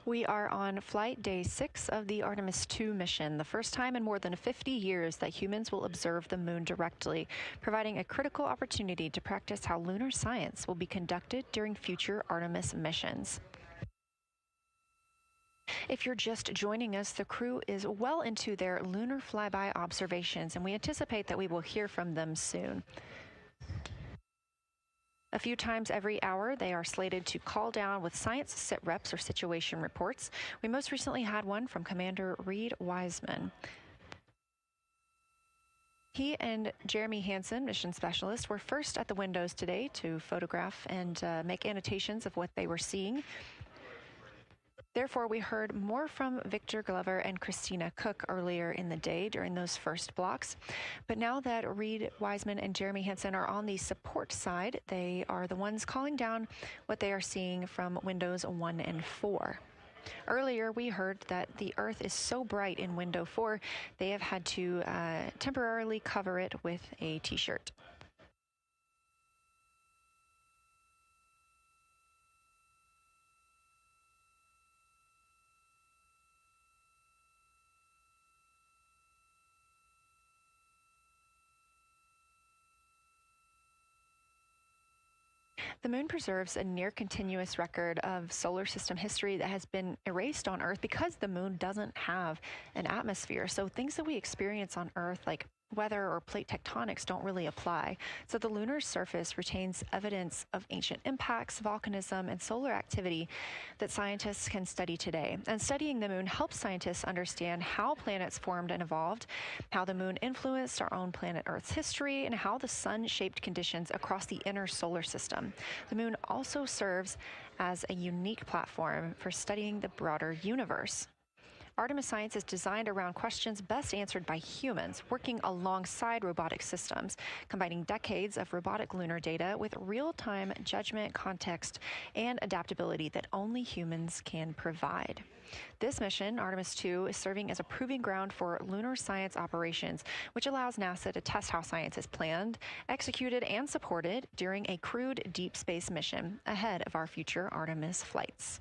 We are on flight day 6 of the Artemis II mission, the first time in more than 50 years that humans will observe the moon directly, providing a critical opportunity to practice how lunar science will be conducted during future Artemis missions. If you're just joining us, the crew is well into their lunar flyby observations, and we anticipate that we will hear from them soon. A few times every hour, they are slated to call down with science sit reps or situation reports. We most recently had one from Commander Reed Wiseman. He and Jeremy Hansen, mission specialist, were first at the windows today to photograph and make annotations of what they were seeing. Therefore, we heard more from Victor Glover and Christina Cook earlier in the day during those first blocks. But now that Reed Wiseman and Jeremy Hansen are on the support side, they are the ones calling down what they are seeing from windows 1 and 4. Earlier, we heard that the Earth is so bright in window 4, they have had to temporarily cover it with a t-shirt. The moon preserves a near-continuous record of solar system history that has been erased on Earth because the moon doesn't have an atmosphere. So things that we experience on Earth, like weather or plate tectonics, don't really apply. So the lunar surface retains evidence of ancient impacts, volcanism, and solar activity that scientists can study today. And studying the moon helps scientists understand how planets formed and evolved, how the moon influenced our own planet Earth's history, and how the sun shaped conditions across the inner solar system. The moon also serves as a unique platform for studying the broader universe. Artemis science is designed around questions best answered by humans, working alongside robotic systems, combining decades of robotic lunar data with real-time judgment, context, and adaptability that only humans can provide. This mission, Artemis II, is serving as a proving ground for lunar science operations, which allows NASA to test how science is planned, executed, and supported during a crewed deep space mission ahead of our future Artemis flights.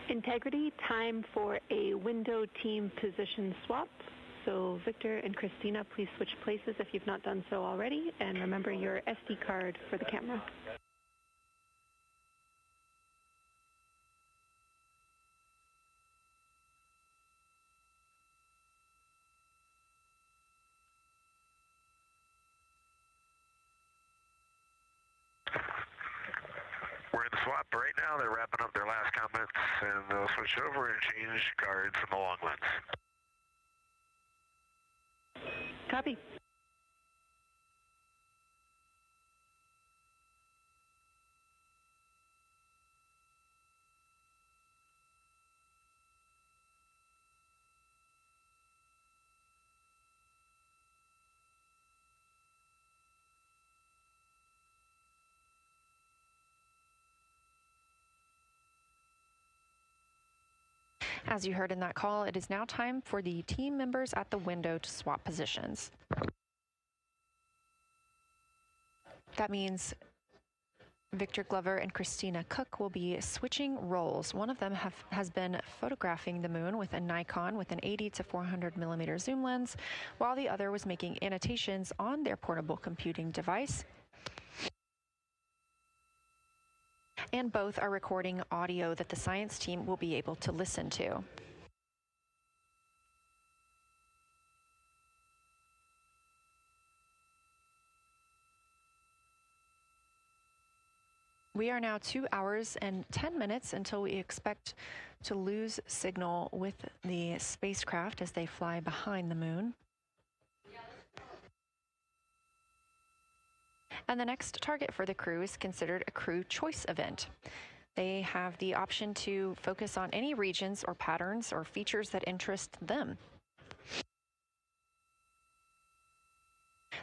Integrity, time for a window team position swap. So Victor and Christina, please switch places if you've not done so already, and remember your SD card for the camera. We're in the swap right now. They're wrapping up their last comments, and they'll switch over and change cards from the long lens. Copy. As you heard in that call, it is now time for the team members at the window to swap positions. That means Victor Glover and Christina Cook will be switching roles. One of them has been photographing the moon with a Nikon with an 80 to 400 millimeter zoom lens, while the other was making annotations on their portable computing device. And both are recording audio that the science team will be able to listen to. We are now 2 hours and 10 minutes until we expect to lose signal with the spacecraft as they fly behind the moon. And the next target for the crew is considered a crew choice event. They have the option to focus on any regions or patterns or features that interest them.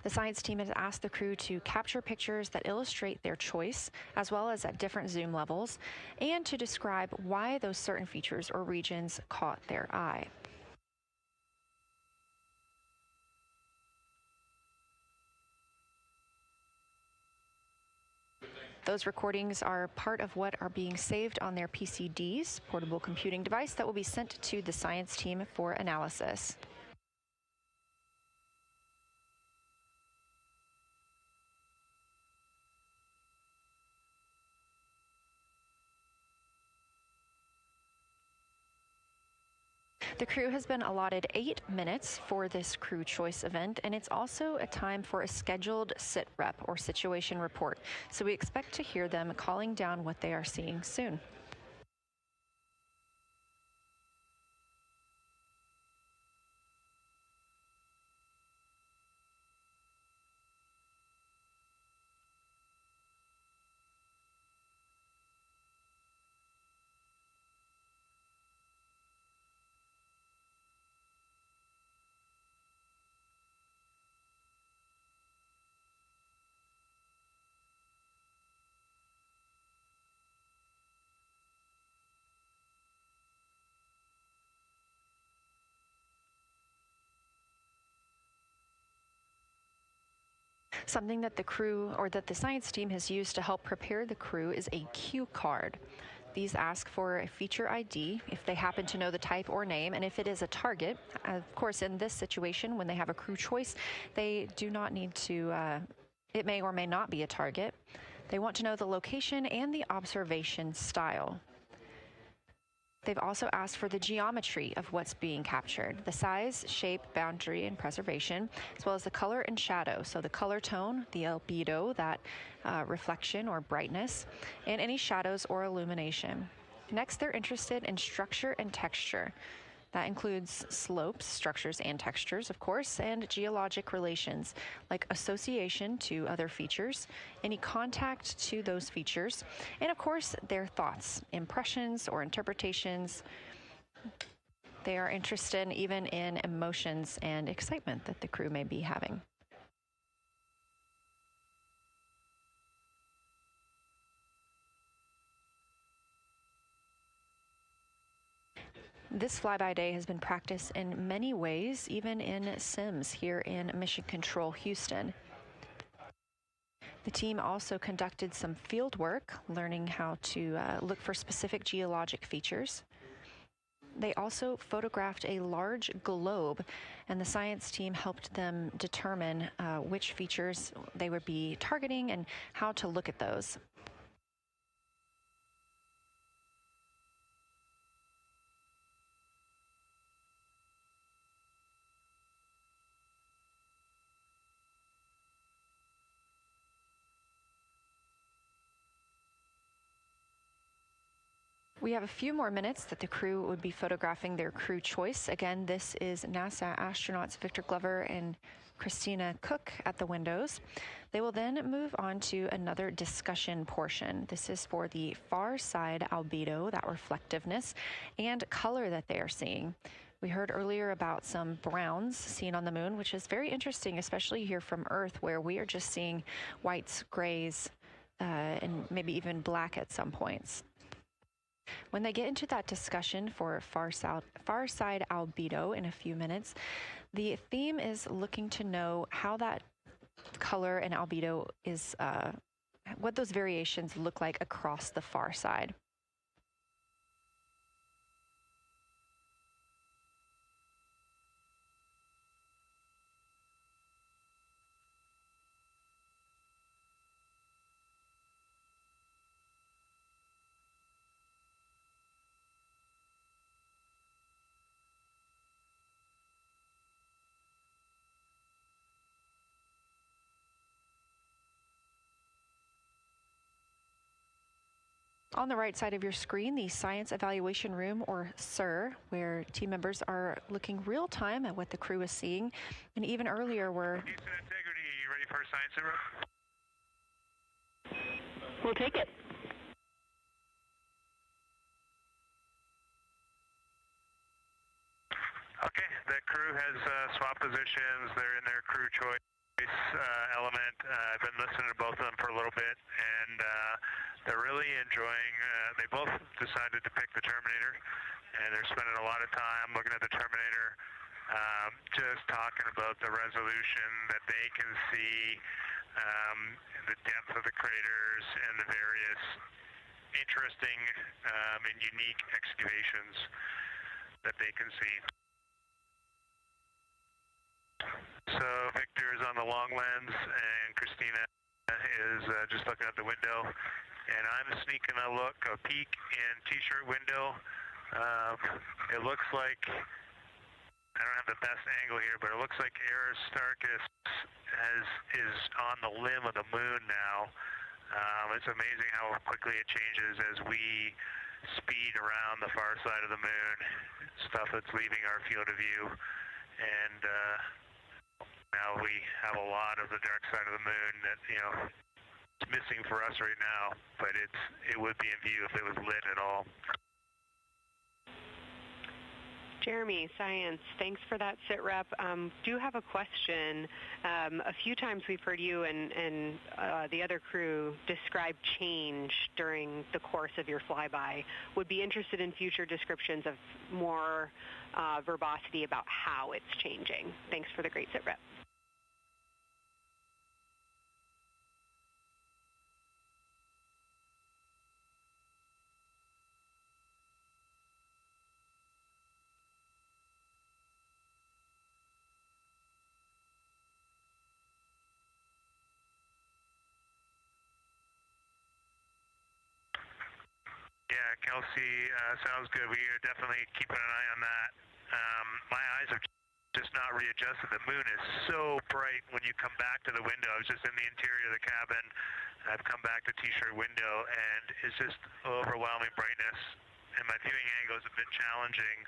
The science team has asked the crew to capture pictures that illustrate their choice, as well as at different zoom levels, and to describe why those certain features or regions caught their eye. Those recordings are part of what are being saved on their PCDs, portable computing device that will be sent to the science team for analysis. The crew has been allotted 8 minutes for this crew choice event, and it's also a time for a scheduled sit rep or situation report. So we expect to hear them calling down what they are seeing soon. Something that the crew or that the science team has used to help prepare the crew is a cue card. These ask for a feature ID if they happen to know the type or name, and if it is a target. Of course, in this situation, when they have a crew choice, they do not need to, it may or may not be a target. They want to know the location and the observation style. They've also asked for the geometry of what's being captured, the size, shape, boundary, and preservation, as well as the color and shadow. So the color tone, the albedo, that reflection or brightness, and any shadows or illumination. Next, they're interested in structure and texture. That includes slopes, structures, and textures, of course, and geologic relations, like association to other features, any contact to those features, and of course, their thoughts, impressions, or interpretations. They are interested even in emotions and excitement that the crew may be having. This flyby day has been practiced in many ways, even in sims here in Mission Control Houston. The team also conducted some field work, learning how to look for specific geologic features. They also photographed a large globe, and the science team helped them determine which features they would be targeting and how to look at those. We have a few more minutes that the crew would be photographing their crew choice. Again, this is NASA astronauts Victor Glover and Christina Cook at the windows. They will then move on to another discussion portion. This is for the far side albedo, that reflectiveness, and color that they are seeing. We heard earlier about some browns seen on the moon, which is very interesting, especially here from Earth, where we are just seeing whites, grays, and maybe even black at some points. When they get into that discussion for far side albedo in a few minutes, the theme is looking to know how that color and albedo is, what those variations look like across the far side. On the right side of your screen, the Science Evaluation Room, or SIR, where team members are looking real time at what the crew is seeing. And even earlier, we're... Houston Integrity, you ready for a science room? We'll take it. Okay, the crew has swapped positions. They're in their crew choice element. I've been listening to both of them for a little bit, and they're really enjoying. They both decided to pick the Terminator, and they're spending a lot of time looking at the Terminator, just talking about the resolution that they can see, the depth of the craters, and the various interesting and unique excavations that they can see. So Victor is on the long lens, and Christina is just looking out the window, and I'm sneaking a peek in T-shirt window. It looks like, I don't have the best angle here, but it looks like Aristarchus is on the limb of the moon now. It's amazing how quickly it changes as we speed around the far side of the moon, stuff that's leaving our field of view, and now we have a lot of the dark side of the moon that, it's missing for us right now, but it would be in view if it was lit at all. Jeremy, Science, thanks for that sit rep. Do have a question. A few times we've heard you and the other crew describe change during the course of your flyby. Would be interested in future descriptions of more verbosity about how it's changing. Thanks for the great sit rep. Yeah, Kelsey, sounds good. We are definitely keeping an eye on that. My eyes have just not readjusted. The moon is so bright when you come back to the window. I was just in the interior of the cabin. I've come back to T-shirt window, and it's just overwhelming brightness, and my viewing angle is a bit challenging,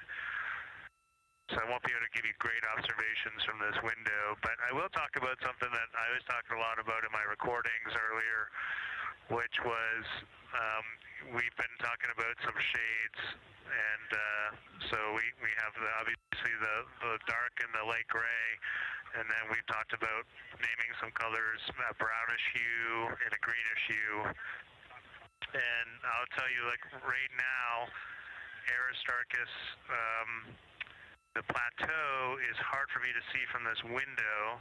so I won't be able to give you great observations from this window. But I will talk about something that I was talking a lot about in my recordings earlier, which was we've been talking about some shades, and so we have obviously the dark and the light gray, and then we've talked about naming some colors, a brownish hue and a greenish hue. And I'll tell you, like right now, Aristarchus, the plateau is hard for me to see from this window,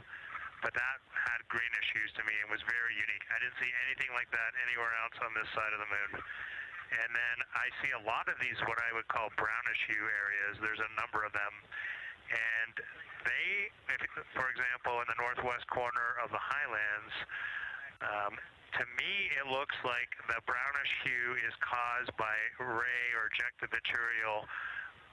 but that had greenish hues to me and was very unique. I didn't see anything like that anywhere else on this side of the moon. And then I see a lot of these, what I would call brownish hue areas. There's a number of them. And they, for example, in the northwest corner of the highlands, to me it looks like the brownish hue is caused by ray or ejected material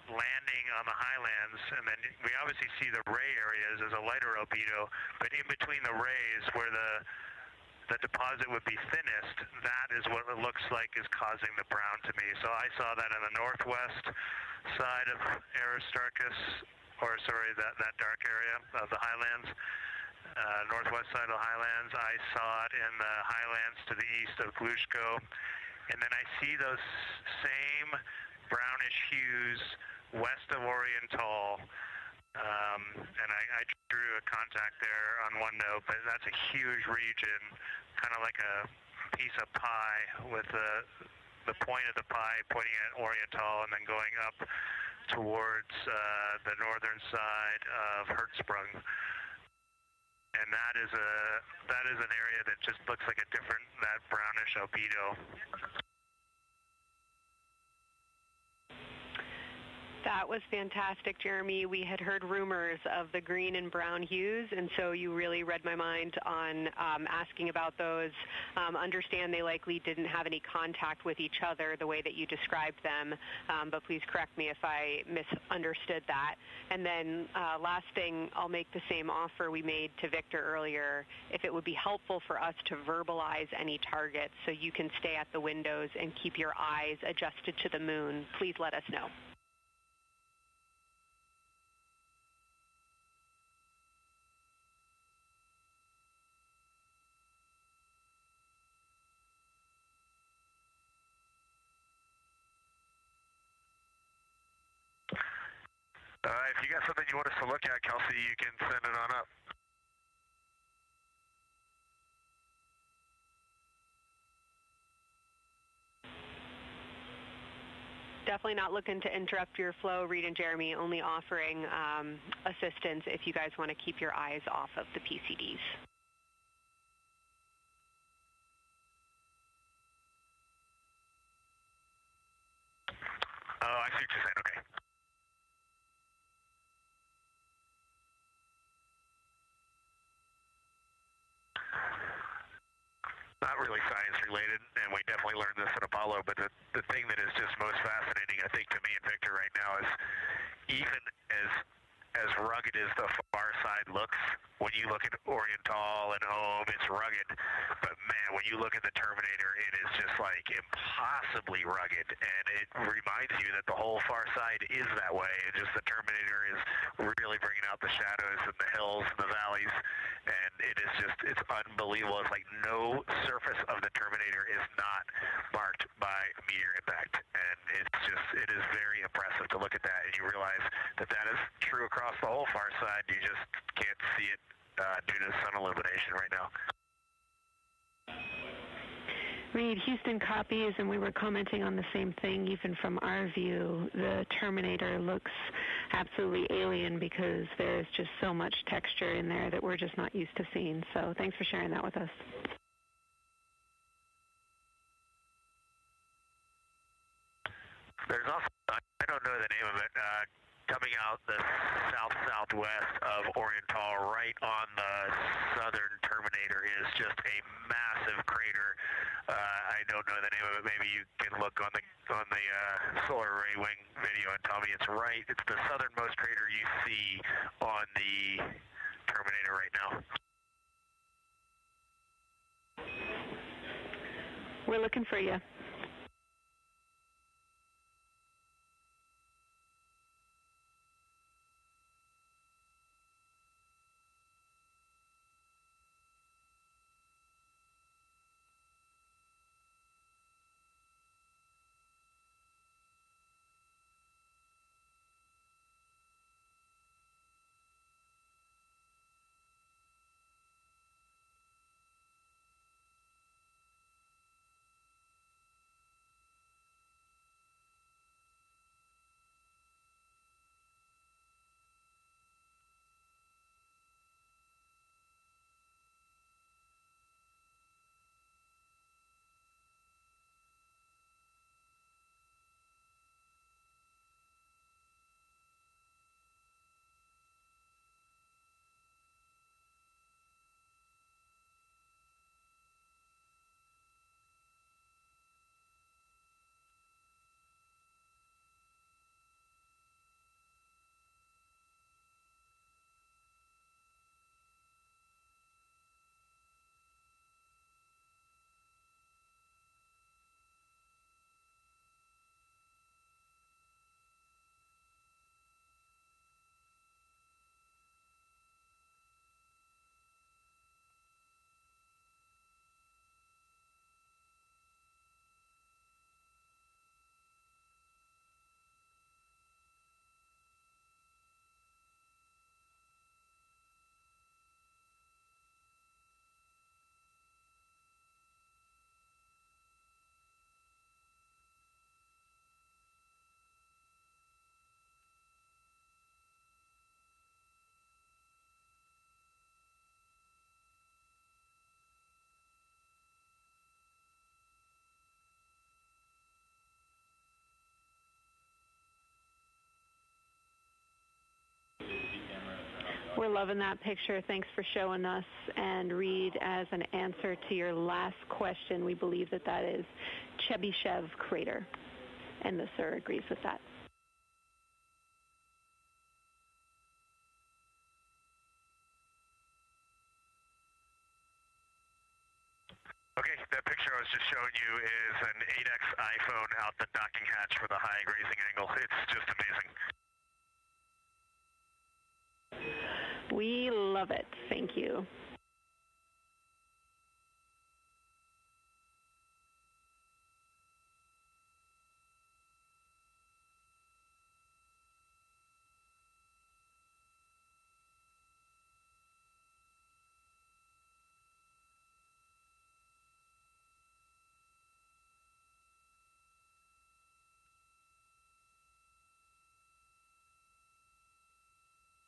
landing on the highlands, and then we obviously see the ray areas as a lighter albedo, but in between the rays where the deposit would be thinnest, that is what it looks like is causing the brown to me. So I saw that on the northwest side of Aristarchus, or sorry, that dark area of the highlands, northwest side of the highlands. I saw it in the highlands to the east of Glushko, and then I see those same brownish hues west of Oriental, and I drew a contact there on OneNote, but that's a huge region, kind of like a piece of pie with the point of the pie pointing at Oriental and then going up towards the northern side of Hertzsprung. And that is an area that just looks like that brownish albedo. That was fantastic, Jeremy. We had heard rumors of the green and brown hues, and so you really read my mind on asking about those. Understand they likely didn't have any contact with each other the way that you described them, but please correct me if I misunderstood that. And then last thing, I'll make the same offer we made to Victor earlier. If it would be helpful for us to verbalize any targets so you can stay at the windows and keep your eyes adjusted to the moon, please let us know. If you got something you want us to look at, Kelsey, you can send it on up. definitely not looking to interrupt your flow, Reed and Jeremy, only offering assistance if you guys want to keep your eyes off of the PCDs. Oh, I see what you're saying. Okay. Not really science related, and we definitely learned this at Apollo, but the thing that is just most fascinating, I think, to me and Victor right now is even as rugged as the far side looks, when you look at Oriental and Home, it's rugged. But man, when you look at the Terminator, it is just like impossibly rugged, and it reminds you that the whole far side is that way. And just the Terminator is really bringing out the shadows and the hills and the valleys, and it is just, it's unbelievable. It's like no surface of the Terminator is not marked by a meteor impact, and it's just, it is very impressive to look at that, and you realize that that is true across the whole far side. You just can't see it due to sun illumination right now. Reed, Houston copies, and we were commenting on the same thing. Even from our view, the Terminator looks absolutely alien because there's just so much texture in there that we're just not used to seeing. So thanks for sharing that with us. There's also, I don't know the name of it, coming out the south-southwest of Oriental, right on the southern Terminator, is just a massive crater. I don't know the name of it. Maybe you can look on the solar array wing video and tell me it's right. It's the southernmost crater you see on the Terminator right now. We're looking for you. We're loving that picture. Thanks for showing us. And Reed, as an answer to your last question, we believe that that is Chebyshev crater. And the sir agrees with that. Okay, that picture I was just showing you is an 8X iPhone out the docking hatch for the high grazing angle. It's just amazing. We love it. Thank you.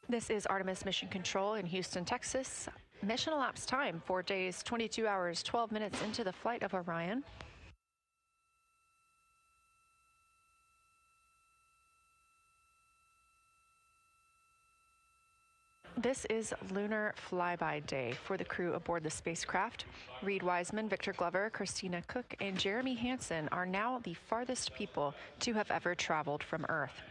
This is Artemis Mission Control in Houston, Texas. Mission elapsed time, 4 days, 22 hours, 12 minutes into the flight of Orion. This is Lunar Flyby Day for the crew aboard the spacecraft. Reed Wiseman, Victor Glover, Christina Cook, and Jeremy Hansen are now the farthest people to have ever traveled from Earth.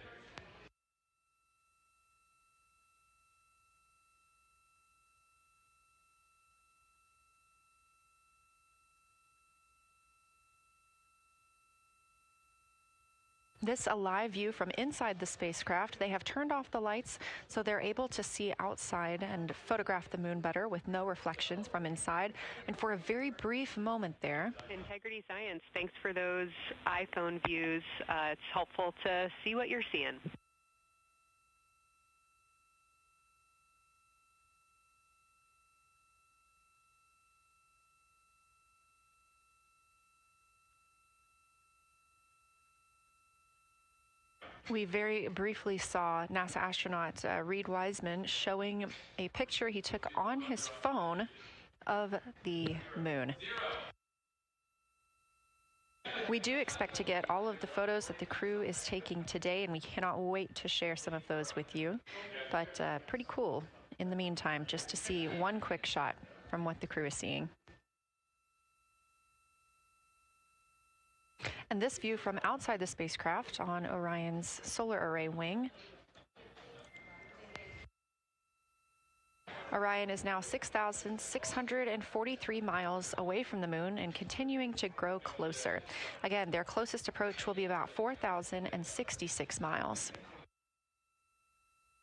This a live view from inside the spacecraft. They have turned off the lights so they're able to see outside and photograph the moon better with no reflections from inside. And for a very brief moment there. Integrity Science, thanks for those iPhone views. It's helpful to see what you're seeing. We very briefly saw NASA astronaut Reed Wiseman showing a picture he took on his phone of the moon. We do expect to get all of the photos that the crew is taking today, and we cannot wait to share some of those with you. But pretty cool in the meantime, just to see one quick shot from what the crew is seeing. And this view from outside the spacecraft on Orion's solar array wing. Orion is now 6,643 miles away from the moon and continuing to grow closer. Again, their closest approach will be about 4,066 miles.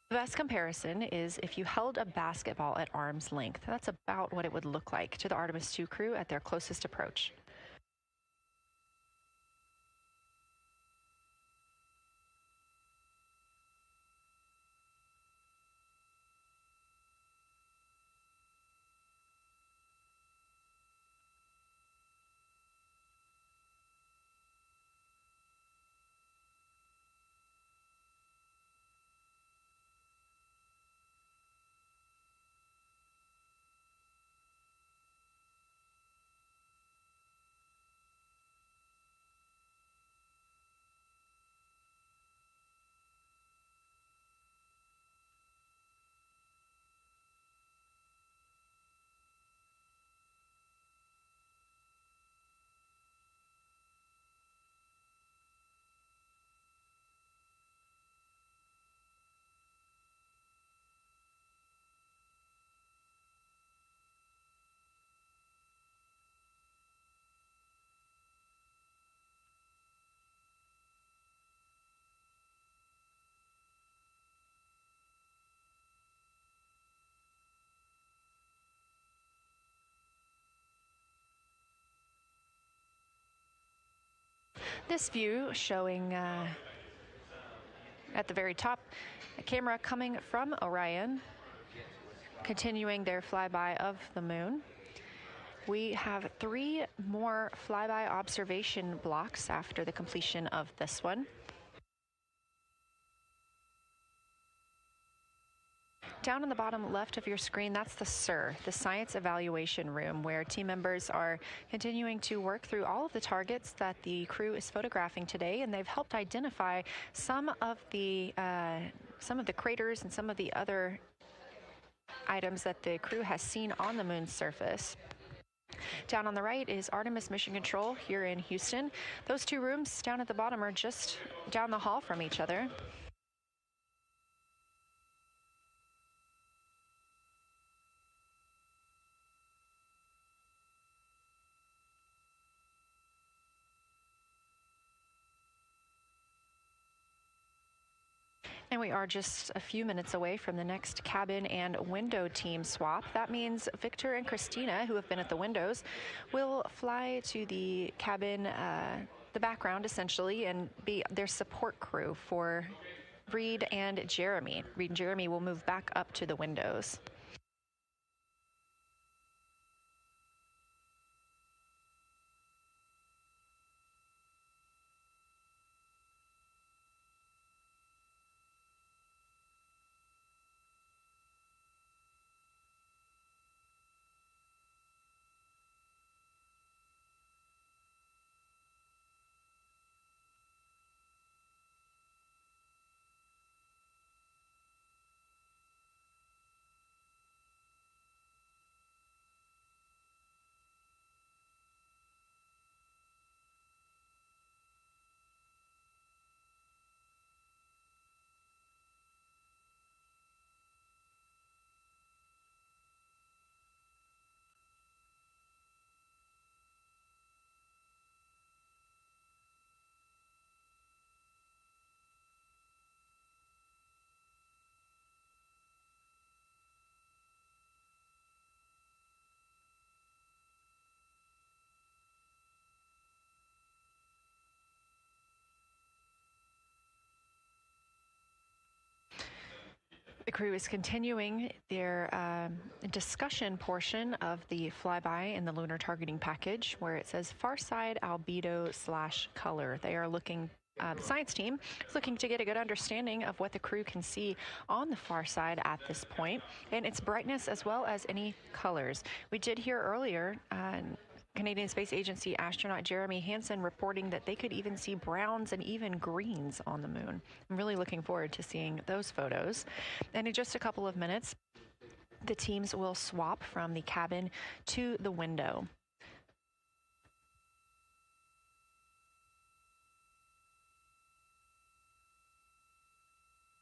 The best comparison is if you held a basketball at arm's length. That's about what it would look like to the Artemis II crew at their closest approach. This view showing at the very top, a camera coming from Orion, continuing their flyby of the moon. We have 3 more flyby observation blocks after the completion of this one. Down on the bottom left of your screen, that's the SIR, the Science Evaluation Room, where team members are continuing to work through all of the targets that the crew is photographing today, and they've helped identify some of the craters and some of the other items that the crew has seen on the moon's surface. Down on the right is Artemis Mission Control here in Houston. Those 2 rooms down at the bottom are just down the hall from each other. And we are just a few minutes away from the next cabin and window team swap. That means Victor and Christina, who have been at the windows, will fly to the cabin, the background essentially, and be their support crew for Reed and Jeremy. Reed and Jeremy will move back up to the windows. crew is continuing their discussion portion of the flyby in the lunar targeting package, where it says far side albedo/color. They are looking. The science team is looking to get a good understanding of what the crew can see on the far side at this point, and its brightness as well as any colors. We did hear earlier Canadian Space Agency astronaut Jeremy Hansen reporting that they could even see browns and even greens on the moon. I'm really looking forward to seeing those photos. And in just a couple of minutes, the teams will swap from the cabin to the window.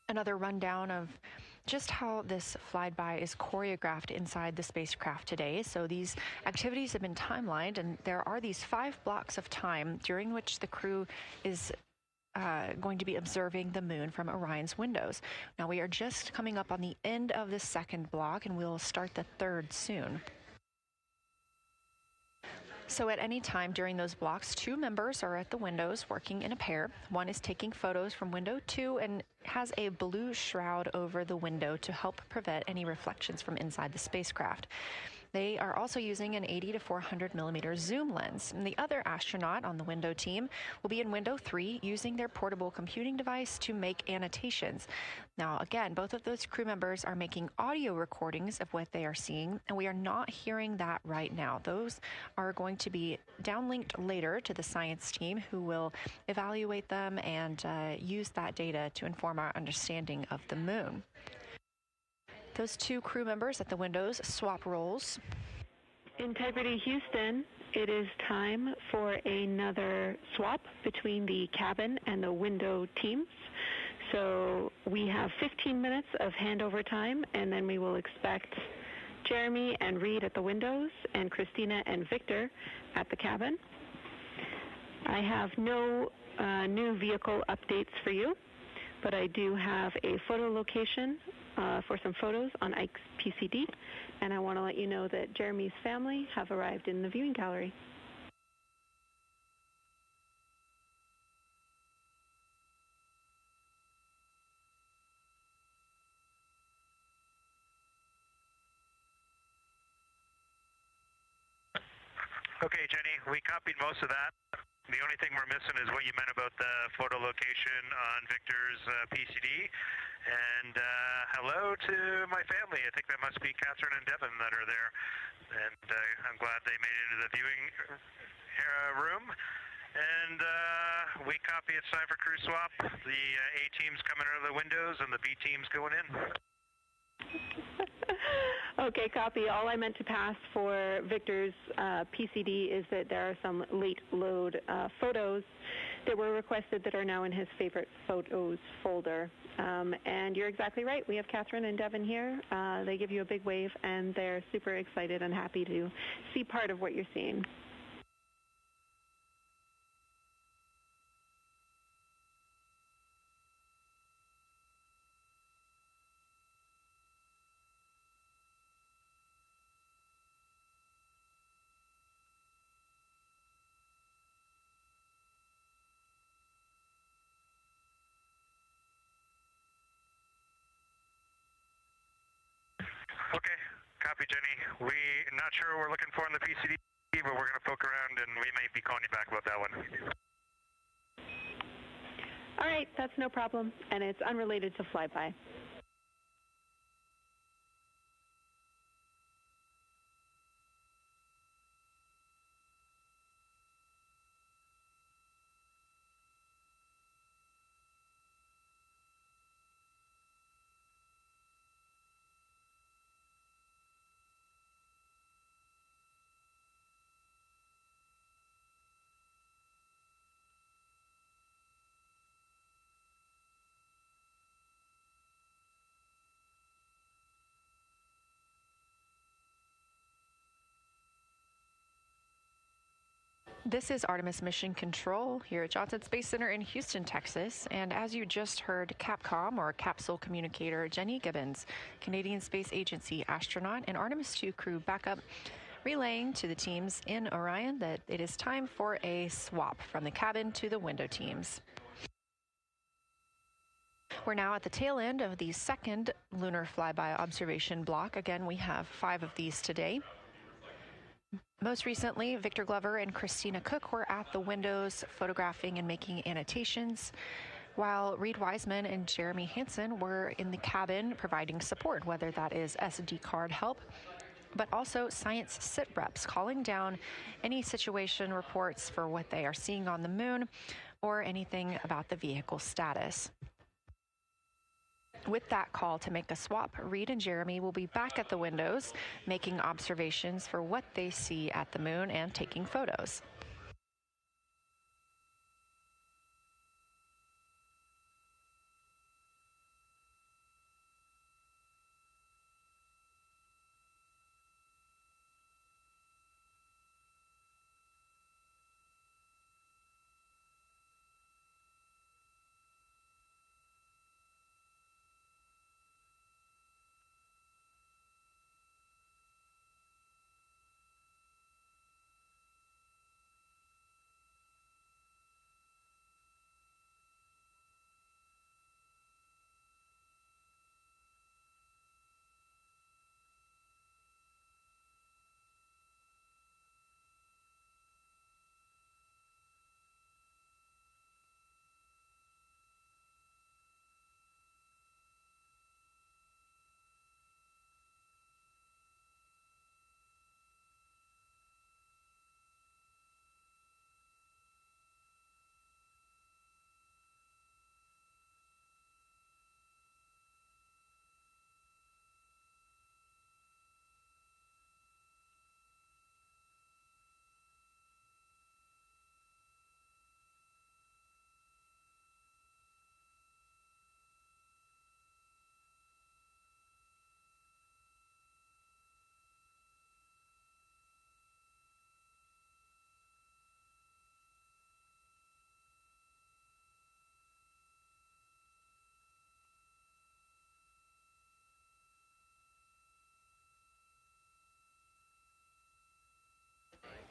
Another rundown of just how this flyby is choreographed inside the spacecraft today. So these activities have been timelined, and there are these 5 blocks of time during which the crew is going to be observing the moon from Orion's windows. Now we are just coming up on the end of the second block, and we'll start the third soon. So at any time during those blocks, 2 members are at the windows working in a pair. One is taking photos from window 2 and has a blue shroud over the window to help prevent any reflections from inside the spacecraft. They are also using an 80 to 400 millimeter zoom lens. And the other astronaut on the window team will be in window 3 using their portable computing device to make annotations. Now, again, both of those crew members are making audio recordings of what they are seeing, and we are not hearing that right now. Those are going to be downlinked later to the science team, who will evaluate them and use that data to inform our understanding of the moon. Those 2 crew members at the windows swap roles. Integrity Houston, it is time for another swap between the cabin and the window teams. So we have 15 minutes of handover time, and then we will expect Jeremy and Reed at the windows and Christina and Victor at the cabin. I have no new vehicle updates for you, but I do have a photo location for some photos on Ike's PCD, and I want to let you know that Jeremy's family have arrived in the viewing gallery. Okay, Jenny, we copied most of that. The only thing we're missing is what you meant about the photo location on Victor's PCD. And hello to my family. I think that must be Catherine and Devin that are there. And I'm glad they made it into the viewing room. And we copy it's time for crew swap. The A team's coming out of the windows and the B team's going in. Okay, copy. All I meant to pass for Victor's PCD is that there are some late load photos that were requested that are now in his favorite photos folder. And you're exactly right. We have Catherine and Devin here. They give you a big wave, and they're super excited and happy to see part of what you're seeing. Okay, copy, Jenny. We're not sure what we're looking for in the PCD, but we're going to poke around, and we may be calling you back about that one. All right, that's no problem, and it's unrelated to Flyby. This is Artemis Mission Control here at Johnson Space Center in Houston, Texas. And as you just heard, Capcom, or Capsule Communicator Jenny Gibbons, Canadian Space Agency astronaut and Artemis II crew backup, relaying to the teams in Orion that it is time for a swap from the cabin to the window teams. We're now at the tail end of the second lunar flyby observation block. Again, we have 5 of these today. Most recently, Victor Glover and Christina Cook were at the windows photographing and making annotations, while Reed Wiseman and Jeremy Hansen were in the cabin providing support, whether that is SD card help, but also science sit reps calling down any situation reports for what they are seeing on the moon or anything about the vehicle status. With that call to make a swap, Reed and Jeremy will be back at the windows, making observations for what they see at the moon and taking photos.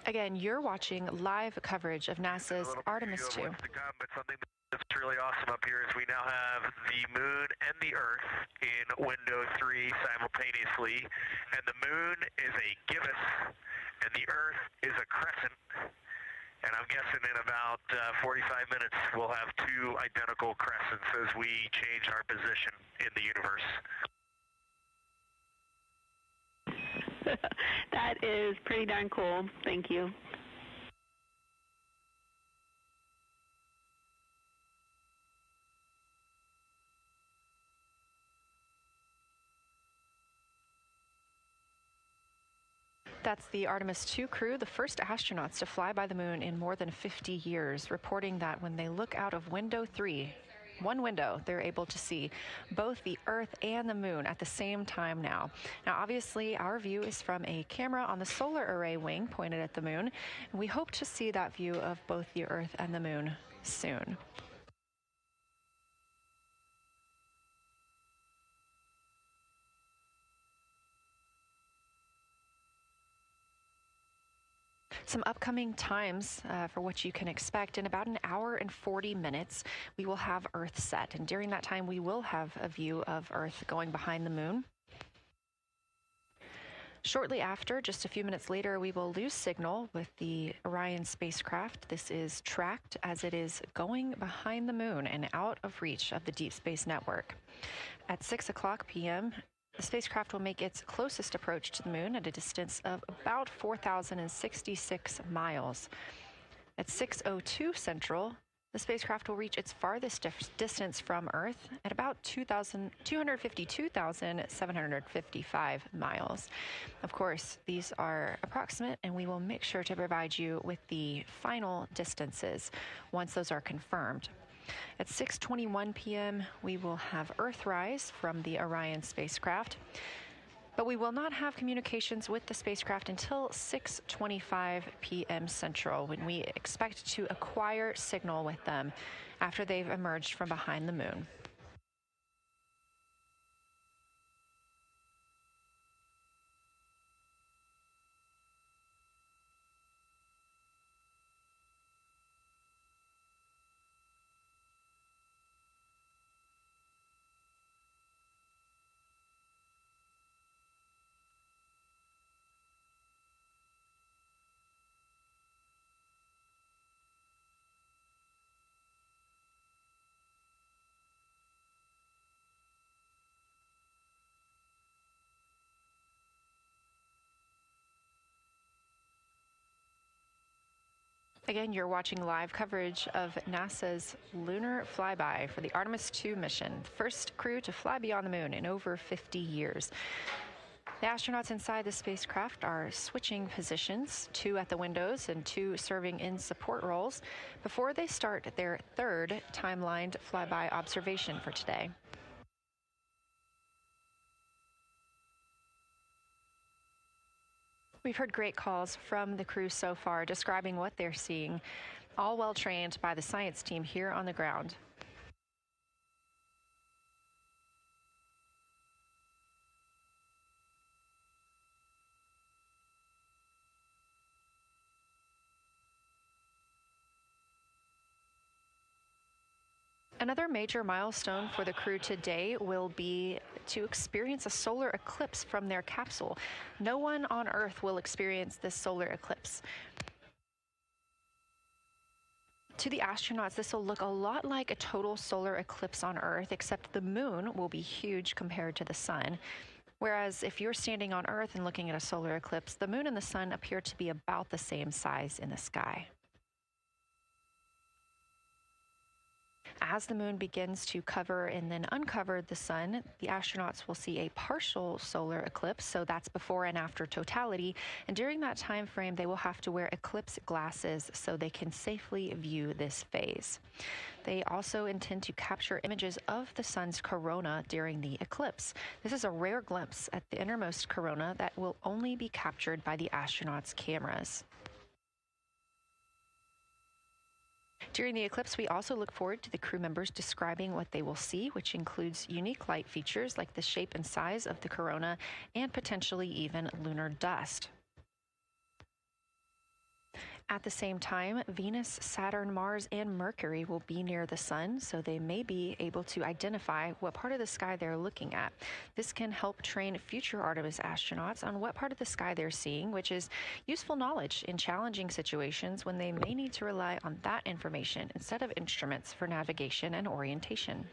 Again, you're watching live coverage of NASA's Artemis II. But something that's really awesome up here is we now have the moon and the Earth in window 3 simultaneously, and the moon is a gibbous, and the Earth is a crescent. And I'm guessing in about 45 minutes we'll have 2 identical crescents as we change our position in the universe. That is pretty darn cool. Thank you. That's the Artemis II crew, the first astronauts to fly by the moon in more than 50 years, reporting that when they look out of window 3, one window, they're able to see both the Earth and the moon at the same time now. Now, obviously, our view is from a camera on the solar array wing pointed at the moon, and we hope to see that view of both the Earth and the moon soon. Some upcoming times for what you can expect. In about an hour and 40 minutes, we will have Earth set. And during that time, we will have a view of Earth going behind the moon. Shortly after, just a few minutes later, we will lose signal with the Orion spacecraft. This is tracked as it is going behind the moon and out of reach of the Deep Space Network. At 6 o'clock p.m., the spacecraft will make its closest approach to the moon at a distance of about 4,066 miles. At 6:02 Central, the spacecraft will reach its farthest distance from Earth at about 252,755 miles. Of course, these are approximate, and we will make sure to provide you with the final distances once those are confirmed. At 6:21 p.m., we will have Earthrise from the Orion spacecraft, but we will not have communications with the spacecraft until 6:25 p.m. Central, when we expect to acquire signal with them after they've emerged from behind the moon. Again, you're watching live coverage of NASA's lunar flyby for the Artemis II mission, the first crew to fly beyond the moon in over 50 years. The astronauts inside the spacecraft are switching positions, 2 at the windows and 2 serving in support roles, before they start their third timelined flyby observation for today. We've heard great calls from the crew so far describing what they're seeing, all well trained by the science team here on the ground. Another major milestone for the crew today will be to experience a solar eclipse from their capsule. No one on Earth will experience this solar eclipse. To the astronauts, this will look a lot like a total solar eclipse on Earth, except the moon will be huge compared to the sun. Whereas if you're standing on Earth and looking at a solar eclipse, the moon and the sun appear to be about the same size in the sky. As the moon begins to cover and then uncover the sun, the astronauts will see a partial solar eclipse, so that's before and after totality, and during that time frame they will have to wear eclipse glasses so they can safely view this phase. They also intend to capture images of the sun's corona during the eclipse. This is a rare glimpse at the innermost corona that will only be captured by the astronauts' cameras. During the eclipse, we also look forward to the crew members describing what they will see, which includes unique light features like the shape and size of the corona and potentially even lunar dust. At the same time, Venus, Saturn, Mars, and Mercury will be near the sun, so they may be able to identify what part of the sky they're looking at. This can help train future Artemis astronauts on what part of the sky they're seeing, which is useful knowledge in challenging situations when they may need to rely on that information instead of instruments for navigation and orientation.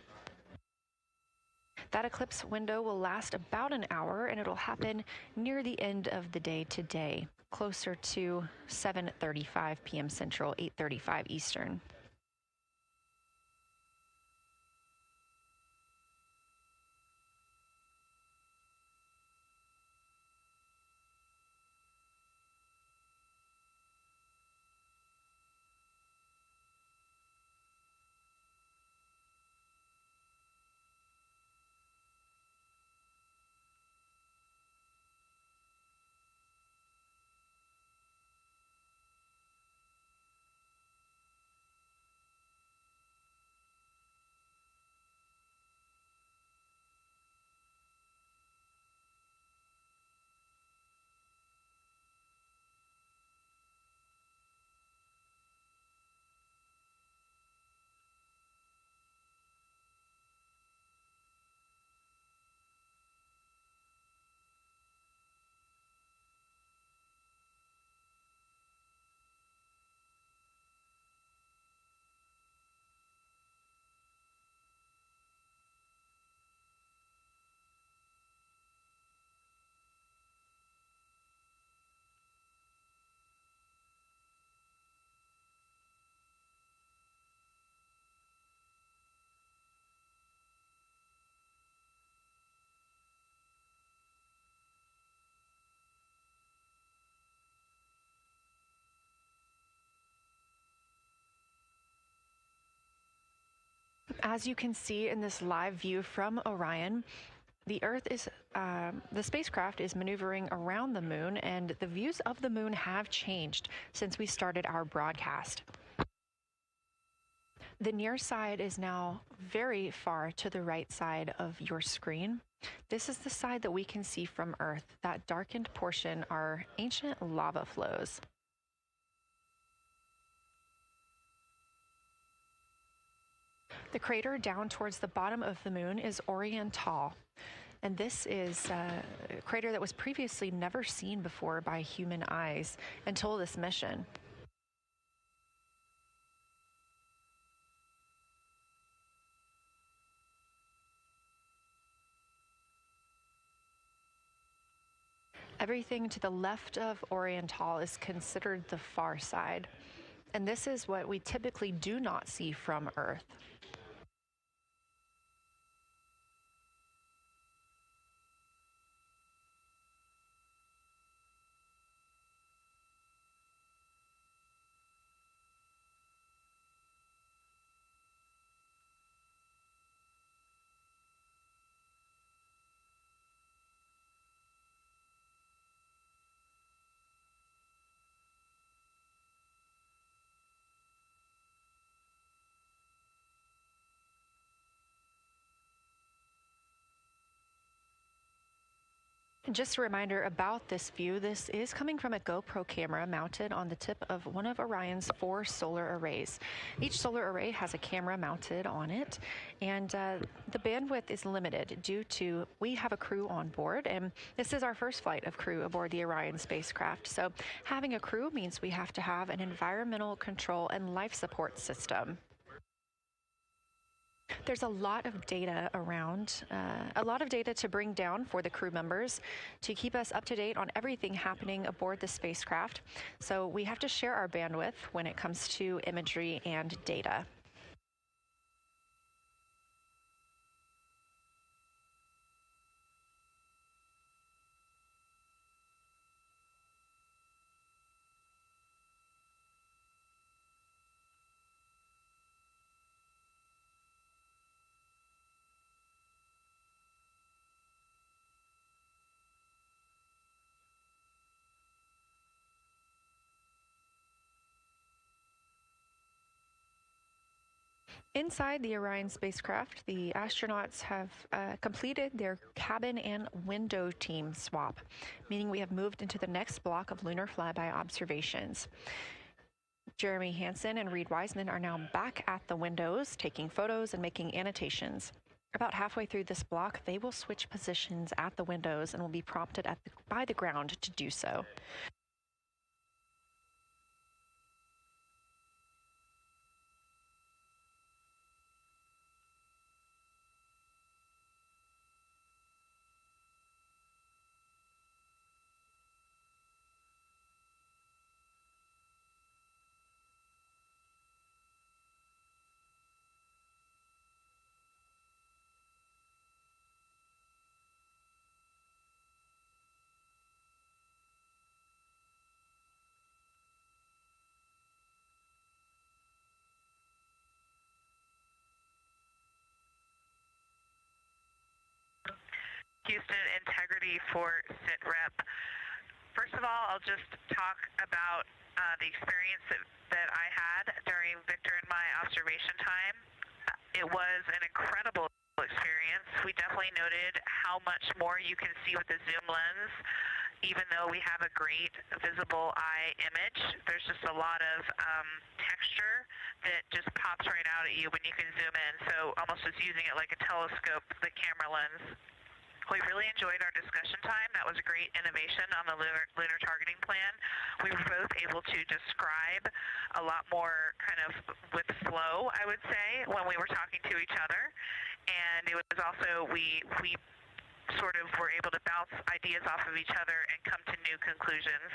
That eclipse window will last about an hour, and it'll happen near the end of the day today, closer to 7:35 p.m. Central, 8:35 Eastern. As you can see in this live view from Orion, the spacecraft is maneuvering around the moon, and the views of the moon have changed since we started our broadcast. The near side is now very far to the right side of your screen. This is the side that we can see from Earth. That darkened portion are ancient lava flows. The crater down towards the bottom of the moon is Orion, and this is a crater that was previously never seen before by human eyes until this mission. Everything to the left of Orion is considered the far side. And this is what we typically do not see from Earth. And just a reminder about this view, this is coming from a GoPro camera mounted on the tip of one of Orion's 4 solar arrays. Each solar array has a camera mounted on it, and the bandwidth is limited due to we have a crew on board, and this is our first flight of crew aboard the Orion spacecraft. So having a crew means we have to have an environmental control and life support system. There's a lot of data around, a lot of data to bring down for the crew members to keep us up to date on everything happening aboard the spacecraft. So we have to share our bandwidth when it comes to imagery and data. Inside the Orion spacecraft, the astronauts have completed their cabin and window team swap, meaning we have moved into the next block of lunar flyby observations. Jeremy Hansen and Reed Wiseman are now back at the windows, taking photos and making annotations. About halfway through this block, they will switch positions at the windows and will be prompted by the ground to do so. Houston, integrity for SITREP. First of all, I'll just talk about the experience that I had during Victor and my observation time. It was an incredible experience. We definitely noted how much more you can see with the zoom lens. Even though we have a great visible eye image, there's just a lot of texture that just pops right out at you when you can zoom in. So almost just using it like a telescope, the camera lens. We really enjoyed our discussion time. That was a great innovation on the lunar targeting plan. We were both able to describe a lot more kind of with flow, I would say, when we were talking to each other. And it was also, we sort of were able to bounce ideas off of each other and come to new conclusions.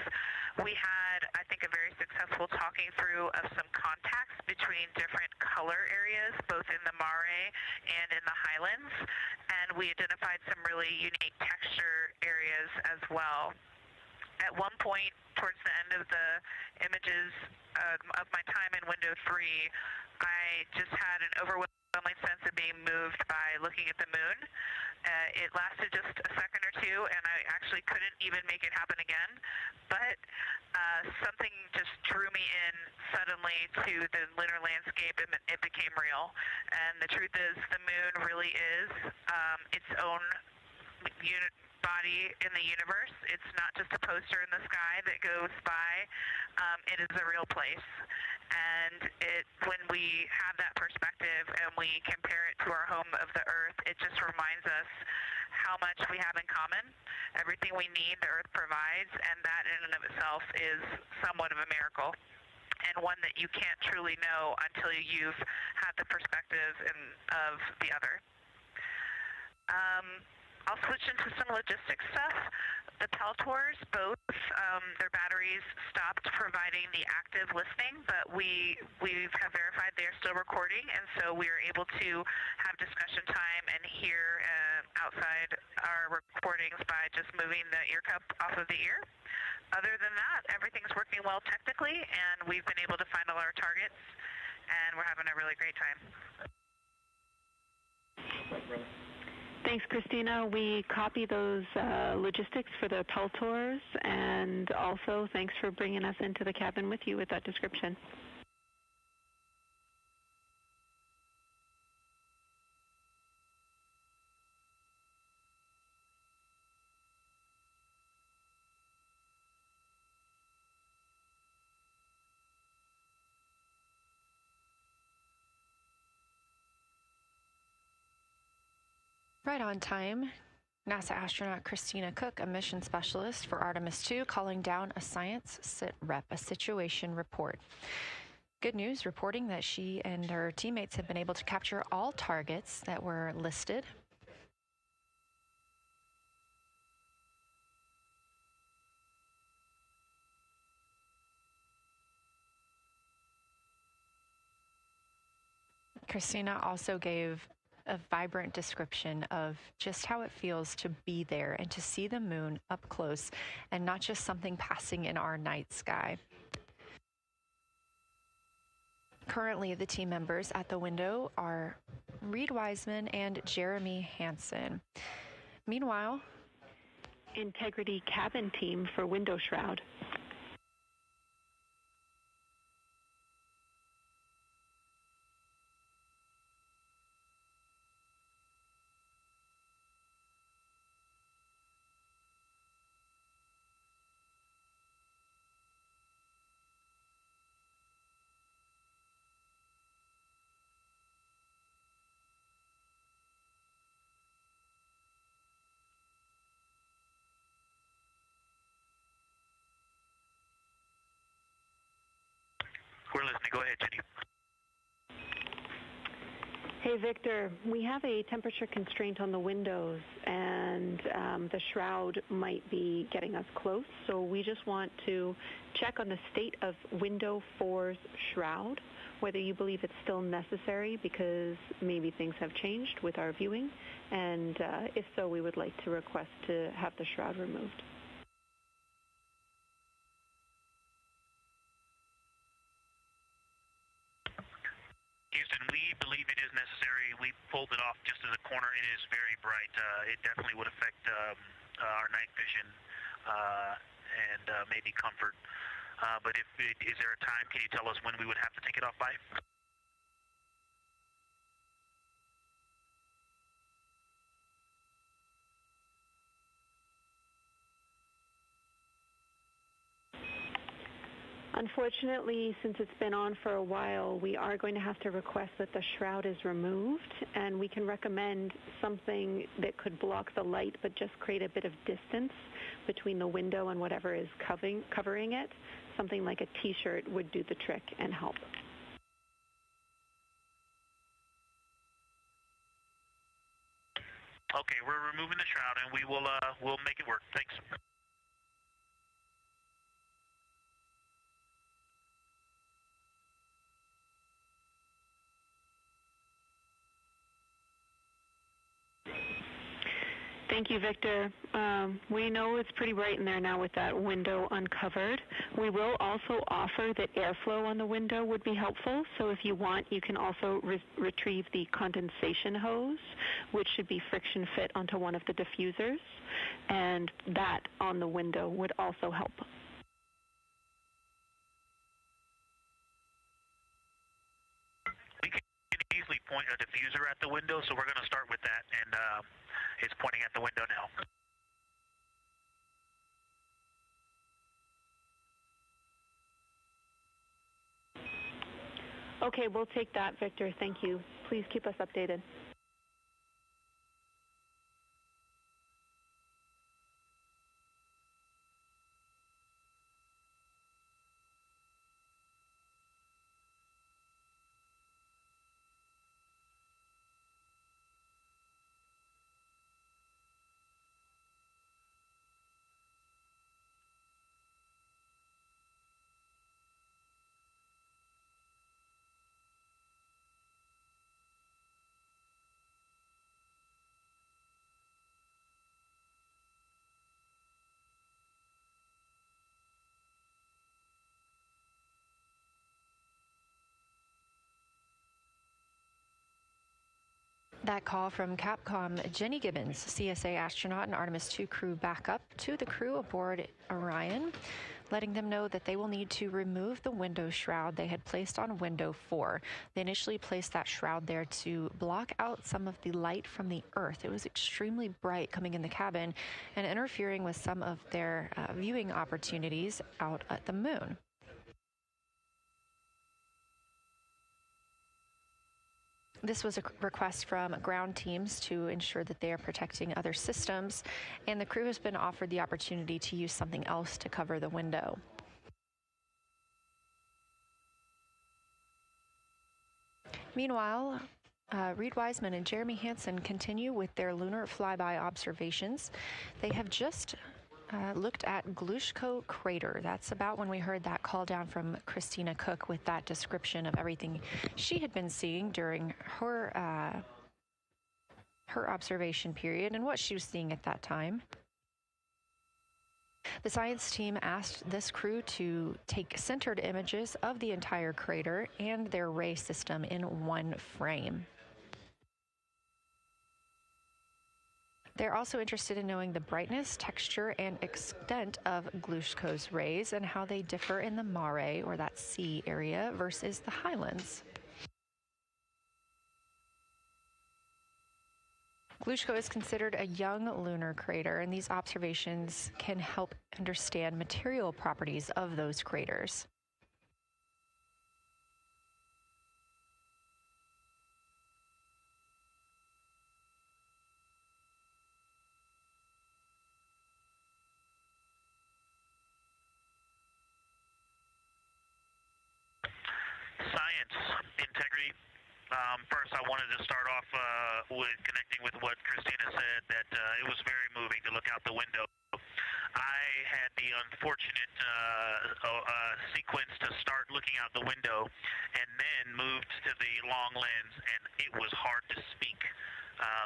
We had, I think, a very successful talking through of some contacts between different color areas, both in the mare and in the highlands, and we identified some really unique texture areas as well. At one point, towards the end of the images of my time in window 3, I just had an overwhelming sense of being moved by looking at the moon. It lasted just a second or two, and I actually couldn't even make it happen again. But something just drew me in suddenly to the lunar landscape, and it became real. And the truth is, the moon really is its own body in the universe. It's not just a poster in the sky that goes by. It is a real place. And when we have that perspective and we compare it to our home of the Earth, it just reminds us how much we have in common. Everything we need, the Earth provides, and that in and of itself is somewhat of a miracle, and one that you can't truly know until you've had the perspective of the other. I'll switch into some logistics stuff. The Peltors, both their batteries stopped providing the active listening, but we have verified they are still recording, and so we are able to have discussion time and hear outside our recordings by just moving the ear cup off of the ear. Other than that, everything's working well technically, and we've been able to find all our targets, and we're having a really great time. Thanks, Christina. We copy those logistics for the Peltors, and also thanks for bringing us into the cabin with you with that description. Right on time. NASA astronaut Christina Cook, a mission specialist for Artemis II, calling down a science sit rep, a situation report. Good news, reporting that she and her teammates have been able to capture all targets that were listed. Christina also gave a vibrant description of just how it feels to be there and to see the moon up close and not just something passing in our night sky. Currently, the team members at the window are Reed Wiseman and Jeremy Hansen. Meanwhile, Integrity cabin team for window shroud. We're listening. Go ahead, Jenny. Hey, Victor, we have a temperature constraint on the windows, and the shroud might be getting us close, so we just want to check on the state of window 4's shroud, whether you believe it's still necessary because maybe things have changed with our viewing, and if so, we would like to request to have the shroud removed. Houston, we believe it is necessary. We pulled it off just as a corner. It is very bright. It definitely would affect our night vision and maybe comfort. But is there a time? Can you tell us when we would have to take it off by? Unfortunately, since it's been on for a while, we are going to have to request that the shroud is removed, and we can recommend something that could block the light but just create a bit of distance between the window and whatever is covering it. Something like a T-shirt would do the trick and help. Okay, we're removing the shroud, and we'll make it work. Thanks. Thank you, Victor. We know it's pretty bright in there now with that window uncovered. We will also offer that airflow on the window would be helpful. So if you want, you can also retrieve the condensation hose, which should be friction fit onto one of the diffusers. And that on the window would also help. We can easily point a diffuser at the window, so we're going to start with that. And it's pointing at the window now. Okay, we'll take that, Victor. Thank you. Please keep us updated. That call from Capcom, Jenny Gibbons, CSA astronaut and Artemis II crew backup to the crew aboard Orion, letting them know that they will need to remove the window shroud they had placed on window 4. They initially placed that shroud there to block out some of the light from the Earth. It was extremely bright coming in the cabin and interfering with some of their viewing opportunities out at the moon. This was a request from ground teams to ensure that they are protecting other systems, and the crew has been offered the opportunity to use something else to cover the window. Meanwhile, Reed Wiseman and Jeremy Hansen continue with their lunar flyby observations. They have just looked at Glushko Crater. That's about when we heard that call down from Christina Cook with that description of everything she had been seeing during her her observation period and what she was seeing at that time. The science team asked this crew to take centered images of the entire crater and their ray system in one frame. They're also interested in knowing the brightness, texture, and extent of Glushko's rays and how they differ in the mare, or that sea area, versus the highlands. Glushko is considered a young lunar crater, and these observations can help understand material properties of those craters. Integrity. First, I wanted to start off with connecting with what Christina said, that it was very moving to look out the window. I had the unfortunate sequence to start looking out the window and then moved to the long lens, and it was hard to speak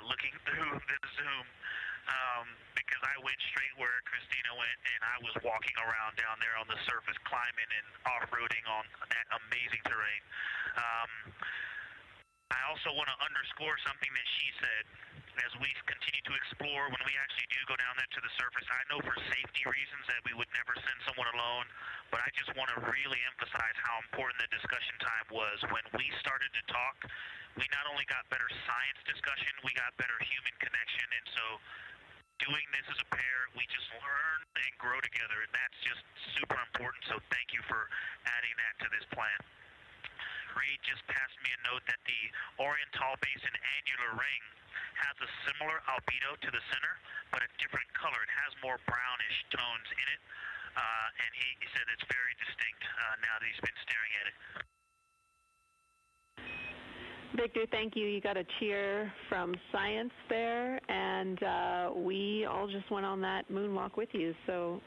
looking through the zoom. Because I went straight where Christina went, and I was walking around down there on the surface, climbing and off-roading on that amazing terrain. I also want to underscore something that she said. As we continue to explore, when we actually do go down there to the surface, I know for safety reasons that we would never send someone alone, but I just want to really emphasize how important the discussion time was. When we started to talk, we not only got better science discussion, we got better human connection, and so doing this as a pair, we just learn and grow together, and that's just super important, so thank you for adding that to this plan. Reed just passed me a note that the Orion Tall Basin annular ring has a similar albedo to the center, but a different color. It has more brownish tones in it, and he said it's very distinct now that he's been staring at it. Victor, thank you. You got a cheer from science there, and we all just went on that moonwalk with you, so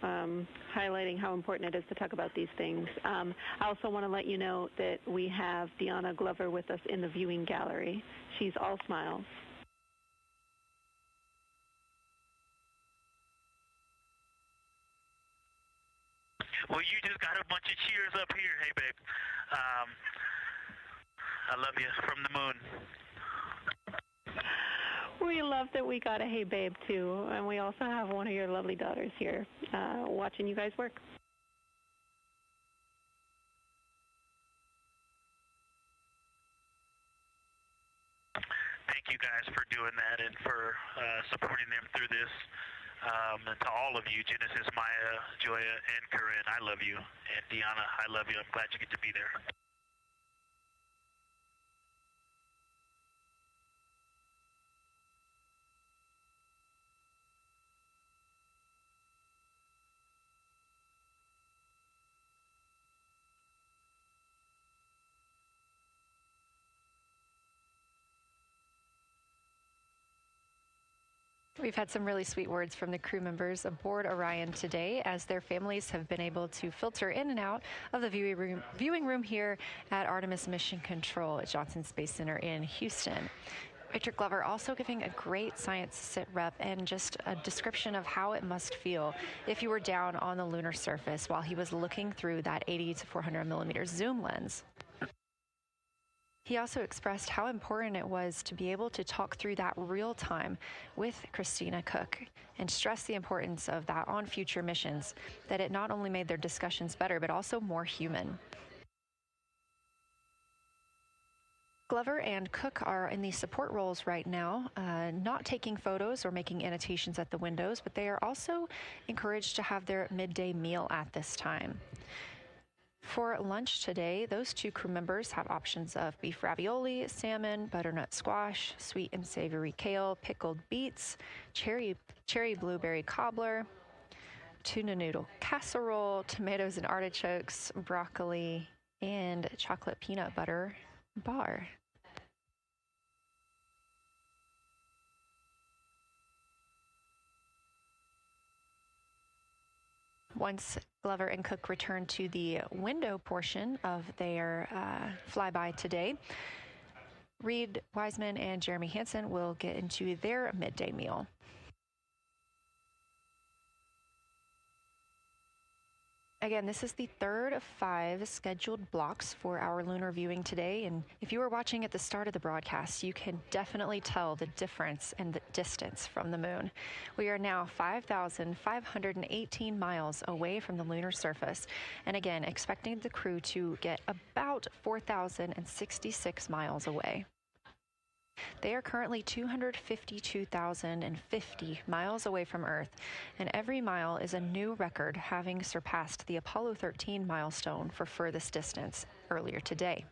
highlighting how important it is to talk about these things. I also want to let you know that we have Deanna Glover with us in the viewing gallery. She's all smiles. Well, you just got a bunch of cheers up here. Hey, babe. I love you from the moon. We love that we got a hey babe too, and we also have one of your lovely daughters here watching you guys work. Thank you guys for doing that and for supporting them through this. And to all of you, Genesis, Maya, Joya, and Corinne, I love you. And Deanna, I love you. I'm glad you get to be there. We've had some really sweet words from the crew members aboard Orion today, as their families have been able to filter in and out of the viewing room here at Artemis Mission Control at Johnson Space Center in Houston. Victor Glover also giving a great science sit rep and just a description of how it must feel if you were down on the lunar surface while he was looking through that 80 to 400 millimeter zoom lens. He also expressed how important it was to be able to talk through that real time with Christina Cook and stressed the importance of that on future missions, that it not only made their discussions better, but also more human. Glover and Cook are in the support roles right now, not taking photos or making annotations at the windows, but they are also encouraged to have their midday meal at this time. For lunch today, those two crew members have options of beef ravioli, salmon, butternut squash, sweet and savory kale, pickled beets, cherry blueberry cobbler, tuna noodle casserole, tomatoes and artichokes, broccoli, and chocolate peanut butter bar. Once Glover and Cook return to the window portion of their flyby today, Reed Wiseman and Jeremy Hansen will get into their midday meal. Again, this is the third of 5 scheduled blocks for our lunar viewing today, and if you were watching at the start of the broadcast, you can definitely tell the difference in the distance from the moon. We are now 5,518 miles away from the lunar surface, and again, expecting the crew to get about 4,066 miles away. They are currently 252,050 miles away from Earth, and every mile is a new record, having surpassed the Apollo 13 milestone for furthest distance earlier today.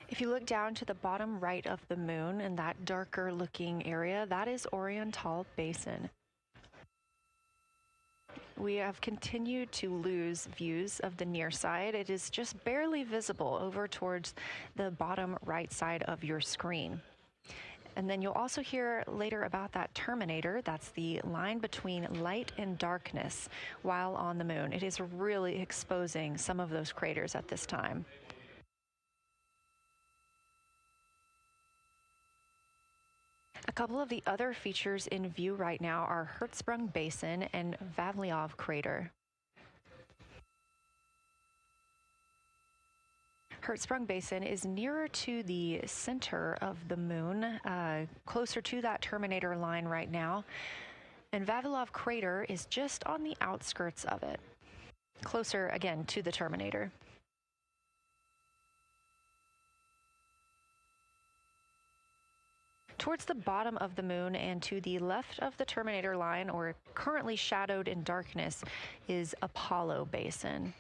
If you look down to the bottom right of the moon in that darker looking area, that is Orion Basin. We have continued to lose views of the near side. It is just barely visible over towards the bottom right side of your screen. And then you'll also hear later about that terminator. That's the line between light and darkness while on the moon. It is really exposing some of those craters at this time. A couple of the other features in view right now are Hertzsprung Basin and Vavilov Crater. Hertzsprung Basin is nearer to the center of the moon, closer to that terminator line right now, and Vavilov Crater is just on the outskirts of it, closer again to the terminator. Towards the bottom of the moon and to the left of the terminator line, or currently shadowed in darkness, is Apollo Basin.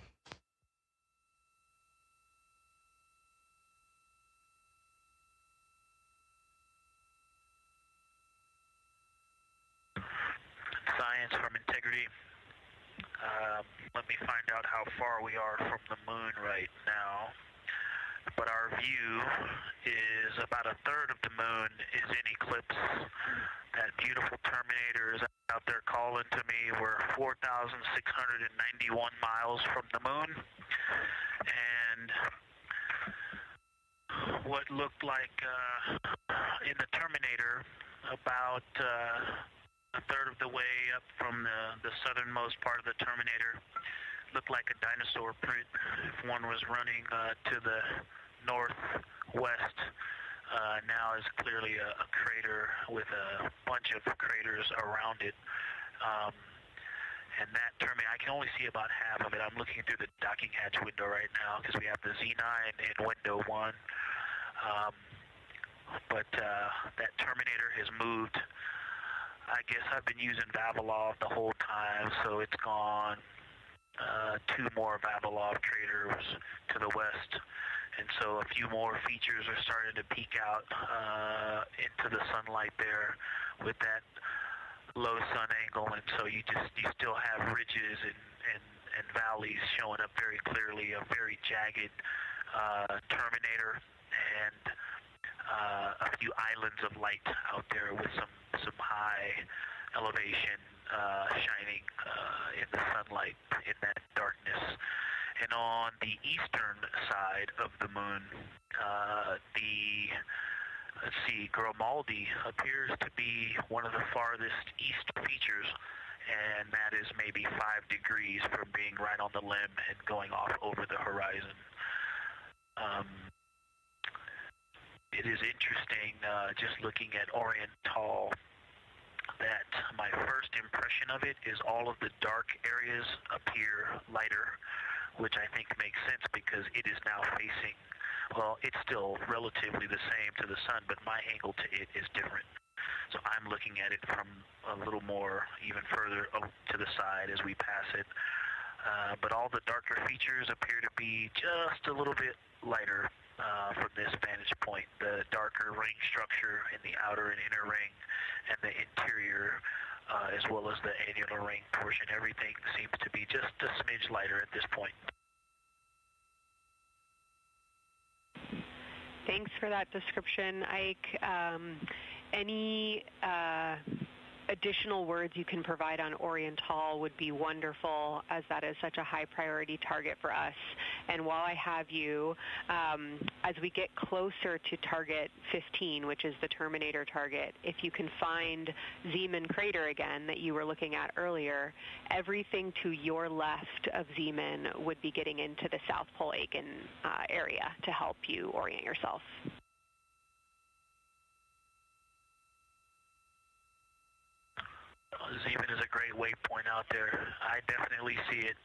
Science from integrity. Let me find out how far we are from the moon right now. But our view is about a third of the moon is in eclipse. That beautiful terminator is out there calling to me. We're 4,691 miles from the moon. And what looked like in the terminator, about a third of the way up from the southernmost part of the terminator, looked like a dinosaur print if one was running to the northwest. Now is clearly a crater with a bunch of craters around it. And that terminator, I can only see about half of it. I'm looking through the docking hatch window right now because we have the Z9 in window 1. But that terminator has moved. I guess I've been using Vavilov the whole time, so it's gone 2 more Vavilov craters to the west, and so a few more features are starting to peek out into the sunlight there with that low sun angle, and so you still have ridges and valleys showing up very clearly. A very jagged terminator, and a few islands of light out there with some high elevation shining in the sunlight in that darkness. And on the eastern side of the moon, let's see, Grimaldi appears to be one of the farthest east features, and that is maybe 5 degrees from being right on the limb and going off over the horizon. It is interesting, just looking at Oriental, that my first impression of it is all of the dark areas appear lighter, which I think makes sense because it is now facing, well, it's still relatively the same to the sun, but my angle to it is different. So I'm looking at it from a little more, even further to the side as we pass it. But all the darker features appear to be just a little bit lighter from this vantage point. The darker ring structure in the outer and inner ring and the interior, as well as the annular ring portion, everything seems to be just a smidge lighter at this point. Thanks for that description, Ike. Any additional words you can provide on Oriental would be wonderful, as that is such a high priority target for us. And while I have you, as we get closer to target 15, which is the Terminator target, if you can find Zeeman Crater again that you were looking at earlier, everything to your left of Zeeman would be getting into the South Pole Aiken area to help you orient yourself. Zeeman is a great waypoint out there. I definitely see it.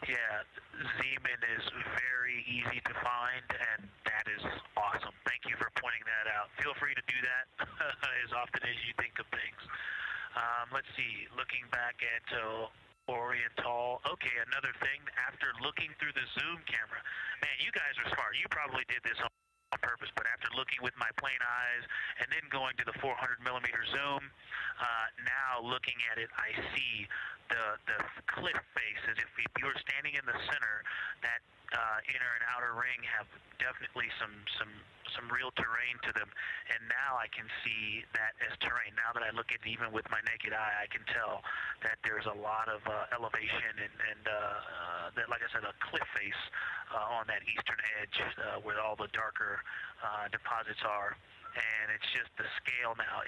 Yeah, Zeeman is very easy to find, and that is awesome. Thank you for pointing that out. Feel free to do that as often as you think of things. Let's see, looking back at Oriental. Okay, another thing, after looking through the zoom camera, man, you guys are smart. You probably did this on purpose, but after looking with my plain eyes and then going to the 400 millimeter zoom, now looking at it, I see the cliff face as if you were standing in the center. That inner and outer ring have definitely some real terrain to them, and now I can see that as terrain. Now that I look at it even with my naked eye, I can tell that there's a lot of elevation and that, like I said, a cliff face on that eastern edge where all the darker deposits are. And it's just the scale now.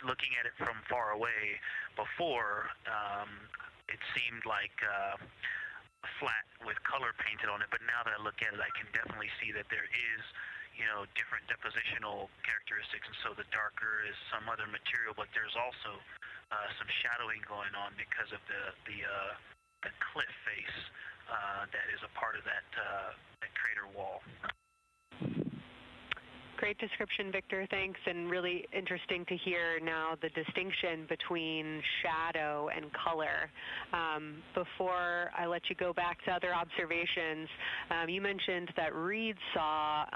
Looking at it from far away before, it seemed like flat with color painted on it, but now that I look at it, I can definitely see that there is, different depositional characteristics, and so the darker is some other material, but there's also some shadowing going on because of the cliff face that is a part of that crater wall. Great description, Victor. Thanks, and really interesting to hear now the distinction between shadow and color. Before I let you go back to other observations, you mentioned that Reed saw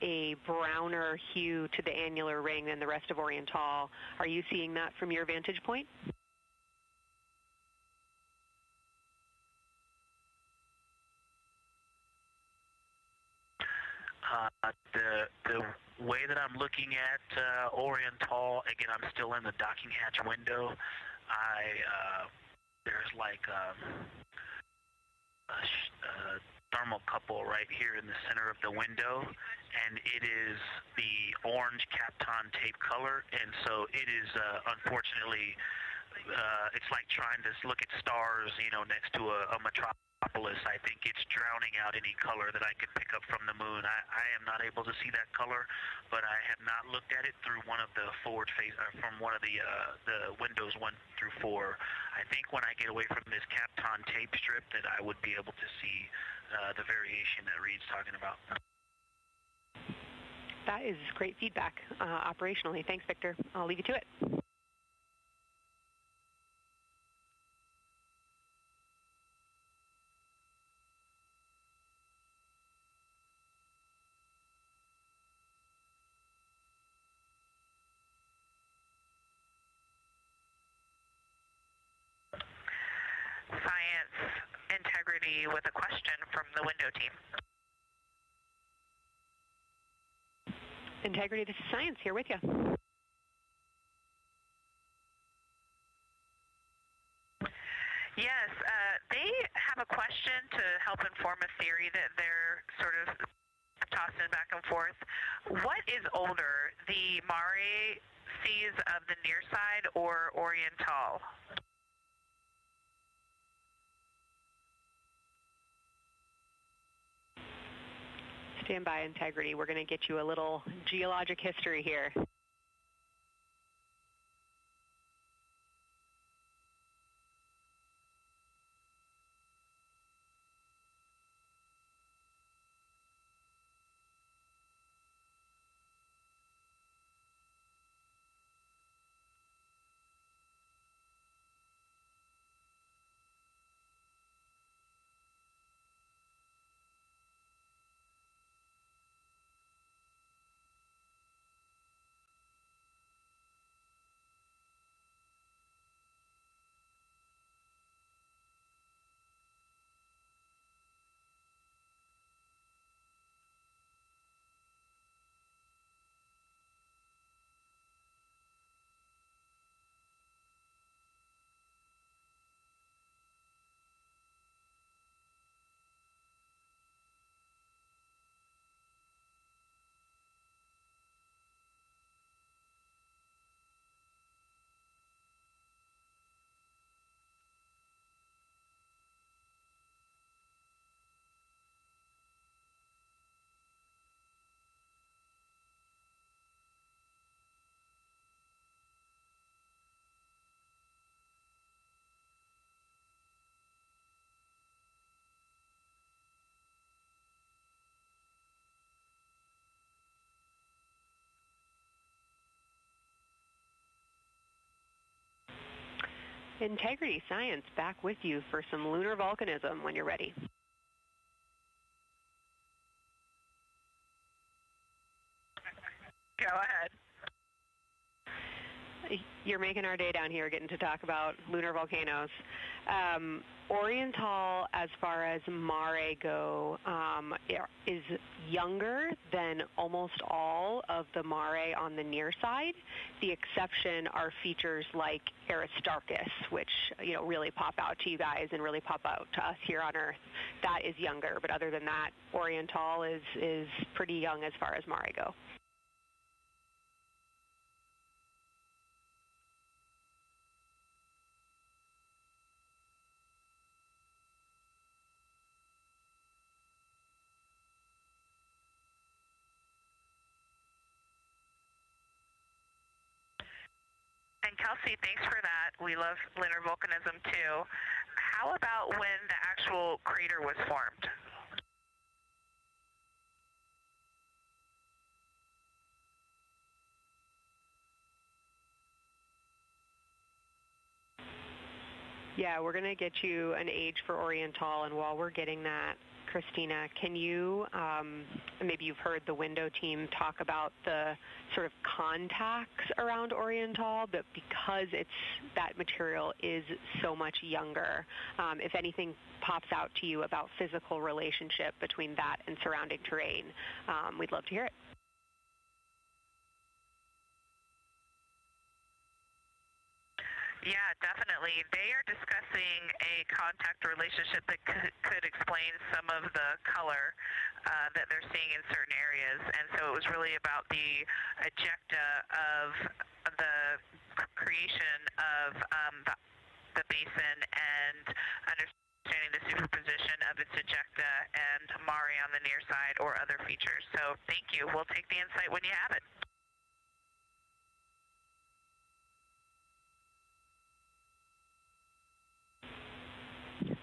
a browner hue to the annular ring than the rest of Oriental. Are you seeing that from your vantage point? The way that I'm looking at Oriental, again, I'm still in the docking hatch window. There's like a thermocouple right here in the center of the window, and it is the orange Kapton tape color, and so it is unfortunately, it's like trying to look at stars, next to a metropolis. I think it's drowning out any color that I could pick up from the moon. I am not able to see that color, but I have not looked at it through one of the forward face, from one of the windows 1 through 4. I think when I get away from this Kapton tape strip that I would be able to see the variation that Reed's talking about. That is great feedback operationally. Thanks, Victor. I'll leave you to it. Integrity with a question from the window team. Integrity, this is Science here with you. Yes, they have a question to help inform a theory that they're sort of tossing back and forth. What is older, the Mare seas of the near side or Oriental? Stand by, Integrity. We're going to get you a little geologic history here. Integrity Science back with you for some lunar volcanism when you're ready. Go ahead. You're making our day down here getting to talk about lunar volcanoes. Oriental, as far as Mare go, is younger than almost all of the Mare on the near side. The exception are features like Aristarchus, which really pop out to you guys and really pop out to us here on Earth. That is younger, but other than that, Oriental is pretty young as far as Mare go. And Kelsey, thanks for that. We love lunar volcanism too. How about when the actual crater was formed? Yeah, we're going to get you an age for Oriental, and while we're getting that, Christina, can you, maybe you've heard the window team talk about the sort of contacts around Oriental, but because that material is so much younger, if anything pops out to you about physical relationship between that and surrounding terrain, we'd love to hear it. Yeah, definitely. They are discussing a contact relationship that could explain some of the color that they're seeing in certain areas. And so it was really about the ejecta of the creation of the basin and understanding the superposition of its ejecta and Mare on the near side or other features. So thank you. We'll take the insight when you have it.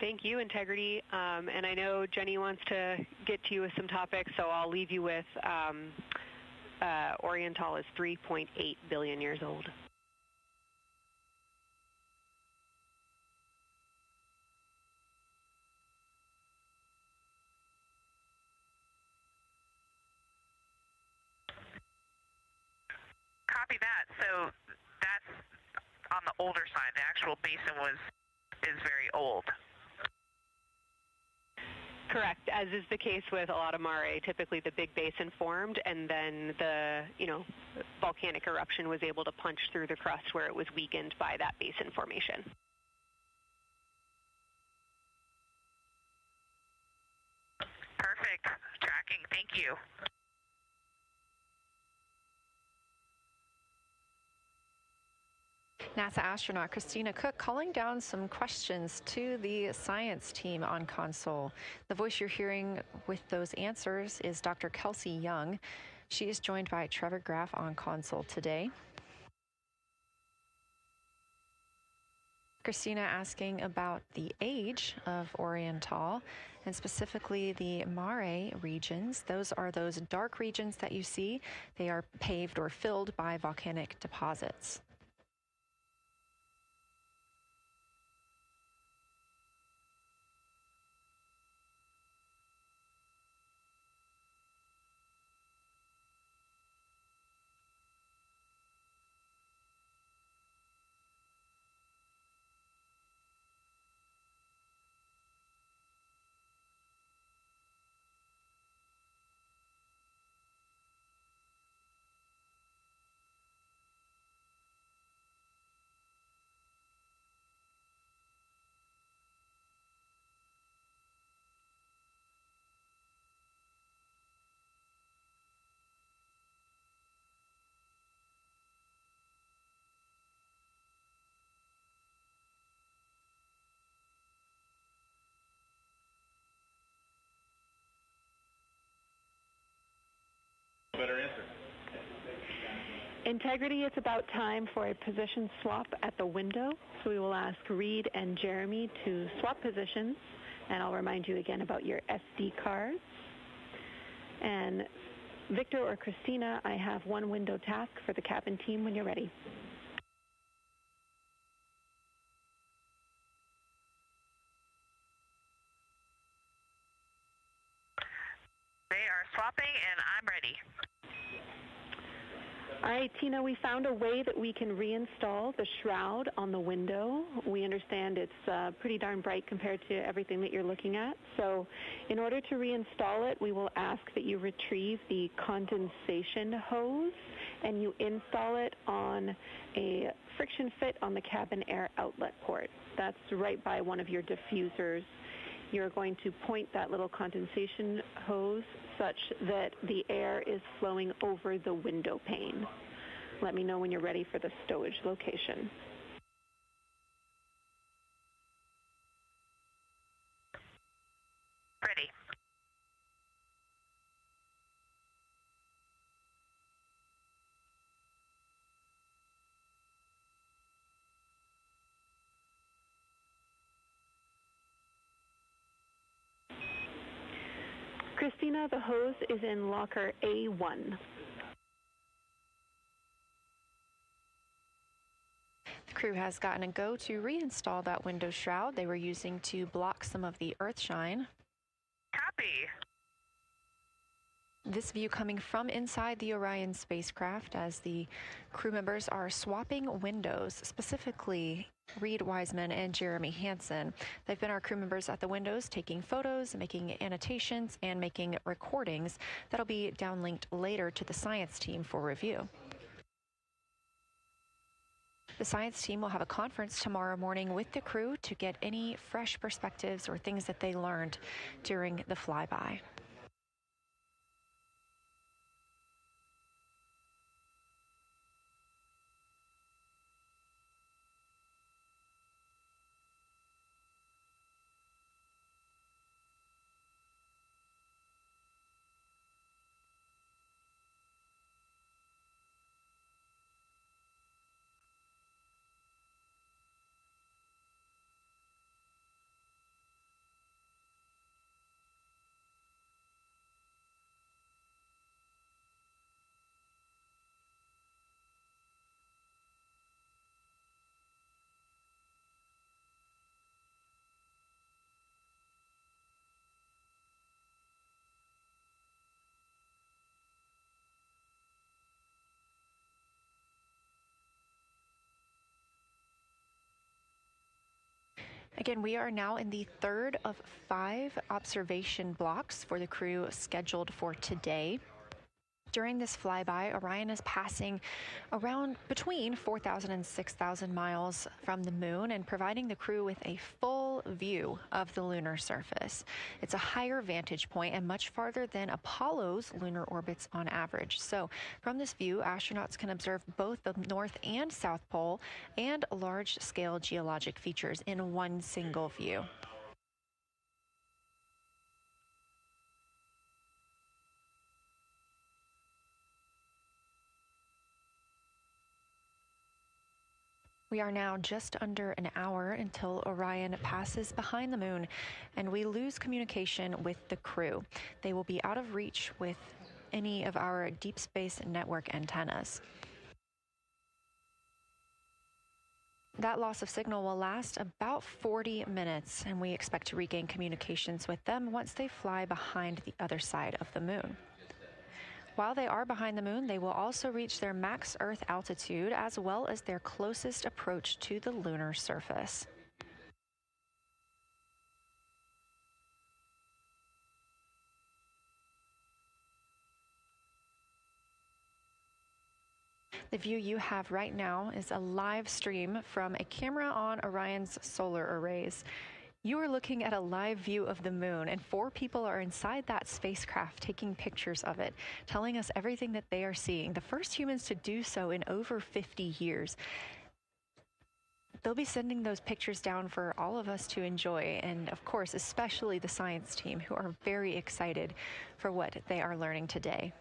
Thank you, Integrity. And I know Jenny wants to get to you with some topics, so I'll leave you with Oriental is 3.8 billion years old. Copy that. So that's on the older side. The actual basin is very old. Correct. As is the case with a lot of mare, typically the big basin formed, and then the volcanic eruption was able to punch through the crust where it was weakened by that basin formation. Perfect. Tracking. Thank you. NASA astronaut Christina Cook calling down some questions to the science team on console. The voice you're hearing with those answers is Dr. Kelsey Young. She is joined by Trevor Graff on console today. Christina asking about the age of Orion Tall, and specifically the mare regions. Those are those dark regions that you see. They are paved or filled by volcanic deposits. Better answer. Integrity, it's about time for a position swap at the window. So we will ask Reed and Jeremy to swap positions, and I'll remind you again about your SD cards. And Victor or Christina, I have one window task for the cabin team when you're ready. They are swapping, and I'm ready. All right, Tina, we found a way that we can reinstall the shroud on the window. We understand it's pretty darn bright compared to everything that you're looking at. So in order to reinstall it, we will ask that you retrieve the condensation hose and you install it on a friction fit on the cabin air outlet port. That's right by one of your diffusers. You're going to point that little condensation hose such that the air is flowing over the window pane. Let me know when you're ready for the stowage location. Ready. Christina, the hose is in locker A1. The crew has gotten a go to reinstall that window shroud they were using to block some of the earth shine. Copy. This view coming from inside the Orion spacecraft as the crew members are swapping windows, specifically Reed Wiseman and Jeremy Hansen. They've been our crew members at the windows taking photos, making annotations, and making recordings that'll be downlinked later to the science team for review. The science team will have a conference tomorrow morning with the crew to get any fresh perspectives or things that they learned during the flyby. Again, we are now in the third of 5 observation blocks for the crew scheduled for today. During this flyby, Orion is passing around between 4,000 and 6,000 miles from the moon and providing the crew with a full view of the lunar surface. It's a higher vantage point and much farther than Apollo's lunar orbits on average. So from this view, astronauts can observe both the North and South Pole and large-scale geologic features in one single view. We are now just under an hour until Orion passes behind the moon, and we lose communication with the crew. They will be out of reach with any of our deep space network antennas. That loss of signal will last about 40 minutes, and we expect to regain communications with them once they fly behind the other side of the moon. While they are behind the moon, they will also reach their max Earth altitude as well as their closest approach to the lunar surface. The view you have right now is a live stream from a camera on Orion's solar arrays. You are looking at a live view of the moon, and 4 people are inside that spacecraft taking pictures of it, telling us everything that they are seeing. The first humans to do so in over 50 years. They'll be sending those pictures down for all of us to enjoy, and of course, especially the science team, who are very excited for what they are learning today.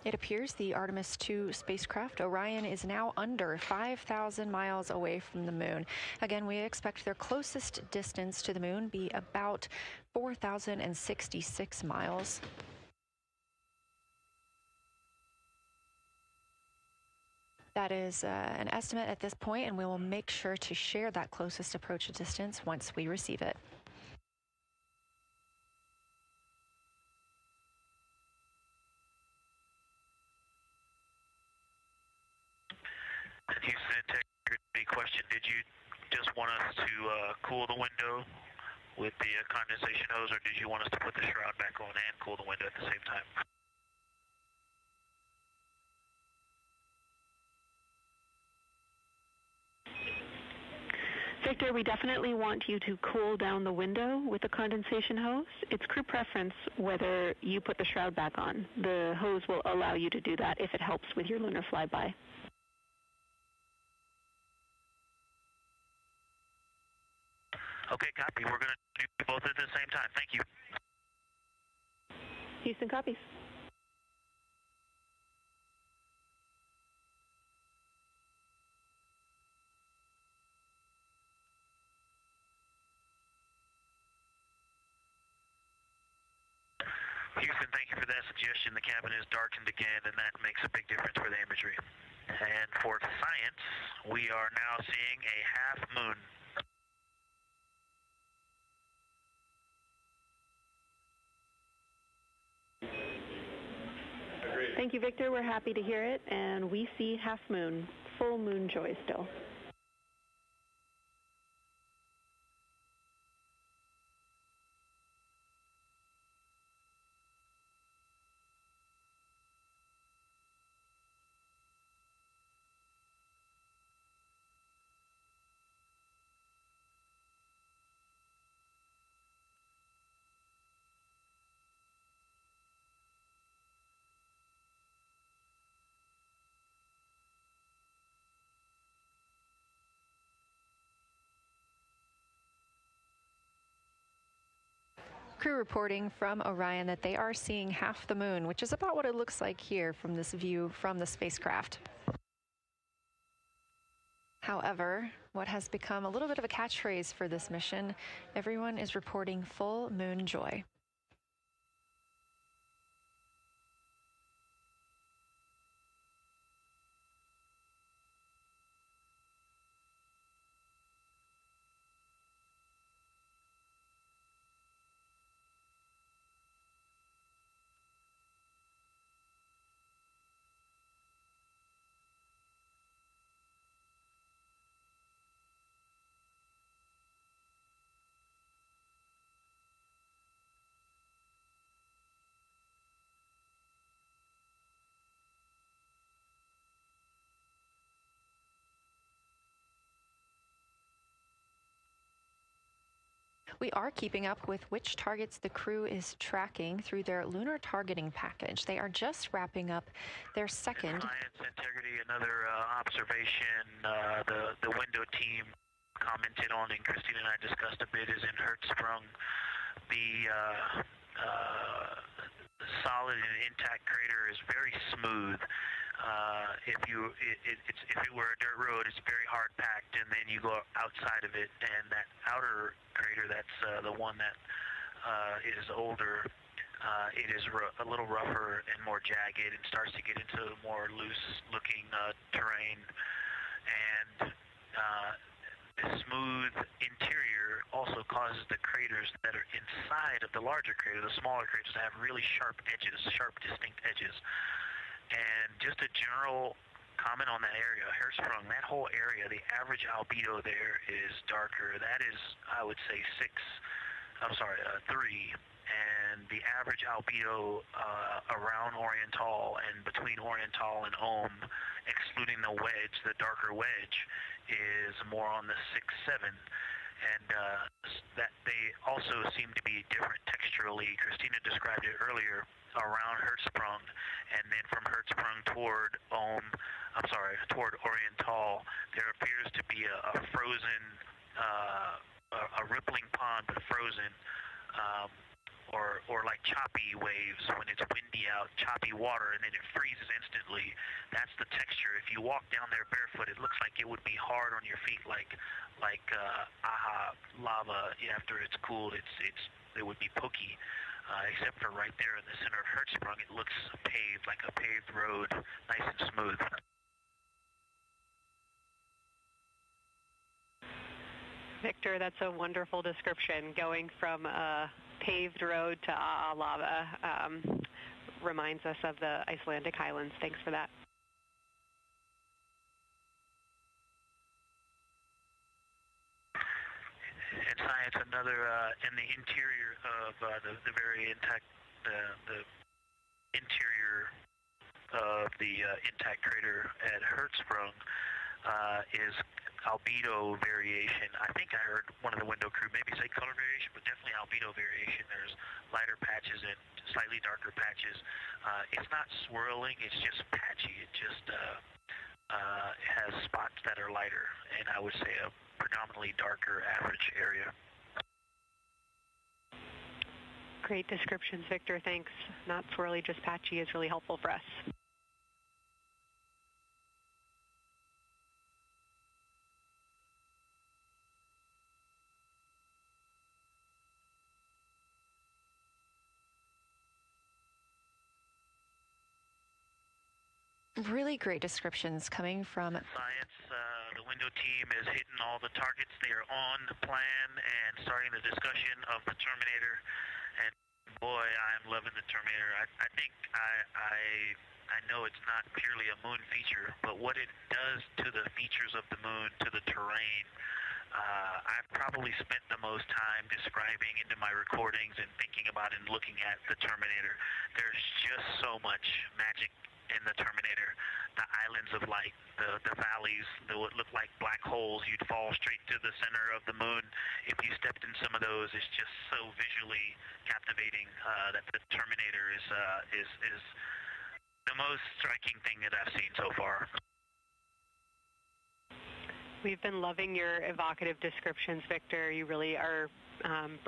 It appears the Artemis II spacecraft, Orion, is now under 5,000 miles away from the moon. Again, we expect their closest distance to the moon be about 4,066 miles. That is an estimate at this point, and we will make sure to share that closest approach distance once we receive it. Houston integrity question, did you just want us to cool the window with the condensation hose, or did you want us to put the shroud back on and cool the window at the same time? Victor, we definitely want you to cool down the window with the condensation hose. It's crew preference whether you put the shroud back on. The hose will allow you to do that if it helps with your lunar flyby. Okay, copy. We're going to do both at the same time. Thank you. Houston copies. Houston, thank you for that suggestion. The cabin is darkened again, and that makes a big difference for the imagery. And for science, we are now seeing a half moon. Thank you, Victor. We're happy to hear it, and we see half moon, full moon joy still. Crew reporting from Orion that they are seeing half the moon, which is about what it looks like here from this view from the spacecraft. However, what has become a little bit of a catchphrase for this mission, everyone is reporting full moon joy. We are keeping up with which targets the crew is tracking through their lunar targeting package. They are just wrapping up their second. Science integrity, another observation the window team commented on and Christine and I discussed a bit is in Hertzsprung. The solid and intact crater is very smooth. If it were a dirt road, it's very hard packed, and then you go outside of it, and that outer crater, that's the one that is older. It is a little rougher and more jagged, and starts to get into more loose-looking terrain, and the smooth interior also causes the craters that are inside of the larger crater, the smaller craters, to have really sharp edges, sharp, distinct edges. And just a general comment on that area, Hertzsprung, that whole area, the average albedo there is darker. That is, I would say, 3. And the average albedo around Oriental and between Oriental and Ohm, excluding the wedge, the darker wedge, is more on the 6-7. And that they also seem to be different texturally. Christina described it earlier around Hertzsprung, and then from Hertzsprung toward Oriental, there appears to be a frozen, a rippling pond, but frozen, or like choppy waves when it's windy out, choppy water, and then it freezes instantly. That's the texture. If you walk down there barefoot, it looks like it would be hard on your feet, like lava. After it's cooled, it would be pokey. Except for right there in the center of Hertzsprung, it looks paved, like a paved road, nice and smooth. Victor, that's a wonderful description. Going from a paved road to lava reminds us of the Icelandic highlands. Thanks for that. In science, another in the interior of the very intact, the interior of the intact crater at Hertzsprung is albedo variation. I think I heard one of the window crew maybe say color variation, but definitely albedo variation. There's lighter patches and slightly darker patches. It's not swirling, it's just patchy. It just has spots that are lighter, and I would say a predominantly darker average area. Great descriptions, Victor. Thanks. Not swirly, just patchy is really helpful for us. Really great descriptions coming from Science. The window team is hitting all the targets. They are on the plan and starting the discussion of the Terminator. And boy, I'm loving the Terminator. I think I know it's not purely a moon feature, but what it does to the features of the moon, to the terrain, I've probably spent the most time describing into my recordings and thinking about and looking at the Terminator. There's just so much magic in the Terminator. The islands of light, the valleys that would look like black holes. You'd fall straight to the center of the moon if you stepped in some of those. It's just so visually captivating that the Terminator is the most striking thing that I've seen so far. We've been loving your evocative descriptions, Victor. You really are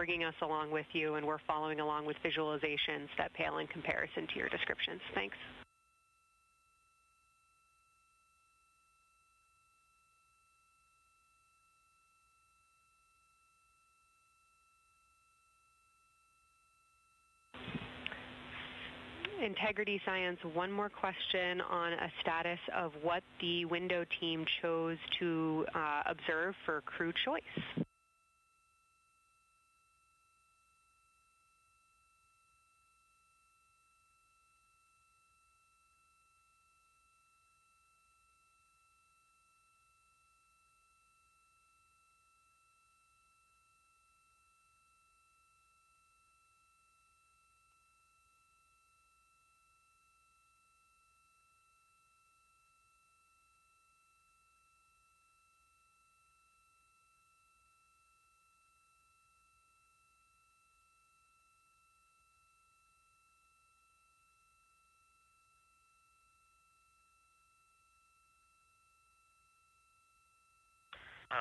bringing us along with you, and we're following along with visualizations that pale in comparison to your descriptions. Thanks. Integrity Science, one more question on a status of what the window team chose to observe for crew choice.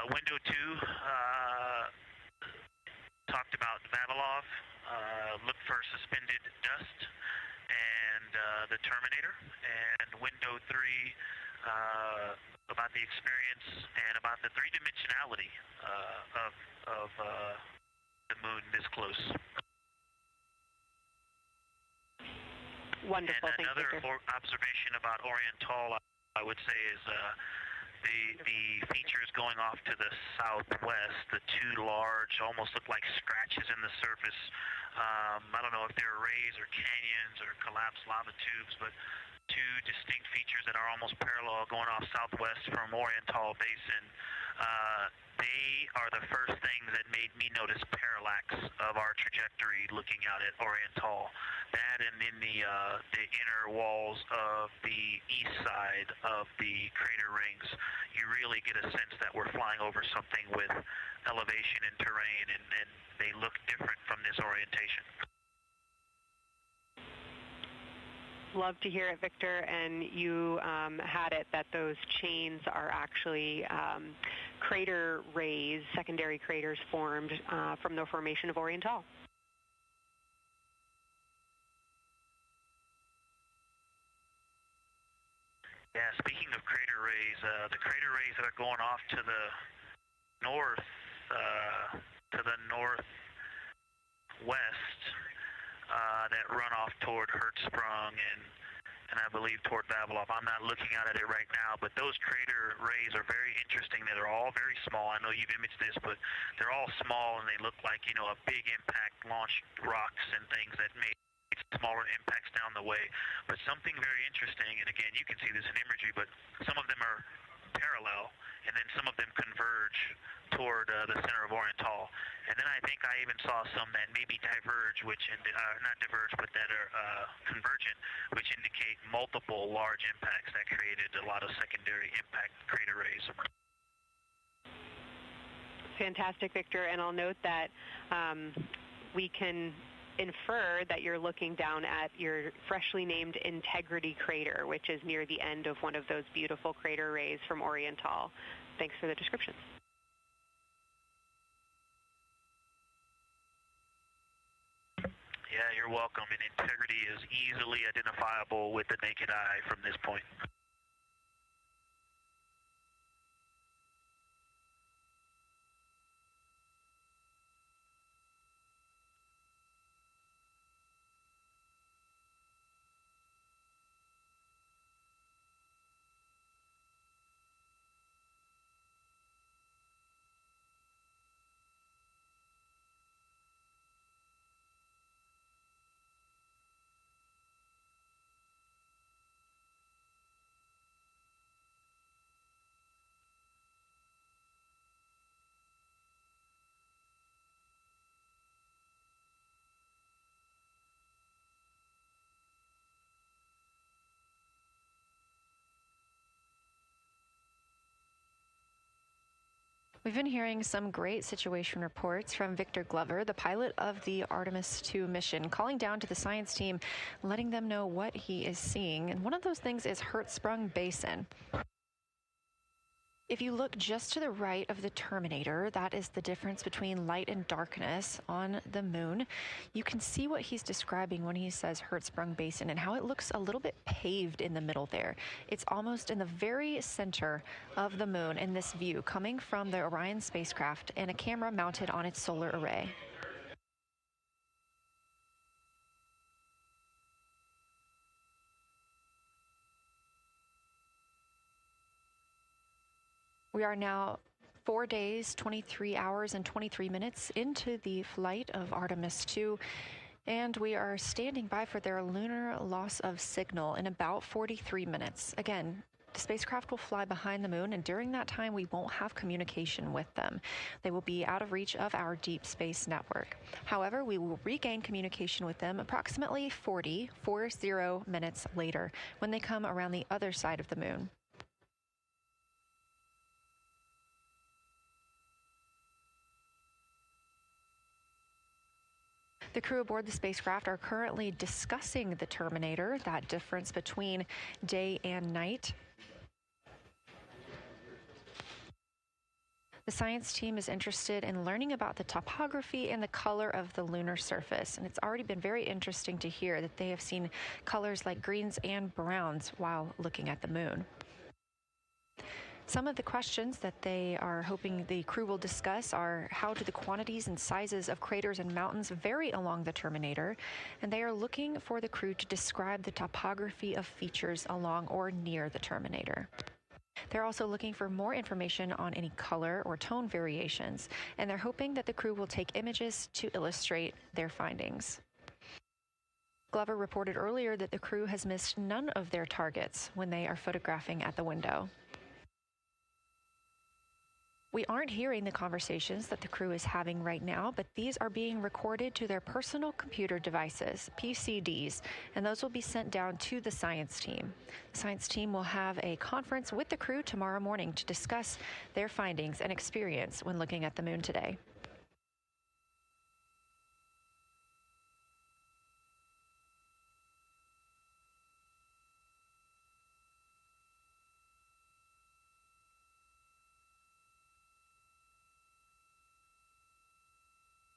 Window 2 talked about Vavilov, look for suspended dust, and the Terminator. And window 3 about the experience and about the three-dimensionality of the moon this close. Wonderful. And another observation about Oriental, I would say, is the features going off to the southwest, the two large, almost look like scratches in the surface. I don't know if they're rays or canyons or collapsed lava tubes, but two distinct features that are almost parallel going off southwest from Oriental Basin. They are the first things that made me notice parallax of our trajectory looking out at Oriental. That and in the inner walls of the east side of the crater rings, you really get a sense that we're flying over something with elevation and terrain, and they look different from this orientation. Love to hear it, Victor, and you had it that those chains are actually crater rays, secondary craters formed from the formation of Oriental. Yeah, speaking of crater rays, the crater rays that are going off to the northwest, that run off toward Hertzsprung and I believe toward Vavilov. I'm not looking at it right now, but those crater rays are very interesting. They're all very small. I know you've imaged this, but they're all small and they look like, you know, a big impact launched rocks and things that made smaller impacts down the way. But something very interesting, and again, you can see this in imagery, but some of them are parallel, and then some of them converge toward the center of Oriental. And then I think I even saw some that maybe diverge, which not diverge, but that are convergent, which indicate multiple large impacts that created a lot of secondary impact crater rays. Fantastic, Victor. And I'll note that we can infer that you're looking down at your freshly named Integrity crater, which is near the end of one of those beautiful crater rays from Oriental. Thanks for the description. Yeah, you're welcome. And Integrity is easily identifiable with the naked eye from this point. We've been hearing some great situation reports from Victor Glover, the pilot of the Artemis II mission, calling down to the science team, letting them know what he is seeing. And one of those things is Hertzsprung Basin. If you look just to the right of the Terminator, that is the difference between light and darkness on the moon. You can see what he's describing when he says Hertzsprung Basin and how it looks a little bit paved in the middle there. It's almost in the very center of the moon in this view, coming from the Orion spacecraft and a camera mounted on its solar array. We are now 4 days, 23 hours, and 23 minutes into the flight of Artemis II, and we are standing by for their lunar loss of signal in about 43 minutes. Again, the spacecraft will fly behind the moon, and during that time, we won't have communication with them. They will be out of reach of our deep space network. However, we will regain communication with them approximately 40 minutes later when they come around the other side of the moon. The crew aboard the spacecraft are currently discussing the Terminator, that difference between day and night. The science team is interested in learning about the topography and the color of the lunar surface, and it's already been very interesting to hear that they have seen colors like greens and browns while looking at the moon. Some of the questions that they are hoping the crew will discuss are how do the quantities and sizes of craters and mountains vary along the terminator, and they are looking for the crew to describe the topography of features along or near the terminator. They're also looking for more information on any color or tone variations, and they're hoping that the crew will take images to illustrate their findings. Glover reported earlier that the crew has missed none of their targets when they are photographing at the window. We aren't hearing the conversations that the crew is having right now, but these are being recorded to their personal computer devices, PCDs, and those will be sent down to the science team. The science team will have a conference with the crew tomorrow morning to discuss their findings and experience when looking at the moon today.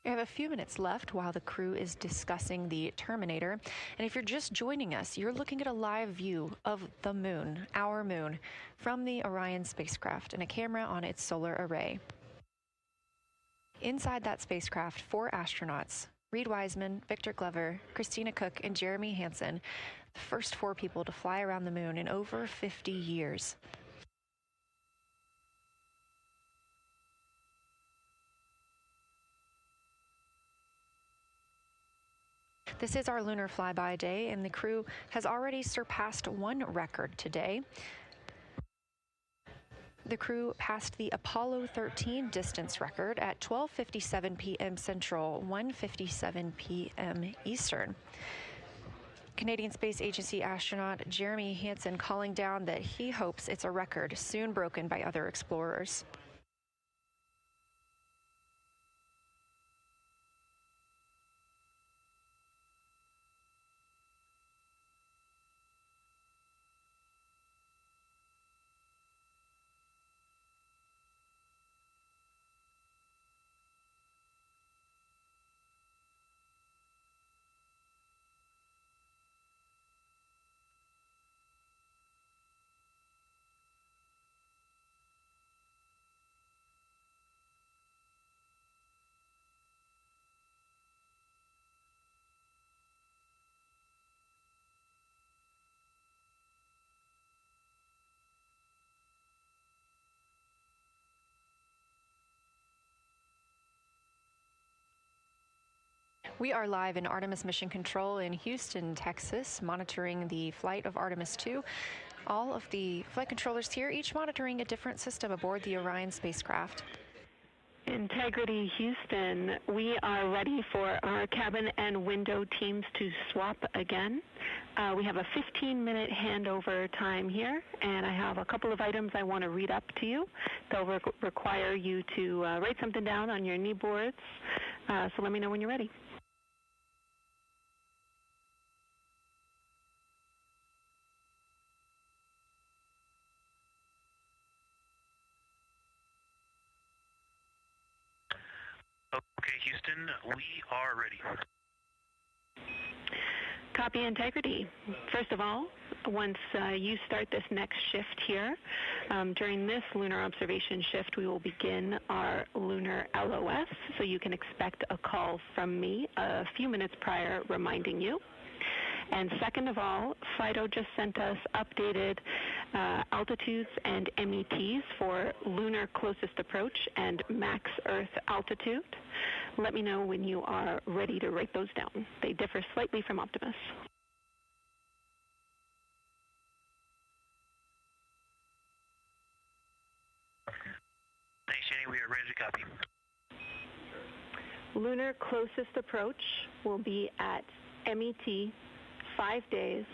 We have a few minutes left while the crew is discussing the terminator. And if you're just joining us, you're looking at a live view of the moon, our moon, from the Orion spacecraft and a camera on its solar array. Inside that spacecraft, 4 astronauts, Reed Wiseman, Victor Glover, Christina Cook, and Jeremy Hansen, the first 4 people to fly around the moon in over 50 years. This is our lunar flyby day, and the crew has already surpassed one record today. The crew passed the Apollo 13 distance record at 12:57 p.m. Central, 1:57 p.m. Eastern. Canadian Space Agency astronaut Jeremy Hansen calling down that he hopes it's a record soon broken by other explorers. We are live in Artemis Mission Control in Houston, Texas, monitoring the flight of Artemis II. All of the flight controllers here, each monitoring a different system aboard the Orion spacecraft. Integrity Houston, we are ready for our cabin and window teams to swap again. We have a 15-minute handover time here, and I have a couple of items I want to read up to you. They'll require you to write something down on your knee boards, so let me know when you're ready. Okay, Houston, we are ready. Copy, Integrity. First of all, once you start this next shift here, during this lunar observation shift, we will begin our lunar LOS, so you can expect a call from me a few minutes prior reminding you. And second of all, FLYDO just sent us updated altitudes and METs for lunar closest approach and max Earth altitude. Let me know when you are ready to write those down. They differ slightly from Optimus. Thanks, Jenny. We are ready to copy. Lunar closest approach will be at MET 5 days,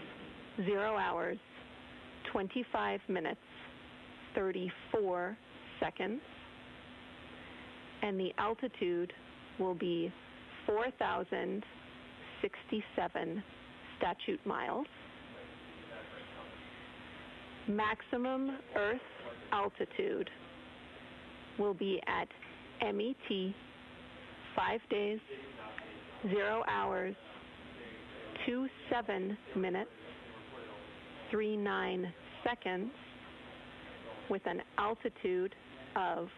0 hours, 25 minutes, 34 seconds, and the altitude will be 4,067 statute miles. Maximum Earth altitude will be at MET 5 days, 0 hours, 27 minutes, 39 seconds, with an altitude of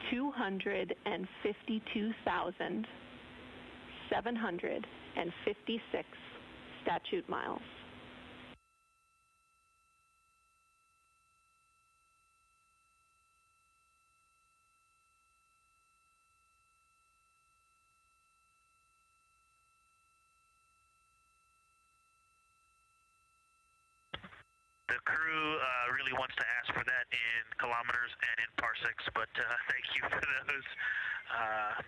252,756 statute miles. The crew really wants to ask for that in kilometers and in parsecs, but thank you for those.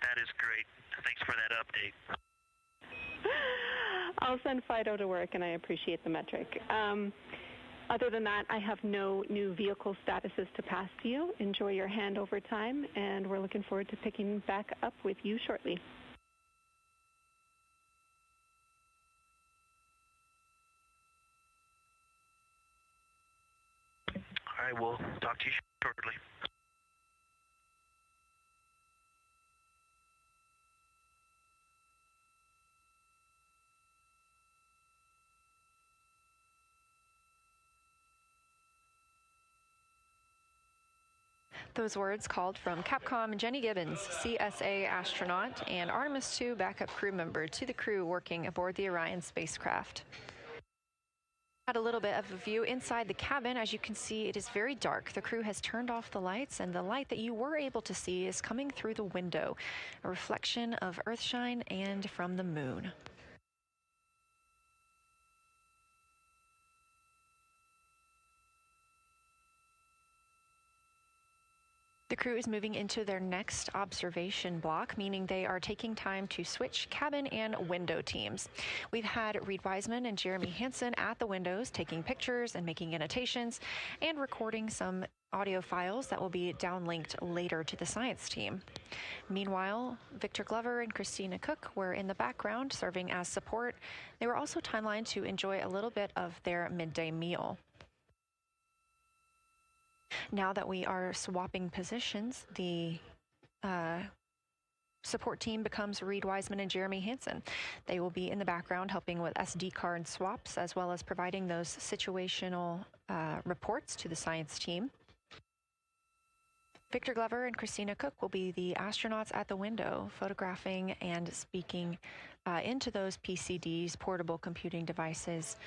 That is great. Thanks for that update. I'll send Fido to work, and I appreciate the metric. Other than that, I have no new vehicle statuses to pass to you. Enjoy your handover time, and we're looking forward to picking back up with you shortly. All right, we'll talk to you shortly. Those words called from Capcom Jenny Gibbons, CSA astronaut and Artemis II backup crew member, to the crew working aboard the Orion spacecraft. Had a little bit of a view inside the cabin. As you can see, it is very dark. The crew has turned off the lights, and the light that you were able to see is coming through the window, a reflection of Earthshine and from the moon. The crew is moving into their next observation block, meaning they are taking time to switch cabin and window teams. We've had Reed Wiseman and Jeremy Hansen at the windows taking pictures and making annotations and recording some audio files that will be downlinked later to the science team. Meanwhile, Victor Glover and Christina Cook were in the background serving as support. They were also timelined to enjoy a little bit of their midday meal. Now that we are swapping positions, the support team becomes Reed Wiseman and Jeremy Hansen. They will be in the background helping with SD card swaps, as well as providing those situational reports to the science team. Victor Glover and Christina Cook will be the astronauts at the window, photographing and speaking into those PCDs, portable computing devices,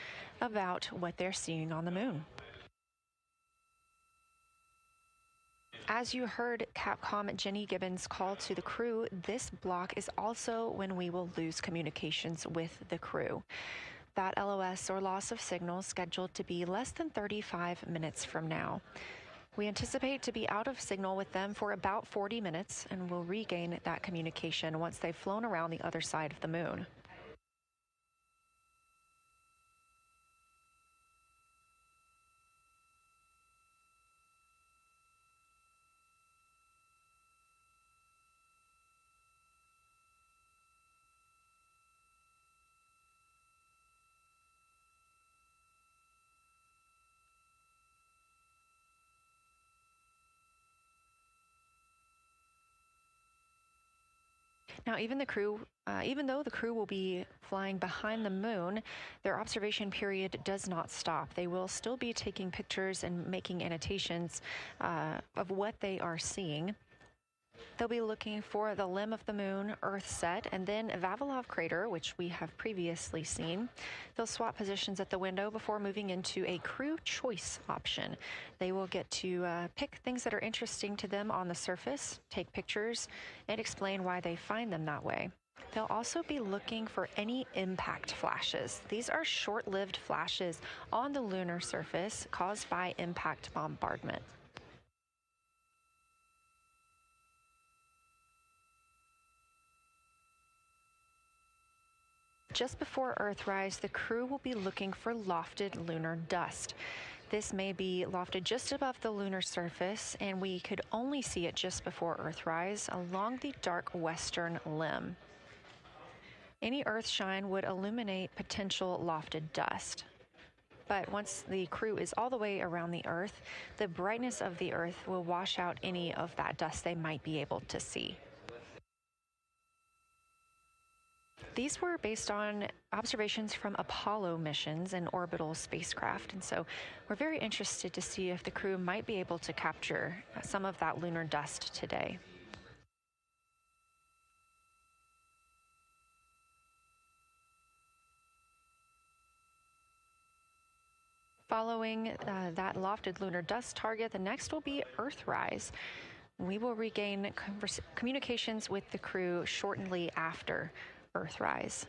about what they're seeing on the moon. As you heard Capcom Jenny Gibbons call to the crew, this block is also when we will lose communications with the crew. That LOS, or loss of signal, is scheduled to be less than 35 minutes from now. We anticipate to be out of signal with them for about 40 minutes, and will regain that communication once they've flown around the other side of the moon. Now, even though the crew will be flying behind the moon, their observation period does not stop. They will still be taking pictures and making annotations of what they are seeing. They'll be looking for the limb of the moon, Earth set, and then Vavilov crater, which we have previously seen. They'll swap positions at the window before moving into a crew choice option. They will get to pick things that are interesting to them on the surface, take pictures, and explain why they find them that way. They'll also be looking for any impact flashes. These are short-lived flashes on the lunar surface caused by impact bombardment. Just before Earthrise, the crew will be looking for lofted lunar dust. This may be lofted just above the lunar surface, and we could only see it just before Earthrise along the dark western limb. Any Earthshine would illuminate potential lofted dust. But once the crew is all the way around the Earth, the brightness of the Earth will wash out any of that dust they might be able to see. These were based on observations from Apollo missions and orbital spacecraft, and so we're very interested to see if the crew might be able to capture some of that lunar dust today. Following that lofted lunar dust target, the next will be Earthrise. We will regain communications with the crew shortly after Earthrise.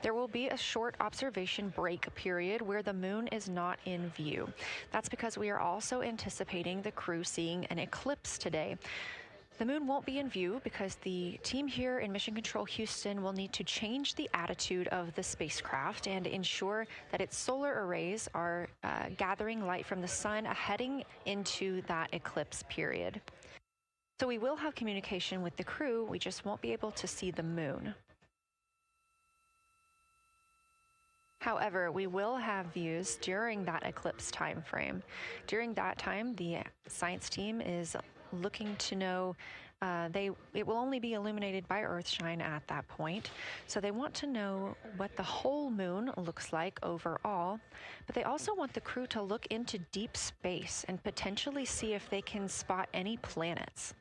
There will be a short observation break period where the moon is not in view. That's because we are also anticipating the crew seeing an eclipse today. The moon won't be in view because the team here in Mission Control Houston will need to change the attitude of the spacecraft and ensure that its solar arrays are gathering light from the sun heading into that eclipse period. So we will have communication with the crew, we just won't be able to see the moon. However, we will have views during that eclipse time frame. During that time, the science team is looking to know it will only be illuminated by Earthshine at that point. So they want to know what the whole moon looks like overall, but they also want the crew to look into deep space and potentially see if they can spot any planets.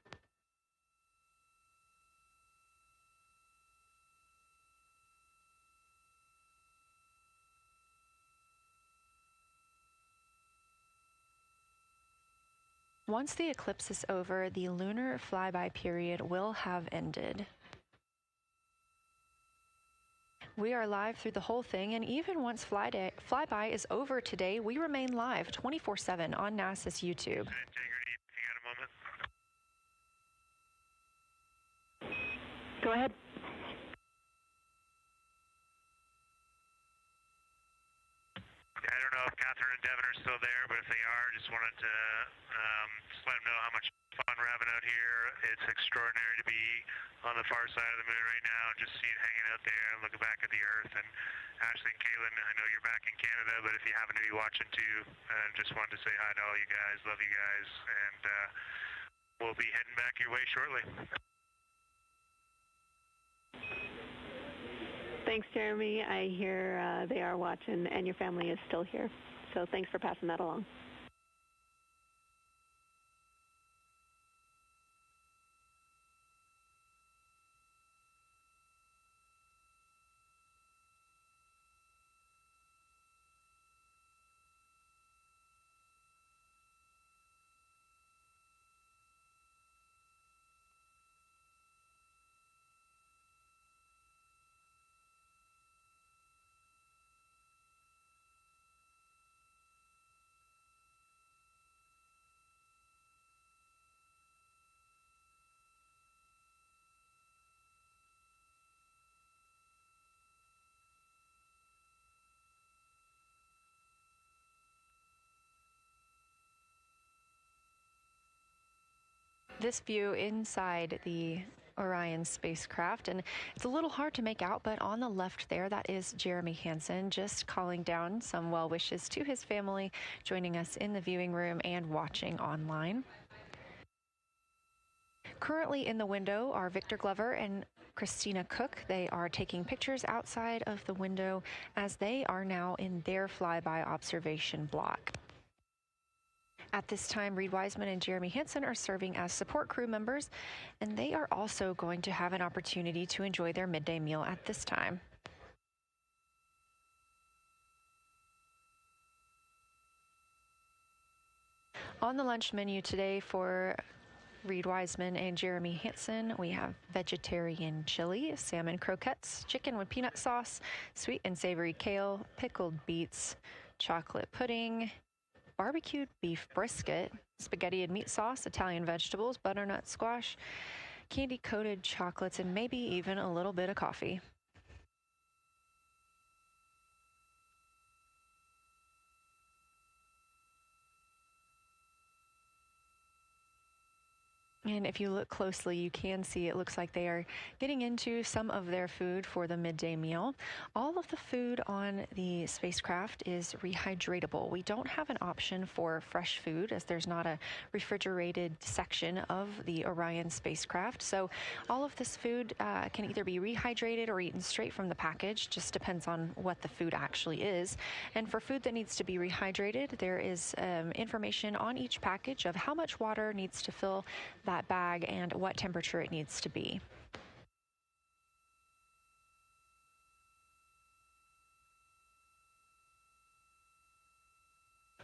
Once the eclipse is over, the lunar flyby period will have ended. We are live through the whole thing, and even once flyby is over today, we remain live 24/7 on NASA's YouTube. Integrity, you got a moment? Go ahead. I don't know if Catherine and Devin are still there, but if they are, just wanted to just let them know how much fun we're having out here. It's extraordinary to be on the far side of the moon right now and just see it hanging out there and looking back at the Earth. And Ashley and Kaylin, I know you're back in Canada, but if you happen to be watching too, just wanted to say hi to all you guys. Love you guys, and we'll be heading back your way shortly. Thanks, Jeremy. I hear they are watching, and your family is still here. So thanks for passing that along. This view inside the Orion spacecraft, and it's a little hard to make out, but on the left there, that is Jeremy Hansen just calling down some well wishes to his family, joining us in the viewing room and watching online. Currently in the window are Victor Glover and Christina Cook. They are taking pictures outside of the window as they are now in their flyby observation block. At this time, Reed Wiseman and Jeremy Hansen are serving as support crew members, and they are also going to have an opportunity to enjoy their midday meal at this time. On the lunch menu today for Reed Wiseman and Jeremy Hansen, we have vegetarian chili, salmon croquettes, chicken with peanut sauce, sweet and savory kale, pickled beets, chocolate pudding, barbecued beef brisket, spaghetti and meat sauce, Italian vegetables, butternut squash, candy-coated chocolates, and maybe even a little bit of coffee. And if you look closely, you can see it looks like they are getting into some of their food for the midday meal. All of the food on the spacecraft is rehydratable. We don't have an option for fresh food as there's not a refrigerated section of the Orion spacecraft. So all of this food can either be rehydrated or eaten straight from the package, just depends on what the food actually is. And for food that needs to be rehydrated, there is information on each package of how much water needs to fill that bag and what temperature it needs to be.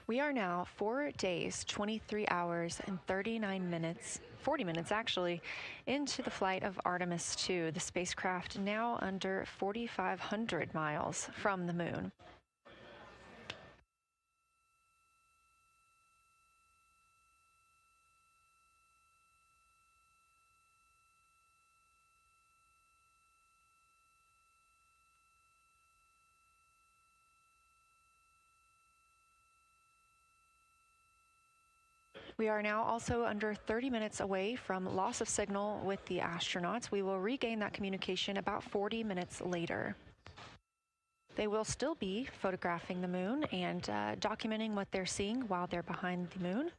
We are now 4 days, 23 hours, and 39 minutes, 40 minutes actually, into the flight of Artemis II, the spacecraft now under 4,500 miles from the moon. We are now also under 30 minutes away from loss of signal with the astronauts. We will regain that communication about 40 minutes later. They will still be photographing the moon and documenting what they're seeing while they're behind the moon.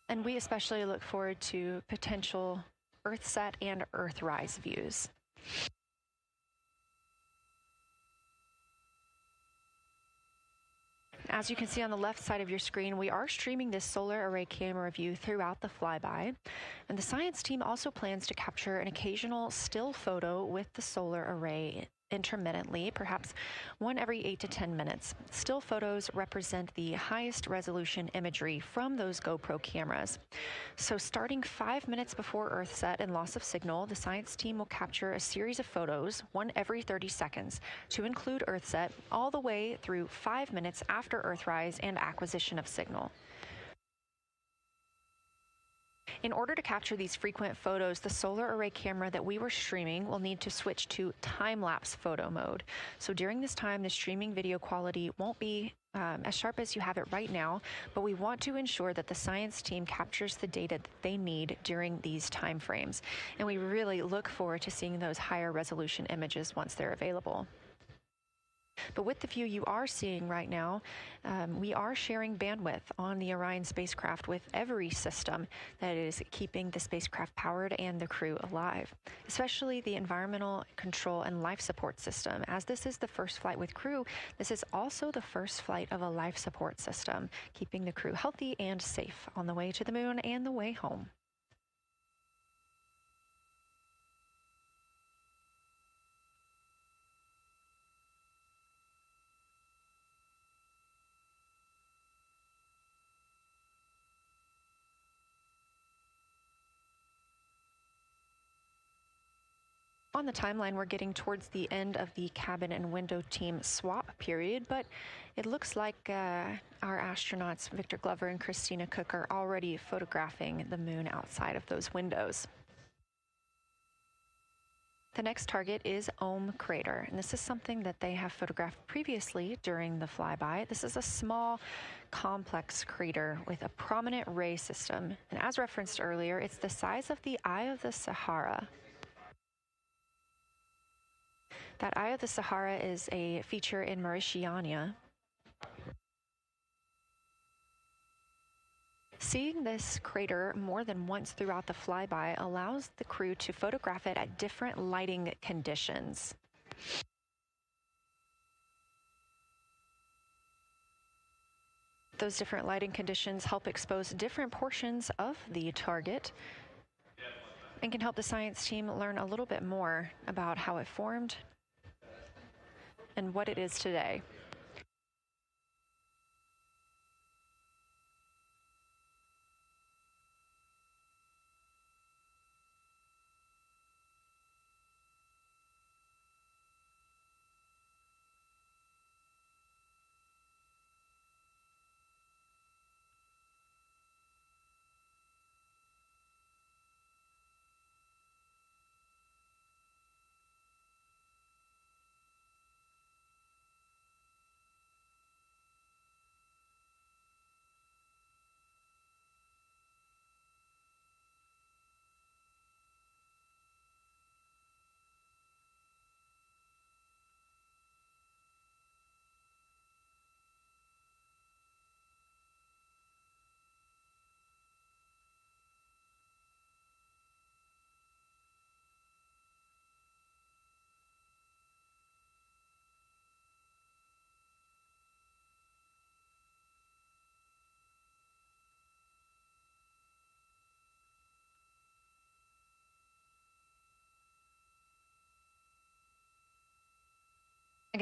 And we especially look forward to potential Earthset and Earthrise views. As you can see on the left side of your screen, we are streaming this solar array camera view throughout the flyby. And the science team also plans to capture an occasional still photo with the solar array intermittently, perhaps one every 8 to 10 minutes. Still photos represent the highest resolution imagery from those GoPro cameras. So starting 5 minutes before Earthset and loss of signal, the science team will capture a series of photos, one every 30 seconds, to include Earthset, all the way through 5 minutes after Earthrise and acquisition of signal. In order to capture these frequent photos, the solar array camera that we were streaming will need to switch to time-lapse photo mode. So during this time, the streaming video quality won't be as sharp as you have it right now, but we want to ensure that the science team captures the data that they need during these time frames. And we really look forward to seeing those higher resolution images once they're available. But with the view you are seeing right now, we are sharing bandwidth on the Orion spacecraft with every system that is keeping the spacecraft powered and the crew alive, especially the environmental control and life support system. As this is the first flight with crew, this is also the first flight of a life support system, keeping the crew healthy and safe on the way to the moon and the way home. On the timeline, we're getting towards the end of the cabin and window team swap period, but it looks like our astronauts, Victor Glover and Christina Cook, are already photographing the moon outside of those windows. The next target is Ohm Crater, and this is something that they have photographed previously during the flyby. This is a small, complex crater with a prominent ray system, and as referenced earlier, it's the size of the Eye of the Sahara. That Eye of the Sahara is a feature in Mauritania. Seeing this crater more than once throughout the flyby allows the crew to photograph it at different lighting conditions. Those different lighting conditions help expose different portions of the target and can help the science team learn a little bit more about how it formed and what it is today.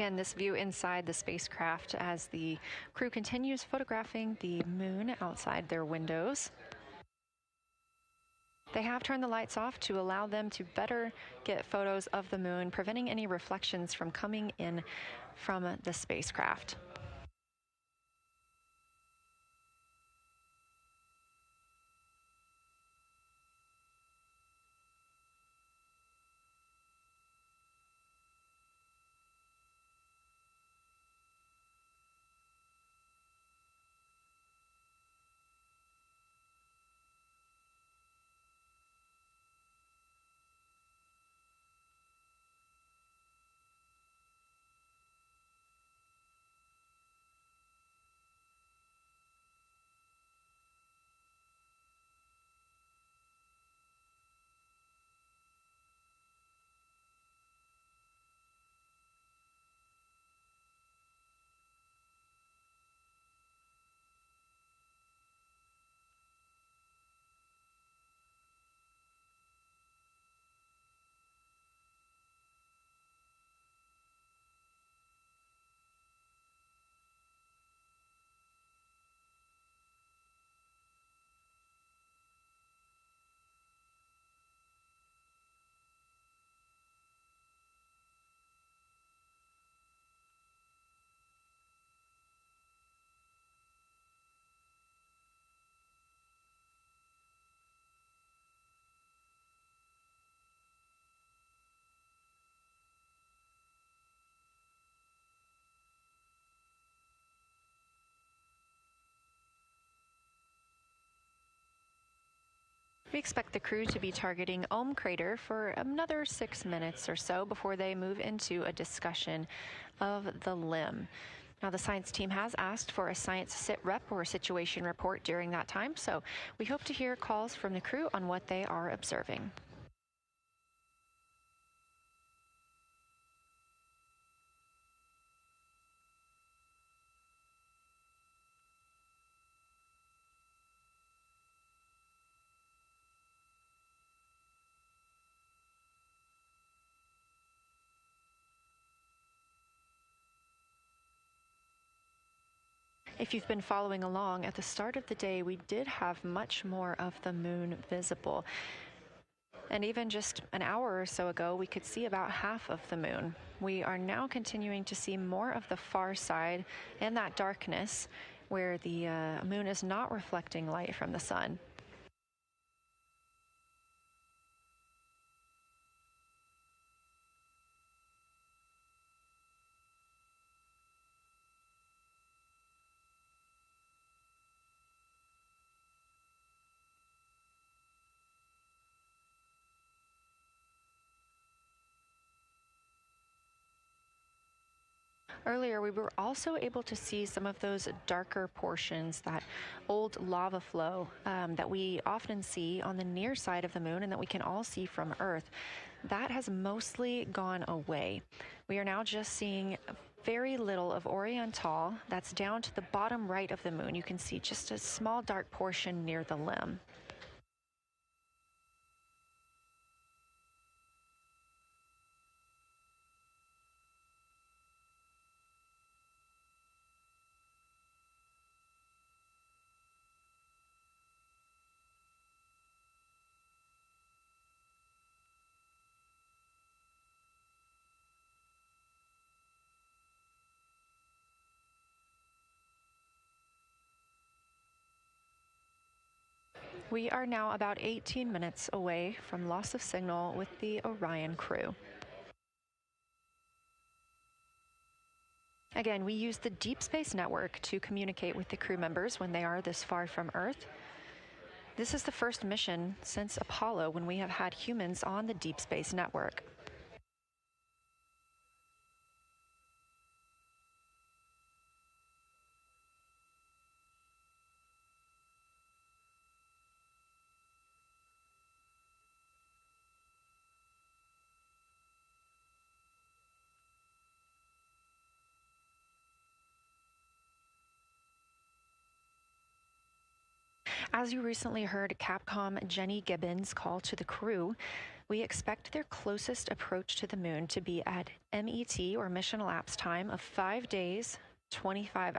Again, this view inside the spacecraft as the crew continues photographing the moon outside their windows. They have turned the lights off to allow them to better get photos of the moon, preventing any reflections from coming in from the spacecraft. We expect the crew to be targeting Ohm Crater for another 6 minutes or so before they move into a discussion of the limb. Now, the science team has asked for a science sit rep or situation report during that time, so we hope to hear calls from the crew on what they are observing. If you've been following along, at the start of the day, we did have much more of the moon visible. And even just an hour or so ago, we could see about half of the moon. We are now continuing to see more of the far side and that darkness where the moon is not reflecting light from the sun. Earlier, we were also able to see some of those darker portions, that old lava flow that we often see on the near side of the moon and that we can all see from Earth. That has mostly gone away. We are now just seeing very little of Orion Tall. That's down to the bottom right of the moon. You can see just a small dark portion near the limb. We are now about 18 minutes away from loss of signal with the Orion crew. Again, we use the Deep Space Network to communicate with the crew members when they are this far from Earth. This is the first mission since Apollo when we have had humans on the Deep Space Network. As you recently heard Capcom Jenny Gibbons call to the crew, We expect their closest approach to the moon to be at MET, or mission elapsed time, of 5 days, 25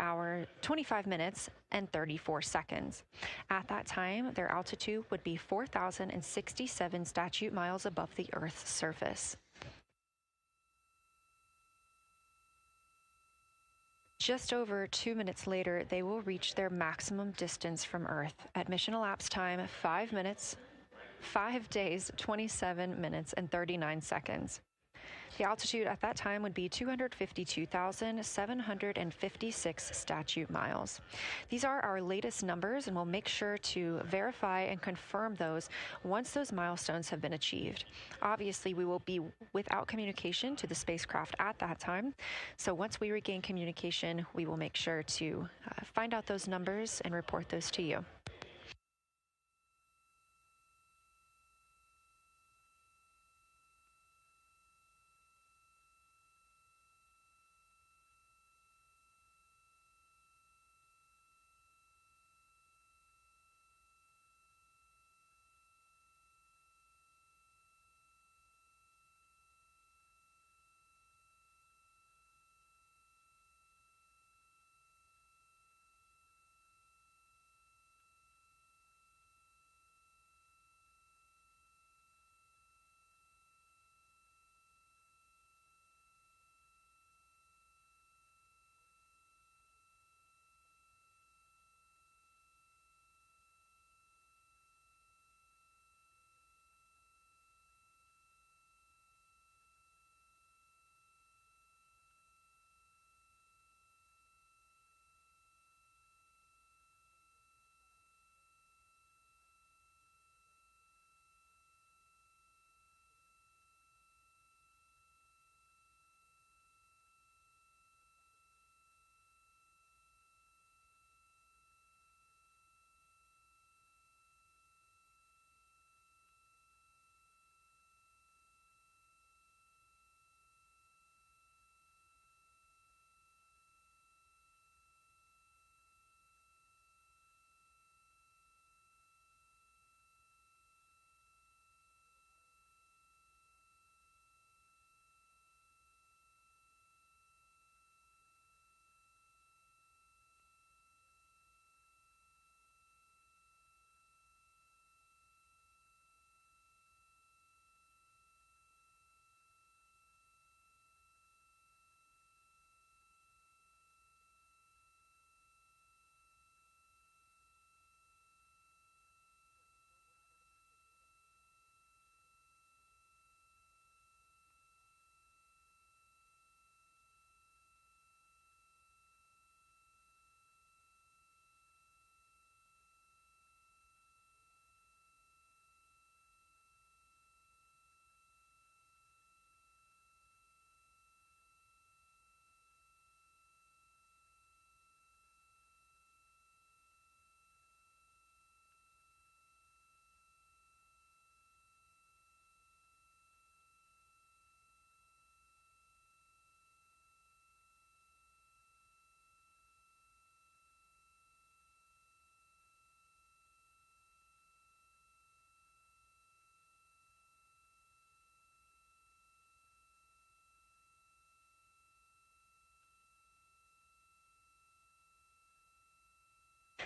minutes, and 34 seconds. At that time, their altitude would be 4,067 statute miles above the Earth's surface. Just over 2 minutes later, they will reach their maximum distance from Earth. At mission elapsed time, 5 minutes, 5 days, 27 minutes, and 39 seconds. The altitude at that time would be 252,756 statute miles. These are our latest numbers, and we'll make sure to verify and confirm those once those milestones have been achieved. Obviously, we will be without communication to the spacecraft at that time, so once we regain communication, we will make sure to find out those numbers and report those to you.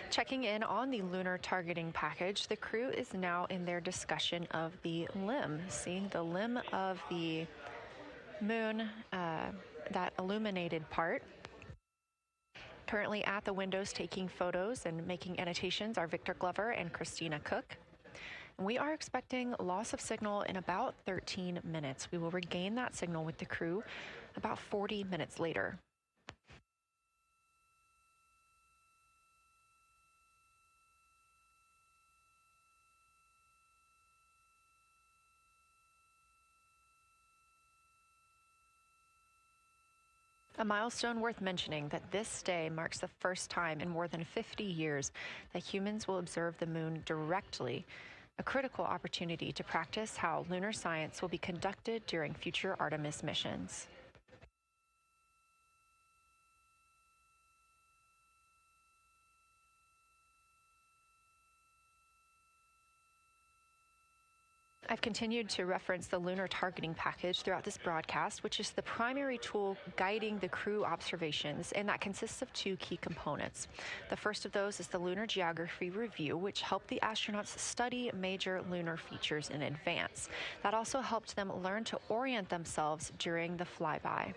Checking in on the lunar targeting package, the crew is now in their discussion of the limb, seeing the limb of the moon, that illuminated part. Currently at the windows taking photos and making annotations are Victor Glover and Christina Cook. We are expecting loss of signal in about 13 minutes. We will regain that signal with the crew about 40 minutes later. A milestone worth mentioning that this day marks the first time in more than 50 years that humans will observe the moon directly, a critical opportunity to practice how lunar science will be conducted during future Artemis missions. I've continued to reference the Lunar Targeting Package throughout this broadcast, which is the primary tool guiding the crew observations, and that consists of two key components. The first of those is the Lunar Geography Review, which helped the astronauts study major lunar features in advance. That also helped them learn to orient themselves during the flyby.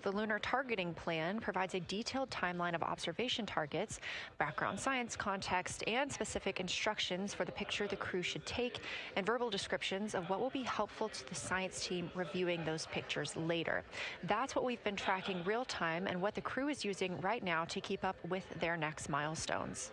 The Lunar Targeting Plan provides a detailed timeline of observation targets, background science context, and specific instructions for the picture the crew should take, and verbal descriptions of what will be helpful to the science team reviewing those pictures later. That's what we've been tracking real time and what the crew is using right now to keep up with their next milestones.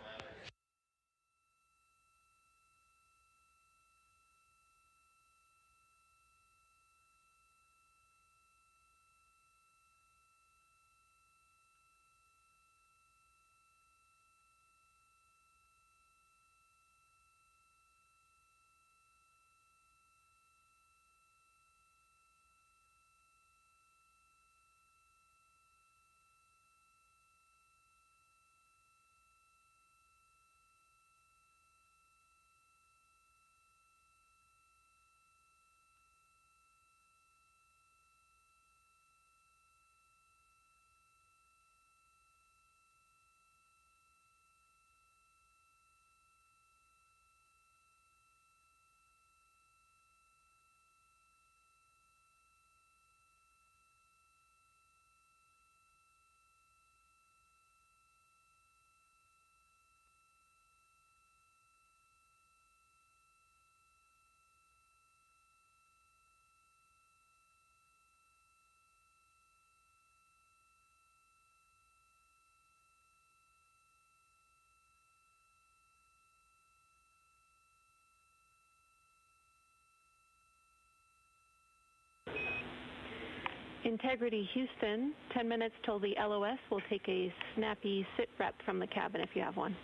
Integrity Houston, 10 minutes till the LOS. We'll take a snappy sit rep from the cabin if you have one.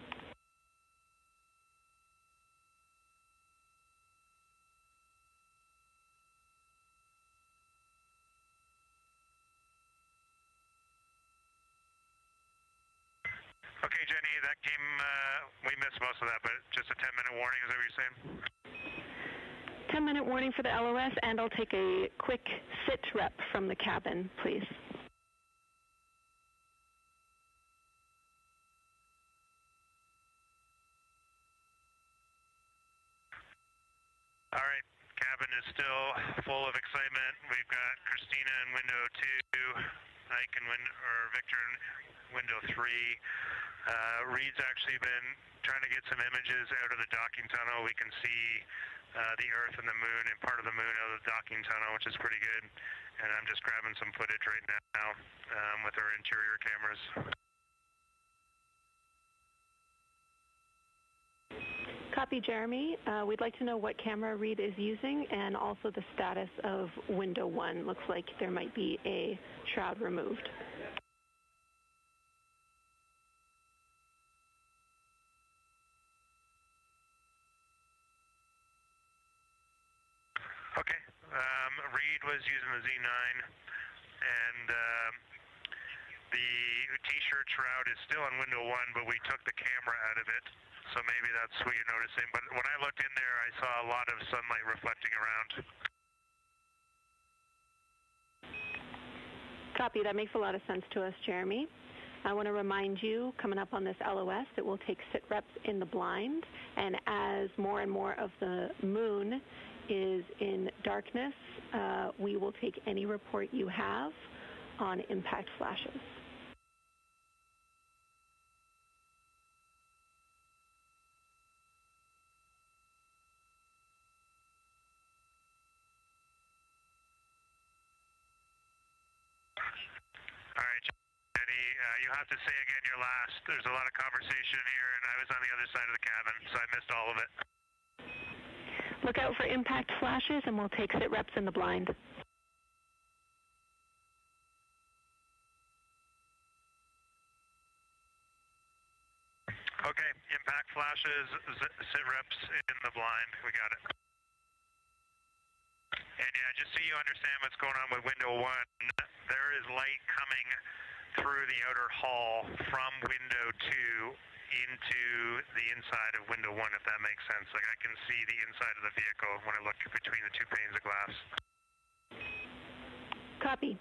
Okay, Jenny, that came, we missed most of that, but just a 10-minute warning, is that what you're saying? 10-minute warning for the LOS, and I'll take a quick sit rep from the cabin, please. All right, cabin is still full of excitement. We've got Christina in window 2, Ike in Victor in window 3. Reed's actually been trying to get some images out of the docking tunnel. We can see the Earth and the Moon and part of the Moon out of the docking tunnel, which is pretty good. And I'm just grabbing some footage right now with our interior cameras. Copy, Jeremy. We'd like to know what camera Reed is using and also the status of window 1. Looks like there might be a shroud removed. Okay. Reed was using the Z9, and the T-shirt shroud is still on window 1, but we took the camera out of it, so maybe that's what you're noticing. But when I looked in there, I saw a lot of sunlight reflecting around. Copy. That makes a lot of sense to us, Jeremy. I want to remind you, coming up on this LOS, that we'll take sit reps in the blind, and as more and more of the moon is in darkness, we will take any report you have on impact flashes. All right, Jenny, you have to say again your last. There's a lot of conversation here, and I was on the other side of the cabin, so I missed all of it. Look out for impact flashes, and we'll take sit reps in the blind. Okay, impact flashes, sit reps in the blind. We got it. And yeah, just so you understand what's going on with window 1, there is light coming through the outer hull from window 2 into the inside of window 1, if that makes sense. Like, I can see the inside of the vehicle when I look between the 2 panes of glass. Copy.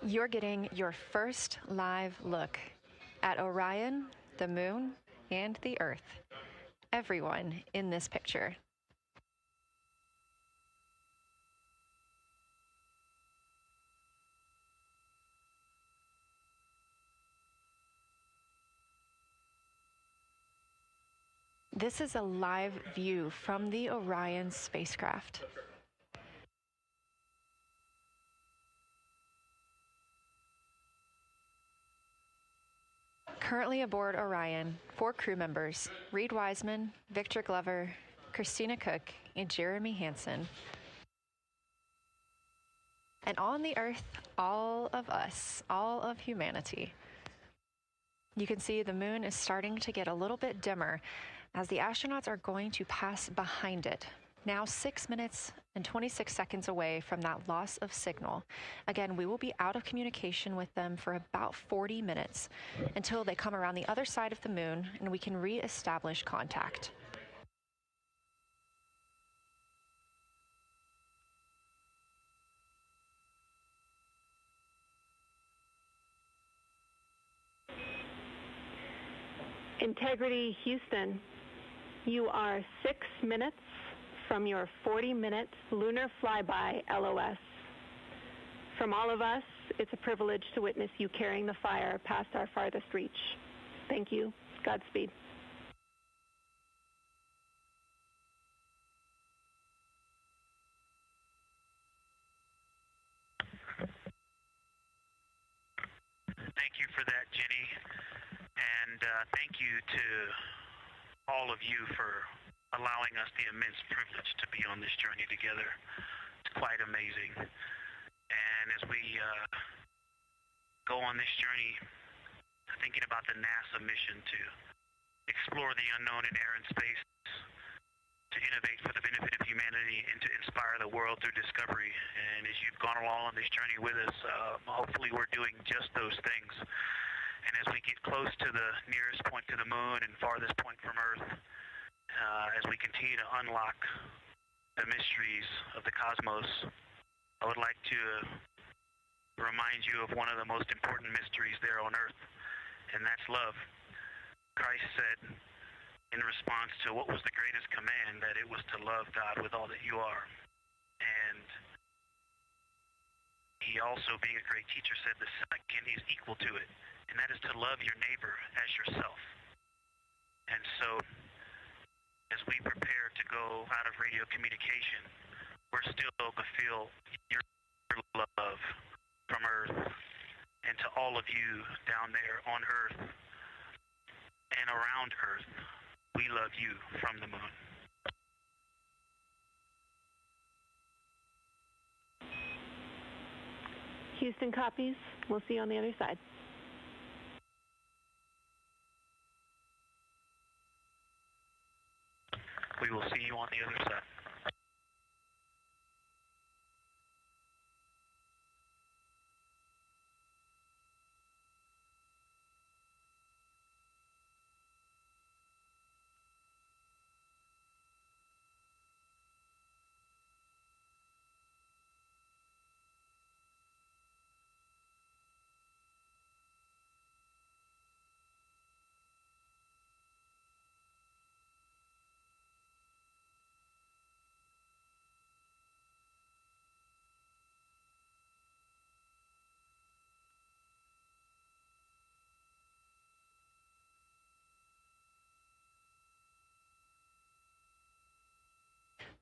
You're getting your first live look at Orion, the Moon, and the Earth. Everyone in this picture. This is a live view from the Orion spacecraft. Currently aboard Orion, 4 crew members, Reed Wiseman, Victor Glover, Christina Cook, and Jeremy Hansen. And on the Earth, all of us, all of humanity. You can see the moon is starting to get a little bit dimmer as the astronauts are going to pass behind it. Now 6 minutes and 26 seconds away from that loss of signal. Again, we will be out of communication with them for about 40 minutes until they come around the other side of the moon and we can re-establish contact. Integrity Houston, you are 6 minutes from your 40-minute lunar flyby LOS. From all of us, it's a privilege to witness you carrying the fire past our farthest reach. Thank you. Godspeed. Thank you for that, Jenny. And thank you to all of you for allowing us the immense privilege to be on this journey together. It's quite amazing. And as we go on this journey, thinking about the NASA mission to explore the unknown in air and space, to innovate for the benefit of humanity, and to inspire the world through discovery. And as you've gone along on this journey with us, hopefully we're doing just those things. And as we get close to the nearest point to the moon and farthest point from Earth, as we continue to unlock the mysteries of the cosmos, I would like to remind you of one of the most important mysteries there on Earth, and that's love. Christ said in response to what was the greatest command, that it was to love God with all that you are. And he also, being a great teacher, said the second is equal to it, and that is to love your neighbor as yourself. And so, as we prepare to go out of radio communication, we're still going to feel your love from Earth, and to all of you down there on Earth and around Earth, we love you from the moon. Houston copies. We'll see you on the other side. We will see you on the other side.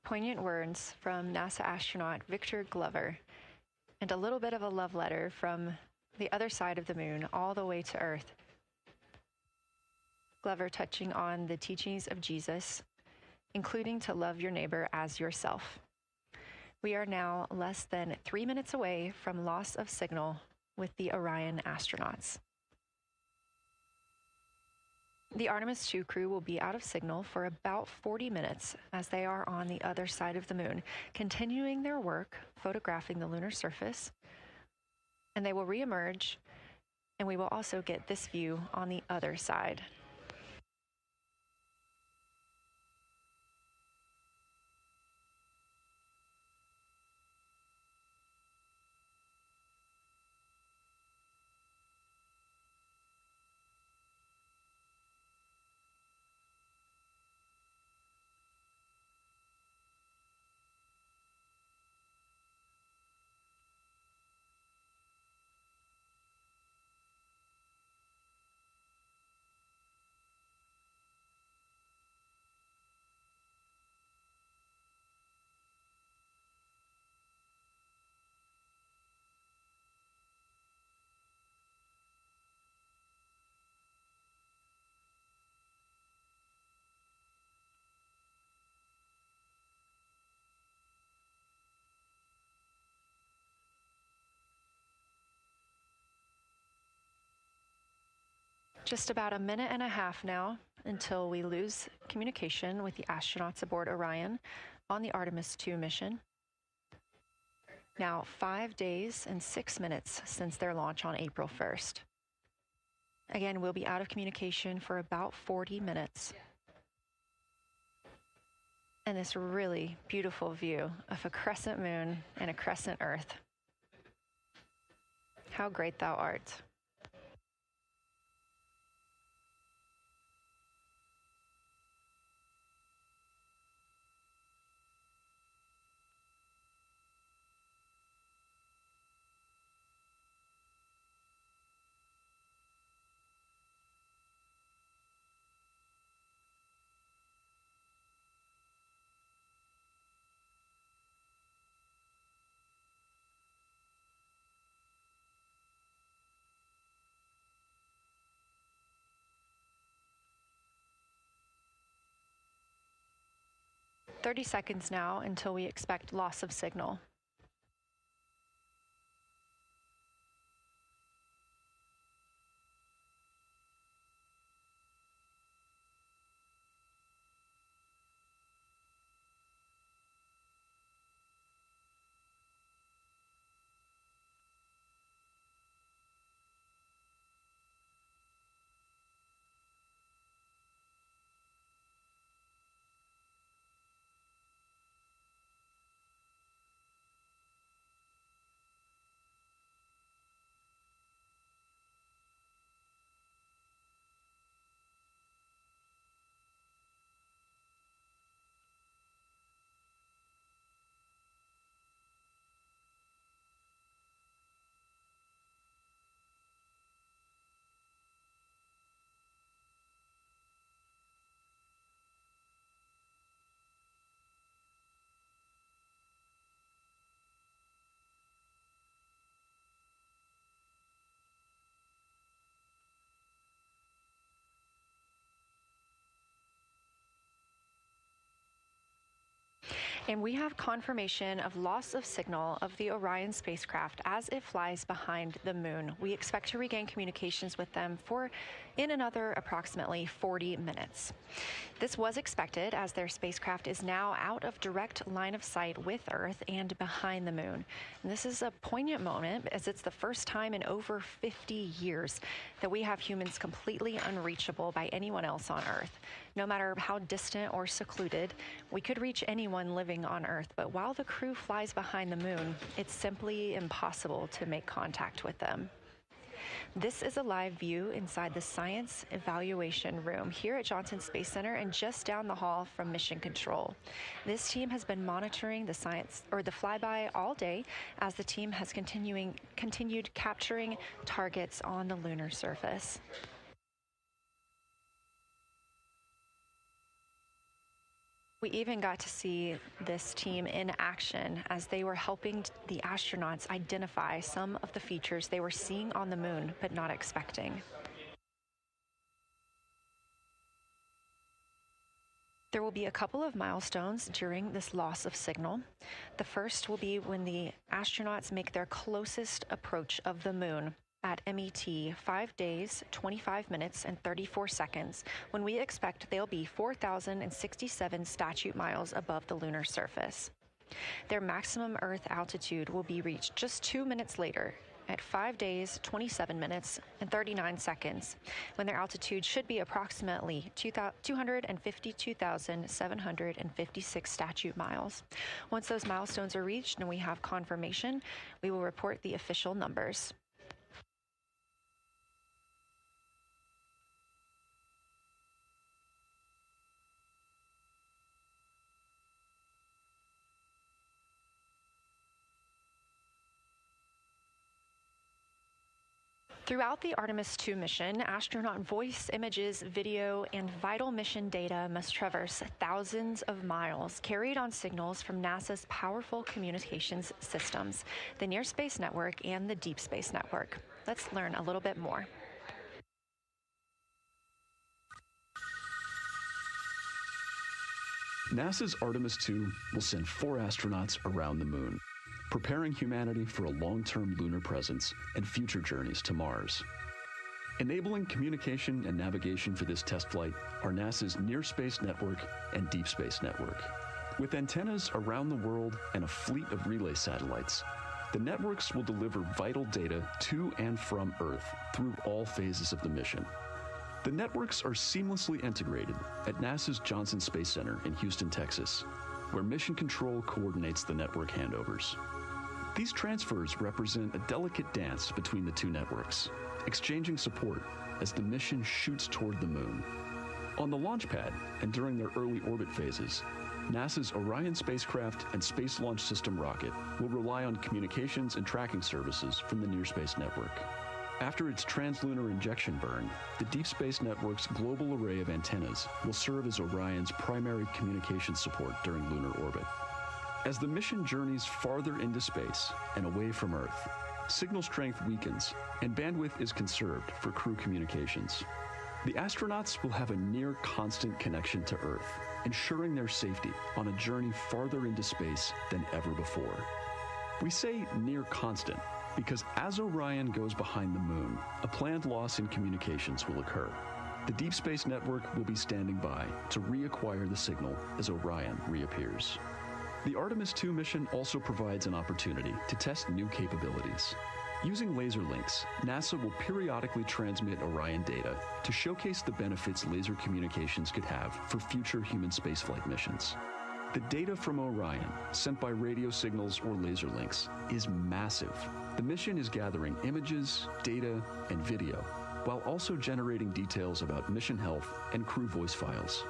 Poignant words from NASA astronaut Victor Glover, and a little bit of a love letter from the other side of the moon all the way to Earth. Glover touching on the teachings of Jesus, including to love your neighbor as yourself. We are now less than 3 minutes away from loss of signal with the Orion astronauts. The Artemis II crew will be out of signal for about 40 minutes as they are on the other side of the moon, continuing their work photographing the lunar surface, and they will reemerge, and we will also get this view on the other side. Just about a minute and a half now until we lose communication with the astronauts aboard Orion on the Artemis II mission. Now 5 days and 6 minutes since their launch on April 1st. Again, we'll be out of communication for about 40 minutes. And this really beautiful view of a crescent moon and a crescent Earth. How great thou art. "30 seconds now until we expect loss of signal. And we have confirmation of loss of signal of the Orion spacecraft as it flies behind the moon. We expect to regain communications with them in another approximately 40 minutes. This was expected as their spacecraft is now out of direct line of sight with Earth and behind the moon. And this is a poignant moment as it's the first time in over 50 years that we have humans completely unreachable by anyone else on Earth. No matter how distant or secluded, we could reach anyone living on Earth, but while the crew flies behind the moon, it's simply impossible to make contact with them. This is a live view inside the Science Evaluation Room here at Johnson Space Center and just down the hall from Mission Control. This team has been monitoring the flyby all day as the team has continued capturing targets on the lunar surface. We even got to see this team in action as they were helping the astronauts identify some of the features they were seeing on the moon but not expecting. There will be a couple of milestones during this loss of signal. The first will be when the astronauts make their closest approach of the moon. at MET 5 days, 25 minutes, and 34 seconds, when we expect they'll be 4,067 statute miles above the lunar surface. Their maximum Earth altitude will be reached just 2 minutes later, at 5 days, 27 minutes, and 39 seconds, when their altitude should be approximately 252,756 statute miles. Once those milestones are reached and we have confirmation, we will report the official numbers. Throughout the Artemis II mission, astronaut voice, images, video, and vital mission data must traverse thousands of miles, carried on signals from NASA's powerful communications systems, the Near Space Network and the Deep Space Network. Let's learn a little bit more. NASA's Artemis II will send 4 astronauts around the moon, preparing humanity for a long-term lunar presence and future journeys to Mars. Enabling communication and navigation for this test flight are NASA's Near Space Network and Deep Space Network. With antennas around the world and a fleet of relay satellites, the networks will deliver vital data to and from Earth through all phases of the mission. The networks are seamlessly integrated at NASA's Johnson Space Center in Houston, Texas, where Mission Control coordinates the network handovers. These transfers represent a delicate dance between the two networks, exchanging support as the mission shoots toward the moon. On the launch pad and during their early orbit phases, NASA's Orion spacecraft and Space Launch System rocket will rely on communications and tracking services from the Near Space Network. After its translunar injection burn, the Deep Space Network's global array of antennas will serve as Orion's primary communication support during lunar orbit. As the mission journeys farther into space and away from Earth, signal strength weakens and bandwidth is conserved for crew communications. The astronauts will have a near constant connection to Earth, ensuring their safety on a journey farther into space than ever before. We say near constant because as Orion goes behind the moon, a planned loss in communications will occur. The Deep Space Network will be standing by to reacquire the signal as Orion reappears. The Artemis II mission also provides an opportunity to test new capabilities. Using laser links, NASA will periodically transmit Orion data to showcase the benefits laser communications could have for future human spaceflight missions. The data from Orion, sent by radio signals or laser links, is massive. The mission is gathering images, data, and video, while also generating details about mission health and crew voice files.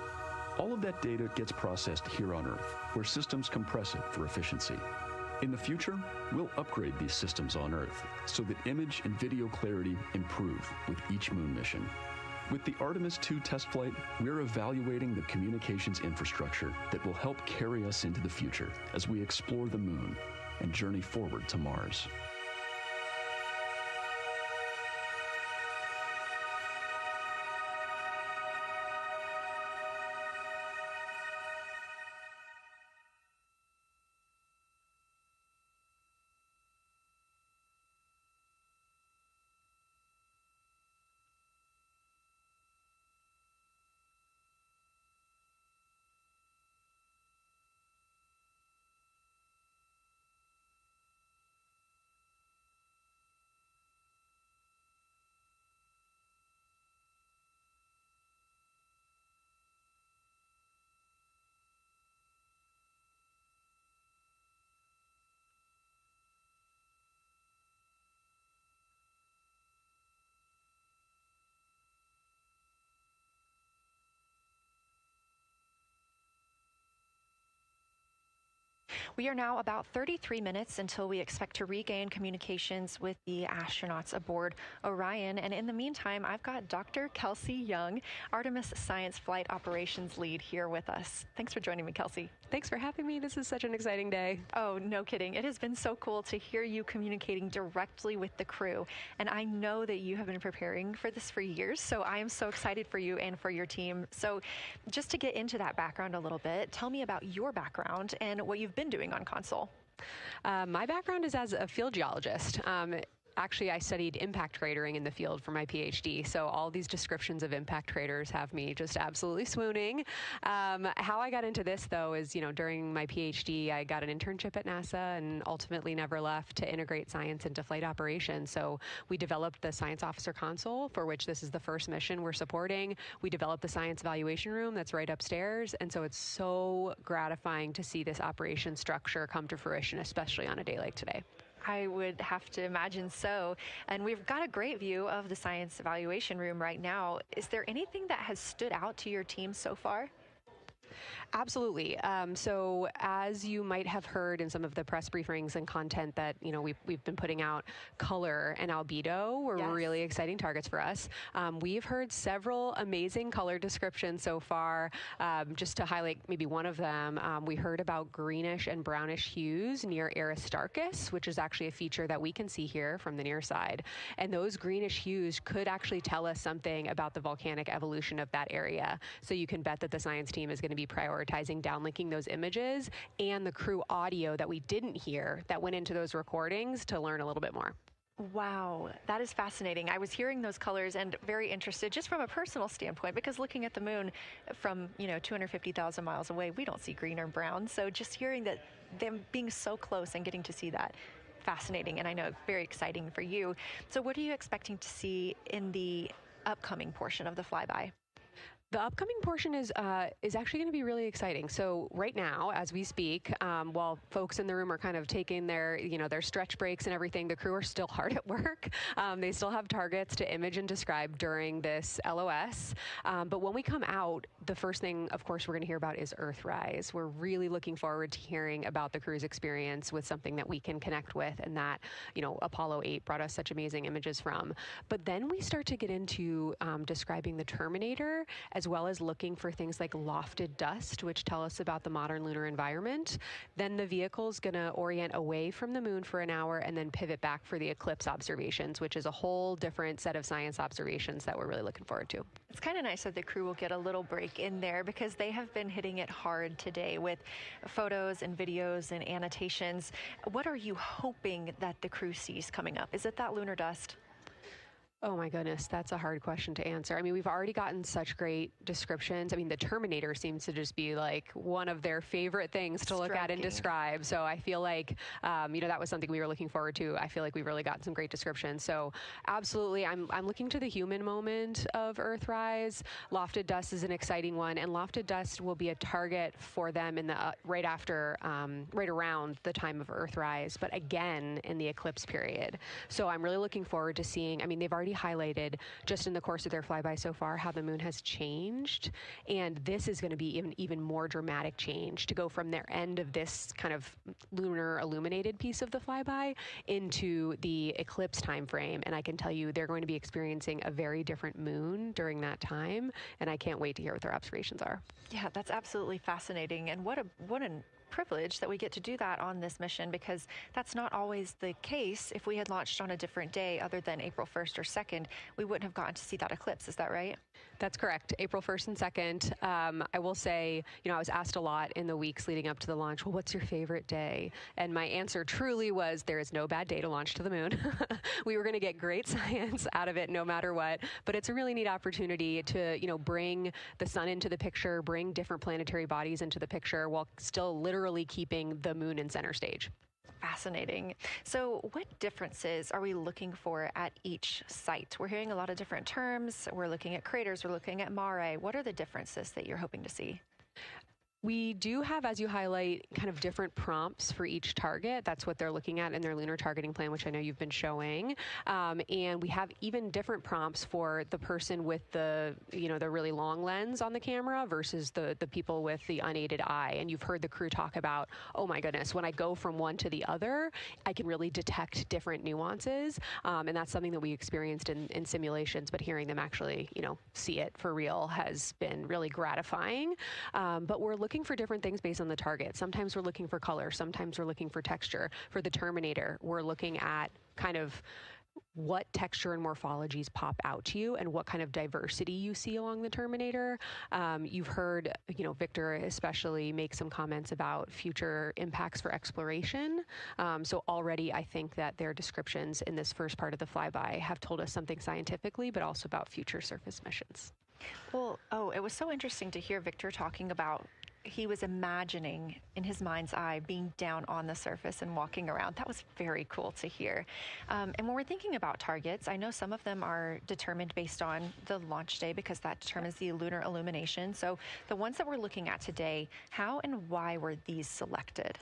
All of that data gets processed here on Earth, where systems compress it for efficiency. In the future, we'll upgrade these systems on Earth so that image and video clarity improve with each moon mission. With the Artemis II test flight, we're evaluating the communications infrastructure that will help carry us into the future as we explore the moon and journey forward to Mars. We are now about 33 minutes until we expect to regain communications with the astronauts aboard Orion. And in the meantime, I've got Dr. Kelsey Young, Artemis Science Flight Operations Lead, here with us. Thanks for joining me, Kelsey. Thanks for having me. This is such an exciting day. Oh, no kidding. It has been so cool to hear you communicating directly with the crew. And I know that you have been preparing for this for years, so I am so excited for you and for your team. So just to get into that background a little bit, tell me about your background and what you've been doing on console. My background is as a field geologist. actually, I studied impact cratering in the field for my PhD. So all these descriptions of impact craters have me just absolutely swooning. How I got into this, though, is, during my PhD, I got an internship at NASA and ultimately never left to integrate science into flight operations. So we developed the Science Officer Console, for which this is the first mission we're supporting. We developed the Science Evaluation Room that's right upstairs. And so it's so gratifying to see this operation structure come to fruition, especially on a day like today. I would have to imagine so. And we've got a great view of the Science Evaluation Room right now. Is there anything that has stood out to your team so far? Absolutely. So as you might have heard in some of the press briefings and content that, we've been putting out, color and albedo were really exciting targets for us. We've heard several amazing color descriptions so far. Just to highlight maybe one of them, we heard about greenish and brownish hues near Aristarchus, which is actually a feature that we can see here from the near side. And those greenish hues could actually tell us something about the volcanic evolution of that area. So you can bet that the science team is going to be prioritizing downlinking those images and the crew audio that we didn't hear that went into those recordings to learn a little bit more. Wow, that is fascinating. I was hearing those colors and very interested just from a personal standpoint, because looking at the moon from, 250,000 miles away, we don't see green or brown. So just hearing that, them being so close and getting to see that, fascinating, and I know very exciting for you. So what are you expecting to see in the upcoming portion of the flyby? The upcoming portion is actually going to be really exciting. So right now, as we speak, while folks in the room are kind of taking their, their stretch breaks and everything, the crew are still hard at work. They still have targets to image and describe during this LOS. But when we come out, the first thing, of course, we're going to hear about is Earthrise. We're really looking forward to hearing about the crew's experience with something that we can connect with and that, Apollo 8 brought us such amazing images from. But then we start to get into describing the Terminator, as well as looking for things like lofted dust, which tell us about the modern lunar environment. Then the vehicle's going to orient away from the moon for an hour and then pivot back for the eclipse observations, which is a whole different set of science observations that we're really looking forward to. It's kind of nice that the crew will get a little break in there, because they have been hitting it hard today with photos and videos and annotations. What are you hoping that the crew sees coming up? Is it that lunar dust? Oh my goodness, that's a hard question to answer. I mean, we've already gotten such great descriptions. I mean, the Terminator seems to just be like one of their favorite things to look at and describe. So I feel like, that was something we were looking forward to. I feel like we've really gotten some great descriptions. So absolutely, I'm looking to the human moment of Earthrise. Lofted dust is an exciting one, and lofted dust will be a target for them in the right around the time of Earthrise, but again in the eclipse period. So I'm really looking forward to seeing. I mean, they've already highlighted just in the course of their flyby so far how the moon has changed, and this is going to be even more dramatic change to go from their end of this kind of lunar illuminated piece of the flyby into the eclipse time frame. And I can tell you they're going to be experiencing a very different moon during that time, and I can't wait to hear what their observations are. Yeah, that's absolutely fascinating, and what a privilege that we get to do that on this mission, because that's not always the case. If we had launched on a different day other than April 1st or 2nd, we wouldn't have gotten to see that eclipse. Is that right? That's correct. April 1st and 2nd. I will say, I was asked a lot in the weeks leading up to the launch, well, what's your favorite day? And my answer truly was, there is no bad day to launch to the moon. We were going to get great science out of it no matter what, but it's a really neat opportunity to, bring the sun into the picture, bring different planetary bodies into the picture while still literally keeping the moon in center stage. Fascinating. So what differences are we looking for at each site? We're hearing a lot of different terms. We're looking at craters. We're looking at mare. What are the differences that you're hoping to see? We do have, as you highlight, kind of different prompts for each target. That's what they're looking at in their lunar targeting plan, which I know you've been showing. And we have even different prompts for the person with the really long lens on the camera versus the people with the unaided eye. And you've heard the crew talk about, oh my goodness, when I go from one to the other, I can really detect different nuances. And that's something that we experienced in simulations, but hearing them actually, see it for real has been really gratifying. But we're looking for different things based on the target. Sometimes we're looking for color. Sometimes we're looking for texture. For the Terminator, we're looking at kind of what texture and morphologies pop out to you and what kind of diversity you see along the Terminator. You've heard, Victor especially make some comments about future impacts for exploration. So already I think that their descriptions in this first part of the flyby have told us something scientifically, but also about future surface missions. Well, it was so interesting to hear Victor talking about he was imagining in his mind's eye being down on the surface and walking around. That was very cool to hear. And when we're thinking about targets, I know some of them are determined based on the launch day because that determines the lunar illumination. So the ones that we're looking at today, how and why were these selected?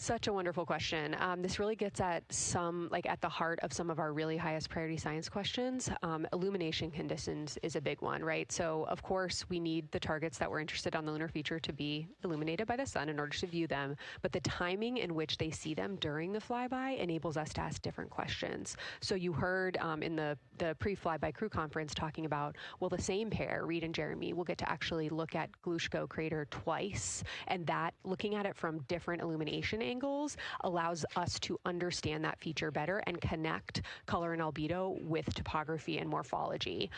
Such a wonderful question. This really gets at at the heart of some of our really highest priority science questions. Illumination conditions is a big one, right? So, of course, we need the targets that we're interested on the lunar feature to be illuminated by the sun in order to view them. But the timing in which they see them during the flyby enables us to ask different questions. So you heard in the pre-flyby crew conference talking about, well, the same pair, Reed and Jeremy, will get to actually look at Glushko crater twice. And that, looking at it from different illumination angles, allows us to understand that feature better and connect color and albedo with topography and morphology.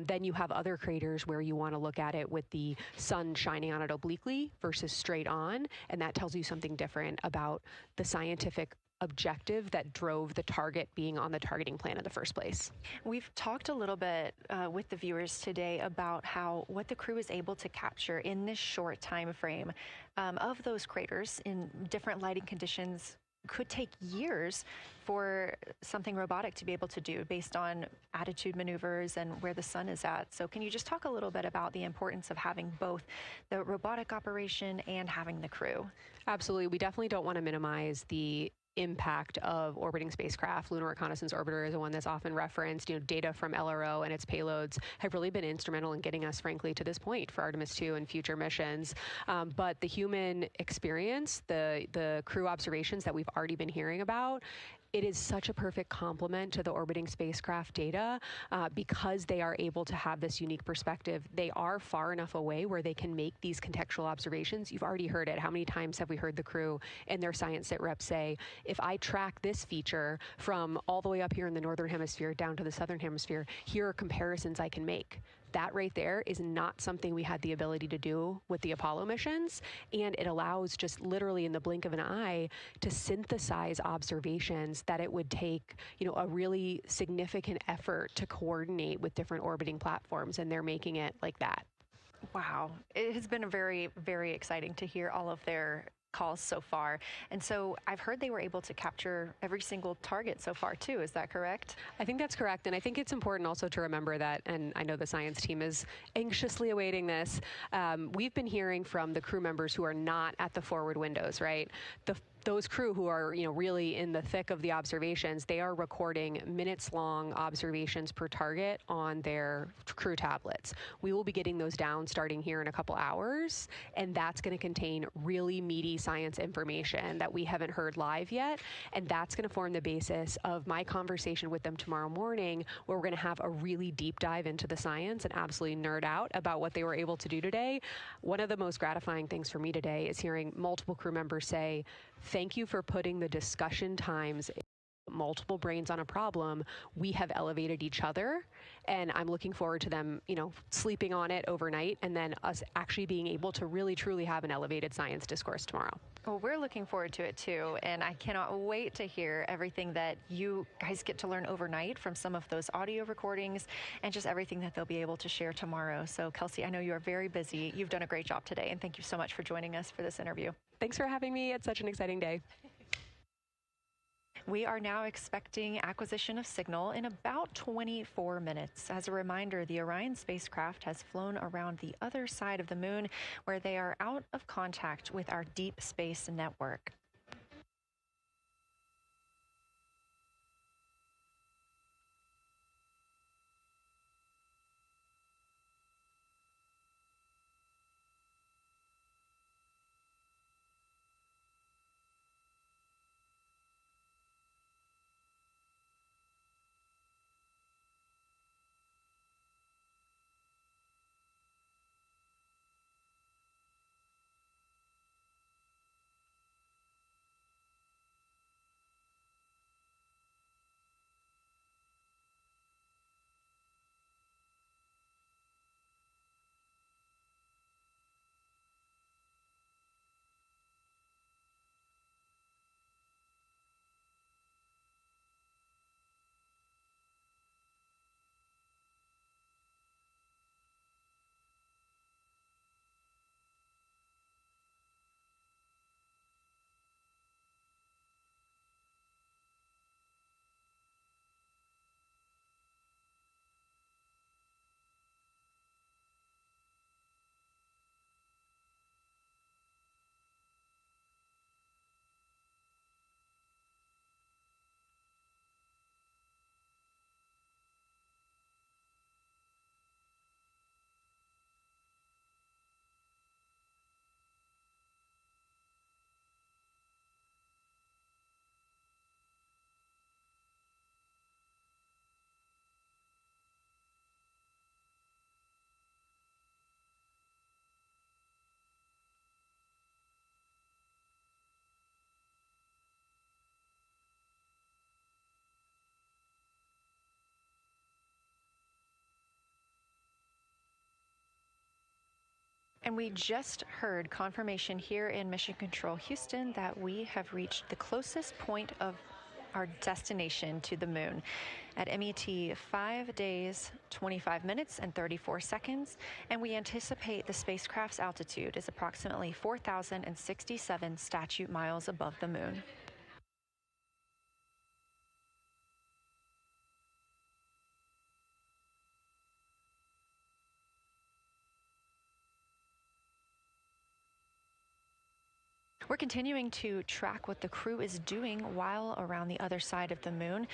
Then you have other craters where you want to look at it with the sun shining on it obliquely versus straight on, and that tells you something different about the scientific objective that drove the target being on the targeting plan in the first place. We've talked a little bit with the viewers today about what the crew is able to capture in this short time frame of those craters in different lighting conditions. Could take years for something robotic to be able to do based on attitude maneuvers and where the sun is at. So can you just talk a little bit about the importance of having both the robotic operation and having the crew? Absolutely. We definitely don't want to minimize the impact of orbiting spacecraft. Lunar Reconnaissance Orbiter is the one that's often referenced. Data from LRO and its payloads have really been instrumental in getting us, frankly, to this point for Artemis II and future missions. But the human experience, the crew observations that we've already been hearing about, it is such a perfect complement to the orbiting spacecraft data because they are able to have this unique perspective. They are far enough away where they can make these contextual observations. You've already heard it. How many times have we heard the crew and their science sit reps say, if I track this feature from all the way up here in the northern hemisphere down to the southern hemisphere, here are comparisons I can make. That right there is not something we had the ability to do with the Apollo missions, and it allows just literally in the blink of an eye to synthesize observations that it would take, a really significant effort to coordinate with different orbiting platforms, and they're making it like that. Wow. It has been very, very exciting to hear all of their calls so far. And so I've heard they were able to capture every single target so far too. Is that correct? I think that's correct. And I think it's important also to remember that, and I know the science team is anxiously awaiting this, we've been hearing from the crew members who are not at the forward windows, right? Those crew who are, really in the thick of the observations, they are recording minutes-long observations per target on their crew tablets. We will be getting those down starting here in a couple hours, and that's going to contain really meaty science information that we haven't heard live yet, and that's going to form the basis of my conversation with them tomorrow morning, where we're going to have a really deep dive into the science and absolutely nerd out about what they were able to do today. One of the most gratifying things for me today is hearing multiple crew members say, thank you for putting the discussion times, multiple brains on a problem. We have elevated each other, and I'm looking forward to them, sleeping on it overnight, and then us actually being able to really, truly have an elevated science discourse tomorrow. Well, we're looking forward to it too, and I cannot wait to hear everything that you guys get to learn overnight from some of those audio recordings and just everything that they'll be able to share tomorrow. So, Kelsey, I know you are very busy. You've done a great job today, and thank you so much for joining us for this interview. Thanks for having me. It's such an exciting day. We are now expecting acquisition of signal in about 24 minutes. As a reminder, the Orion spacecraft has flown around the other side of the moon, where they are out of contact with our deep space network. And we just heard confirmation here in Mission Control Houston that we have reached the closest point of our destination to the moon at MET 5 days, 25 minutes, and 34 seconds. And we anticipate the spacecraft's altitude is approximately 4,067 statute miles above the moon. We're continuing to track what the crew is doing while around the other side of the moon.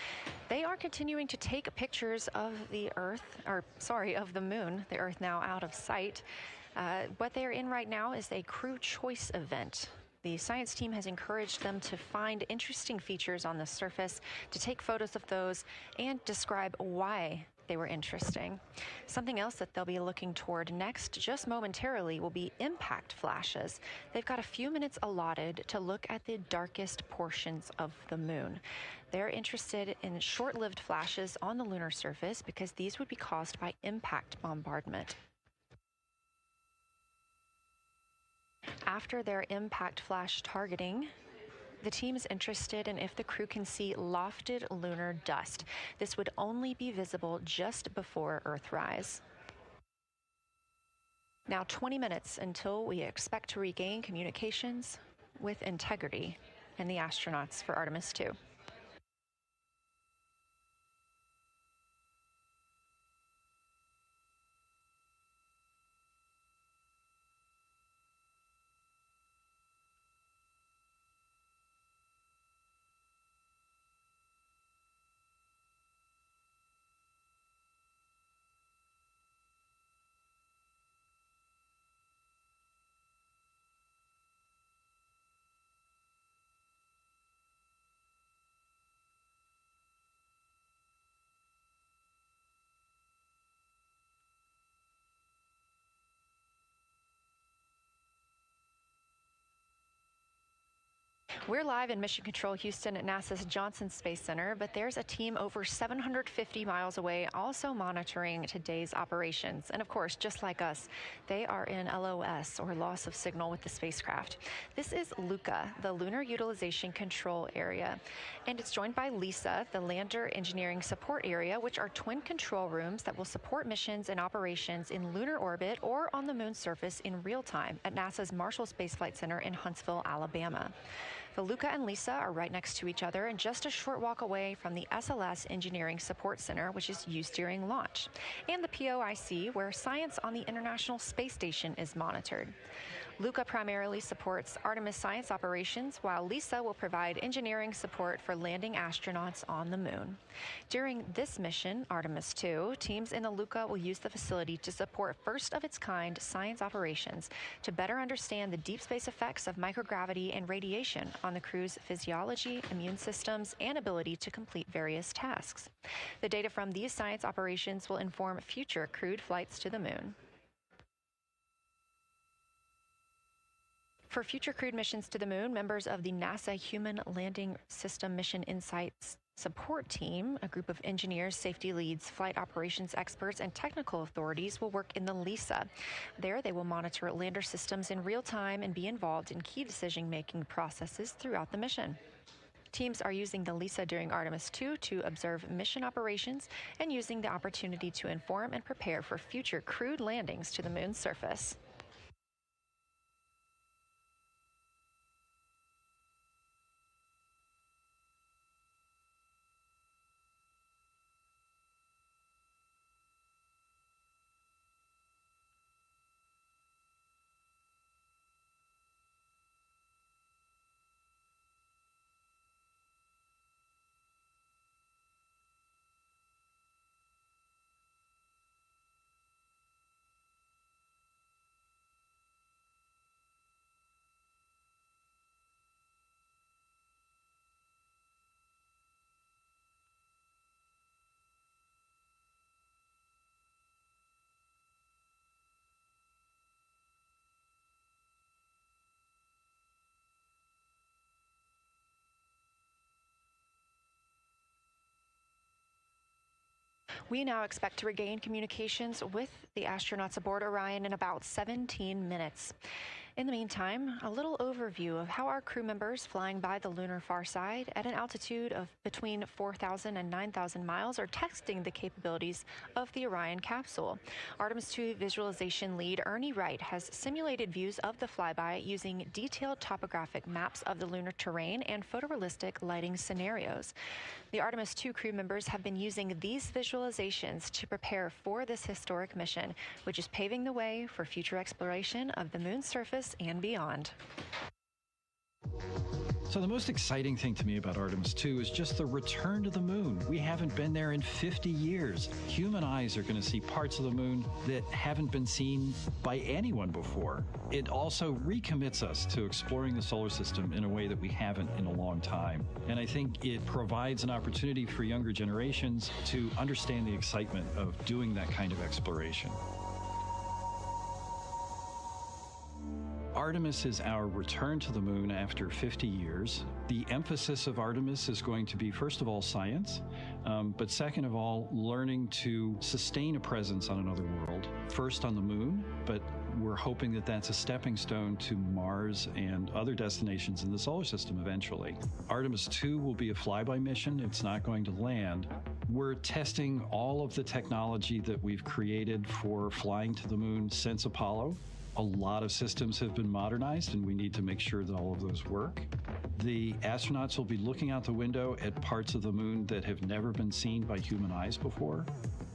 They are continuing to take pictures of the Earth, of the moon, the Earth now out of sight. What they're in right now is a crew choice event. The science team has encouraged them to find interesting features on the surface, to take photos of those, and describe why they were interesting. Something else that they'll be looking toward next, just momentarily, will be impact flashes. They've got a few minutes allotted to look at the darkest portions of the moon. They're interested in short-lived flashes on the lunar surface because these would be caused by impact bombardment. After their impact flash targeting, the team is interested in if the crew can see lofted lunar dust. This would only be visible just before Earthrise. Now 20 minutes until we expect to regain communications with integrity and the astronauts for Artemis II. We're live in Mission Control Houston at NASA's Johnson Space Center, but there's a team over 750 miles away also monitoring today's operations. And of course, just like us, they are in LOS, or loss of signal, with the spacecraft. This is LUCA, the Lunar Utilization Control Area, and it's joined by LISA, the Lander Engineering Support Area, which are twin control rooms that will support missions and operations in lunar orbit or on the moon's surface in real time at NASA's Marshall Space Flight Center in Huntsville, Alabama. The LUCA and LISA are right next to each other and just a short walk away from the SLS Engineering Support Center, which is used during launch, and the POIC, where science on the International Space Station is monitored. LUCA primarily supports Artemis science operations, while LISA will provide engineering support for landing astronauts on the moon. During this mission, Artemis II, teams in the LUCA will use the facility to support first-of-its-kind science operations to better understand the deep space effects of microgravity and radiation on the crew's physiology, immune systems, and ability to complete various tasks. The data from these science operations will inform future crewed flights to the moon. For future crewed missions to the moon, members of the NASA Human Landing System Mission Insights Support Team, a group of engineers, safety leads, flight operations experts, and technical authorities, will work in the LISA. There, they will monitor lander systems in real time and be involved in key decision-making processes throughout the mission. Teams are using the LISA during Artemis II to observe mission operations and using the opportunity to inform and prepare for future crewed landings to the moon's surface. We now expect to regain communications with the astronauts aboard Orion in about 17 minutes. In the meantime, a little overview of how our crew members flying by the lunar far side at an altitude of between 4,000 and 9,000 miles are testing the capabilities of the Orion capsule. Artemis II visualization lead Ernie Wright has simulated views of the flyby using detailed topographic maps of the lunar terrain and photorealistic lighting scenarios. The Artemis II crew members have been using these visualizations to prepare for this historic mission, which is paving the way for future exploration of the moon's surface and beyond. So the most exciting thing to me about Artemis II is just the return to the moon. We haven't been there in 50 years. Human eyes are going to see parts of the moon that haven't been seen by anyone before. It also recommits us to exploring the solar system in a way that we haven't in a long time. And I think it provides an opportunity for younger generations to understand the excitement of doing that kind of exploration. Artemis is our return to the moon after 50 years. The emphasis of Artemis is going to be, first of all, science, but second of all, learning to sustain a presence on another world. First on the moon, but we're hoping that that's a stepping stone to Mars and other destinations in the solar system eventually. Artemis II will be a flyby mission. It's not going to land. We're testing all of the technology that we've created for flying to the moon since Apollo. A lot of systems have been modernized, and we need to make sure that all of those work. The astronauts will be looking out the window at parts of the moon that have never been seen by human eyes before.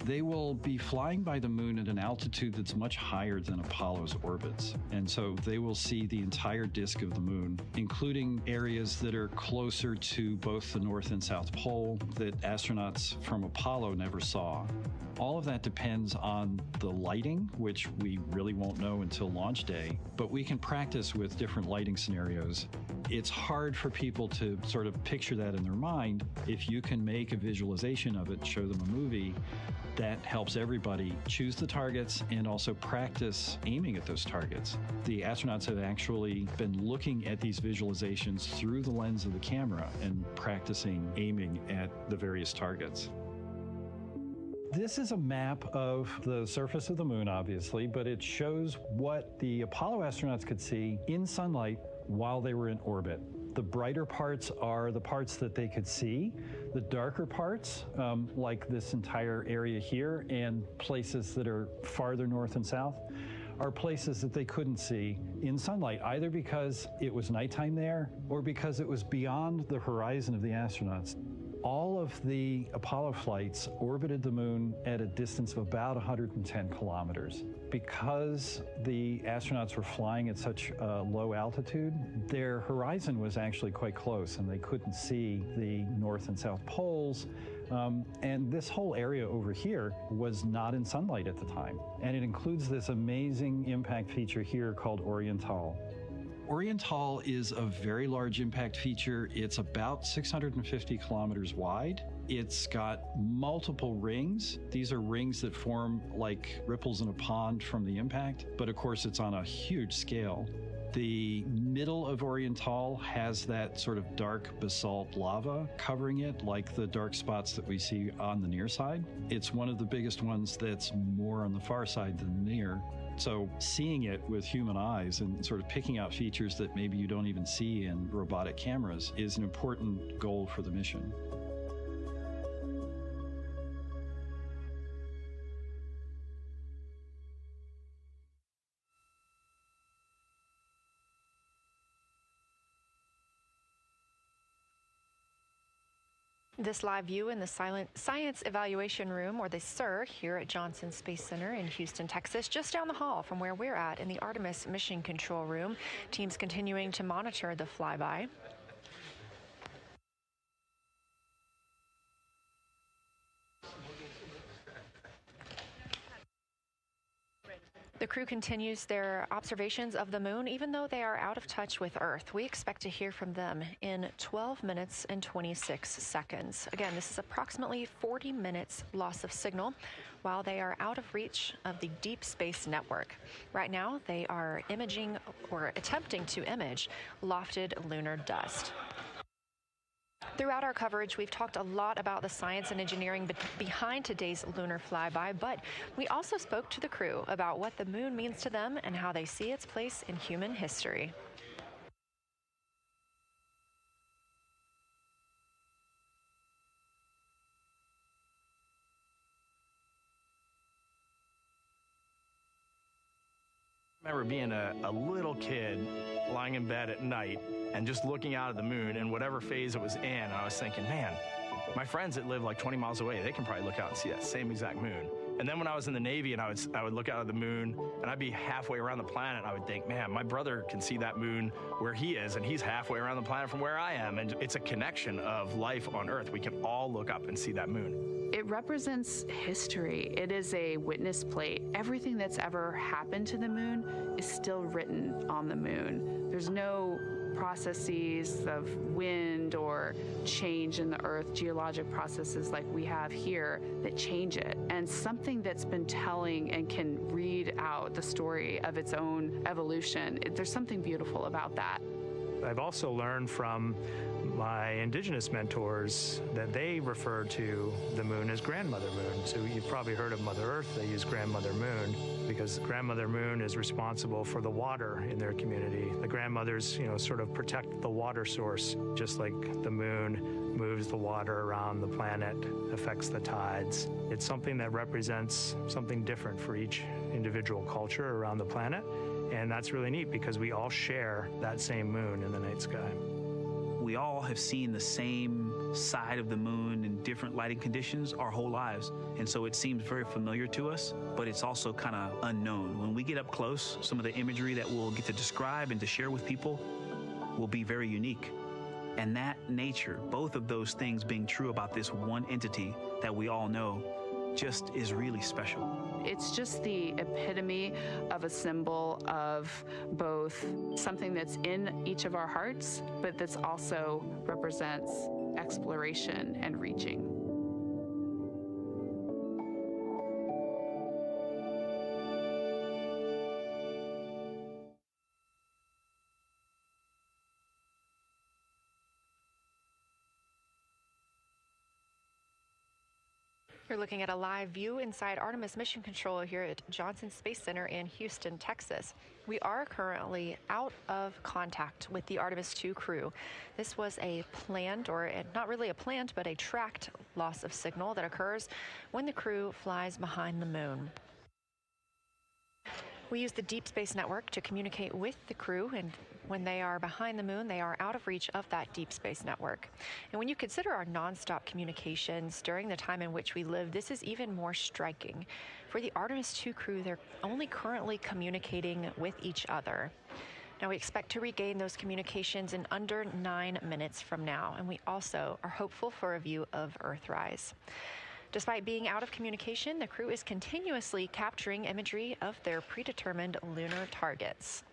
They will be flying by the moon at an altitude that's much higher than Apollo's orbits. And so they will see the entire disk of the moon, including areas that are closer to both the North and South Pole that astronauts from Apollo never saw. All of that depends on the lighting, which we really won't know until launch day, but we can practice with different lighting scenarios. It's hard for people to sort of picture that in their mind. If you can make a visualization of it, show them a movie, that helps everybody choose the targets and also practice aiming at those targets. The astronauts have actually been looking at these visualizations through the lens of the camera and practicing aiming at the various targets. This is a map of the surface of the moon, obviously, but it shows what the Apollo astronauts could see in sunlight while they were in orbit. The brighter parts are the parts that they could see. The darker parts, like this entire area here and places that are farther north and south, are places that they couldn't see in sunlight, either because it was nighttime there or because it was beyond the horizon of the astronauts. All of the Apollo flights orbited the moon at a distance of about 110 kilometers. Because the astronauts were flying at such a low altitude, their horizon was actually quite close, and they couldn't see the North and South poles. And this whole area over here was not in sunlight at the time. And it includes this amazing impact feature here called Orion. Orion is a very large impact feature. It's about 650 kilometers wide. It's got multiple rings. These are rings that form like ripples in a pond from the impact, but of course it's on a huge scale. The middle of Orion has that sort of dark basalt lava covering it, like the dark spots that we see on the near side. It's one of the biggest ones that's more on the far side than the near. So seeing it with human eyes and sort of picking out features that maybe you don't even see in robotic cameras is an important goal for the mission. This live view in the Science Evaluation Room, or the SIR, here at Johnson Space Center in Houston, Texas, just down the hall from where we're at in the Artemis Mission Control Room. Teams continuing to monitor the flyby. The crew continues their observations of the moon, even though they are out of touch with Earth. We expect to hear from them in 12 minutes and 26 seconds. Again, this is approximately 40 minutes loss of signal while they are out of reach of the deep space network. Right now, they are imaging or attempting to image lofted lunar dust. Throughout our coverage, we've talked a lot about the science and engineering behind today's lunar flyby, but we also spoke to the crew about what the moon means to them and how they see its place in human history. I remember being a little kid lying in bed at night and just looking out at the moon and whatever phase it was in, and I was thinking, man, my friends that live like 20 miles away, they can probably look out and see that same exact moon. And then when I was in the Navy and I would look out at the moon and I'd be halfway around the planet, and I would think, man, my brother can see that moon where he is, and he's halfway around the planet from where I am. And it's a connection of life on Earth. We can all look up and see that moon. It represents history. It is a witness plate. Everything that's ever happened to the moon is still written on the moon. There's no processes of wind or change in the Earth, geologic processes like we have here that change it. And something that's been telling and can read out the story of its own evolution, there's something beautiful about that. I've also learned from my indigenous mentors that they refer to the moon as Grandmother Moon. So you've probably heard of Mother Earth. They use Grandmother Moon because Grandmother Moon is responsible for the water in their community. The grandmothers, sort of protect the water source, just like the moon moves the water around the planet, affects the tides. It's something that represents something different for each individual culture around the planet. And that's really neat because we all share that same moon in the night sky. We all have seen the same side of the moon in different lighting conditions our whole lives. And so it seems very familiar to us, but it's also kind of unknown. When we get up close, some of the imagery that we'll get to describe and to share with people will be very unique. And that nature, both of those things being true about this one entity that we all know, just is really special. It's just the epitome of a symbol of both something that's in each of our hearts, but that's also represents exploration and reaching. You're looking at a live view inside Artemis Mission Control here at Johnson Space Center in Houston, Texas. We are currently out of contact with the Artemis II crew. This was a planned, or not really a planned, but a tracked loss of signal that occurs when the crew flies behind the moon. We use the Deep Space Network to communicate with the crew, and when they are behind the moon, they are out of reach of that Deep Space Network. And when you consider our nonstop communications during the time in which we live, this is even more striking. For the Artemis II crew, they're only currently communicating with each other. Now, we expect to regain those communications in under 9 minutes from now, and we also are hopeful for a view of Earthrise. Despite being out of communication, the crew is continuously capturing imagery of their predetermined lunar targets.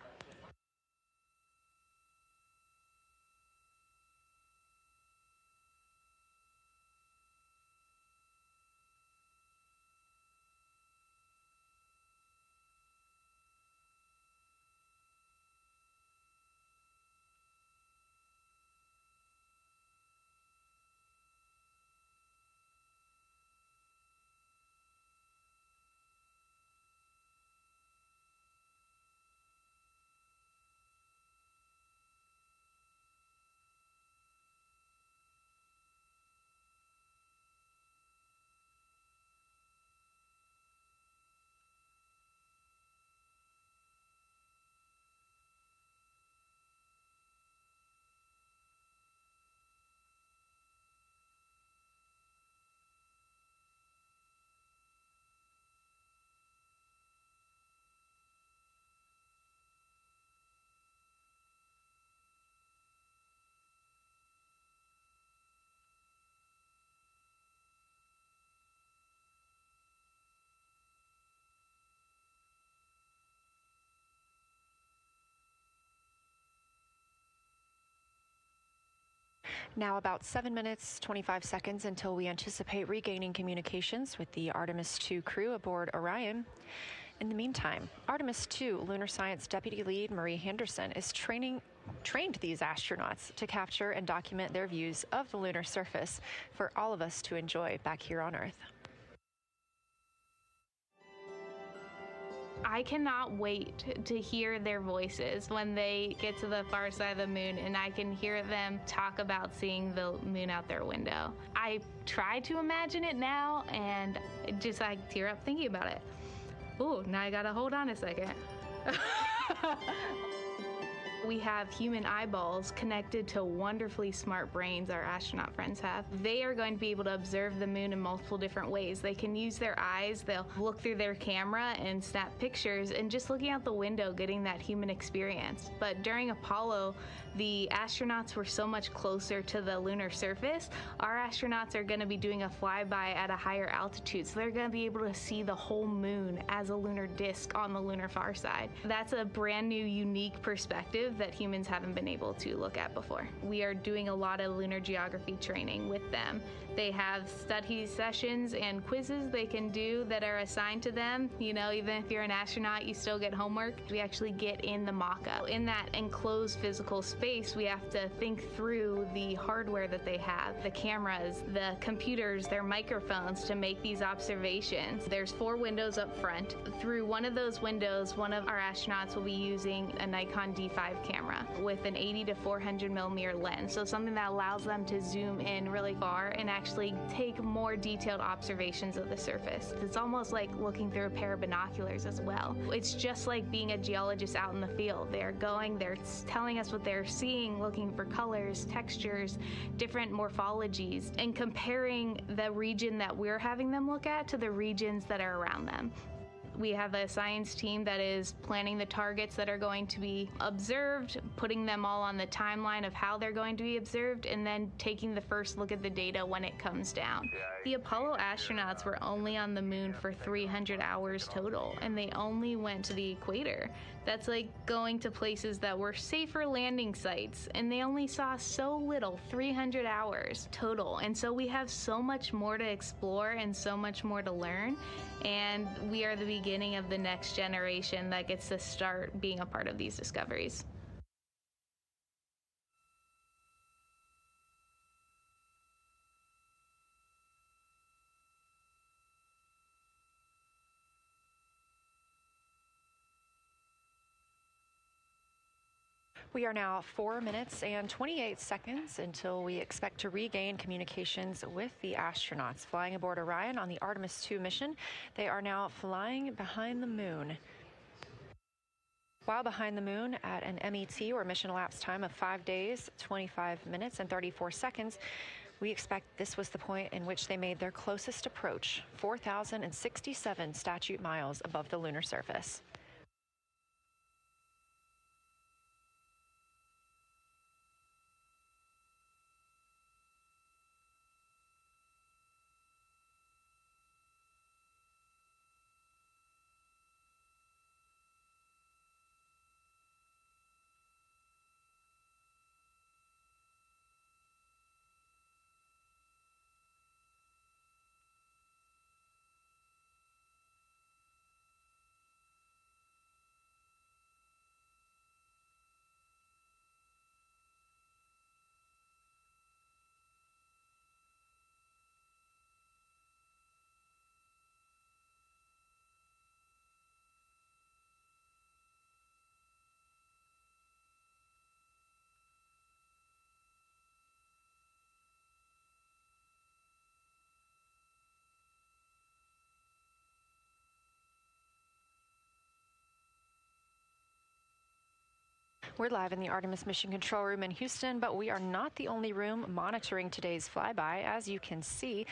Now about 7 minutes, 25 seconds until we anticipate regaining communications with the Artemis II crew aboard Orion. In the meantime, Artemis II Lunar Science Deputy Lead Marie Henderson is trained these astronauts to capture and document their views of the lunar surface for all of us to enjoy back here on Earth. I cannot wait to hear their voices when they get to the far side of the moon and I can hear them talk about seeing the moon out their window. I try to imagine it now and just like tear up thinking about it. Ooh, now I gotta hold on a second. We have human eyeballs connected to wonderfully smart brains our astronaut friends have. They are going to be able to observe the moon in multiple different ways. They can use their eyes, they'll look through their camera and snap pictures, and just looking out the window getting that human experience. But during Apollo, the astronauts were so much closer to the lunar surface. Our astronauts are going to be doing a flyby at a higher altitude, so they're going to be able to see the whole moon as a lunar disk on the lunar far side. That's a brand new, unique perspective that humans haven't been able to look at before. We are doing a lot of lunar geography training with them. They have study sessions and quizzes they can do that are assigned to them. You know, even if you're an astronaut, you still get homework. We actually get in the mock-up. In that enclosed physical space, we have to think through the hardware that they have, the cameras, the computers, their microphones to make these observations. There's 4 windows up front. Through one of those windows, one of our astronauts will be using a Nikon D5 camera with an 80 to 400 millimeter lens. So something that allows them to zoom in really far and actually take more detailed observations of the surface. It's almost like looking through a pair of binoculars as well. It's just like being a geologist out in the field. They're telling us what they're seeing, looking for colors, textures, different morphologies, and comparing the region that we're having them look at to the regions that are around them. We have a science team that is planning the targets that are going to be observed, putting them all on the timeline of how they're going to be observed, and then taking the first look at the data when it comes down. The Apollo astronauts were only on the moon for 300 hours total, and they only went to the equator. That's like going to places that were safer landing sites, and they only saw so little, 300 hours total. And so we have so much more to explore and so much more to learn, and we are the beginning of the next generation that gets to start being a part of these discoveries. We are now 4 minutes and 28 seconds until we expect to regain communications with the astronauts flying aboard Orion on the Artemis II mission. They are now flying behind the moon. While behind the moon at an MET, or mission elapsed time, of 5 days, 25 minutes, and 34 seconds, we expect this was the point in which they made their closest approach, 4,067 statute miles above the lunar surface. We're live in the Artemis Mission Control Room in Houston, but we are not the only room monitoring today's flyby. As you can see,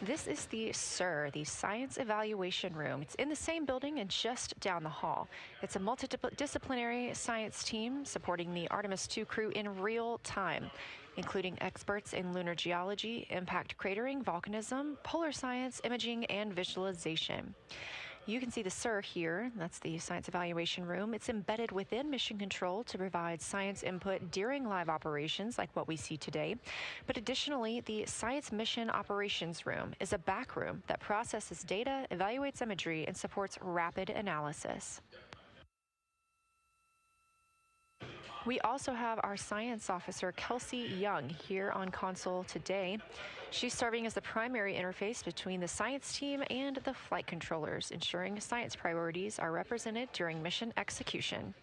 this is the SIR, the Science Evaluation Room. It's in the same building and just down the hall. It's a multidisciplinary science team supporting the Artemis II crew in real time, including experts in lunar geology, impact cratering, volcanism, polar science, imaging, and visualization. You can see the SIR here. That's the Science Evaluation Room. It's embedded within Mission Control to provide science input during live operations like what we see today. But additionally, the Science Mission Operations Room is a back room that processes data, evaluates imagery, and supports rapid analysis. We also have our science officer, Kelsey Young, here on console today. She's serving as the primary interface between the science team and the flight controllers, ensuring science priorities are represented during mission execution.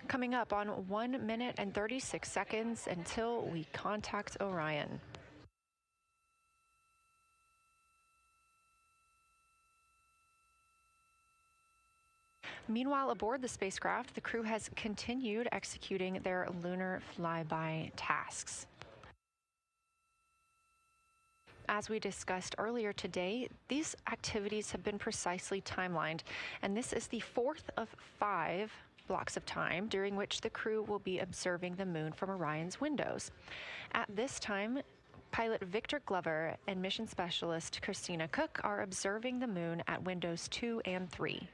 Coming up on 1 minute and 36 seconds until we contact Orion. Meanwhile, aboard the spacecraft, the crew has continued executing their lunar flyby tasks. As we discussed earlier today, these activities have been precisely timelined, and this is the fourth of 5 blocks of time during which the crew will be observing the moon from Orion's windows. At this time, pilot Victor Glover and mission specialist Christina Cook are observing the moon at windows 2 and 3.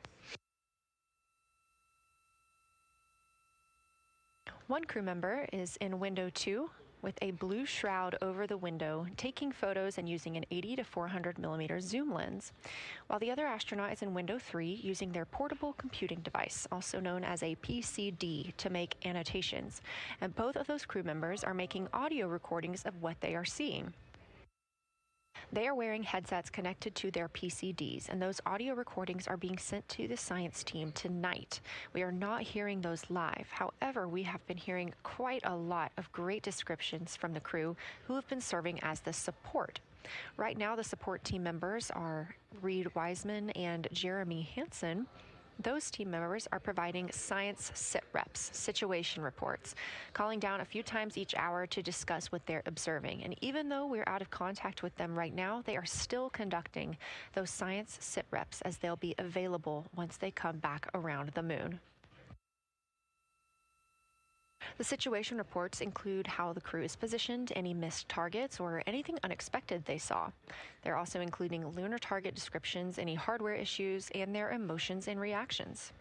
One crew member is in window 2 with a blue shroud over the window, taking photos and using an 80 to 400 millimeter zoom lens, while the other astronaut is in window 3 using their portable computing device, also known as a PCD, to make annotations. And both of those crew members are making audio recordings of what they are seeing. They are wearing headsets connected to their PCDs, and those audio recordings are being sent to the science team tonight. We are not hearing those live. However, we have been hearing quite a lot of great descriptions from the crew who have been serving as the support. Right now, the support team members are Reed Wiseman and Jeremy Hansen. Those team members are providing science sit reps, situation reports, calling down a few times each hour to discuss what they're observing. And even though we're out of contact with them right now, they are still conducting those science sit reps as they'll be available once they come back around the moon. The situation reports include how the crew is positioned, any missed targets, or anything unexpected they saw. They're also including lunar target descriptions, any hardware issues, and their emotions and reactions.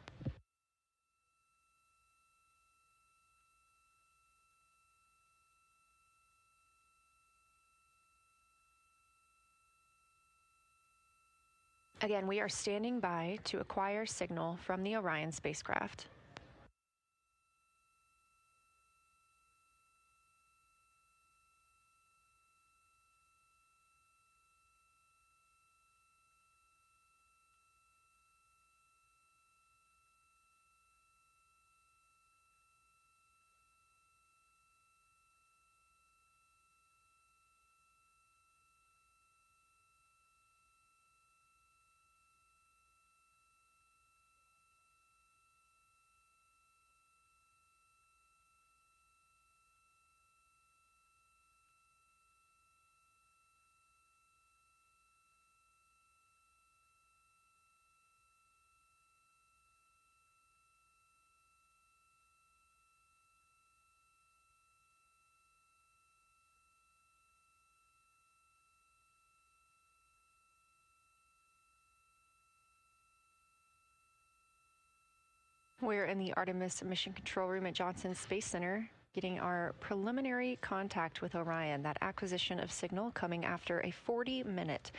Again, we are standing by to acquire signal from the Orion spacecraft. We're in the Artemis Mission Control Room at Johnson Space Center, getting our preliminary contact with Orion, that acquisition of signal coming after a 40-minute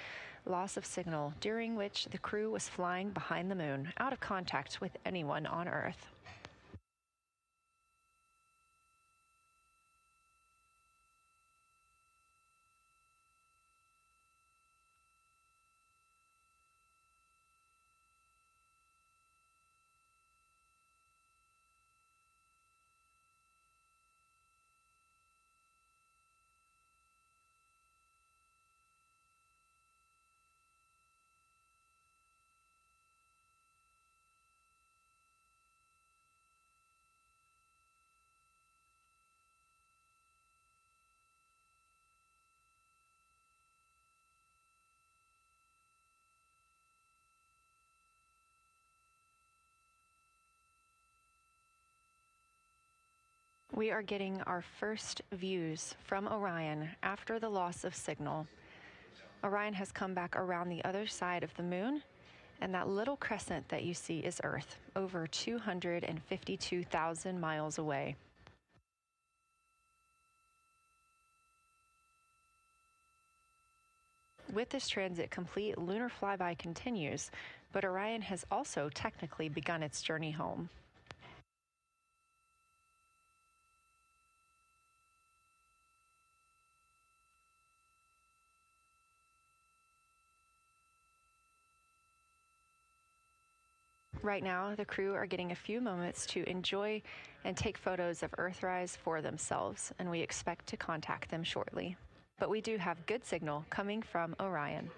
loss of signal, during which the crew was flying behind the moon, out of contact with anyone on Earth. We are getting our first views from Orion after the loss of signal. Orion has come back around the other side of the moon, and that little crescent that you see is Earth, over 252,000 miles away. With this transit complete, lunar flyby continues, but Orion has also technically begun its journey home. Right now, the crew are getting a few moments to enjoy and take photos of Earthrise for themselves, and we expect to contact them shortly. But we do have good signal coming from Orion.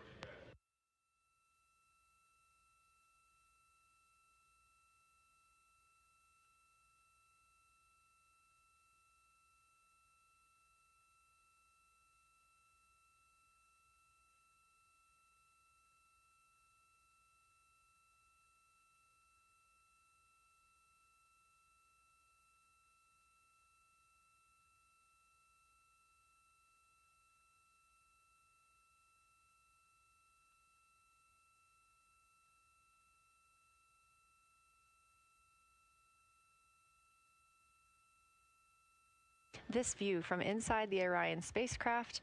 This view from inside the Orion spacecraft,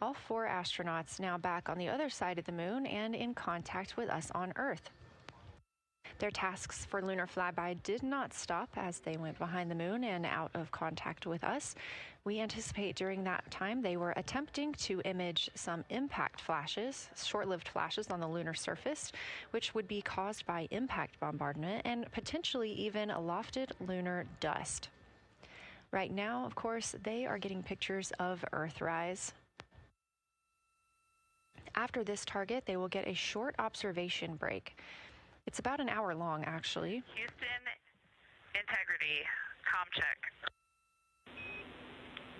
all 4 astronauts now back on the other side of the moon and in contact with us on Earth. Their tasks for lunar flyby did not stop as they went behind the moon and out of contact with us. We anticipate during that time they were attempting to image some impact flashes, short-lived flashes on the lunar surface, which would be caused by impact bombardment and potentially even lofted lunar dust. Right now, of course, they are getting pictures of Earthrise. After this target, they will get a short observation break. It's about an hour long, actually. Houston, integrity, comm check.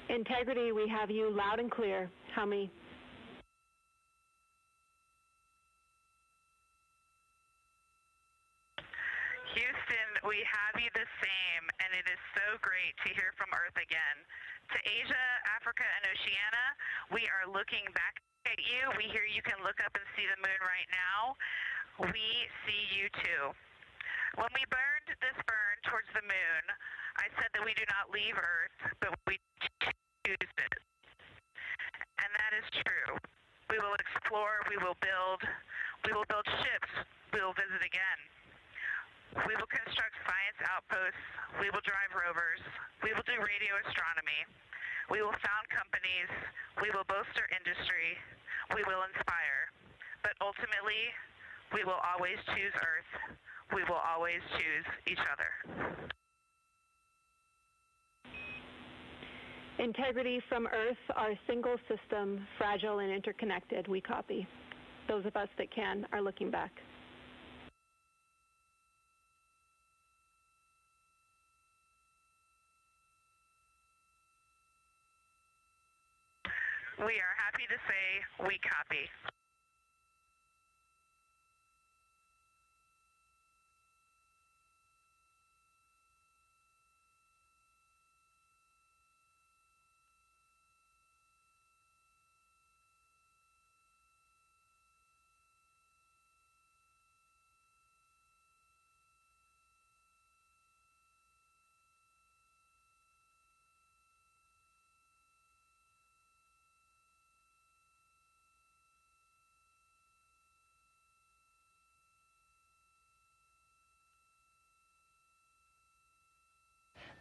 Integrity, we have you loud and clear. How many? Houston, we have you the same, and it is so great to hear from Earth again. To Asia, Africa, and Oceania, we are looking back at you. We hear you can look up and see the moon right now. We see you too. When we burned this burn towards the moon, I said that we do not leave Earth, but we choose it. And that is true. We will explore, we will build ships, we will visit again. We will construct science outposts, we will drive rovers, we will do radio astronomy, we will found companies, we will bolster industry, we will inspire. But ultimately, we will always choose Earth. We will always choose each other. Integrity from Earth, our single system, fragile and interconnected. We copy. Those of us that can are looking back. We are happy to say we copy.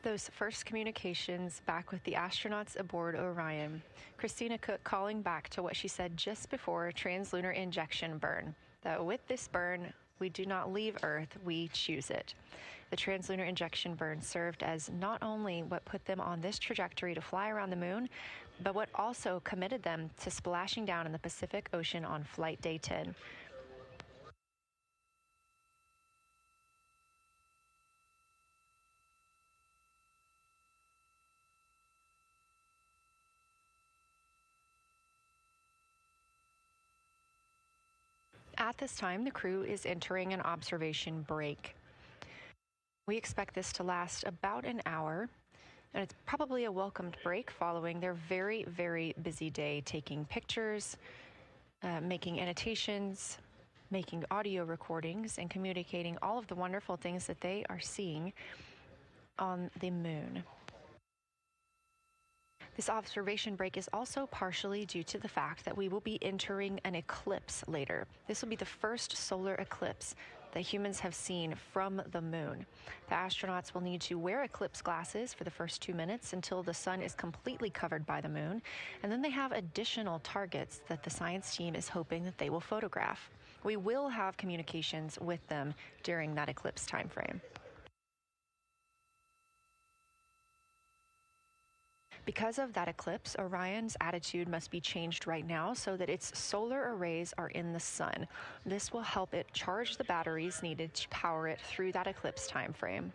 Those first communications back with the astronauts aboard Orion. Christina Cook calling back to what she said just before translunar injection burn, that with this burn, we do not leave Earth, we choose it. The translunar injection burn served as not only what put them on this trajectory to fly around the moon, but what also committed them to splashing down in the Pacific Ocean on flight day 10. At this time, the crew is entering an observation break. We expect this to last about an hour, And it's probably a welcomed break following their very, very busy day taking pictures, making annotations, making audio recordings, and communicating all of the wonderful things that they are seeing on the moon. This observation break is also partially due to the fact that we will be entering an eclipse later. This will be the first solar eclipse that humans have seen from the moon. The astronauts will need to wear eclipse glasses for the first 2 minutes until the sun is completely covered by the moon, and then they have additional targets that the science team is hoping that they will photograph. We will have communications with them during that eclipse time frame. Because of that eclipse, Orion's attitude must be changed right now so that its solar arrays are in the sun. This will help it charge the batteries needed to power it through that eclipse time frame.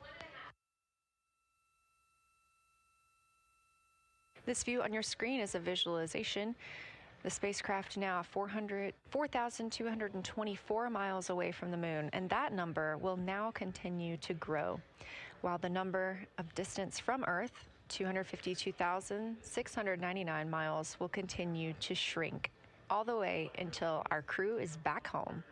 This view on your screen is a visualization. The spacecraft now 4,224 miles away from the moon, and that number will now continue to grow, while the number of distance from Earth, 252,699 miles, will continue to shrink all the way until our crew is back home.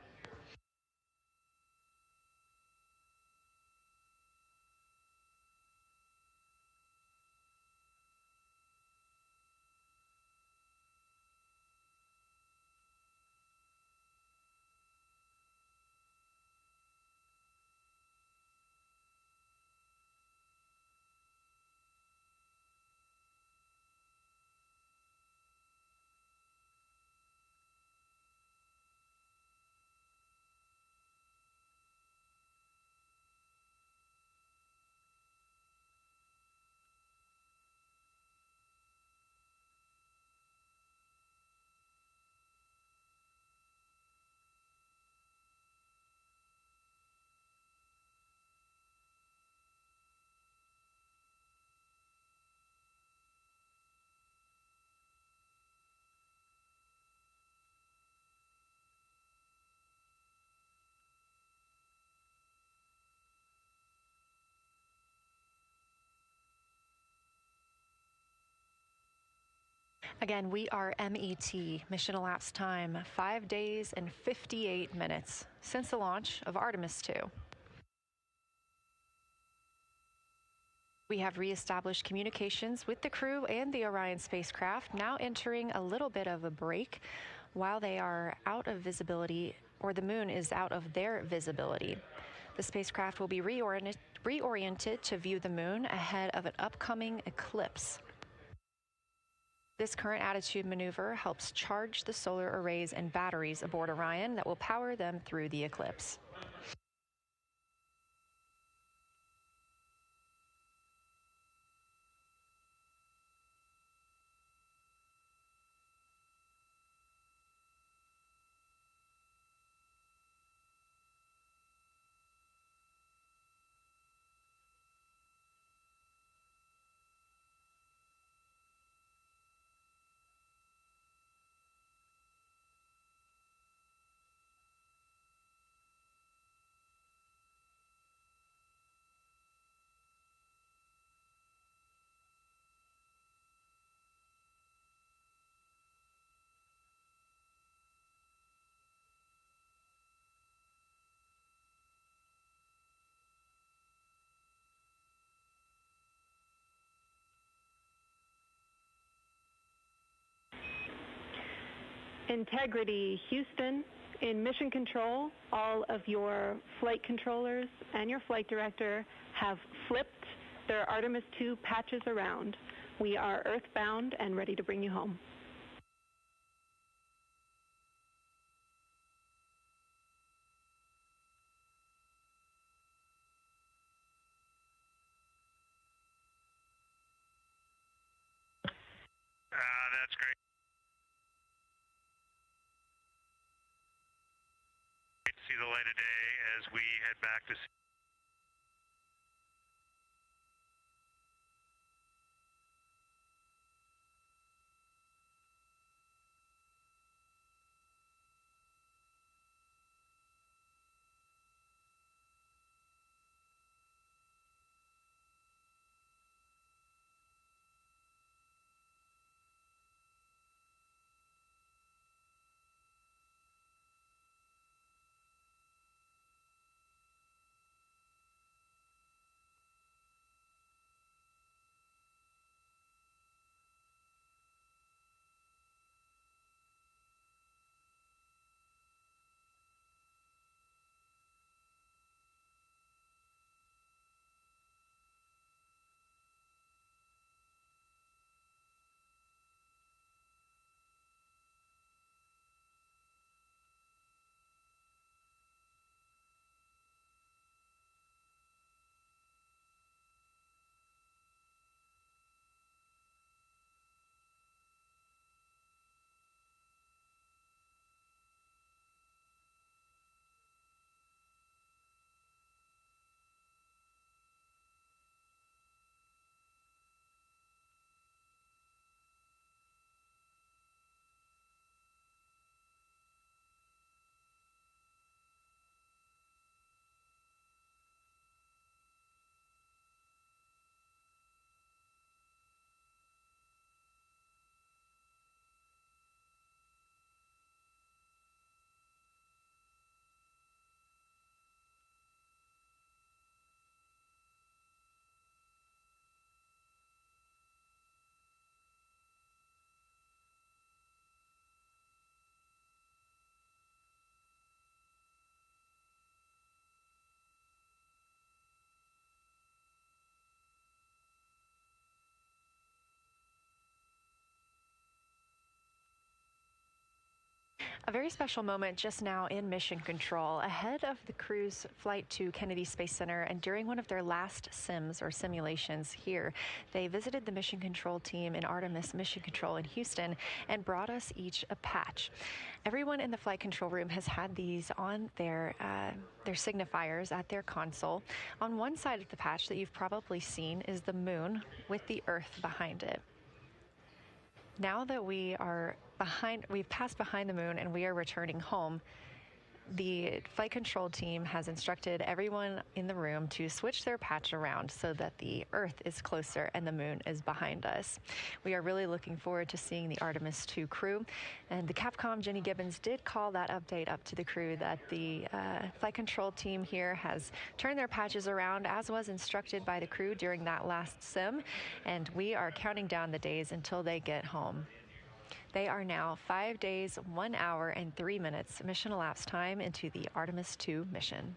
Again, we are MET, mission elapsed time, 5 days and 58 minutes since the launch of Artemis II. We have reestablished communications with the crew and the Orion spacecraft, now entering a little bit of a break while they are out of visibility, or the moon is out of their visibility. The spacecraft will be reoriented to view the moon ahead of an upcoming eclipse. This current attitude maneuver helps charge the solar arrays and batteries aboard Orion that will power them through the eclipse. Integrity, Houston. In mission control, all of your flight controllers and your flight director have flipped their Artemis II patches around. We are earthbound and ready to bring you home. That's great. See the light of day as we head back to A very special moment just now in mission control ahead of the crew's flight to Kennedy Space Center, and during one of their last sims or simulations here, they visited the mission control team in Artemis Mission Control in Houston and brought us each a patch. Everyone in the flight control room has had these on their signifiers at their console. On one side of the patch that you've probably seen is the moon with the Earth behind it. Now that we've passed behind the moon and we are returning home, the flight control team has instructed everyone in the room to switch their patch around so that the Earth is closer and the moon is behind us. We are really looking forward to seeing the Artemis II crew, and the Capcom, Jenny Gibbons, did call that update up to the crew that the flight control team here has turned their patches around as was instructed by the crew during that last sim, and we are counting down the days until they get home. They are now 5 days, 1 hour, and 3 minutes mission elapsed time into the Artemis II mission.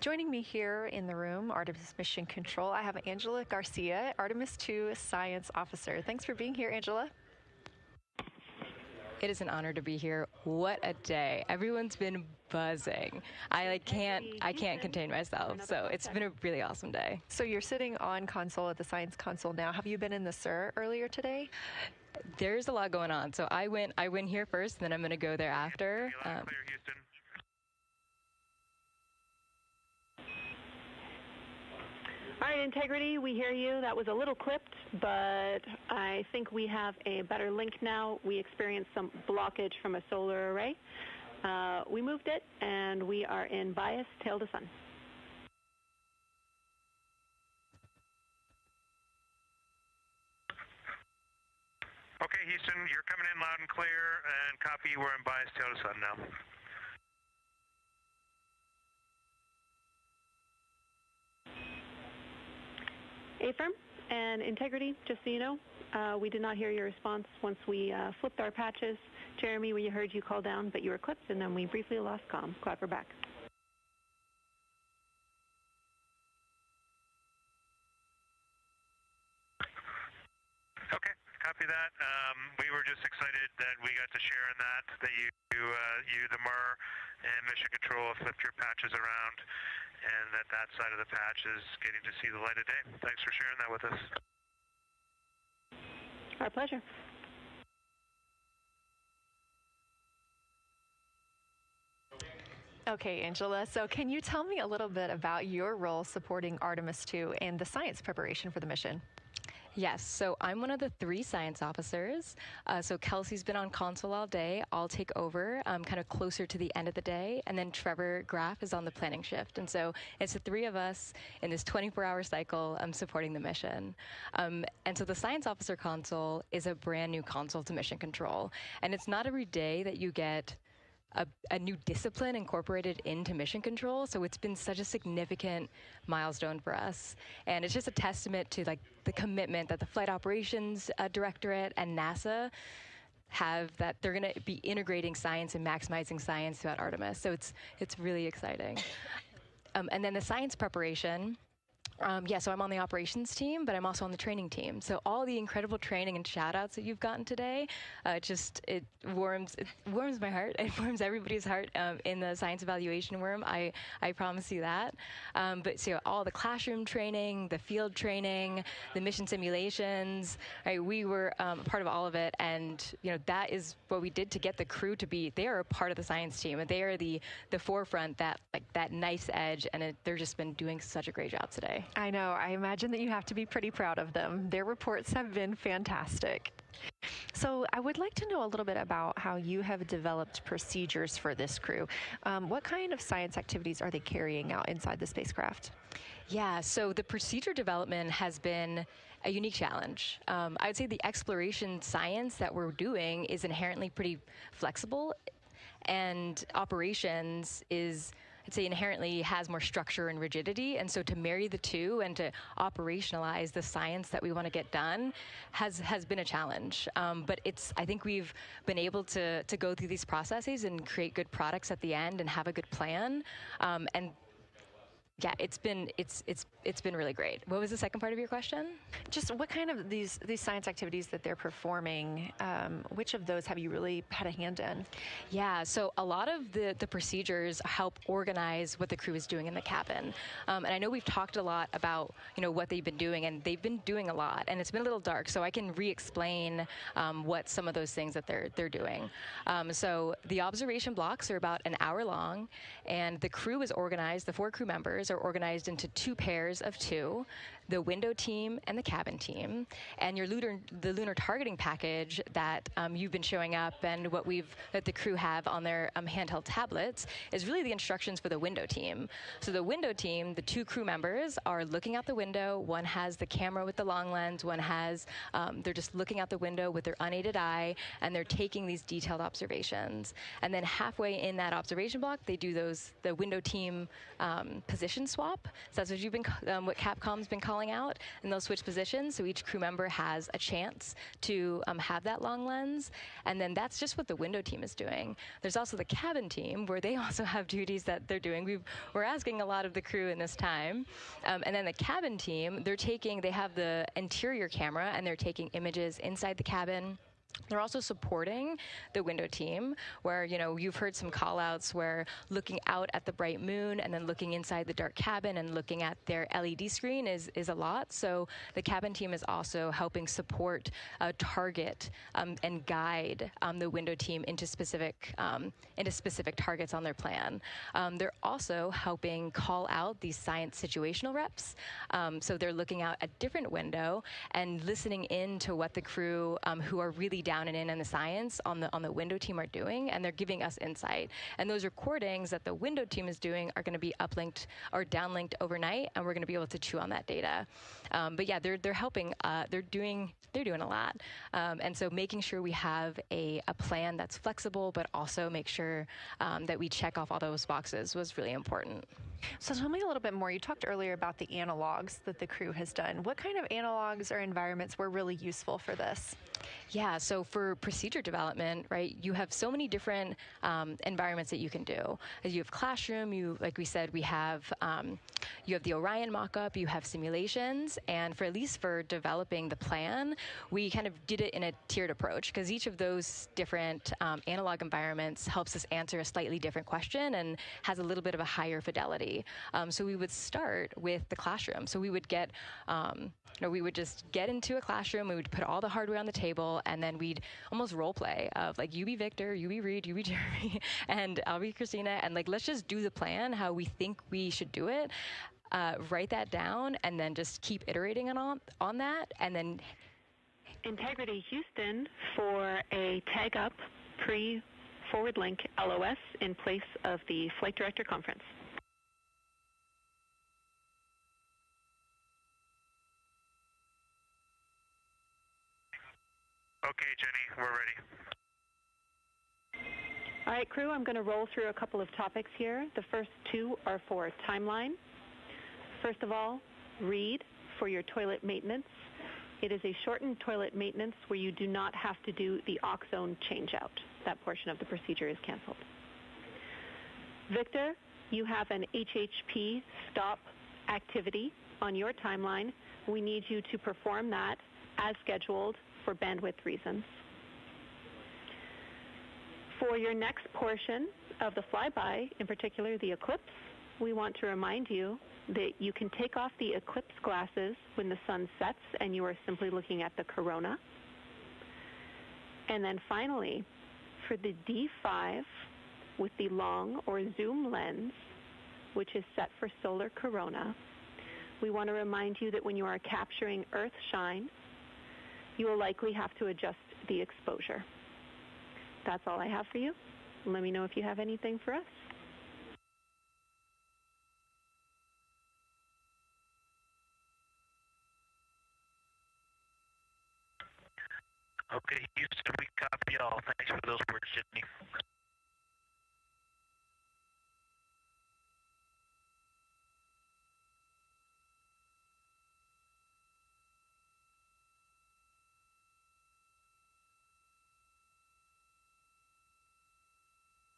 Joining me here in the room, Artemis Mission Control, I have Angela Garcia, Artemis II Science Officer. Thanks for being here, Angela. It is an honor to be here. What a day. Everyone's been buzzing. I can't contain myself. So it's been a really awesome day. So you're sitting on console at the science console now. Have you been in the SIR earlier today? There's a lot going on. So I went here first, and then I'm going to go there after. Clear, Houston. All right, Integrity, we hear you. That was a little clipped, but I think we have a better link now. We experienced some blockage from a solar array. We moved it, and we are in bias tail to sun. Okay, Houston, you're coming in loud and clear, and copy, we're in bias tail to sun now. Affirm and Integrity, just so you know, we did not hear your response once we flipped our patches. Jeremy, we heard you call down, but you were clipped, and then we briefly lost comm. Glad we're back. Okay, copy that. We were just excited that we got to share in that you, the MER, and Mission Control have flipped your patches around, and that side of the patch is getting to see the light of day. Thanks for sharing that with us. Our pleasure. Okay, Angela, so can you tell me a little bit about your role supporting Artemis II and the science preparation for the mission? Yes, so I'm one of the 3 science officers. So Kelsey's been on console all day. I'll take over kind of closer to the end of the day. And then Trevor Graff is on the planning shift. And so it's the 3 of us in this 24-hour cycle supporting the mission. And so the science officer console is a brand new console to mission control. And it's not every day that you get a new discipline incorporated into mission control. So it's been such a significant milestone for us. And it's just a testament to like the commitment that the Flight Operations Directorate and NASA have, that they're going to be integrating science and maximizing science throughout Artemis. So it's really exciting. And then the science preparation. So I'm on the operations team, but I'm also on the training team. So all the incredible training and shout-outs that you've gotten today, it warms my heart. It warms everybody's heart in the science evaluation room. I promise you that. But so all the classroom training, the field training, the mission simulations, right? We were part of all of it, and that is what we did to get the crew to be. They are a part of the science team, and they are the forefront, that nice edge, and they're just been doing such a great job today. I know. I imagine that you have to be pretty proud of them. Their reports have been fantastic. So I would like to know a little bit about how you have developed procedures for this crew. What kind of science activities are they carrying out inside the spacecraft? Yeah, so the procedure development has been a unique challenge. I would say the exploration science that we're doing is inherently pretty flexible, and operations is, I'd say, inherently has more structure and rigidity. And so to marry the two and to operationalize the science that we want to get done has been a challenge. But I think we've been able to go through these processes and create good products at the end and have a good plan. And yeah, it's been really great. What was the second part of your question? Just what kind of these science activities that they're performing, which of those have you really had a hand in? Yeah, so a lot of the procedures help organize what the crew is doing in the cabin. And I know we've talked a lot about what they've been doing, and they've been doing a lot, and it's been a little dark, so I can re-explain what some of those things that they're doing. So the observation blocks are about an hour long, and the crew is organized, the 4 crew members are organized into 2 pairs of 2, the window team and the cabin team. And the lunar targeting package that you've been showing up and that the crew have on their handheld tablets is really the instructions for the window team. So the window team, the 2 crew members are looking out the window. One has the camera with the long lens. One has, they're just looking out the window with their unaided eye, and they're taking these detailed observations. And then halfway in that observation block, they do the window team position swap. So that's what Capcom's been calling out, and they'll switch positions, so each crew member has a chance to have that long lens. And then that's just what the window team is doing. There's also the cabin team, where they also have duties that they're doing. We're asking a lot of the crew in this time. And then the cabin team, they have the interior camera, and they're taking images inside the cabin. They're also supporting the window team, where, you've heard some call-outs where looking out at the bright moon and then looking inside the dark cabin and looking at their LED screen is a lot. So the cabin team is also helping support, target, and guide the window team into specific targets on their plan. They're also helping call out these science situational reps. So they're looking out a different window and listening in to what the crew who are really down and in the science on the window team are doing, and they're giving us insight. And those recordings that the window team is doing are going to be uplinked or downlinked overnight, and we're going to be able to chew on that data. But yeah, they're helping. They're doing a lot. And so making sure we have a plan that's flexible, but also make sure that we check off all those boxes was really important. So tell me a little bit more. You talked earlier about the analogs that the crew has done. What kind of analogs or environments were really useful for this? Yeah, so for procedure development, right, you have so many different environments that you can do. You have classroom, like we said, you have the Orion mock-up, you have simulations, and at least for developing the plan, we kind of did it in a tiered approach, because each of those different analog environments helps us answer a slightly different question and has a little bit of a higher fidelity. So we would start with the classroom. So we would we would just get into a classroom, we would put all the hardware on the table, and then we'd almost role play of like, you be Victor, you be Reed, you be Jeremy, and I'll be Christina, and like, let's just do the plan how we think we should do it. write that down and then just keep iterating on that, and then Integrity Houston for a tag up pre-forward link LOS in place of the Flight Director Conference. Okay, Jenny, we're ready. All right, crew, I'm going to roll through a couple of topics here. The first two are for timeline. First of all, read for your toilet maintenance. It is a shortened toilet maintenance where you do not have to do the oxone changeout. That portion of the procedure is canceled. Victor, you have an HHP stop activity on your timeline. We need you to perform that as scheduled for bandwidth reasons. For your next portion of the flyby, in particular the eclipse, we want to remind you that you can take off the eclipse glasses when the sun sets and you are simply looking at the corona. And then finally, for the D5 with the long or zoom lens, which is set for solar corona, we want to remind you that when you are capturing Earth shine, you will likely have to adjust the exposure. That's all I have for you. Let me know if you have anything for us. Okay, Houston, we copy all. Thanks for those words, Jenny.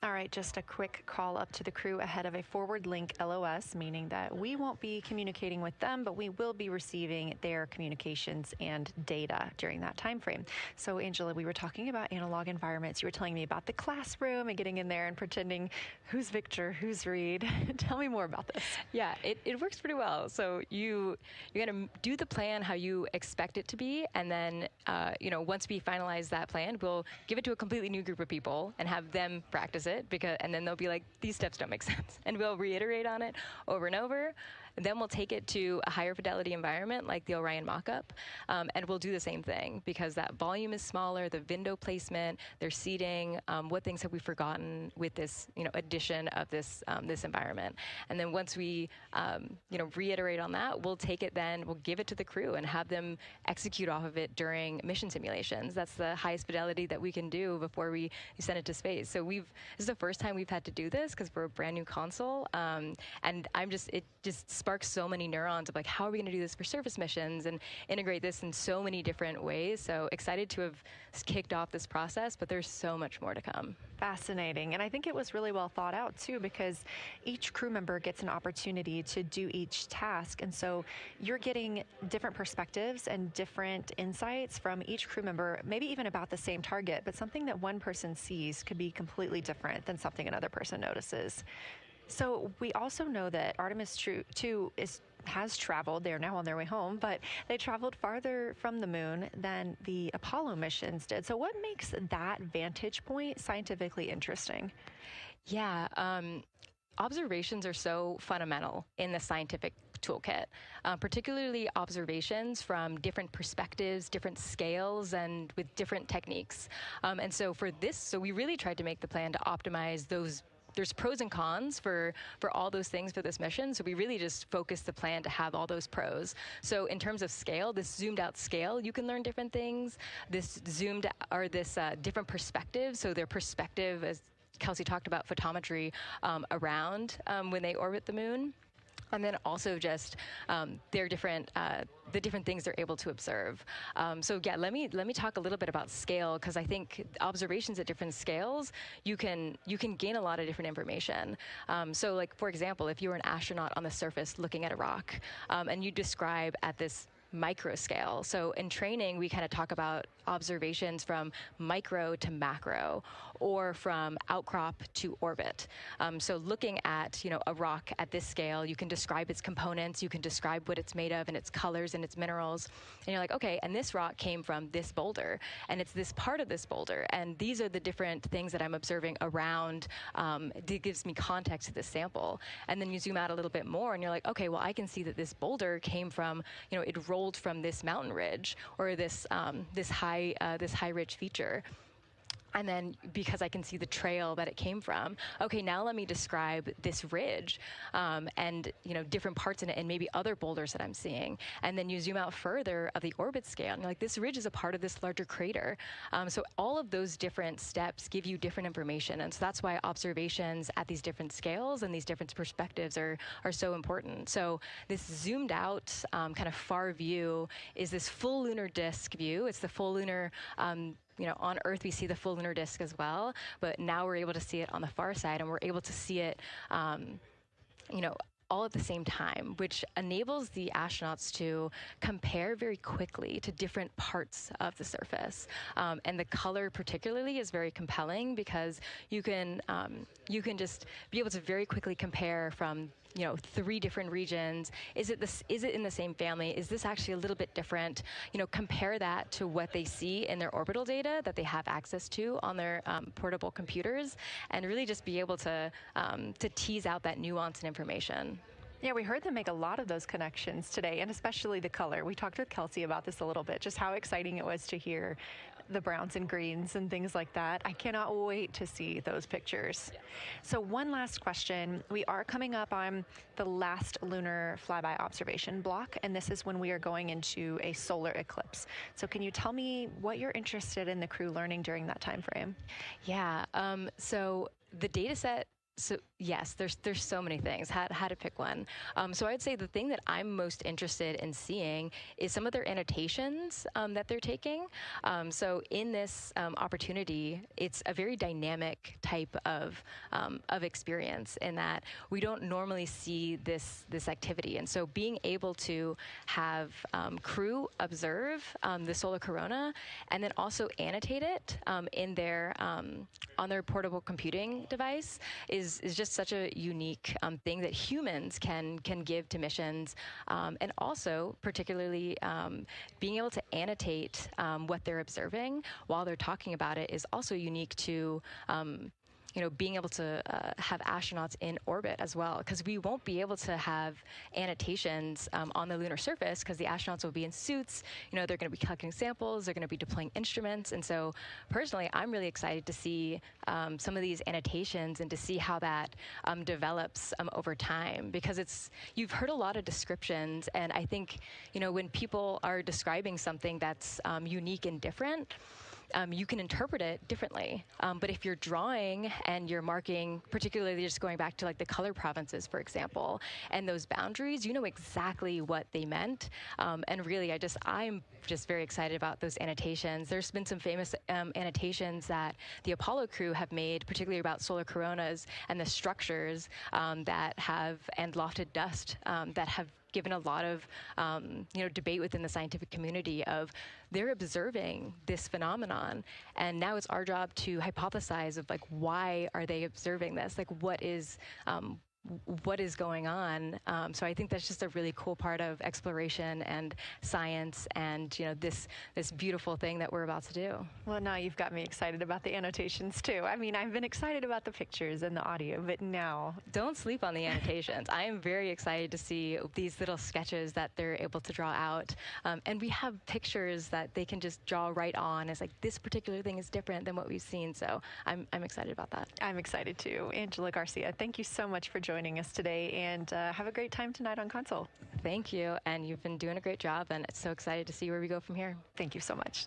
All right, just a quick call up to the crew ahead of a forward link LOS, meaning that we won't be communicating with them, but we will be receiving their communications and data during that time frame. So, Angela, we were talking about analog environments. You were telling me about the classroom and getting in there and pretending who's Victor, who's Reed. Tell me more about this. Yeah, it works pretty well. So you're going to do the plan how you expect it to be, and then once we finalize that plan, we'll give it to a completely new group of people and have them practice it, and then they'll be like, these steps don't make sense, and we'll reiterate on it over and over. Then we'll take it to a higher fidelity environment like the Orion mock-up, and we'll do the same thing because that volume is smaller, the window placement, their seating, what things have we forgotten with this addition of this environment. And then once we reiterate on that, we'll take it then, we'll give it to the crew and have them execute off of it during mission simulations. That's the highest fidelity that we can do before we send it to space. So this is the first time we've had to do this because we're a brand new console, and it just sparks so many neurons of like, how are we going to do this for surface missions and integrate this in so many different ways. So excited to have kicked off this process, but there's so much more to come. Fascinating. And I think it was really well thought out too, because each crew member gets an opportunity to do each task. And so you're getting different perspectives and different insights from each crew member, maybe even about the same target, but something that one person sees could be completely different than something another person notices. So we also know that Artemis II has traveled. They're now on their way home, but they traveled farther from the moon than the Apollo missions did. So what makes that vantage point scientifically interesting? Yeah, observations are so fundamental in the scientific toolkit, particularly observations from different perspectives, different scales, and with different techniques. And so for this, so we really tried to make the plan to optimize those. There's pros and cons for all those things for this mission. So we really just focused the plan to have all those pros. So in terms of scale, this zoomed out scale, you can learn different things. This different perspectives. So their perspective, as Kelsey talked about, photometry around when they orbit the moon. And then also just their different the different things they're able to observe. So yeah, let me talk a little bit about scale, because I think observations at different scales, you can gain a lot of different information. So like, for example, if you were an astronaut on the surface looking at a rock, and you describe at this micro scale. So in training, we kind of talk about observations from micro to macro, or from outcrop to orbit. So looking at, a rock at this scale, you can describe its components, you can describe what it's made of and its colors and its minerals. And you're like, okay, and this rock came from this boulder, and it's this part of this boulder, and these are the different things that I'm observing around, that gives me context to this sample. And then you zoom out a little bit more, and you're like, okay, well, I can see that this boulder came from, it rolled from this mountain ridge, or this high ridge feature. And then because I can see the trail that it came from, okay, now let me describe this ridge, and different parts in it, and maybe other boulders that I'm seeing. And then you zoom out further of the orbit scale, and you're like, this ridge is a part of this larger crater. So all of those different steps give you different information, and so that's why observations at these different scales and these different perspectives are so important. So this zoomed out kind of far view is this full lunar disk view. It's the full lunar. On Earth, we see the full lunar disk as well, but now we're able to see it on the far side, and we're able to see it, all at the same time, which enables the astronauts to compare very quickly to different parts of the surface. And the color particularly is very compelling, because you can just be able to very quickly compare from 3 different regions. Is it in the same family? Is this actually a little bit different? Compare that to what they see in their orbital data that they have access to on their portable computers, and really just be able to tease out that nuance and information. Yeah, we heard them make a lot of those connections today, and especially the color. We talked with Kelsey about this a little bit, just how exciting it was to hear the browns and greens and things like that. I cannot wait to see those pictures. Yeah. So one last question. We are coming up on the last lunar flyby observation block, and this is when we are going into a solar eclipse. So can you tell me what you're interested in the crew learning during that time frame? Yeah, so the data set. So yes, there's so many things. How to pick one. So I'd say the thing that I'm most interested in seeing is some of their annotations that they're taking. So in this opportunity, it's a very dynamic type of experience, in that we don't normally see this activity. And so being able to have crew observe the solar corona, and then also annotate it in their on their portable computing device is just such a unique thing that humans can give to missions, and also particularly being able to annotate what they're observing while they're talking about it is also unique to being able to have astronauts in orbit as well, because we won't be able to have annotations on the lunar surface, because the astronauts will be in suits. They're going to be collecting samples, they're going to be deploying instruments, and so personally, I'm really excited to see some of these annotations and to see how that develops over time, because you've heard a lot of descriptions, and I think when people are describing something that's unique and different, you can interpret it differently. But if you're drawing and you're marking, particularly just going back to like the color provinces, for example, and those boundaries, you know exactly what they meant. And really, I'm just very excited about those annotations. There's been some famous annotations that the Apollo crew have made, particularly about solar coronas and the structures and lofted dust that have given a lot of debate within the scientific community of they're observing this phenomenon, and now it's our job to hypothesize of like, why are they observing this? Like, what is going on? So I think that's just a really cool part of exploration and science, and this beautiful thing that we're about to do. Well, now you've got me excited about the annotations too. I mean, I've been excited about the pictures and the audio, but now don't sleep on the annotations. I am very excited to see these little sketches that they're able to draw out, and we have pictures that they can just draw right on. It's like, this particular thing is different than what we've seen, so I'm excited about that. I'm excited too. Angela Garcia, thank you so much for joining us today, and have a great time tonight on Console. Thank you, and you've been doing a great job, and so excited to see where we go from here. Thank you so much.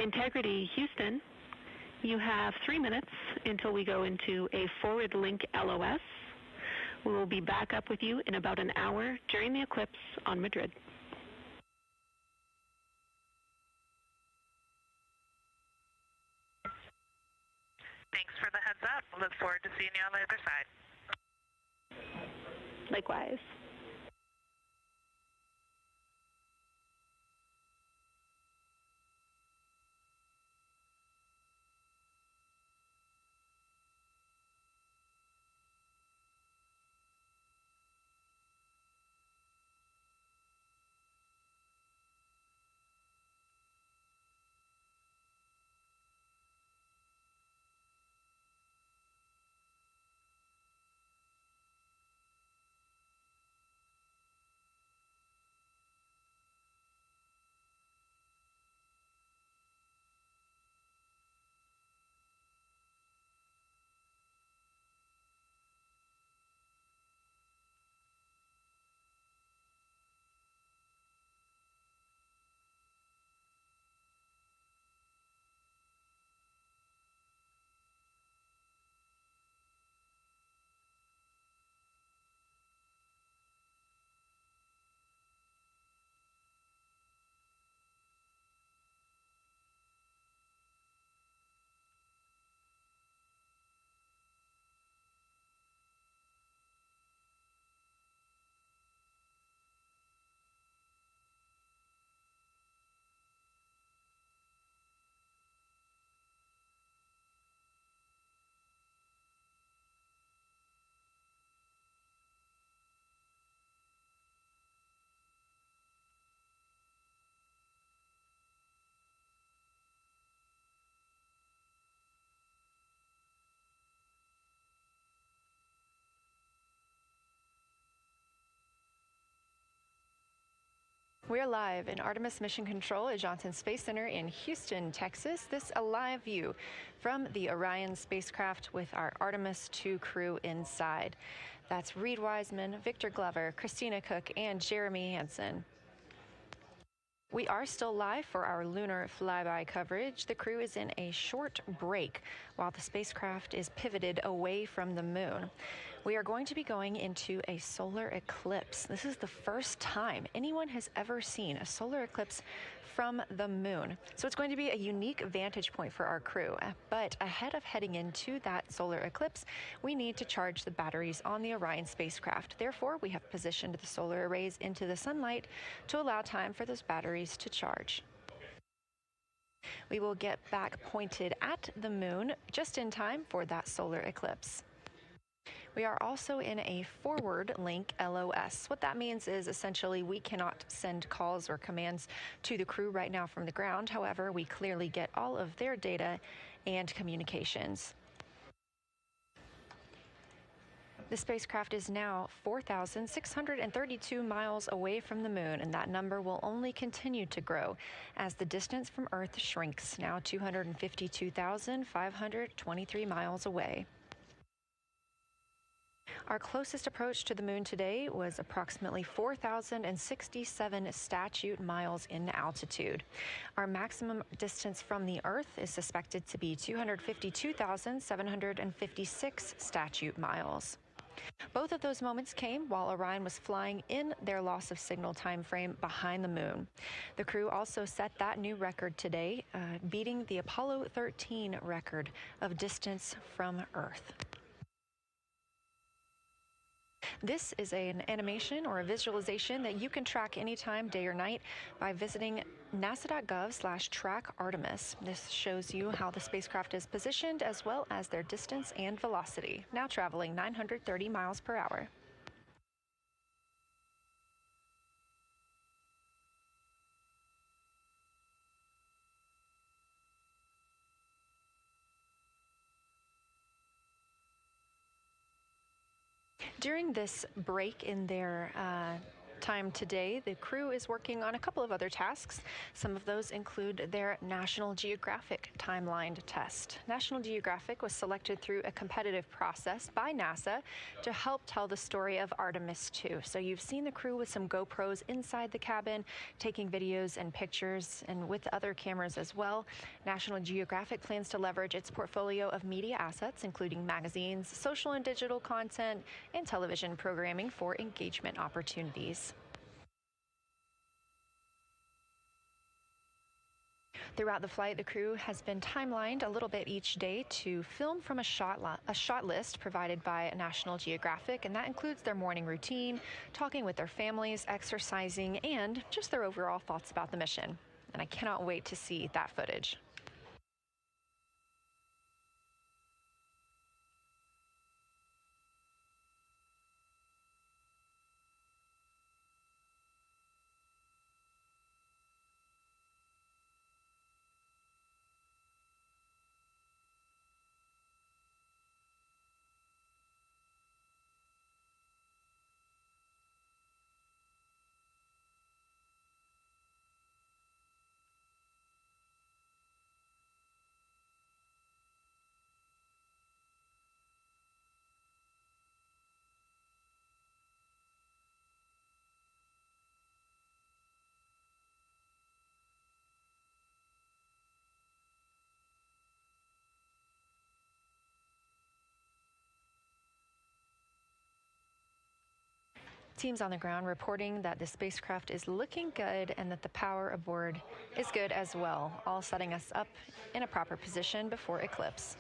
Integrity Houston, you have 3 minutes until we go into a forward link LOS. We will be back up with you in about an hour during the eclipse on Madrid. Thanks for the heads up. Look forward to seeing you on the other side. Likewise. We're live in Artemis Mission Control at Johnson Space Center in Houston, Texas. This a live view from the Orion spacecraft with our Artemis II crew inside. That's Reed Wiseman, Victor Glover, Christina Cook, and Jeremy Hansen. We are still live for our lunar flyby coverage. The crew is in a short break while the spacecraft is pivoted away from the moon. We are going to be going into a solar eclipse. This is the first time anyone has ever seen a solar eclipse from the moon. So it's going to be a unique vantage point for our crew. But ahead of heading into that solar eclipse, we need to charge the batteries on the Orion spacecraft. Therefore, we have positioned the solar arrays into the sunlight to allow time for those batteries to charge. We will get back pointed at the moon just in time for that solar eclipse. We are also in a forward link LOS. What that means is essentially we cannot send calls or commands to the crew right now from the ground. However, we clearly get all of their data and communications. The spacecraft is now 4,632 miles away from the moon, and that number will only continue to grow as the distance from Earth shrinks, now 252,523 miles away. Our closest approach to the moon today was approximately 4,067 statute miles in altitude. Our maximum distance from the Earth is suspected to be 252,756 statute miles. Both of those moments came while Orion was flying in their loss of signal time frame behind the moon. The crew also set that new record today, beating the Apollo 13 record of distance from Earth. This is an animation or a visualization that you can track anytime, day or night, by visiting nasa.gov/track Artemis. This shows you how the spacecraft is positioned as well as their distance and velocity, now traveling 930 miles per hour. During this break in their time today, the crew is working on a couple of other tasks. Some of those include their National Geographic timeline test. National Geographic was selected through a competitive process by NASA to help tell the story of Artemis II. So you've seen the crew with some GoPros inside the cabin, taking videos and pictures, and with other cameras as well. National Geographic plans to leverage its portfolio of media assets, including magazines, social and digital content, and television programming for engagement opportunities. Throughout the flight, the crew has been timelined a little bit each day to film from a shot list provided by National Geographic, and that includes their morning routine, talking with their families, exercising, and just their overall thoughts about the mission. And I cannot wait to see that footage. Teams on the ground reporting that the spacecraft is looking good and that the power aboard is good as well, all setting us up in a proper position before eclipse.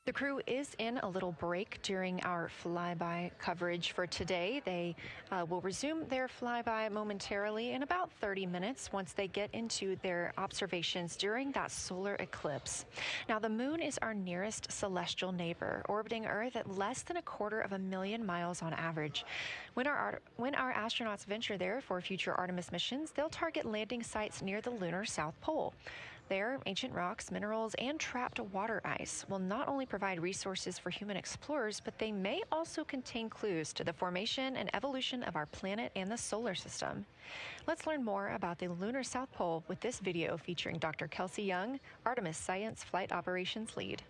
The crew is in a little break during our flyby coverage for today. They will resume their flyby momentarily in about 30 minutes once they get into their observations during that solar eclipse. Now, the moon is our nearest celestial neighbor, orbiting Earth at less than 250,000 miles on average. When our astronauts venture there for future Artemis missions, they'll target landing sites near the lunar South Pole. There, ancient rocks, minerals, and trapped water ice will not only provide resources for human explorers, but they may also contain clues to the formation and evolution of our planet and the solar system. Let's learn more about the lunar South Pole with this video featuring Dr. Kelsey Young, Artemis Science Flight Operations Lead.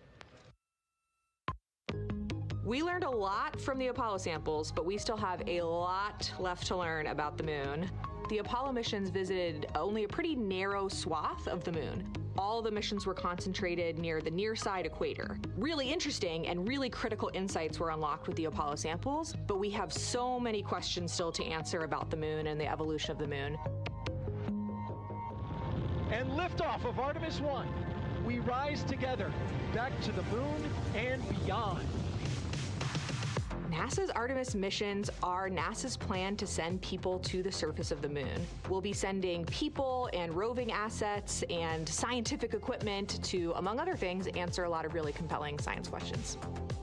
We learned a lot from the Apollo samples, but we still have a lot left to learn about the moon. The Apollo missions visited only a pretty narrow swath of the moon. All the missions were concentrated near the near-side equator. Really interesting and really critical insights were unlocked with the Apollo samples, but we have so many questions still to answer about the moon and the evolution of the moon. And liftoff of Artemis I. We rise together, back to the moon and beyond. NASA's Artemis missions are NASA's plan to send people to the surface of the moon. We'll be sending people and roving assets and scientific equipment to, among other things, answer a lot of really compelling science questions.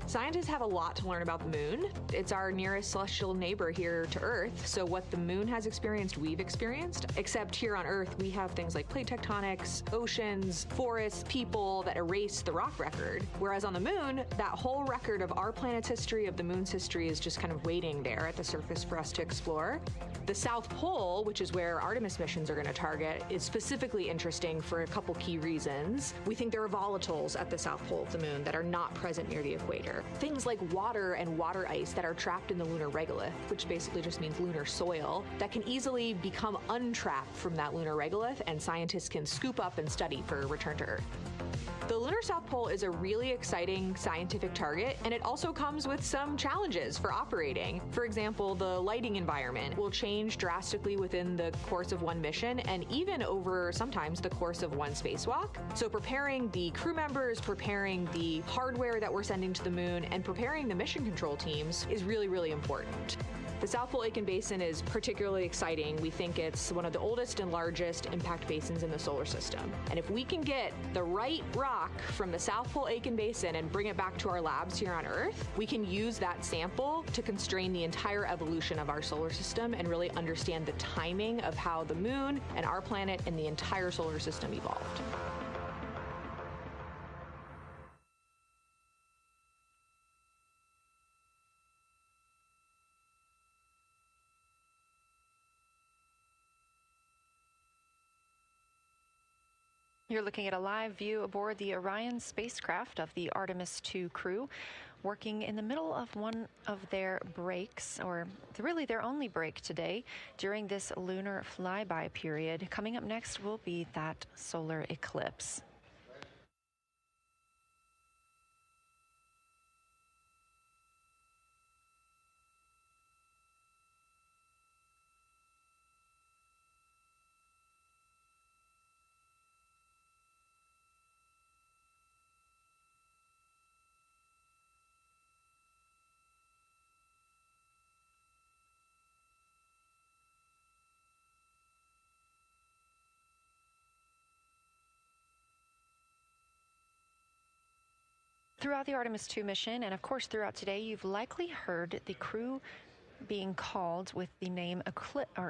Scientists have a lot to learn about the moon. It's our nearest celestial neighbor here to Earth, so what the moon has experienced, we've experienced. Except here on Earth, we have things like plate tectonics, oceans, forests, people that erase the rock record. Whereas on the moon, that whole record of our planet's history, of the moon's history, is just kind of waiting there at the surface for us to explore. The South Pole, which is where Artemis missions are going to target, is specifically interesting for a couple key reasons. We think there are volatiles at the South Pole of the moon that are not present near the equator. Things like water and water ice that are trapped in the lunar regolith, which basically just means lunar soil, that can easily become untrapped from that lunar regolith, and scientists can scoop up and study for return to Earth. The lunar South Pole is a really exciting scientific target, and it also comes with some challenges for operating. For example, the lighting environment will change drastically within the course of one mission, and even over sometimes the course of one spacewalk. So preparing the crew members, preparing the hardware that we're sending to the moon, and preparing the mission control teams is really, really important. The South Pole Aitken Basin is particularly exciting. We think it's one of the oldest and largest impact basins in the solar system. And if we can get the right rock from the South Pole Aitken Basin and bring it back to our labs here on Earth, we can use that sample to constrain the entire evolution of our solar system and really understand the timing of how the moon and our planet and the entire solar system evolved. You're looking at a live view aboard the Orion spacecraft of the Artemis II crew, working in the middle of one of their breaks, or really their only break today, during this lunar flyby period. Coming up next will be that solar eclipse. Throughout the Artemis II mission, and of course throughout today, you've likely heard the crew being called with the name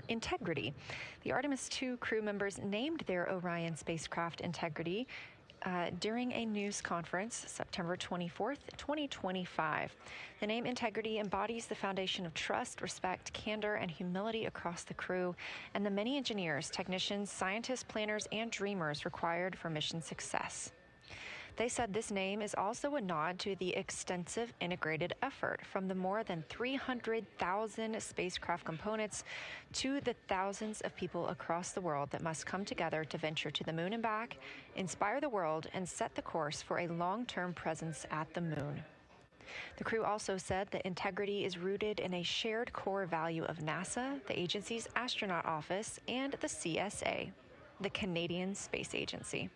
Integrity. The Artemis II crew members named their Orion spacecraft Integrity during a news conference September 24th, 2025. The name Integrity embodies the foundation of trust, respect, candor, and humility across the crew and the many engineers, technicians, scientists, planners, and dreamers required for mission success. They said this name is also a nod to the extensive integrated effort from the more than 300,000 spacecraft components to the thousands of people across the world that must come together to venture to the moon and back, inspire the world, and set the course for a long-term presence at the moon. The crew also said that integrity is rooted in a shared core value of NASA, the agency's astronaut office, and the CSA, the Canadian Space Agency.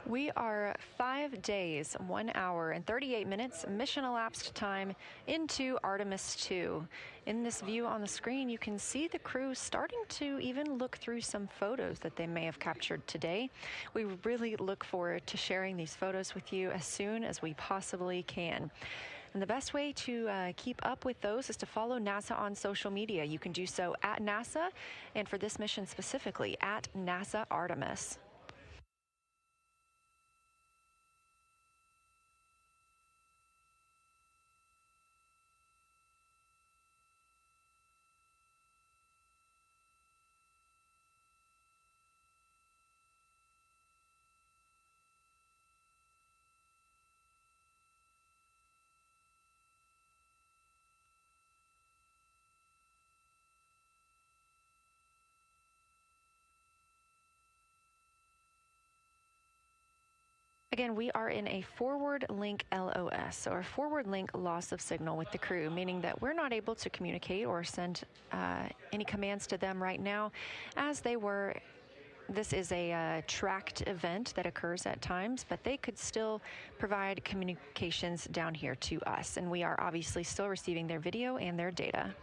We are 5 days, 1 hour, and 38 minutes mission elapsed time into Artemis II. In this view on the screen, you can see the crew starting to even look through some photos that they may have captured today. We really look forward to sharing these photos with you as soon as we possibly can. And the best way to keep up with those is to follow NASA on social media. You can do so at NASA, and for this mission specifically, at NASA Artemis. Again, we are in a forward link LOS, or forward link loss of signal with the crew, meaning that we're not able to communicate or send any commands to them right now as they were. This is a tracked event that occurs at times, but they could still provide communications down here to us, and we are obviously still receiving their video and their data.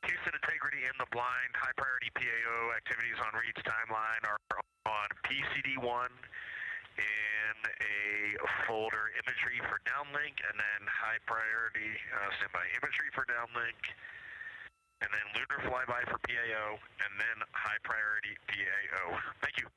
Houston integrity in the blind. High priority PAO activities on Reed's timeline are on PCD1 in a folder imagery for downlink, and then high priority standby imagery for downlink, and then lunar flyby for PAO, and then high priority PAO. Thank you.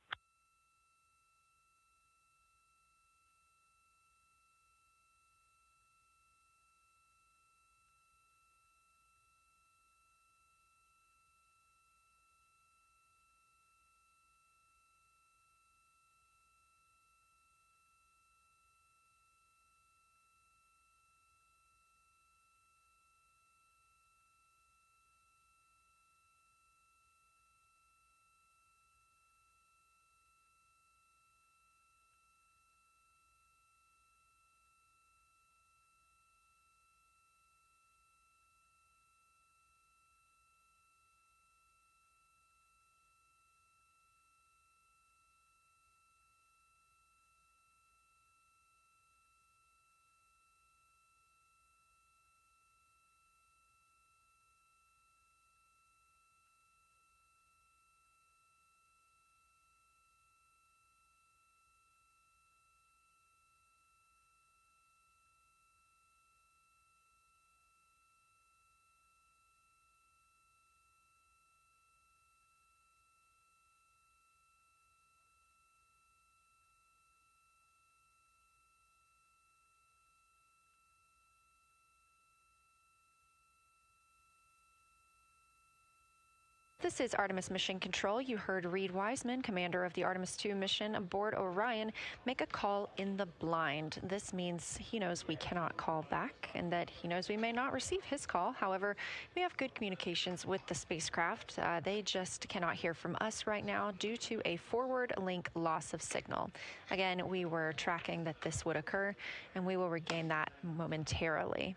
This is Artemis Mission Control. You heard Reed Wiseman, commander of the Artemis II mission aboard Orion, make a call in the blind. This means he knows we cannot call back and that he knows we may not receive his call. However, we have good communications with the spacecraft. They just cannot hear from us right now due to a forward link loss of signal. Again, we were tracking that this would occur, and we will regain that momentarily.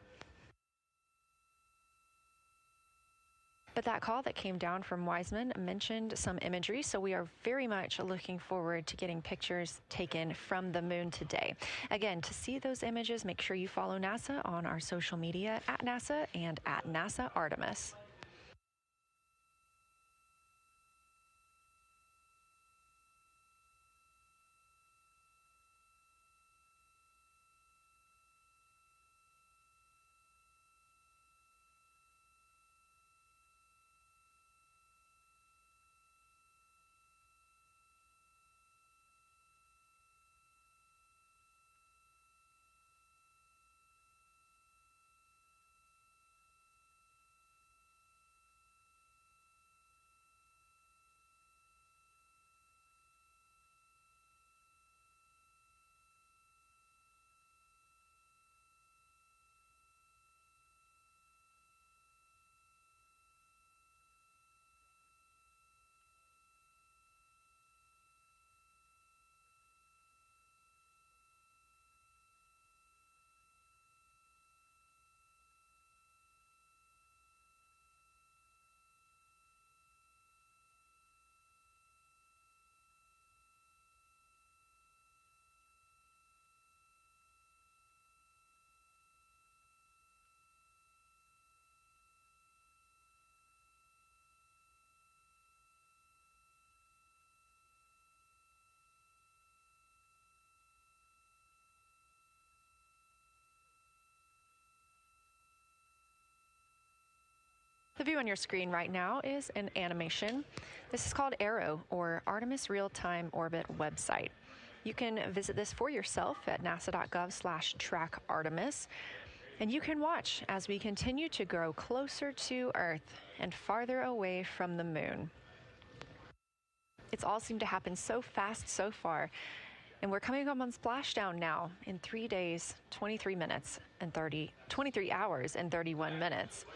But that call that came down from Wiseman mentioned some imagery, so we are very much looking forward to getting pictures taken from the moon today. Again, to see those images, make sure you follow NASA on our social media at NASA and at NASA Artemis. The view on your screen right now is an animation. This is called Arrow, or Artemis Real-Time Orbit website. You can visit this for yourself at nasa.gov/trackartemis, and you can watch as we continue to grow closer to Earth and farther away from the moon. It's all seemed to happen so fast so far, and we're coming up on splashdown now in 3 days, 23 hours and 31 minutes.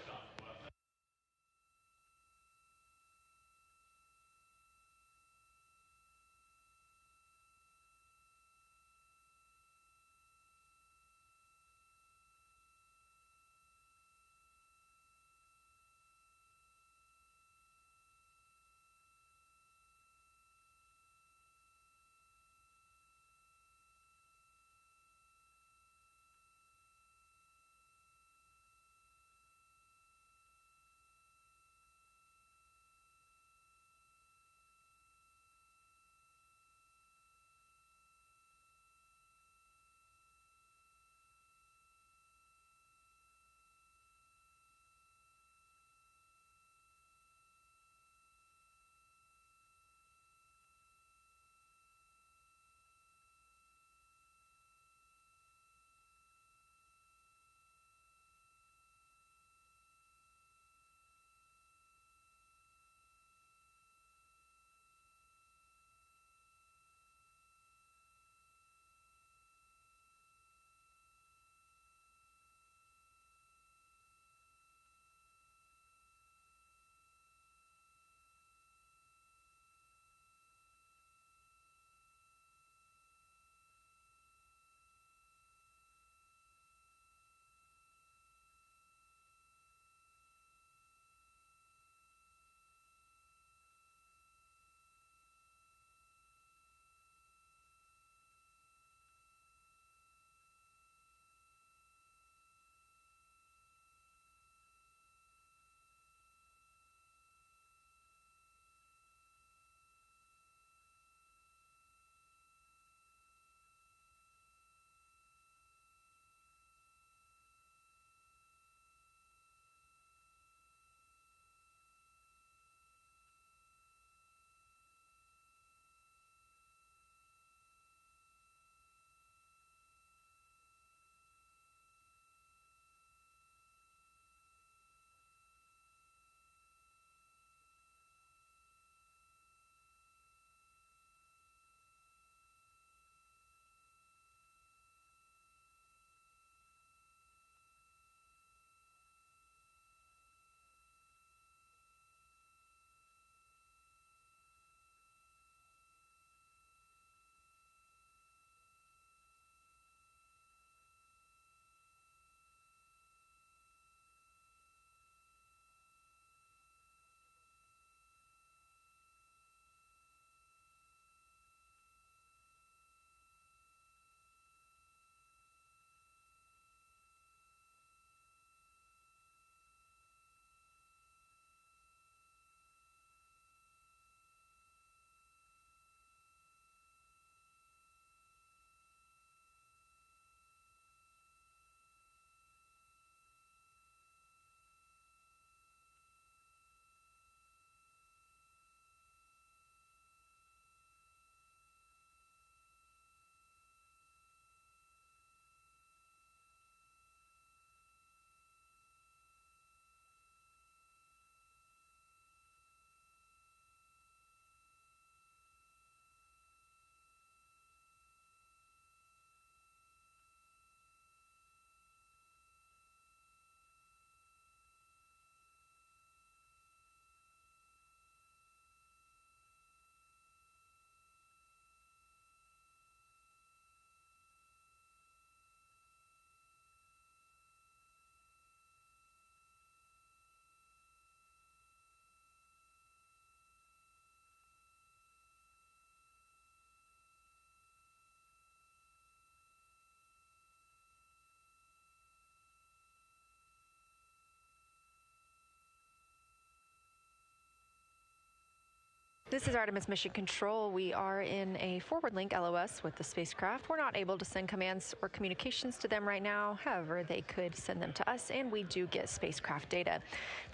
This is Artemis Mission Control. We are in a forward link LOS with the spacecraft. We're not able to send commands or communications to them right now. However, they could send them to us, and we do get spacecraft data.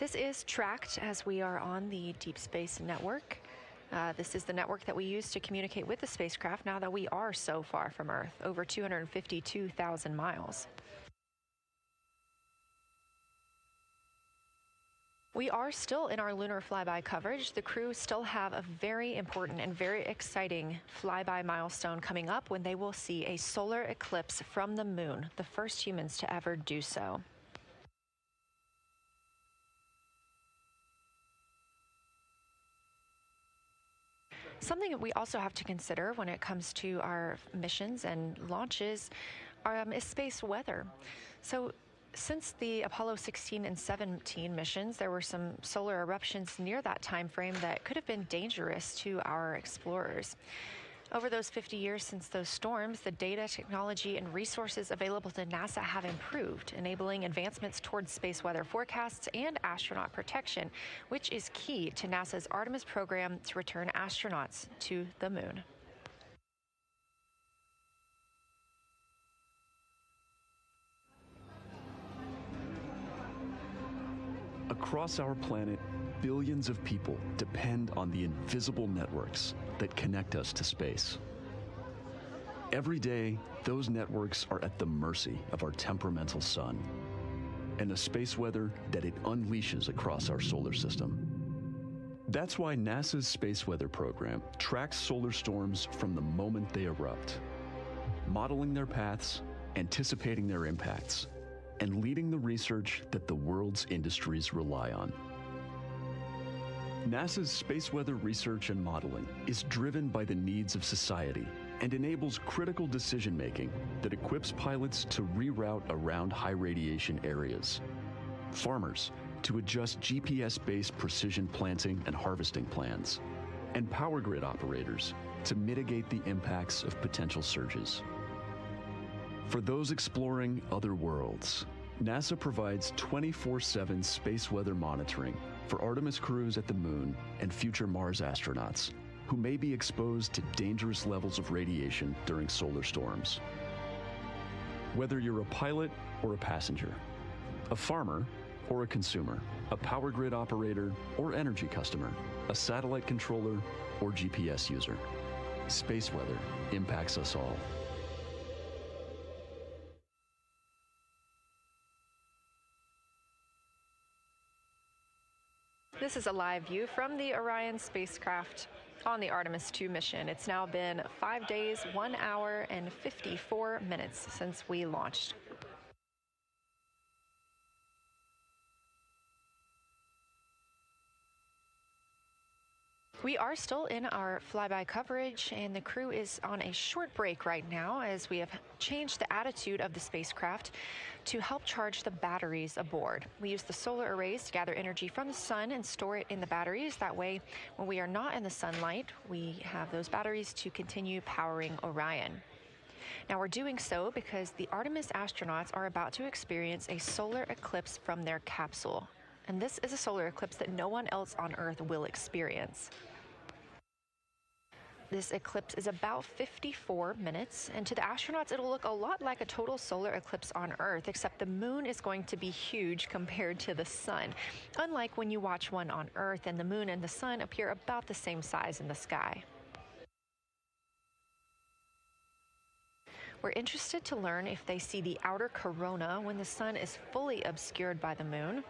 This is tracked as we are on the Deep Space Network. This is the network that we use to communicate with the spacecraft now that we are so far from Earth, over 252,000 miles. We are still in our lunar flyby coverage. The crew still have a very important and very exciting flyby milestone coming up when they will see a solar eclipse from the moon, the first humans to ever do so. Something that we also have to consider when it comes to our missions and launches is space weather. So since the Apollo 16 and 17 missions, there were some solar eruptions near that time frame that could have been dangerous to our explorers. Over those 50 years since those storms, the data, technology, and resources available to NASA have improved, enabling advancements towards space weather forecasts and astronaut protection, which is key to NASA's Artemis program to return astronauts to the moon. Across our planet, billions of people depend on the invisible networks that connect us to space. Every day, those networks are at the mercy of our temperamental sun and the space weather that it unleashes across our solar system. That's why NASA's space weather program tracks solar storms from the moment they erupt, modeling their paths, anticipating their impacts, and leading the research that the world's industries rely on. NASA's space weather research and modeling is driven by the needs of society and enables critical decision-making that equips pilots to reroute around high radiation areas, farmers to adjust GPS-based precision planting and harvesting plans, and power grid operators to mitigate the impacts of potential surges. For those exploring other worlds, NASA provides 24/7 space weather monitoring for Artemis crews at the moon and future Mars astronauts who may be exposed to dangerous levels of radiation during solar storms. Whether you're a pilot or a passenger, a farmer or a consumer, a power grid operator or energy customer, a satellite controller or GPS user, space weather impacts us all. This is a live view from the Orion spacecraft on the Artemis II mission. It's now been 5 days, 1 hour, and 54 minutes since we launched. We are still in our flyby coverage, and the crew is on a short break right now as we have changed the attitude of the spacecraft to help charge the batteries aboard. We use the solar arrays to gather energy from the sun and store it in the batteries. That way, when we are not in the sunlight, we have those batteries to continue powering Orion. Now, we're doing so because the Artemis astronauts are about to experience a solar eclipse from their capsule. And this is a solar eclipse that no one else on Earth will experience. This eclipse is about 54 minutes, and to the astronauts, it'll look a lot like a total solar eclipse on Earth, except the moon is going to be huge compared to the sun, unlike when you watch one on Earth and the moon and the sun appear about the same size in the sky. We're interested to learn if they see the outer corona when the sun is fully obscured by the moon.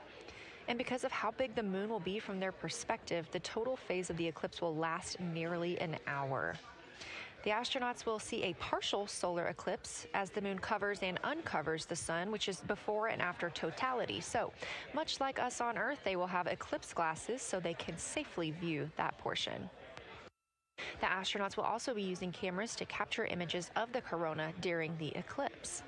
And because of how big the moon will be from their perspective, the total phase of the eclipse will last nearly an hour. The astronauts will see a partial solar eclipse as the moon covers and uncovers the sun, which is before and after totality. So, much like us on Earth, they will have eclipse glasses so they can safely view that portion. The astronauts will also be using cameras to capture images of the corona during the eclipse.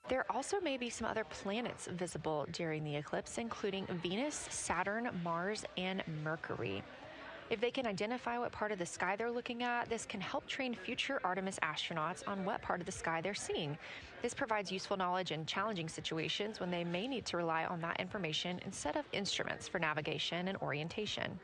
There also may be some other planets visible during the eclipse, including Venus, Saturn, Mars, and Mercury. If they can identify what part of the sky they're looking at, this can help train future Artemis astronauts on what part of the sky they're seeing. This provides useful knowledge in challenging situations when they may need to rely on that information instead of instruments for navigation and orientation.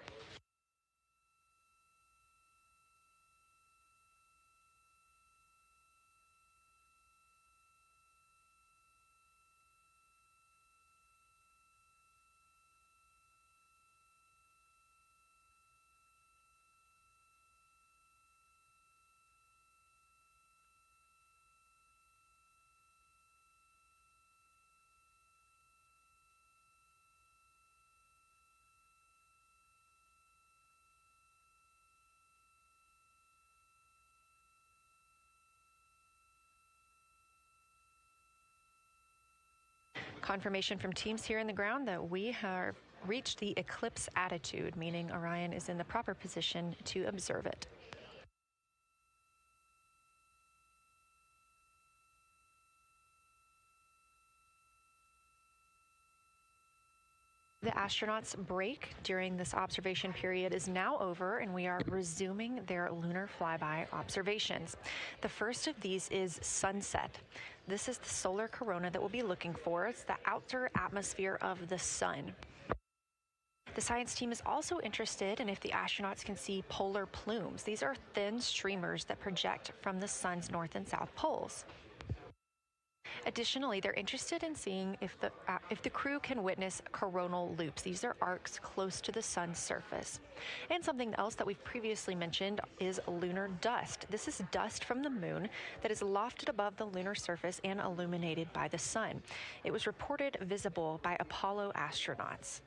Confirmation from teams here in the ground that we have reached the eclipse attitude, meaning Orion is in the proper position to observe it. The astronauts' break during this observation period is now over, and we are resuming their lunar flyby observations. The first of these is sunset. This is the solar corona that we'll be looking for. It's the outer atmosphere of the sun. The science team is also interested in if the astronauts can see polar plumes. These are thin streamers that project from the sun's north and south poles. Additionally, they're interested in seeing if the crew can witness coronal loops. These are arcs close to the sun's surface. And something else that we've previously mentioned is lunar dust. This is dust from the moon that is lofted above the lunar surface and illuminated by the sun. It was reported visible by Apollo astronauts.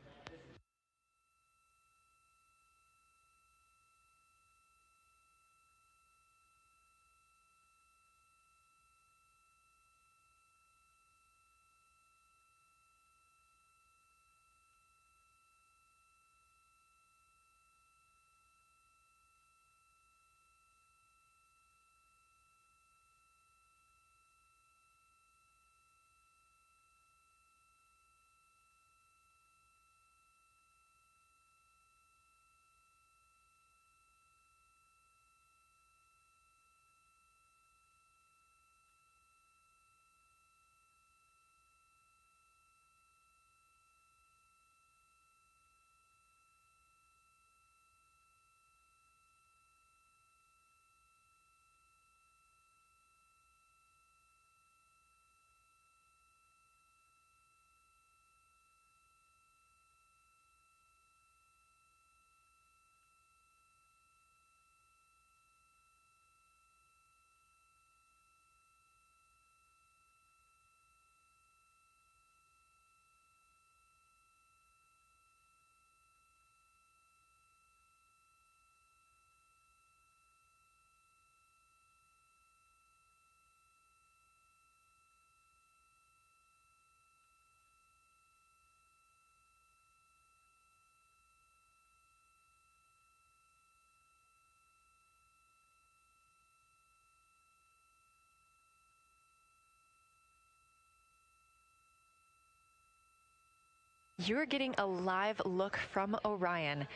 You're getting a live look from Orion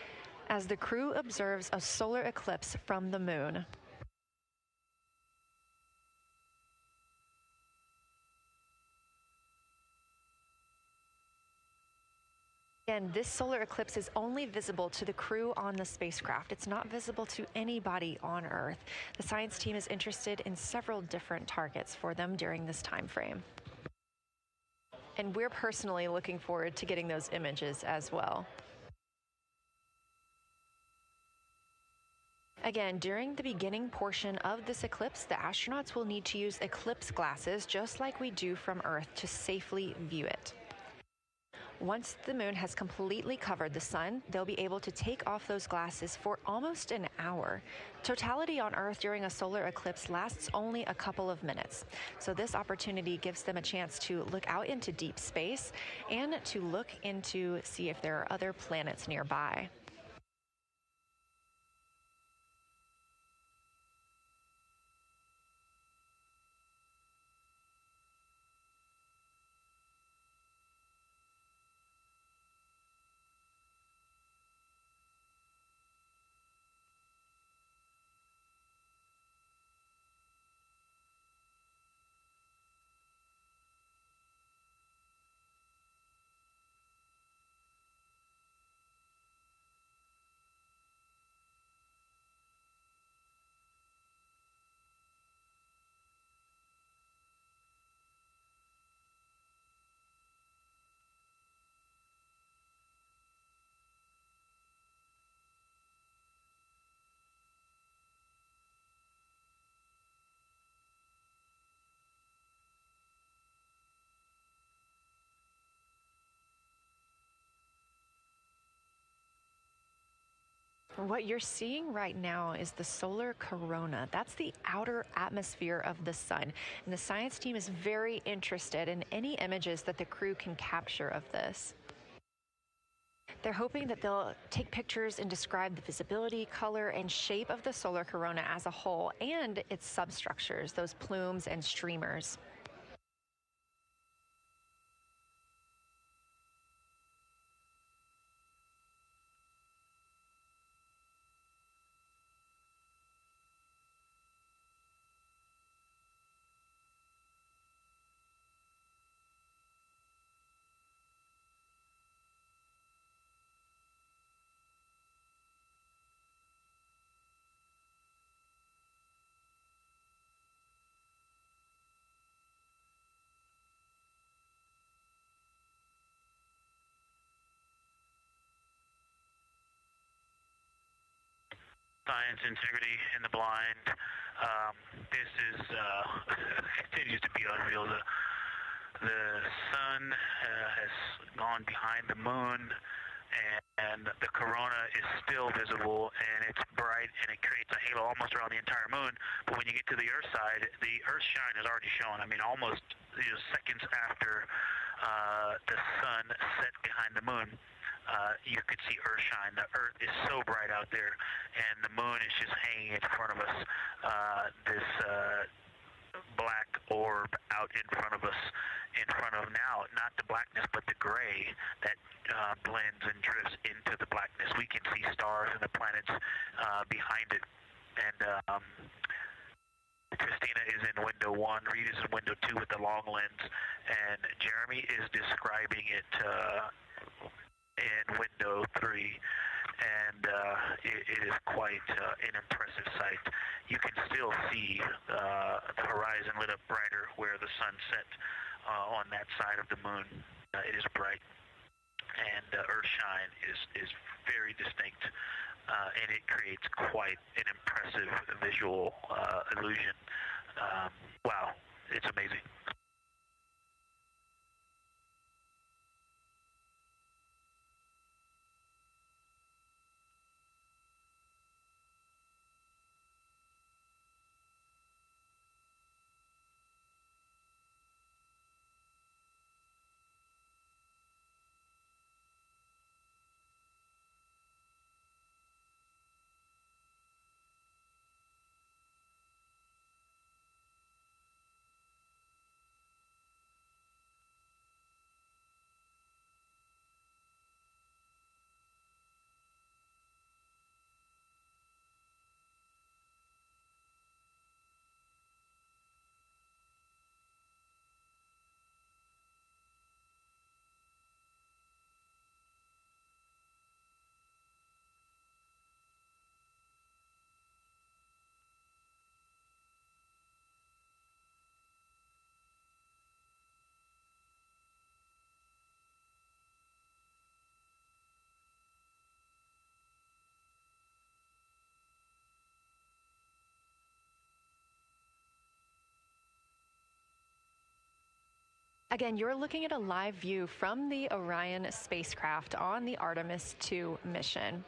as the crew observes a solar eclipse from the moon. Again, this solar eclipse is only visible to the crew on the spacecraft. It's not visible to anybody on Earth. The science team is interested in several different targets for them during this time frame. And we're personally looking forward to getting those images as well. Again, during the beginning portion of this eclipse, the astronauts will need to use eclipse glasses, just like we do from Earth, to safely view it. Once the moon has completely covered the sun, they'll be able to take off those glasses for almost an hour. Totality on Earth during a solar eclipse lasts only a couple of minutes. So this opportunity gives them a chance to look out into deep space and to look into see if there are other planets nearby. What you're seeing right now is the solar corona. That's the outer atmosphere of the sun. And the science team is very interested in any images that the crew can capture of this. They're hoping that they'll take pictures and describe the visibility, color, and shape of the solar corona as a whole and its substructures, those plumes and streamers. Science, integrity, and the blind. This is continues to be unreal. The sun has gone behind the moon, and the corona is still visible, and it's bright, and it creates a halo almost around the entire moon. But when you get to the Earth side, the Earth shine is already shown. I mean, almost seconds after the sun set behind the moon. You could see Earth shine. The Earth is so bright out there, and the moon is just hanging in front of us. This black orb out in front of us, in front of now, not the blackness, but the gray that blends and drifts into the blackness. We can see stars and the planets behind it. And Christina is in window 1, Reed is in window 2 with the long lens, and Jeremy is describing it in window 3, and it is quite an impressive sight. You can still see the horizon lit up brighter where the sun set on that side of the moon. It is bright, and Earthshine is very distinct, and it creates quite an impressive visual illusion. Wow, it's amazing. Again, you're looking at a live view from the Orion spacecraft on the Artemis II mission.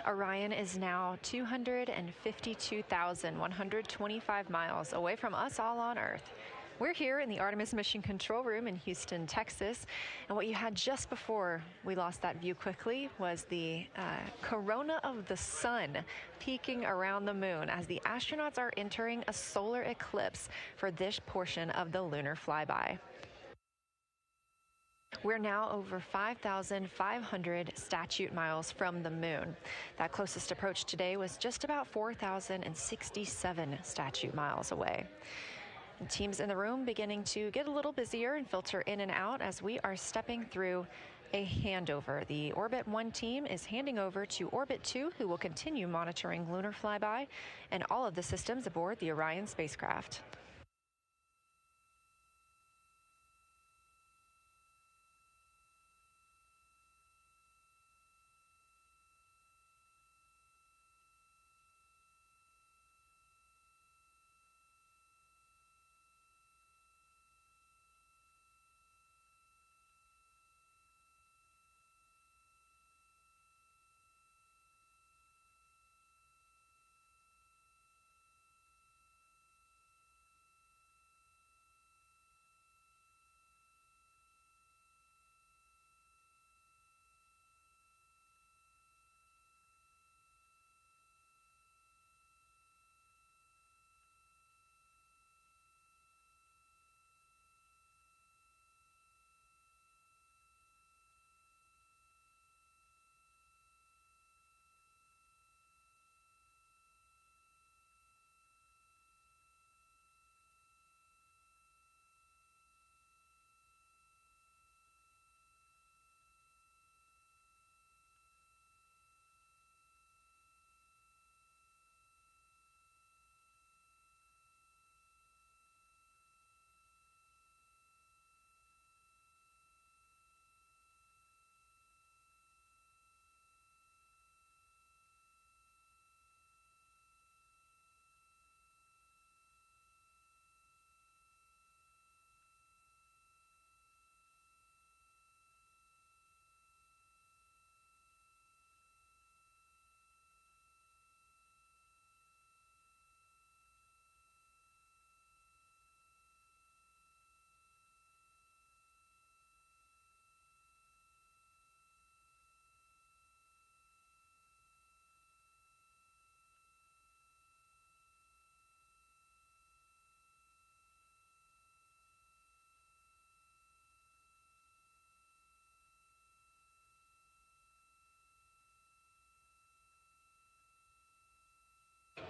Orion is now 252,125 miles away from us all on Earth. We're here in the Artemis Mission Control Room in Houston, Texas, and what you had just before we lost that view quickly was the corona of the sun peeking around the moon as the astronauts are entering a solar eclipse for this portion of the lunar flyby. We're now over 5,500 statute miles from the moon. That closest approach today was just about 4,067 statute miles away. And teams in the room beginning to get a little busier and filter in and out as we are stepping through a handover. The Orbit 1 team is handing over to Orbit 2, who will continue monitoring lunar flyby and all of the systems aboard the Orion spacecraft.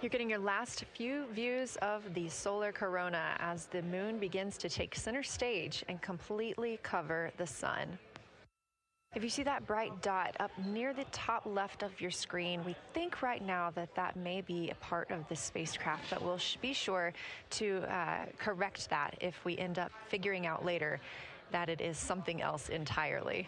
You're getting your last few views of the solar corona as the moon begins to take center stage and completely cover the sun. If you see that bright dot up near the top left of your screen, we think right now that that may be a part of the spacecraft, but we'll be sure to correct that if we end up figuring out later that it is something else entirely.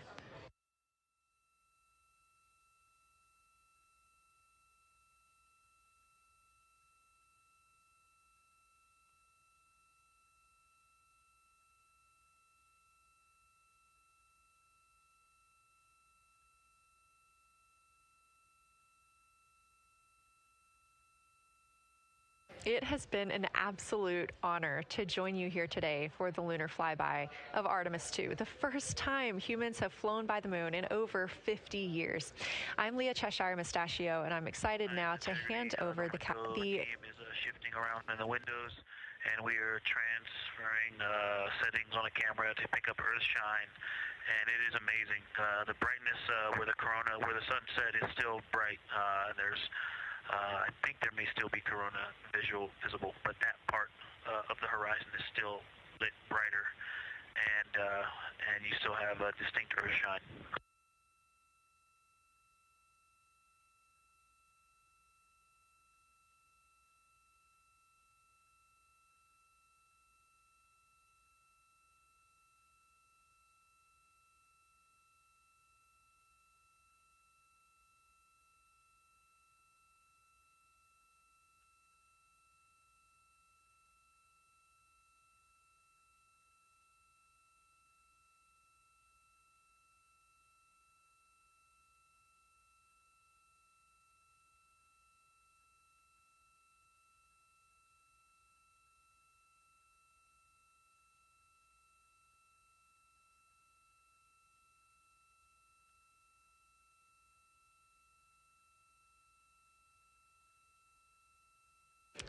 It has been an absolute honor to join you here today for the lunar flyby of Artemis II, the first time humans have flown by the moon in over 50 years. I'm Leah Cheshire Mustachio, and I'm excited now to hand over the team is shifting around in the windows, and we are transferring settings on a camera to pick up Earth shine. And it is amazing. The brightness where the corona, where the sun set, is still bright. I think there may still be corona visible, but that part of the horizon is still lit brighter, and you still have a distinct Earth shine.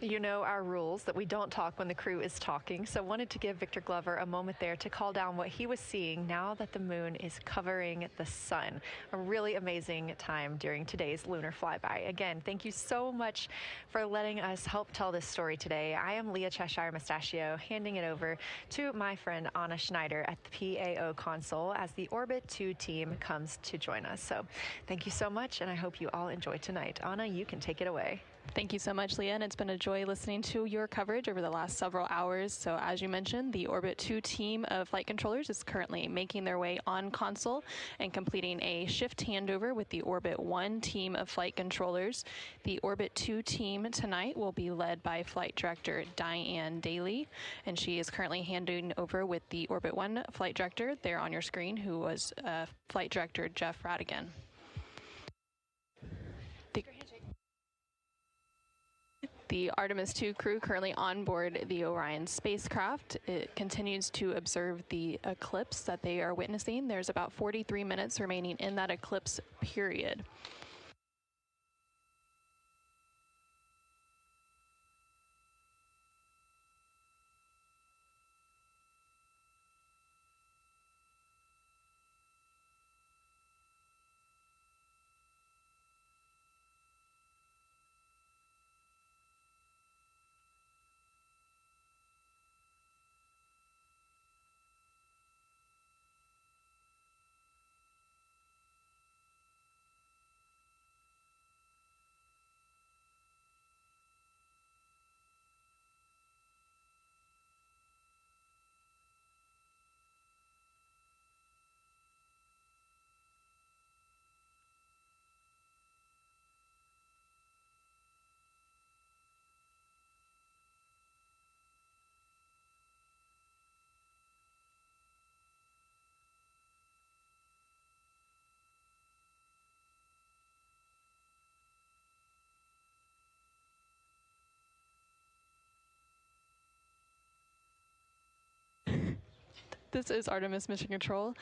You know our rules that we don't talk when the crew is talking, so wanted to give Victor Glover a moment there to call down what he was seeing now that the moon is covering the sun. A really amazing time during today's lunar flyby. Again, thank you so much for letting us help tell this story today. I am Leah Cheshire Mustachio, handing it over to my friend Anna Schneider at the PAO console as the Orbit 2 team comes to join us. So thank you so much, and I hope you all enjoy tonight. Anna, you can take it away. Thank you so much, Leah, and it's been a joy listening to your coverage over the last several hours. So as you mentioned, the Orbit 2 team of flight controllers is currently making their way on console and completing a shift handover with the Orbit 1 team of flight controllers. The Orbit 2 team tonight will be led by Flight Director Diane Daly, and she is currently handing over with the Orbit 1 flight director there on your screen, who was Flight Director Jeff Radigan. The Artemis II crew currently on board the Orion spacecraft. It continues to observe the eclipse that they are witnessing. There's about 43 minutes remaining in that eclipse period. This is Artemis Mission Control.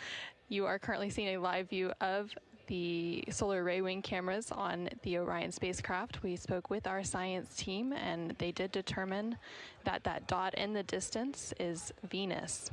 You are currently seeing a live view of the solar array wing cameras on the Orion spacecraft. We spoke with our science team, and they did determine that that dot in the distance is Venus.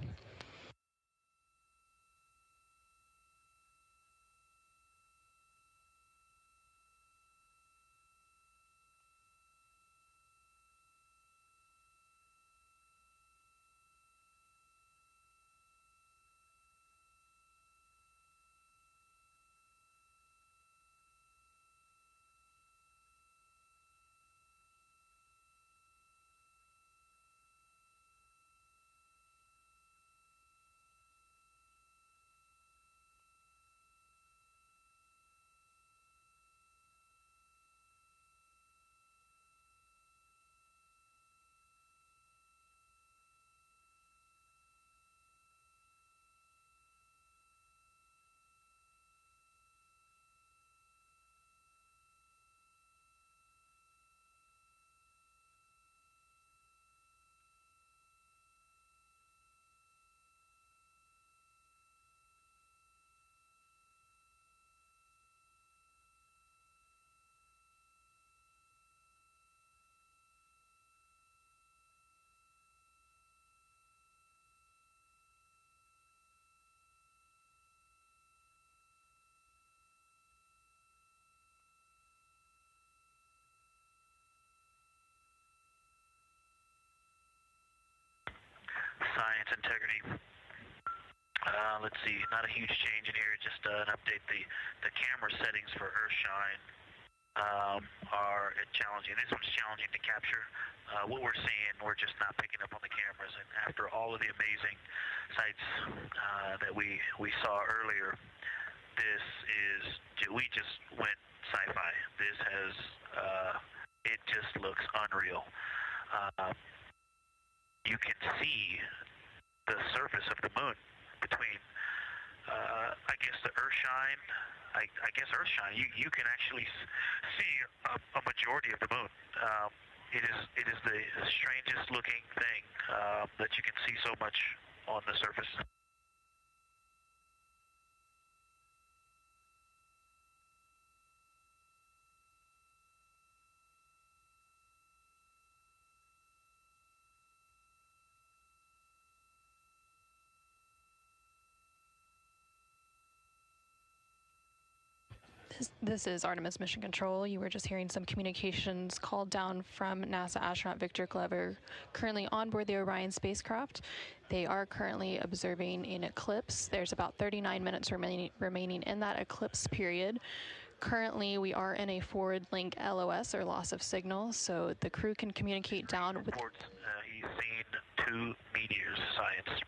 science integrity. Let's see, not a huge change in here, just an update. The camera settings for Earthshine are challenging. This one's challenging to capture. What we're seeing, we're just not picking up on the cameras. And after all of the amazing sights that we saw earlier, we just went sci-fi. This has, it just looks unreal. You can see the surface of the moon between, I guess, the Earthshine. I guess Earthshine. You can actually see a majority of the moon. It is the strangest looking thing that you can see so much on the surface. This is Artemis Mission Control. You were just hearing some communications called down from NASA astronaut Victor Glover, currently on board the Orion spacecraft. They are currently observing an eclipse. There's about 39 minutes remaining in that eclipse period. Currently, we are in a forward link LOS, or loss of signal, so the crew can communicate down with... He's seen 2 meteors, science.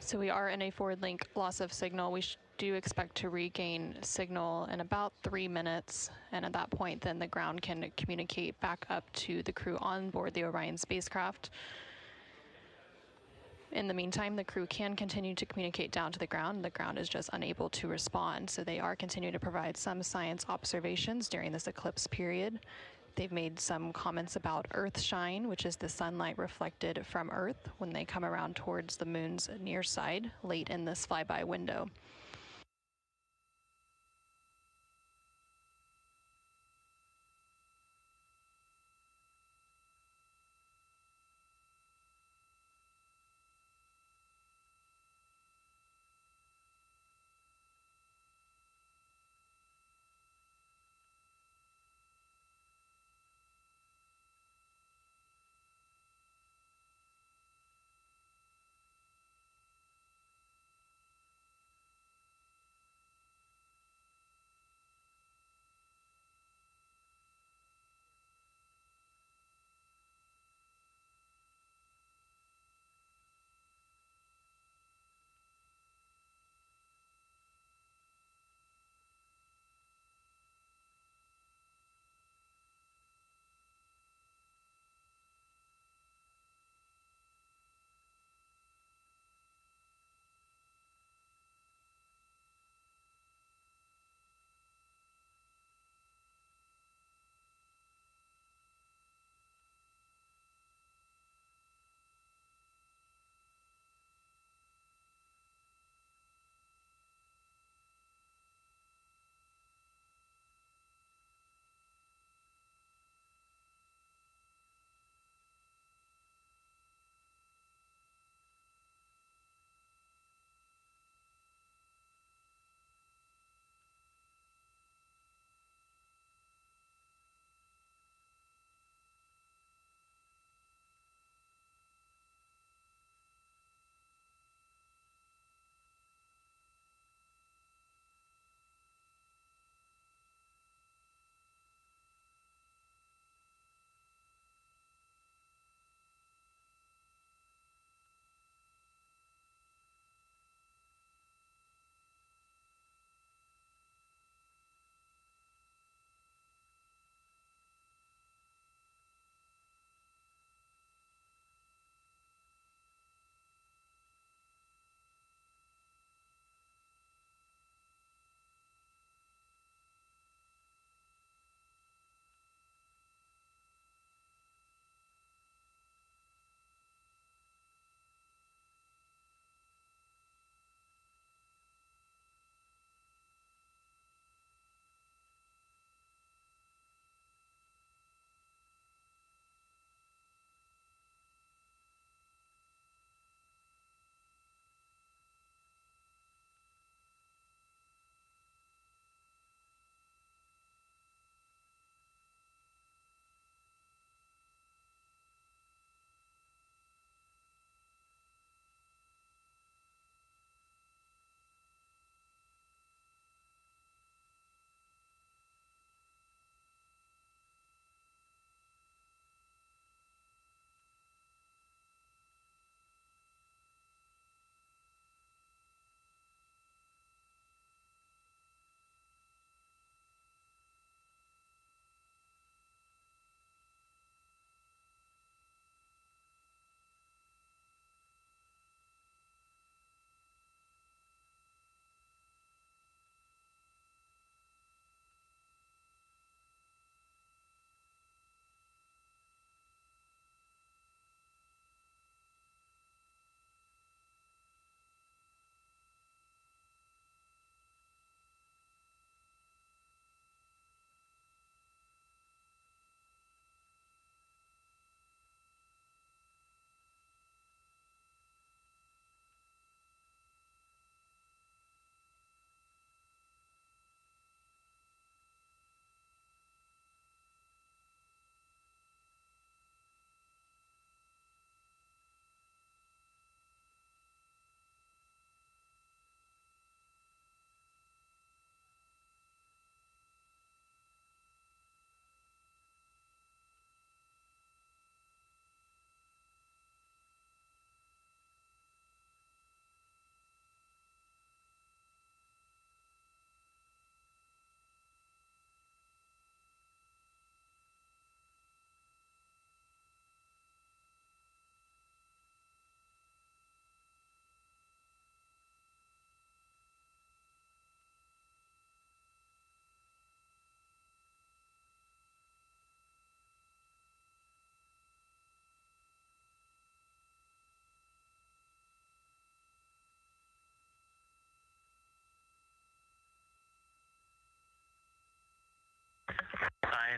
So we are in a forward link loss of signal. We do expect to regain signal in about 3 minutes. And at that point, then the ground can communicate back up to the crew on board the Orion spacecraft. In the meantime, the crew can continue to communicate down to the ground. The ground is just unable to respond. So they are continuing to provide some science observations during this eclipse period. They've made some comments about Earthshine, which is the sunlight reflected from Earth when they come around towards the moon's near side late in this flyby window.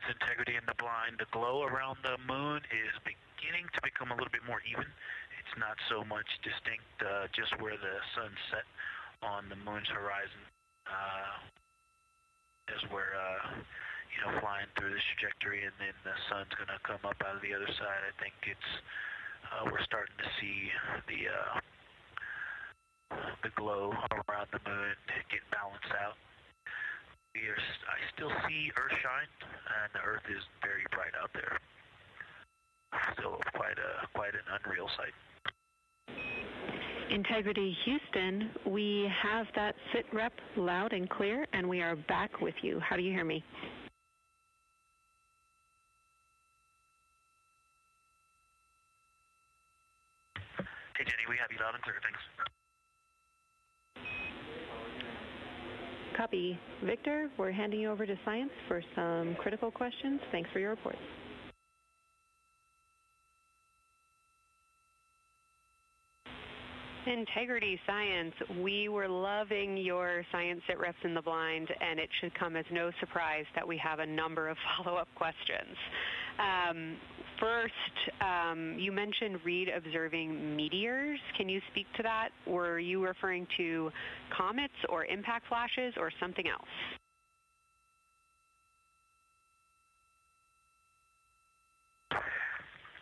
science integrity in the blind. The glow around the moon is beginning to become a little bit more even. It's not so much distinct just where the sun set on the moon's horizon as we're flying through this trajectory, and then the sun's going to come up out of the other side. I think it's we're starting to see the glow around the moon get balanced out. I still see Earth shine, and the Earth is very bright out there. Still quite an unreal sight. Integrity Houston, we have that sit rep loud and clear, and we are back with you. How do you hear me? Hey Jenny, we have you loud and clear, thanks. Copy. Victor, we're handing you over to Science for some critical questions. Thanks for your reports. Integrity Science, we were loving your science sit reps in the blind, and it should come as no surprise that we have a number of follow-up questions. First, you mentioned Reed observing meteors. Can you speak to that? Were you referring to comets or impact flashes or something else?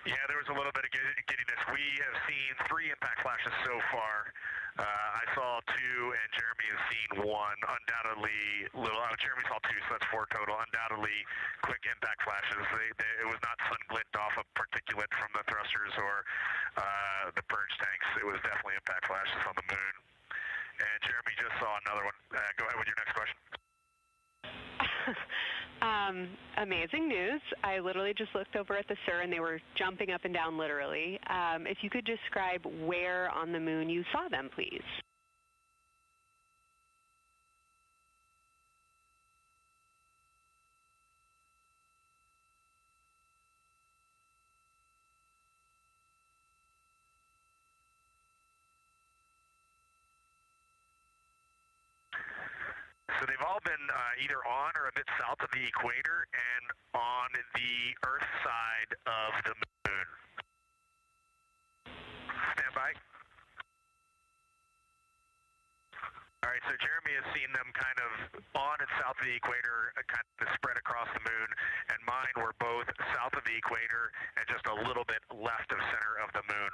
Yeah, there was a little bit of giddiness. We have seen 3 impact flashes so far. I saw 2, and Jeremy has seen 1. Undoubtedly, Jeremy saw 2, so that's 4 total. Undoubtedly, quick impact flashes. It was not sun glint off of particulate from the thrusters or the purge tanks. It was definitely impact flashes on the moon. And Jeremy just saw another one. Go ahead with your next question. Amazing news. I literally just looked over at the SIR and they were jumping up and down literally. If you could describe where on the moon you saw them, please. So they've all been either on or a bit south of the equator and on the Earth side of the moon. Stand by. All right, so Jeremy has seen them kind of on and south of the equator, kind of spread across the moon, and mine were both south of the equator and just a little bit left of center of the moon.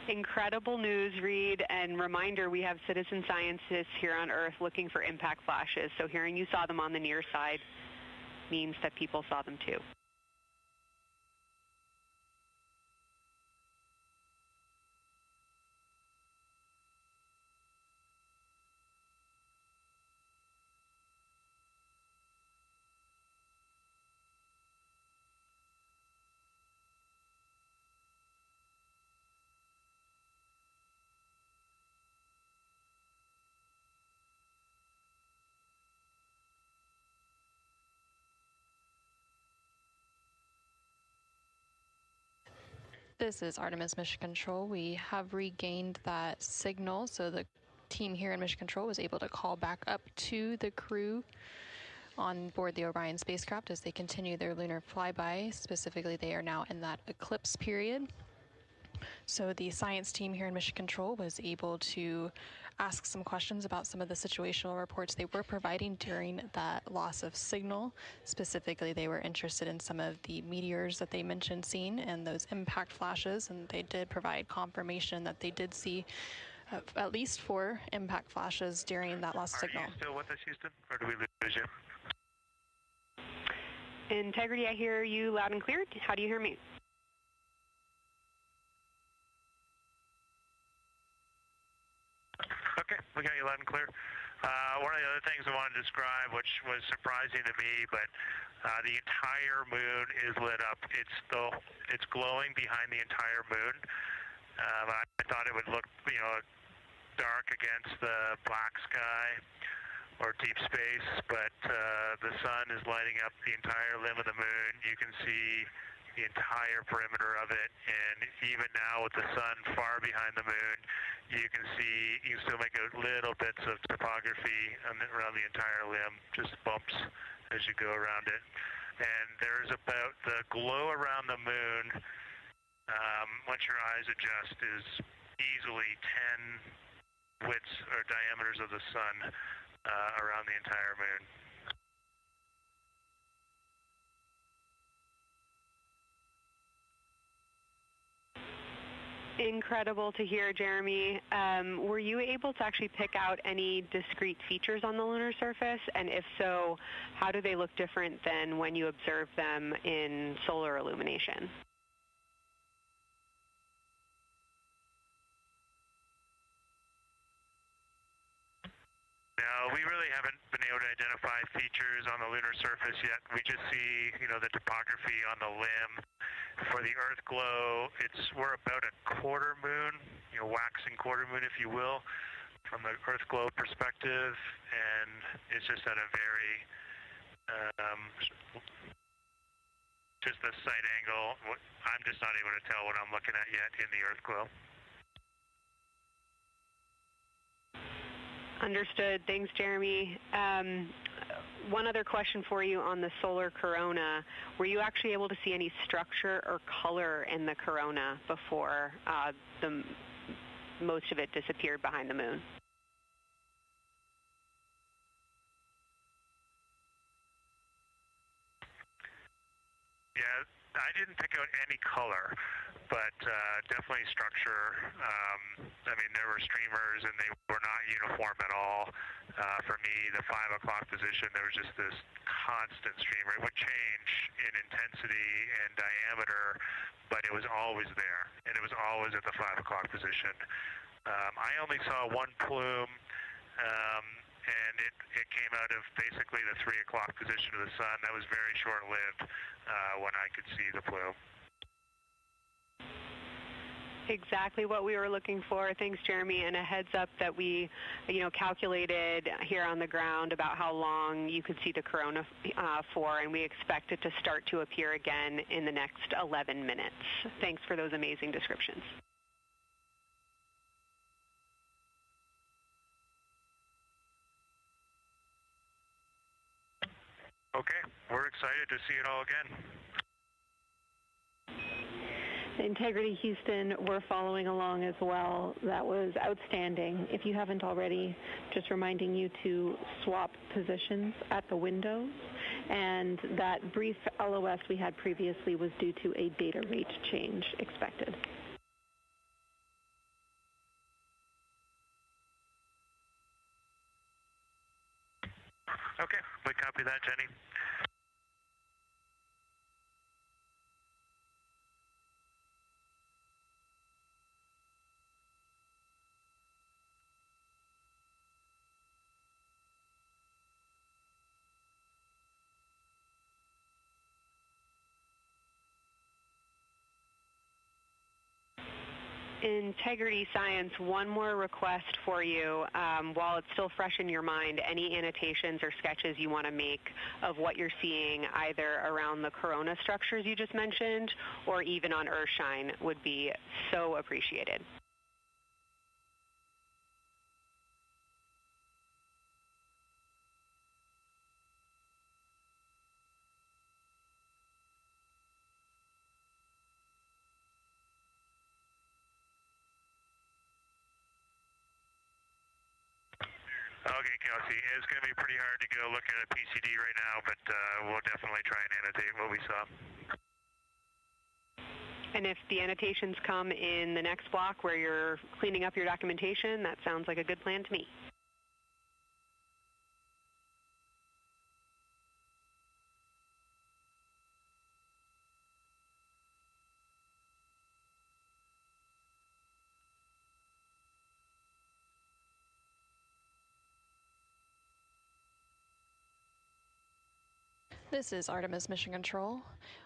Incredible news, Reed, and reminder, we have citizen scientists here on Earth looking for impact flashes, so hearing you saw them on the near side means that people saw them too. This is Artemis Mission Control. We have regained that signal, so the team here in Mission Control was able to call back up to the crew on board the Orion spacecraft as they continue their lunar flyby. Specifically, they are now in that eclipse period. So the science team here in Mission Control was able to ask some questions about some of the situational reports they were providing during that loss of signal. Specifically, they were interested in some of the meteors that they mentioned seeing and those impact flashes, and they did provide confirmation that they did see at least 4 impact flashes during that lost signal. Are you still with us, Houston, or do we lose you? Integrity, I hear you loud and clear. How do you hear me? Okay, we got you loud and clear. One of the other things I wanted to describe, which was surprising to me, but the entire moon is lit up. It's glowing behind the entire moon. I thought it would look, dark against the black sky or deep space, but the sun is lighting up the entire limb of the moon. You can see the entire perimeter of it, and even now with the sun far behind the moon, you can still make out little bits of topography around the entire limb, just bumps as you go around it. And there's about the glow around the moon, once your eyes adjust, is easily 10 widths or diameters of the sun around the entire moon. Incredible to hear, Jeremy. Were you able to actually pick out any discrete features on the lunar surface? And if so, how do they look different than when you observe them in solar illumination? No, we really haven't been able to identify features on the lunar surface yet. We just see, the topography on the limb. For the Earth glow, we're about a quarter moon, waxing quarter moon, if you will, from the Earth glow perspective, and it's just at a very, just the sight angle. I'm just not able to tell what I'm looking at yet in the Earth glow. Understood. Thanks, Jeremy. One other question for you on the solar corona. Were you actually able to see any structure or color in the corona before most of it disappeared behind the moon? Yeah, I didn't pick out any color, but definitely structure. There were streamers, and they were not uniform at all. For me, the 5 o'clock position, there was just this constant streamer. It would change in intensity and diameter, but it was always there, and it was always at the 5 o'clock position. I only saw one plume, and it came out of basically the 3 o'clock position of the sun. That was very short-lived when I could see the plume. Exactly what we were looking for. Thanks, Jeremy. And a heads up that we, calculated here on the ground about how long you could see the corona for, and we expect it to start to appear again in the next 11 minutes. Thanks for those amazing descriptions. Okay, we're excited to see it all again. Integrity Houston, we're following along as well. That was outstanding. If you haven't already, just reminding you to swap positions at the windows. And that brief LOS we had previously was due to a data rate change expected. Okay, we copy that, Jenny. Integrity Science, one more request for you. While it's still fresh in your mind, any annotations or sketches you want to make of what you're seeing either around the corona structures you just mentioned or even on Earthshine would be so appreciated. Okay, Kelsey, it's going to be pretty hard to go look at a PCD right now, but we'll definitely try and annotate what we saw. And if the annotations come in the next block where you're cleaning up your documentation, that sounds like a good plan to me. This is Artemis Mission Control.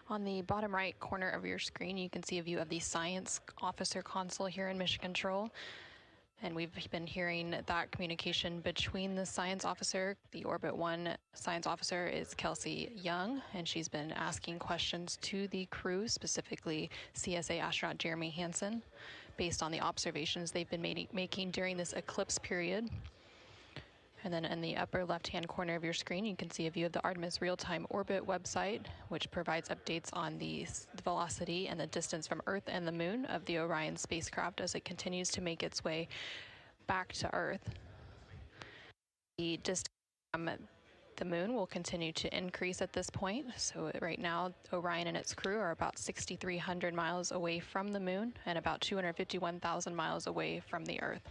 On the bottom right corner of your screen, you can see a view of the Science Officer console here in Mission Control. And we've been hearing that communication between the Science Officer. The Orbit 1 Science Officer is Kelsey Young, and she's been asking questions to the crew, specifically CSA astronaut Jeremy Hansen. based on the observations they've been making during this eclipse period. And then in the upper left-hand corner of your screen, you can see a view of the Artemis real-time orbit website, which provides updates on the velocity and the distance from Earth and the Moon of the Orion spacecraft as it continues to make its way back to Earth. The distance from the Moon will continue to increase at this point. So right now, Orion and its crew are about 6,300 miles away from the Moon and about 251,000 miles away from the Earth.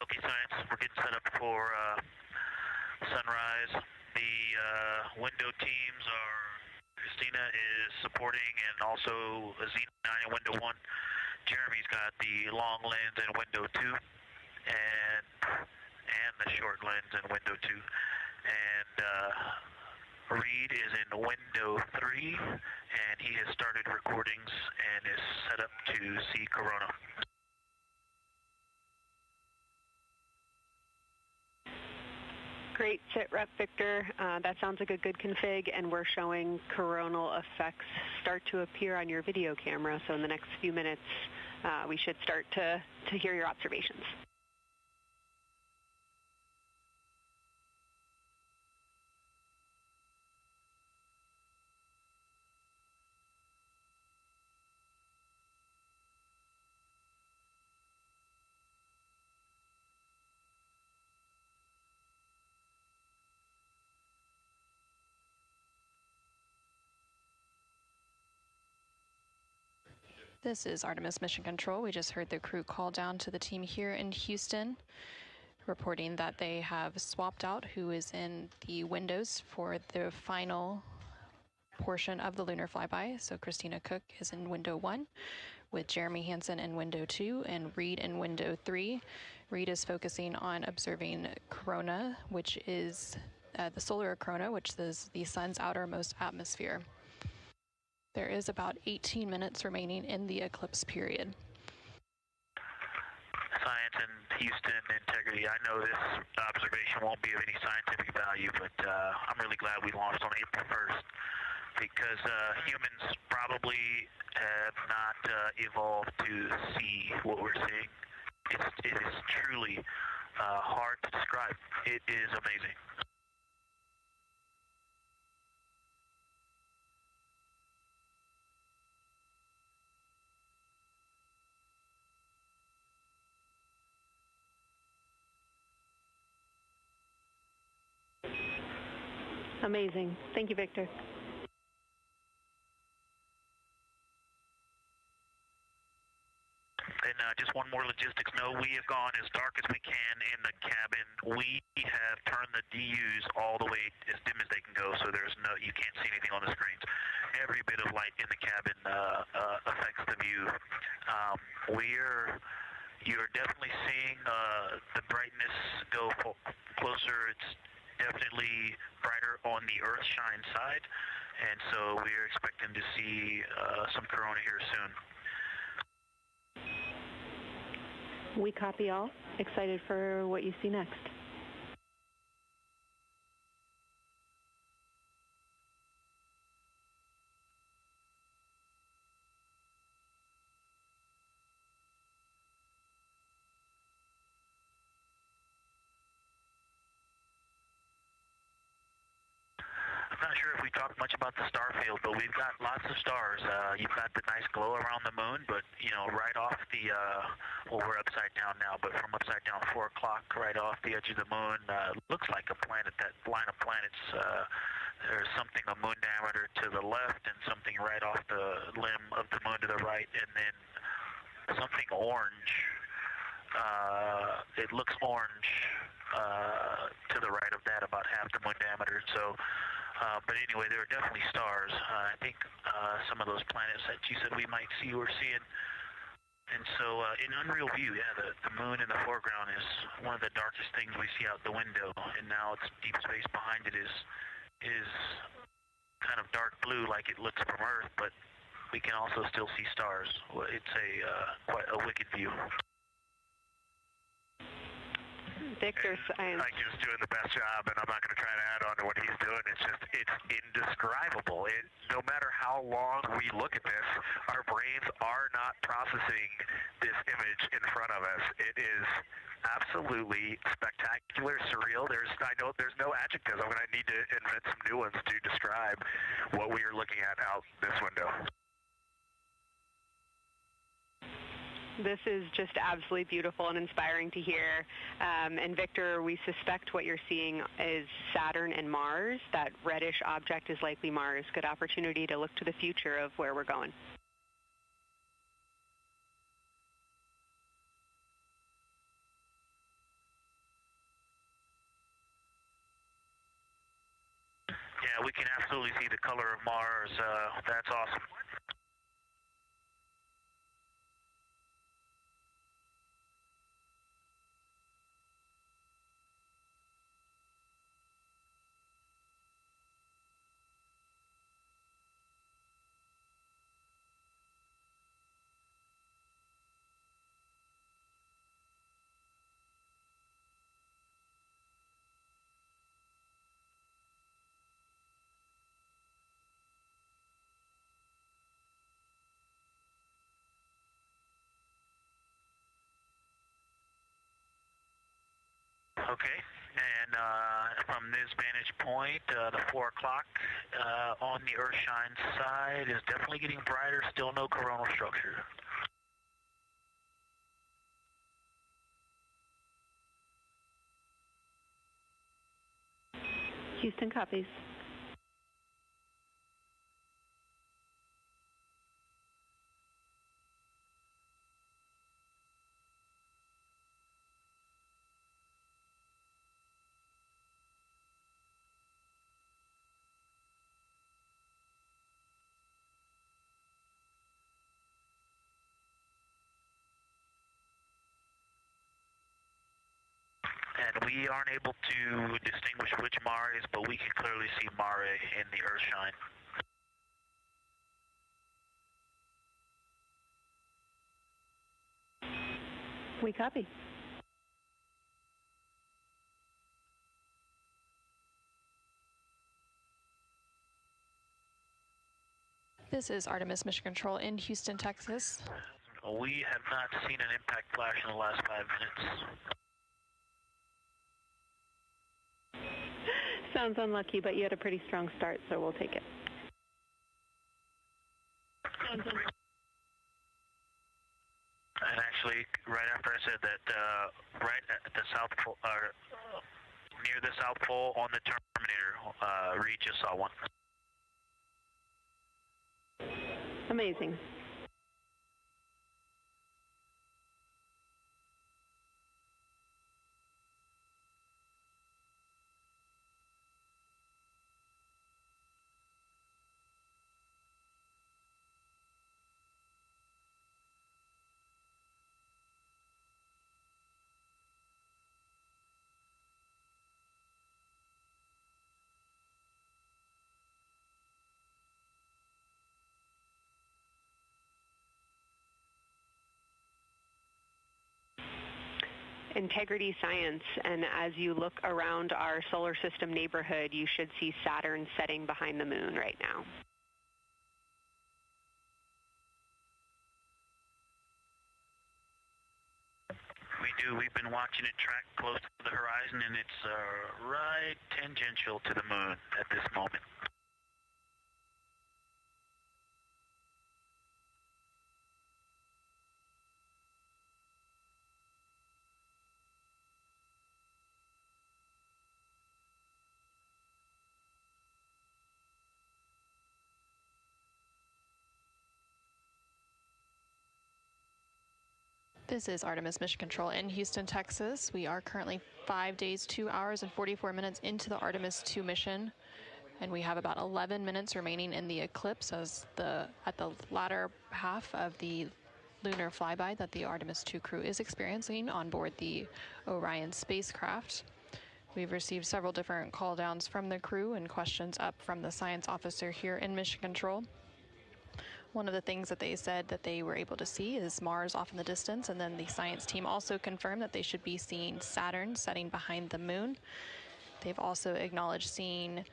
Okay, science, we're getting set up for sunrise. The window teams are, Christina is supporting, and also Xena in window 1. Jeremy's got the long lens in window 2, and the short lens in window 2. And Reed is in window 3, and he has started recordings and is set up to see Corona. Great sit rep, Victor. That sounds like a good config, and we're showing coronal effects start to appear on your video camera. So in the next few minutes, we should start to hear your observations. This is Artemis Mission Control. We just heard the crew call down to the team here in Houston, reporting that they have swapped out who is in the windows for the final portion of the lunar flyby. So Christina Cook is in window 1, with Jeremy Hansen in window 2 and Reed in window 3. Reed is focusing on observing corona, which is the solar corona, which is the sun's outermost atmosphere. There is about 18 minutes remaining in the eclipse period. Science, and Houston Integrity, I know this observation won't be of any scientific value, but I'm really glad we launched on April 1st because humans probably have not evolved to see what we're seeing. It is truly hard to describe. It is amazing. Amazing. Thank you, Victor. And just one more logistics note, we have gone as dark as we can in the cabin. We have turned the DUs all the way as dim as they can go, so you can't see anything on the screens. Every bit of light in the cabin affects the view. You're definitely seeing the brightness go closer. It's definitely brighter on the Earthshine side, and so we're expecting to see some corona here soon. We copy all. Excited for what you see next. I'm not sure if we talked much about the star field, but we've got lots of stars. You've got the nice glow around the moon, but right off the well, we're upside down now, but from upside down 4 o'clock, right off the edge of the moon, looks like a planet. That line of planets, there's something a moon diameter to the left, and something right off the limb of the moon to the right, and then something orange. It looks orange to the right of that, about half the moon diameter. So. But anyway, there are definitely stars. I think some of those planets that you said we might see, we're seeing. And so in unreal view, yeah, the moon in the foreground is one of the darkest things we see out the window. And now it's deep space behind it is kind of dark blue like it looks from Earth, but we can also still see stars. It's quite a wicked view. Victor, Mike is doing the best job, and I'm not going to try to add on to what he's doing. It's indescribable. No matter how long we look at this, our brains are not processing this image in front of us. It is absolutely spectacular, surreal. There's no adjectives. I'm going to need to invent some new ones to describe what we are looking at out this window. This is just absolutely beautiful and inspiring to hear. And Victor, we suspect what you're seeing is Saturn and Mars. That reddish object is likely Mars. Good opportunity to look to the future of where we're going. Yeah, we can absolutely see the color of Mars. That's awesome. Okay, and from this vantage point, the 4 o'clock on the Earthshine side is definitely getting brighter, still no coronal structure. Houston copies. And we aren't able to distinguish which Mare is, but we can clearly see Mare in the Earthshine. We copy. This is Artemis Mission Control in Houston, Texas. We have not seen an impact flash in the last 5 minutes. Sounds unlucky, but you had a pretty strong start, so we'll take it. And actually, right after I said that, right at the South Pole, near the South Pole on the Terminator, Reed just saw one. Amazing. Integrity Science, and as you look around our solar system neighborhood, you should see Saturn setting behind the moon right now. We do. We've been watching it track close to the horizon, and it's right tangential to the moon at this moment. This is Artemis Mission Control in Houston, Texas. We are currently 5 days, 2 hours, and 44 minutes into the Artemis II mission, and we have about 11 minutes remaining in the eclipse at the latter half of the lunar flyby that the Artemis II crew is experiencing on board the Orion spacecraft. We've received several different call downs from the crew and questions up from the science officer here in Mission Control. One of the things that they said that they were able to see is Mars off in the distance, and then the science team also confirmed that they should be seeing Saturn setting behind the moon. They've also acknowledged seeing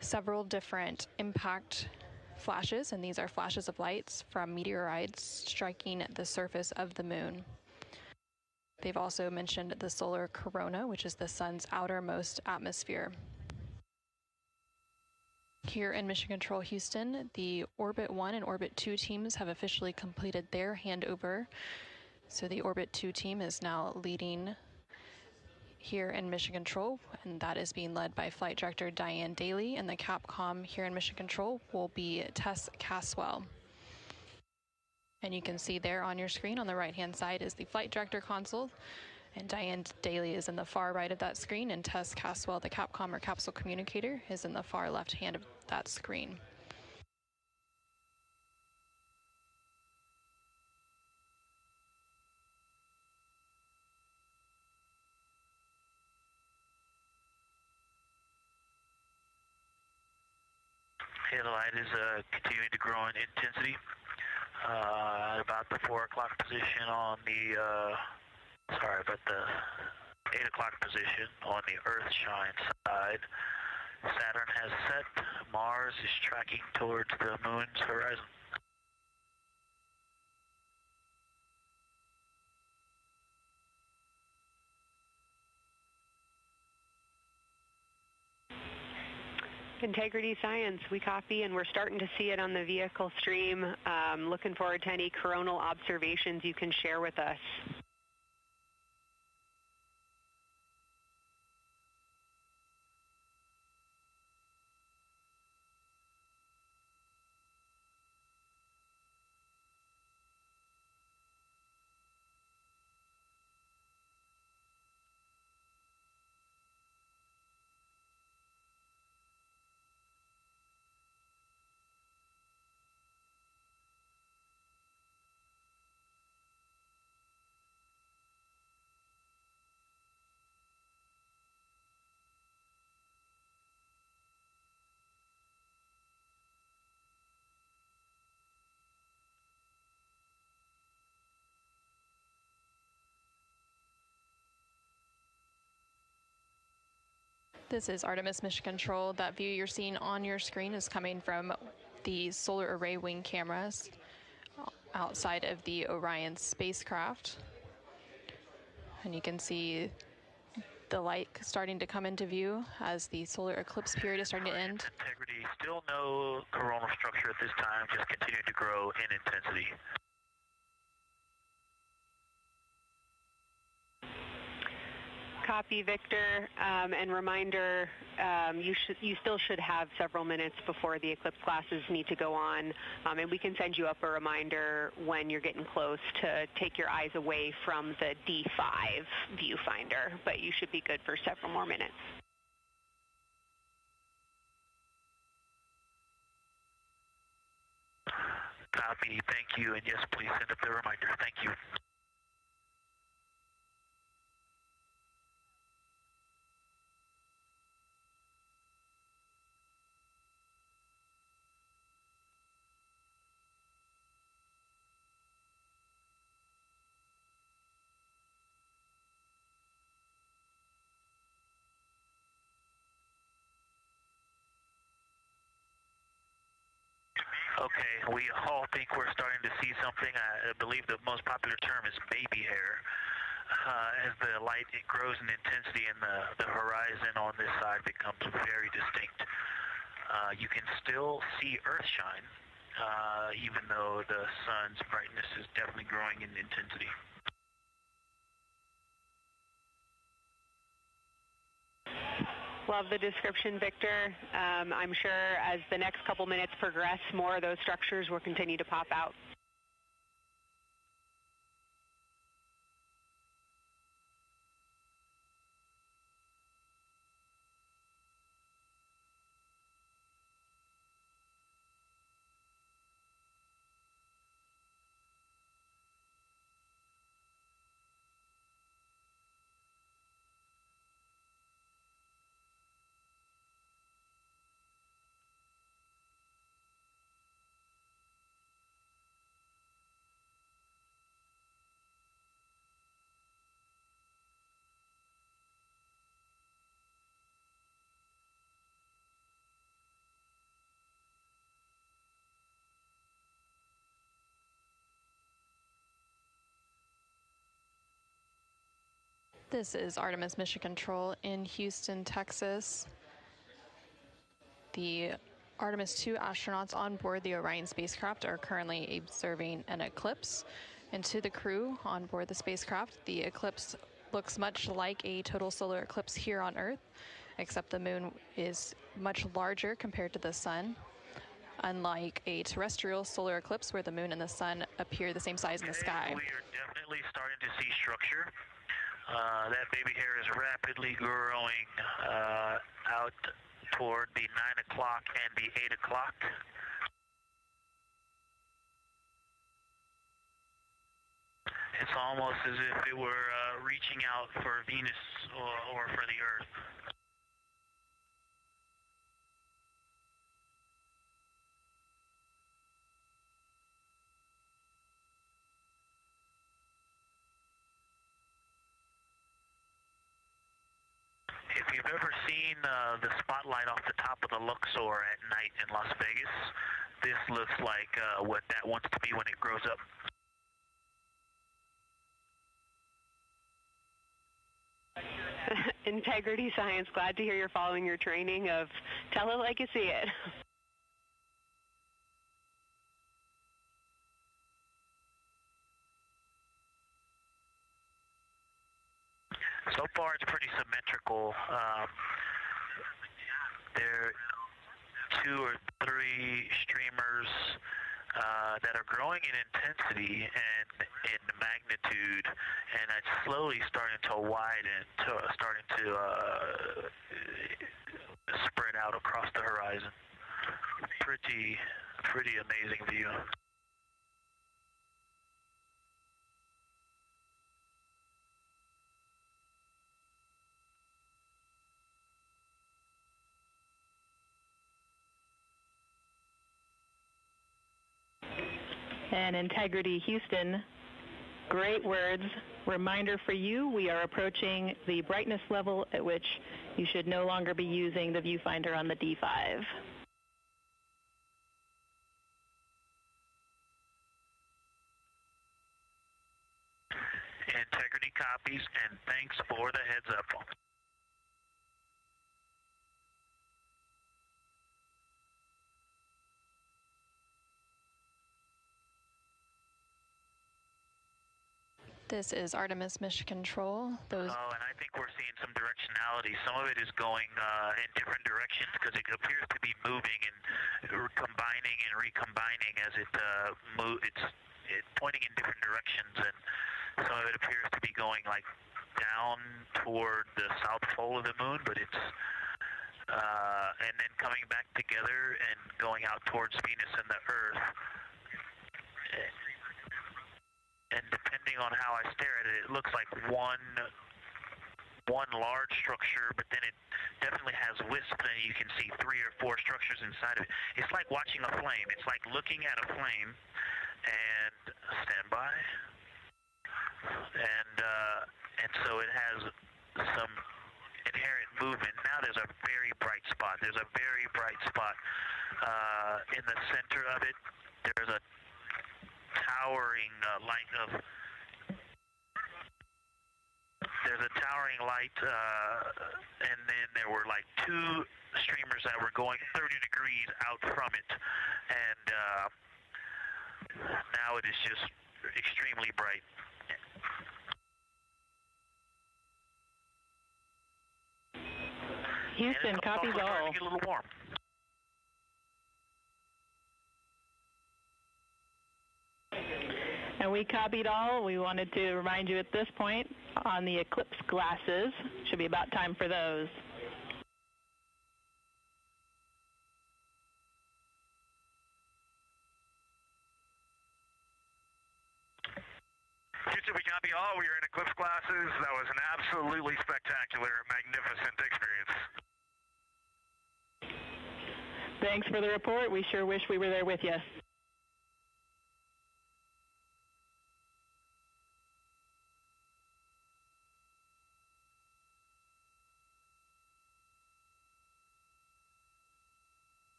several different impact flashes, and these are flashes of lights from meteorites striking the surface of the moon. They've also mentioned the solar corona, which is the sun's outermost atmosphere. Here in Mission Control Houston, the Orbit 1 and Orbit 2 teams have officially completed their handover. So the Orbit 2 team is now leading here in Mission Control, and that is being led by Flight Director Diane Daly, and the Capcom here in Mission Control will be Tess Caswell. And you can see there on your screen on the right-hand side is the Flight Director console, and Diane Daly is in the far right of that screen, and Tess Caswell, the Capcom or capsule communicator, is in the far left hand of that screen. Okay, the light is continuing to grow in intensity. At about the 4 o'clock position on the about the 8 o'clock position on the Earth-shine side. Saturn has set. Mars is tracking towards the moon's horizon. Integrity Science, we copy, and we're starting to see it on the vehicle stream. Looking forward to any coronal observations you can share with us. This is Artemis Mission Control. That view you're seeing on your screen is coming from the solar array wing cameras outside of the Orion spacecraft. And you can see the light starting to come into view as the solar eclipse period is starting to end. Integrity, still no coronal structure at this time, just continuing to grow in intensity. Copy, Victor, and reminder, you still should have several minutes before the eclipse classes need to go on, and we can send you up a reminder when you're getting close to take your eyes away from the D5 viewfinder, but you should be good for several more minutes. Copy, thank you, and yes, please send up the reminder. Thank you. Okay, we all think we're starting to see something. I believe the most popular term is baby hair. As the light grows in intensity and the horizon on this side becomes very distinct. You can still see Earth shine, even though the sun's brightness is definitely growing in intensity. Love the description, Victor. I'm sure as the next couple minutes progress, more of those structures will continue to pop out. This is Artemis Mission Control in Houston, Texas. The Artemis II astronauts on board the Orion spacecraft are currently observing an eclipse. And to the crew on board the spacecraft, the eclipse looks much like a total solar eclipse here on Earth, except the moon is much larger compared to the sun, unlike a terrestrial solar eclipse where the moon and the sun appear the same size in the sky. We are definitely starting to see structure. That baby hair is rapidly growing out toward the 9 o'clock and the 8 o'clock. It's almost as if it were reaching out for Venus or for the Earth. If you've ever seen the spotlight off the top of the Luxor at night in Las Vegas, this looks like what that wants to be when it grows up. Integrity Science, glad to hear you're following your training of tell it like you see it. So far, it's pretty symmetrical. There are 2 or 3 streamers that are growing in intensity and in magnitude, and it's slowly starting to widen, starting to spread out across the horizon. Pretty amazing view. And Integrity Houston, great words. Reminder for you, we are approaching the brightness level at which you should no longer be using the viewfinder on the D5. Integrity copies, and thanks for the heads up. This is Artemis Mission Control. And I think we're seeing some directionality. Some of it is going in different directions because it appears to be moving and combining and recombining as it it's pointing in different directions, and some of it appears to be going like down toward the south pole of the moon, but it's and then coming back together and going out towards Venus and the Earth. And depending on how I stare at it, it looks like one large structure, but then it definitely has wisps, and you can see 3 or 4 structures inside of it. It's like watching a flame. It's like looking at a flame, and stand by. And so it has some inherent movement. Now there's a very bright spot. There's a very bright spot in the center of it. There's a towering light of and then there were like 2 streamers that were going 30 degrees out from it, and now it is just extremely bright. Houston, copies all. To get a little warm. And we copied all. We wanted to remind you at this point on the eclipse glasses. Should be about time for those. Houston, we copy all. We are in eclipse glasses. That was an absolutely spectacular, magnificent experience. Thanks for the report. We sure wish we were there with you.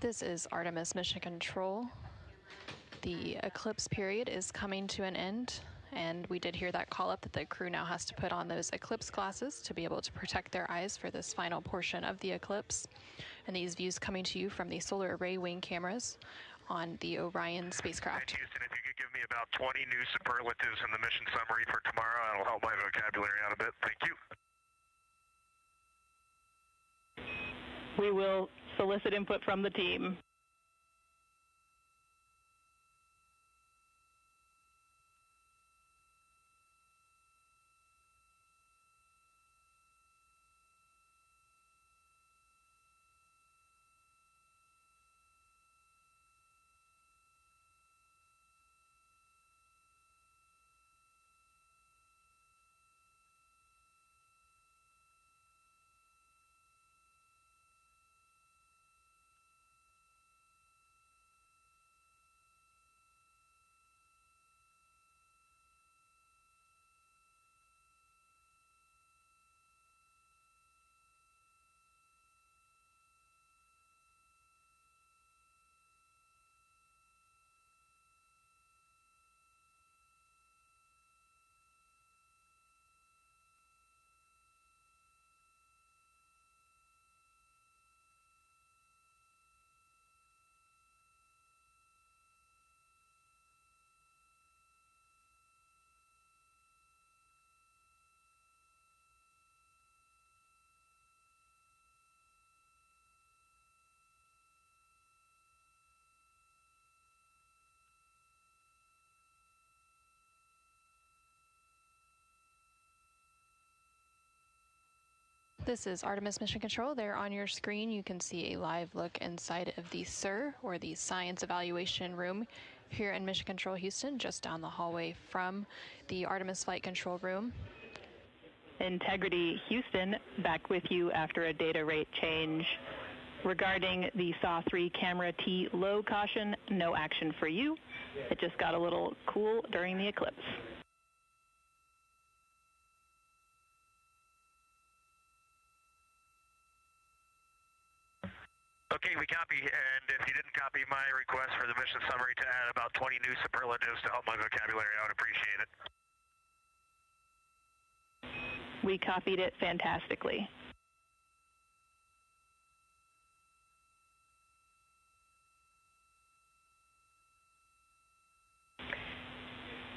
This is Artemis Mission Control. The eclipse period is coming to an end, and we did hear that call up that the crew now has to put on those eclipse glasses to be able to protect their eyes for this final portion of the eclipse. And these views coming to you from the solar array wing cameras on the Orion spacecraft. And Houston, if you could give me about 20 new superlatives in the mission summary for tomorrow, that'll help my vocabulary out a bit. Thank you. We will solicit input from the team. This is Artemis Mission Control. There on your screen, you can see a live look inside of the SIR, or the Science Evaluation Room, here in Mission Control Houston, just down the hallway from the Artemis Flight Control Room. Integrity Houston, back with you after a data rate change. Regarding the SAW-3 camera T low caution, no action for you. It just got a little cool during the eclipse. Okay, we copy, and if you didn't copy my request for the mission summary to add about 20 new superlatives to help my vocabulary, I would appreciate it. We copied it fantastically.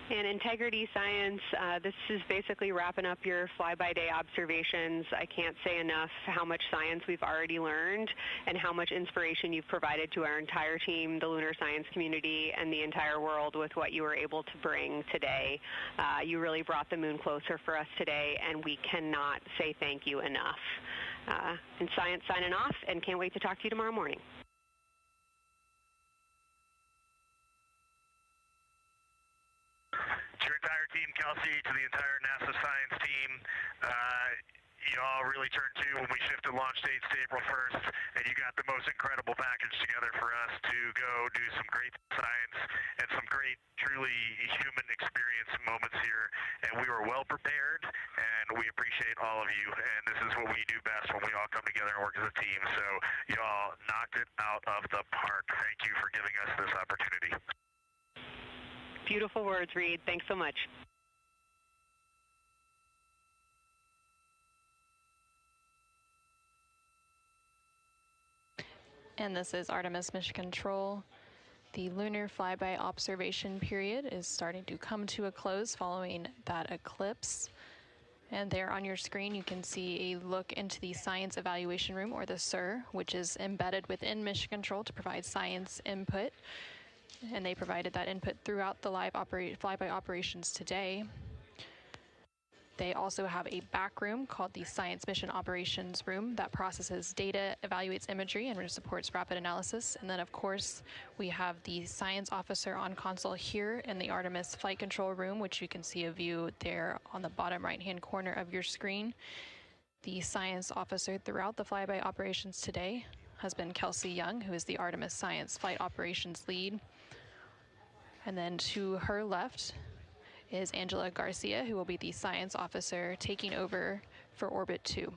And Integrity Science, this is basically wrapping up your fly-by-day observations. I can't say enough how much science we've already learned and how much inspiration you've provided to our entire team, the lunar science community, and the entire world with what you were able to bring today. You really brought the moon closer for us today, and we cannot say thank you enough. And Science signing off, and can't wait to talk to you tomorrow morning. To your entire team, Kelsey, to the entire NASA science team, you all really turned to when we shifted launch dates to April 1st, and you got the most incredible package together for us to go do some great science and some great, truly human experience moments here. And we were well prepared, and we appreciate all of you. And this is what we do best when we all come together and work as a team. So you all knocked it out of the park. Thank you for giving us this opportunity. Beautiful words, Reed. Thanks so much. And this is Artemis Mission Control. The lunar flyby observation period is starting to come to a close following that eclipse. And there on your screen you can see a look into the Science Evaluation Room, or the SIR, which is embedded within Mission Control to provide science input. And they provided that input throughout the live flyby operations today. They also have a back room called the Science Mission Operations Room that processes data, evaluates imagery, and supports rapid analysis. And then, of course, we have the science officer on console here in the Artemis Flight Control Room, which you can see a view there on the bottom right-hand corner of your screen. The science officer throughout the flyby operations today has been Kelsey Young, who is the Artemis Science Flight Operations Lead. And then to her left is Angela Garcia, who will be the science officer taking over for Orbit 2.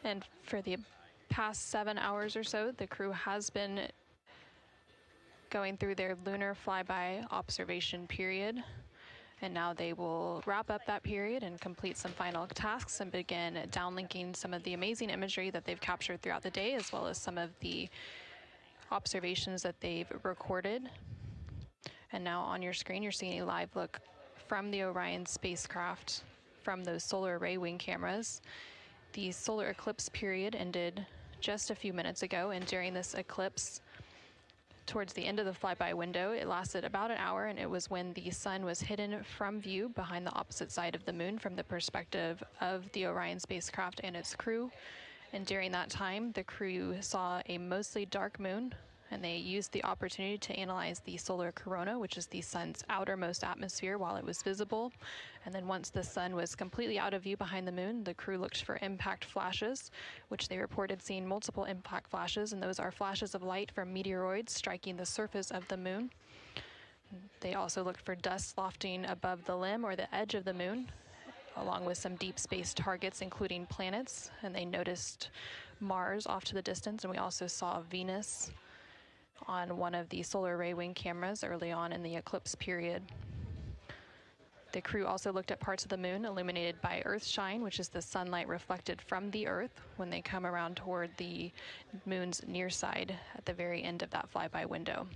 And for the past 7 hours or so, the crew has been going through their lunar flyby observation period. And now they will wrap up that period and complete some final tasks and begin downlinking some of the amazing imagery that they've captured throughout the day, as well as some of the observations that they've recorded. And now on your screen, you're seeing a live look from the Orion spacecraft from those solar array wing cameras. The solar eclipse period ended just a few minutes ago, and during this eclipse, towards the end of the flyby window, it lasted about an hour, and it was when the sun was hidden from view behind the opposite side of the moon from the perspective of the Orion spacecraft and its crew. And during that time, the crew saw a mostly dark moon, and they used the opportunity to analyze the solar corona, which is the sun's outermost atmosphere, while it was visible. And then once the sun was completely out of view behind the moon, the crew looked for impact flashes, which they reported seeing multiple impact flashes, and those are flashes of light from meteoroids striking the surface of the moon. They also looked for dust lofting above the limb or the edge of the moon, along with some deep space targets, including planets, and they noticed Mars off to the distance, and we also saw Venus on one of the solar array wing cameras early on in the eclipse period. The crew also looked at parts of the moon illuminated by Earthshine, which is the sunlight reflected from the Earth when they come around toward the moon's near side at the very end of that flyby window.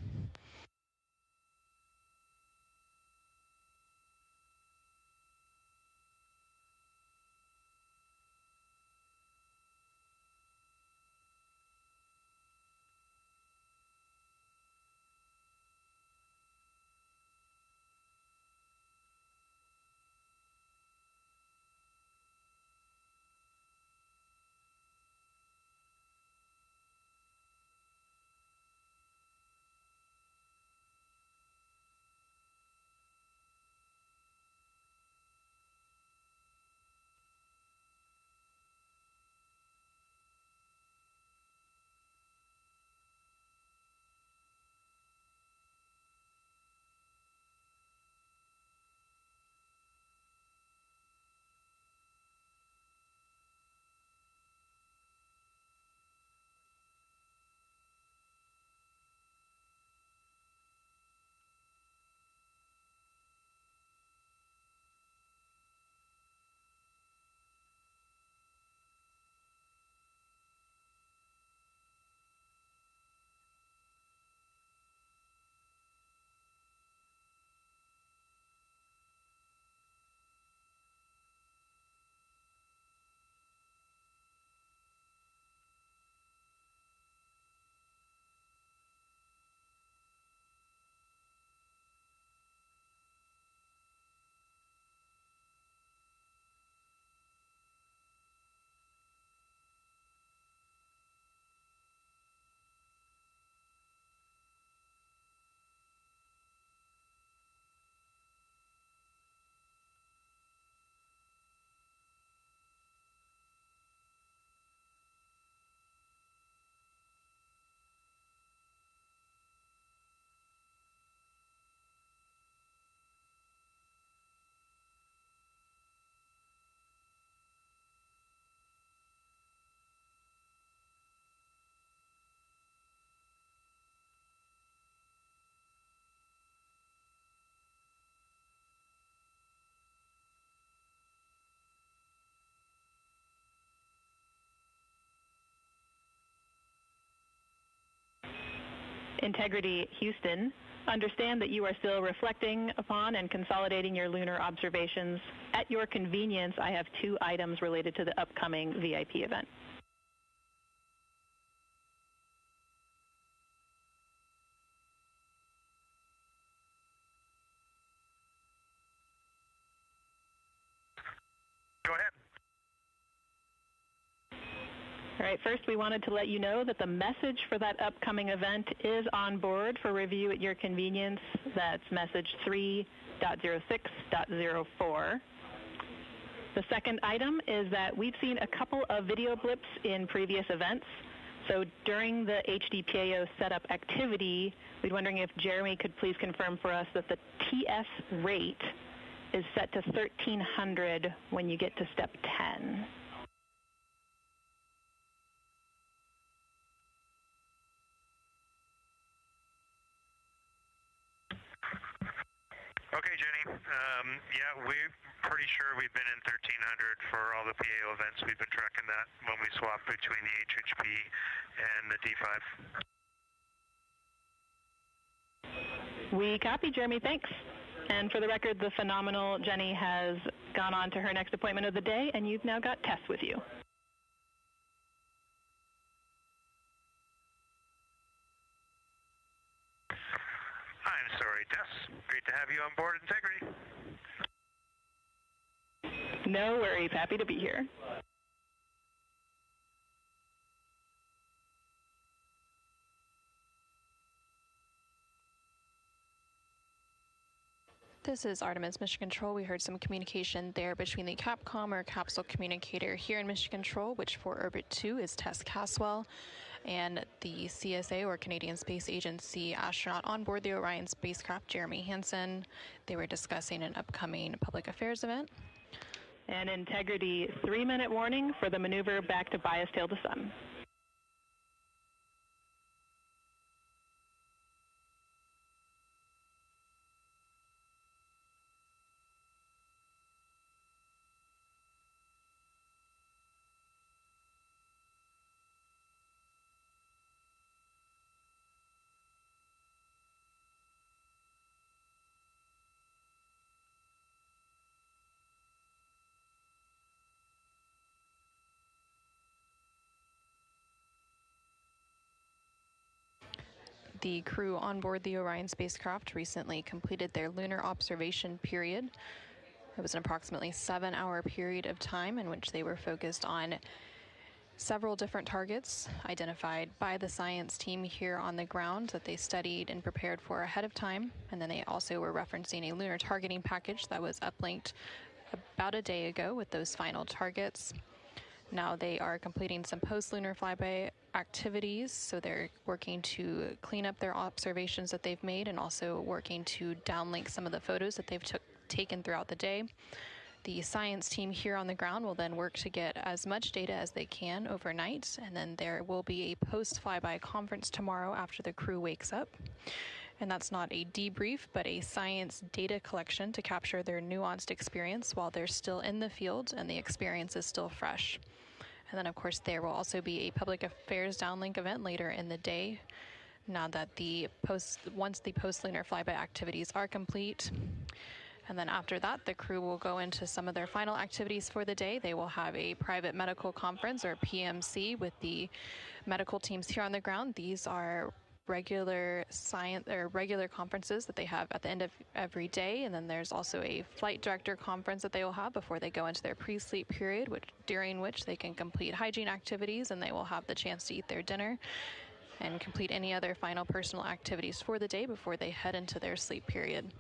Integrity Houston, understand that you are still reflecting upon and consolidating your lunar observations. At your convenience, I have 2 items related to the upcoming VIP event. Go ahead. All right, first we wanted to let you know that the message for that upcoming event is on board for review at your convenience. That's message 3.06.04. The second item is that we've seen a couple of video blips in previous events. So during the HDPAO setup activity, we're wondering if Jeremy could please confirm for us that the TS rate is set to 1300 when you get to step 10. Okay, Jenny. Yeah, we're pretty sure we've been in 1300 for all the PAO events. We've been tracking that when we swap between the HHP and the D5. We copy, Jeremy. Thanks. And for the record, the phenomenal Jenny has gone on to her next appointment of the day, and you've now got Tess with you. I'm sorry, Tess. Great to have you on board Integrity. No worries. Happy to be here. This is Artemis Mission Control. We heard some communication there between the Capcom or capsule communicator here in Mission Control, which for Orbit 2 is Tess Caswell, and the CSA or Canadian Space Agency astronaut on board the Orion spacecraft, Jeremy Hansen. They were discussing an upcoming public affairs event. And Integrity, 3-minute warning for the maneuver back to bias tail to sun. The crew on board the Orion spacecraft recently completed their lunar observation period. It was an approximately 7-hour period of time in which they were focused on several different targets identified by the science team here on the ground that they studied and prepared for ahead of time. And then they also were referencing a lunar targeting package that was uplinked about a day ago with those final targets. Now they are completing some post-lunar flyby activities, so they're working to clean up their observations that they've made and also working to downlink some of the photos that they've taken throughout the day. The science team here on the ground will then work to get as much data as they can overnight, and then there will be a post-flyby conference tomorrow after the crew wakes up. And that's not a debrief, but a science data collection to capture their nuanced experience while they're still in the field and the experience is still fresh. And then, of course, there will also be a public affairs downlink event later in the day. Now that once the post-lunar flyby activities are complete, and then after that, the crew will go into some of their final activities for the day. They will have a private medical conference, or PMC, with the medical teams here on the ground. These are regular conferences that they have at the end of every day, and then there's also a flight director conference that they will have before they go into their pre-sleep period, during which they can complete hygiene activities and they will have the chance to eat their dinner and complete any other final personal activities for the day before they head into their sleep period.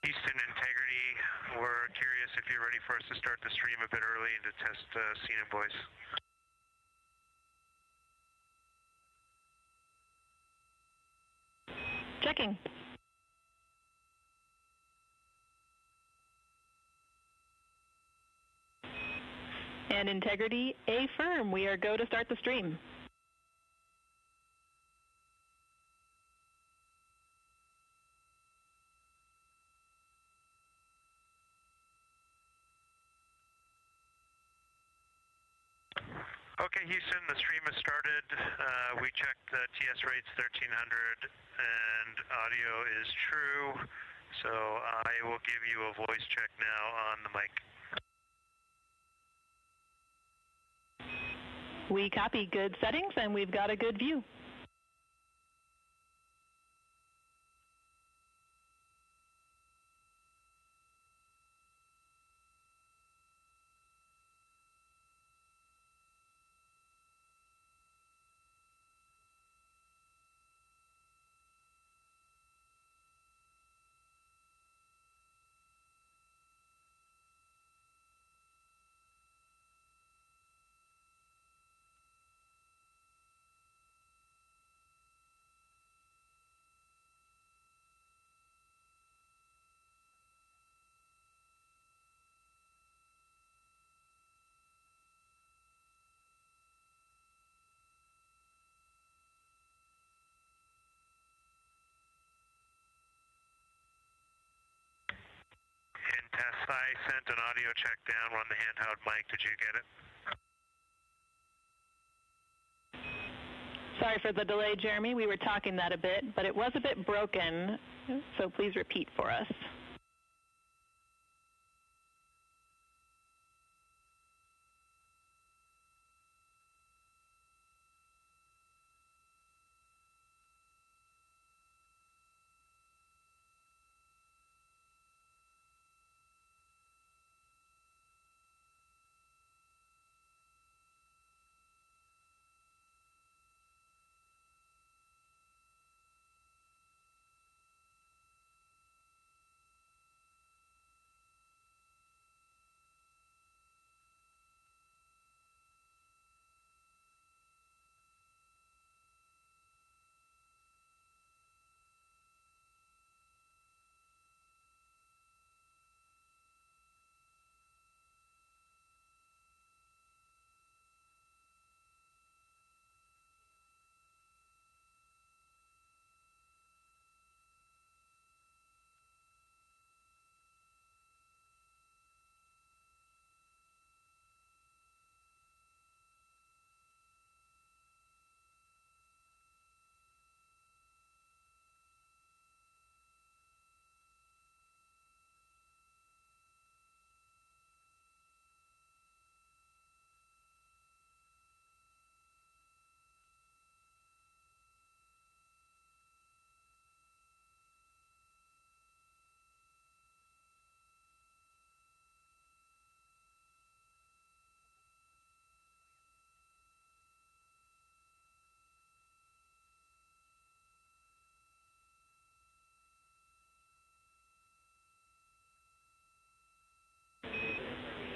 Houston Integrity, we're curious if you're ready for us to start the stream a bit early and to test scene and voice. Checking. And Integrity, affirm. We are go to start the stream. Okay, Houston, the stream has started. We checked the TS rates 1300 and audio is true. So I will give you a voice check now on the mic. We copy good settings and we've got a good view. Test, I sent an audio check down on the handheld mic. Did you get it? Sorry for the delay, Jeremy. We were talking that a bit, but it was a bit broken, so please repeat for us.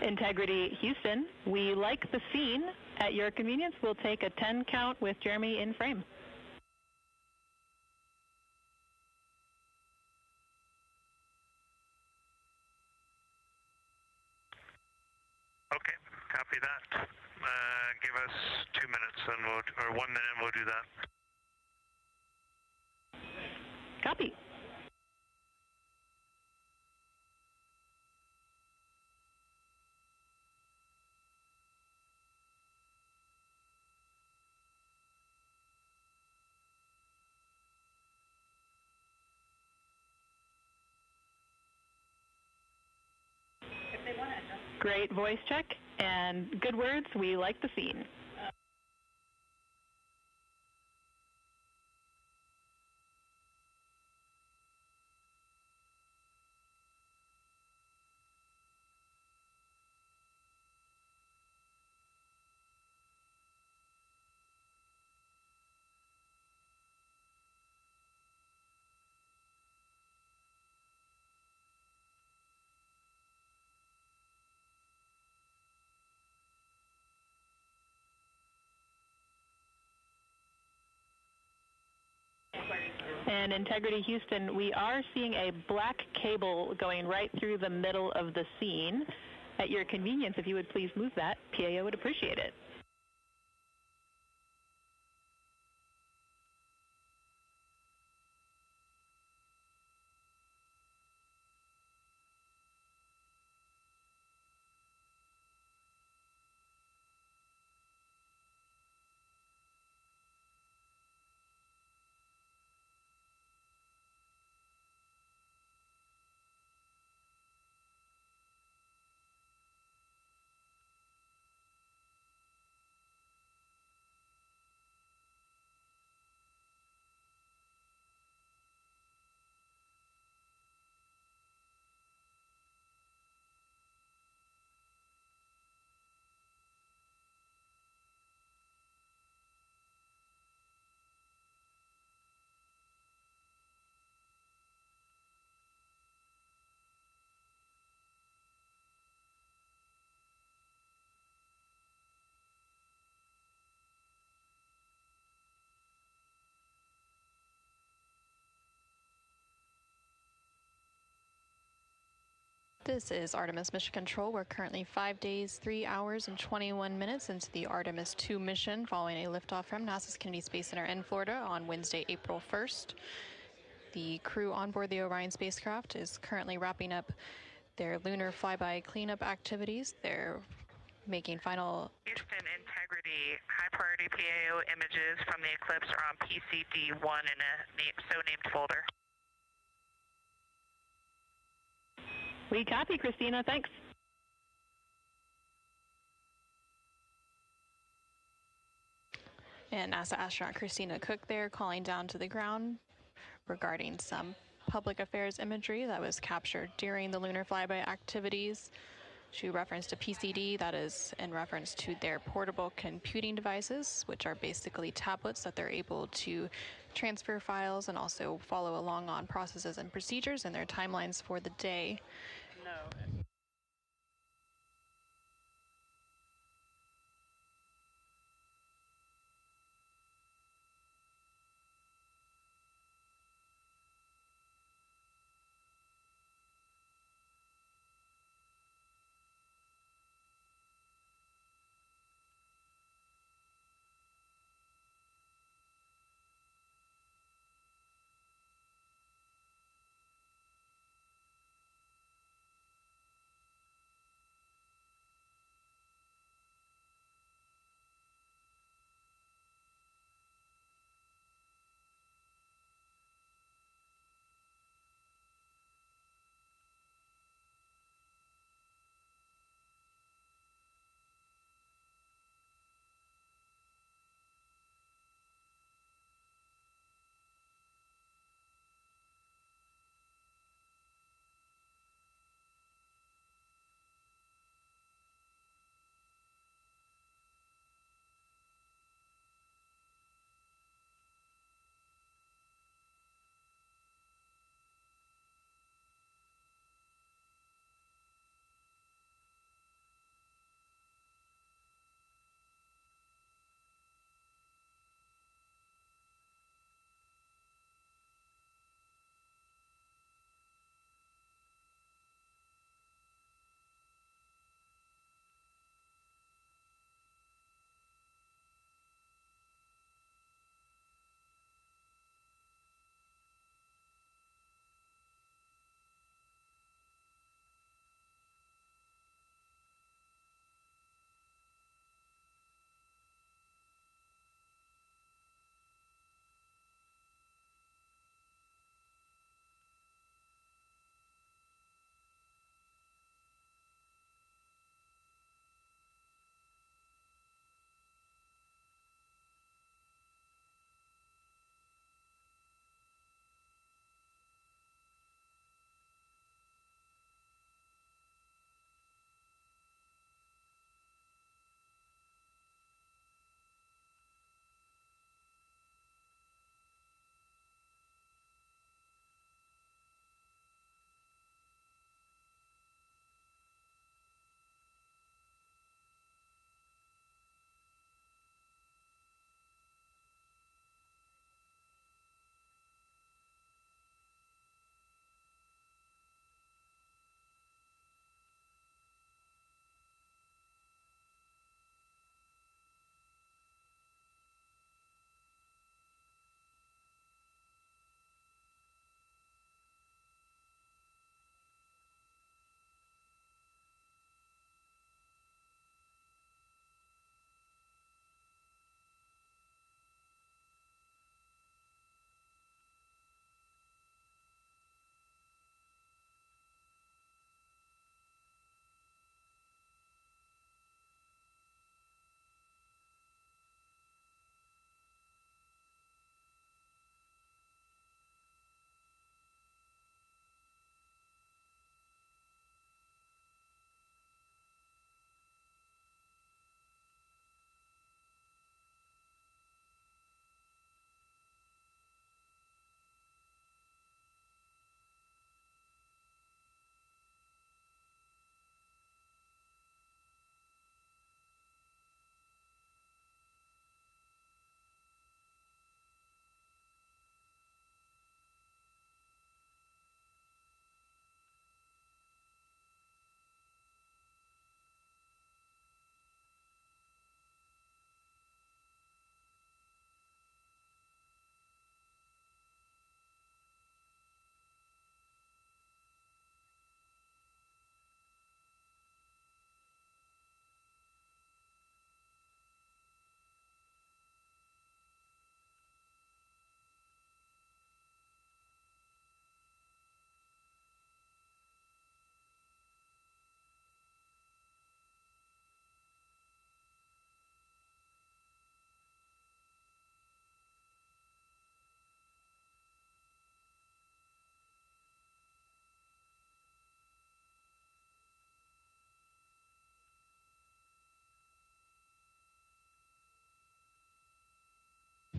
Integrity Houston, we like the scene. At your convenience, we'll take a 10 count with Jeremy in frame. Okay, copy that. Give us 2 minutes and or 1 minute and we'll do that. Copy. Great voice check and good words. We like the scene. And Integrity Houston, we are seeing a black cable going right through the middle of the scene. At your convenience, if you would please move that, PAO would appreciate it. This is Artemis Mission Control. We're currently 5 days, 3 hours, and 21 minutes into the Artemis II mission following a liftoff from NASA's Kennedy Space Center in Florida on Wednesday, April 1st. The crew on board the Orion spacecraft is currently wrapping up their lunar flyby cleanup activities. They're making final... Houston Integrity, high priority PAO images from the eclipse are on PCD-1 in a so-named folder. We copy, Christina. Thanks. And NASA astronaut Christina Cook there calling down to the ground regarding some public affairs imagery that was captured during the lunar flyby activities. She referenced a PCD, that is in reference to their portable computing devices, which are basically tablets that they're able to transfer files and also follow along on processes and procedures and their timelines for the day.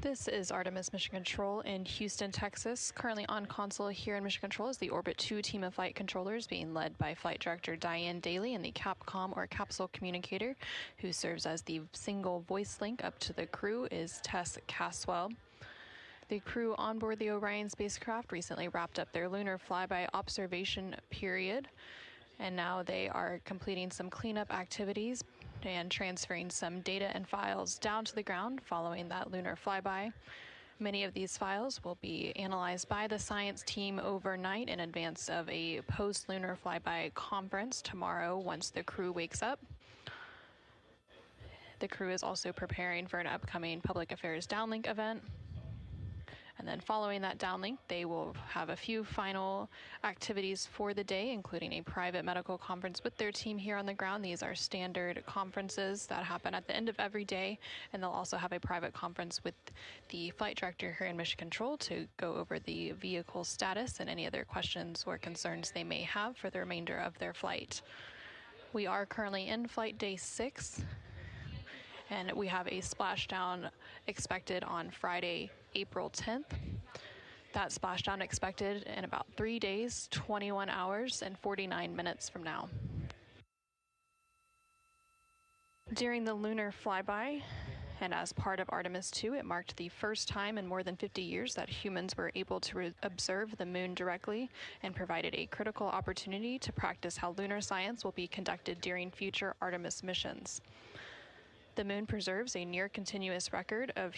This is Artemis Mission Control in Houston, Texas. Currently on console here in Mission Control is the Orbit 2 team of flight controllers being led by Flight Director Diane Daly and the Capcom or Capsule Communicator, who serves as the single voice link up to the crew, is Tess Caswell. The crew on board the Orion spacecraft recently wrapped up their lunar flyby observation period, and now they are completing some cleanup activities and transferring some data and files down to the ground following that lunar flyby. Many of these files will be analyzed by the science team overnight in advance of a post-lunar flyby conference tomorrow once the crew wakes up. The crew is also preparing for an upcoming public affairs downlink event. And then following that downlink, they will have a few final activities for the day, including a private medical conference with their team here on the ground. These are standard conferences that happen at the end of every day, and they'll also have a private conference with the flight director here in Mission Control to go over the vehicle status and any other questions or concerns they may have for the remainder of their flight. We are currently in flight day 6, and we have a splashdown expected on Friday, April 10th. That splashdown expected in about 3 days, 21 hours, and 49 minutes from now. During the lunar flyby, and as part of Artemis II, it marked the first time in more than 50 years that humans were able to observe the moon directly and provided a critical opportunity to practice how lunar science will be conducted during future Artemis missions. The moon preserves a near-continuous record of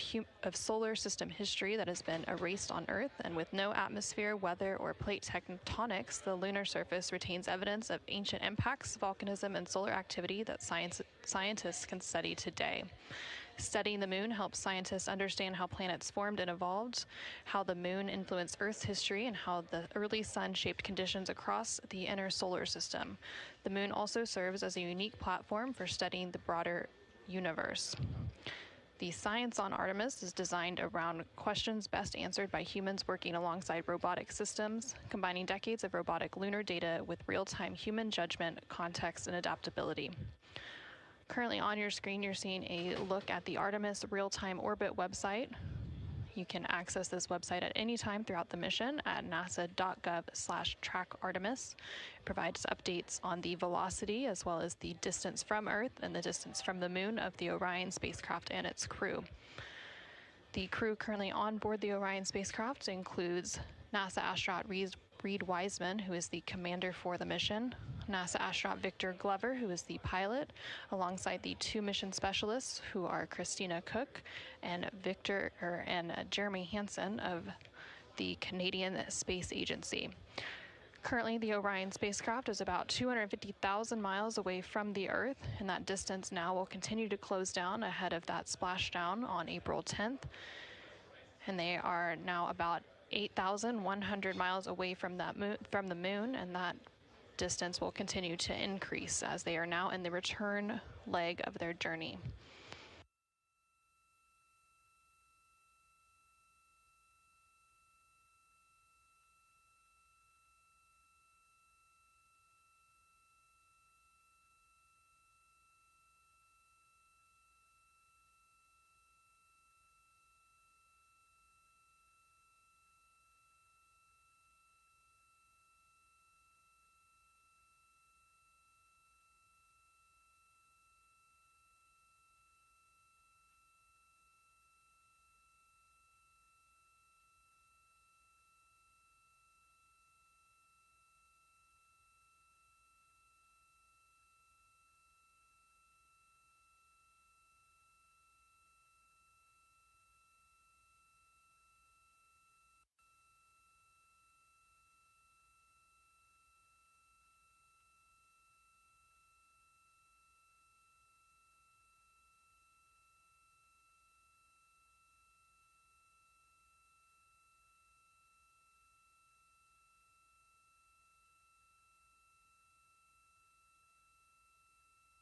solar system history that has been erased on Earth, and with no atmosphere, weather, or plate tectonics, the lunar surface retains evidence of ancient impacts, volcanism, and solar activity that scientists can study today. Studying the moon helps scientists understand how planets formed and evolved, how the moon influenced Earth's history, and how the early sun shaped conditions across the inner solar system. The moon also serves as a unique platform for studying the broader universe. The science on Artemis is designed around questions best answered by humans working alongside robotic systems, combining decades of robotic lunar data with real-time human judgment, context, and adaptability. Currently on your screen, you're seeing a look at the Artemis real-time orbit website. You can access this website at any time throughout the mission at nasa.gov/trackartemis. It provides updates on the velocity as well as the distance from Earth and the distance from the moon of the Orion spacecraft and its crew. The crew currently on board the Orion spacecraft includes NASA astronaut Reed Wiseman, who is the commander for the mission, NASA astronaut Victor Glover, who is the pilot, alongside the 2 mission specialists, who are Christina Cook and Jeremy Hansen of the Canadian Space Agency. Currently, the Orion spacecraft is about 250,000 miles away from the Earth, and that distance now will continue to close down ahead of that splashdown on April 10th. And they are now about 8,100 miles away from the moon, and that distance will continue to increase as they are now in the return leg of their journey.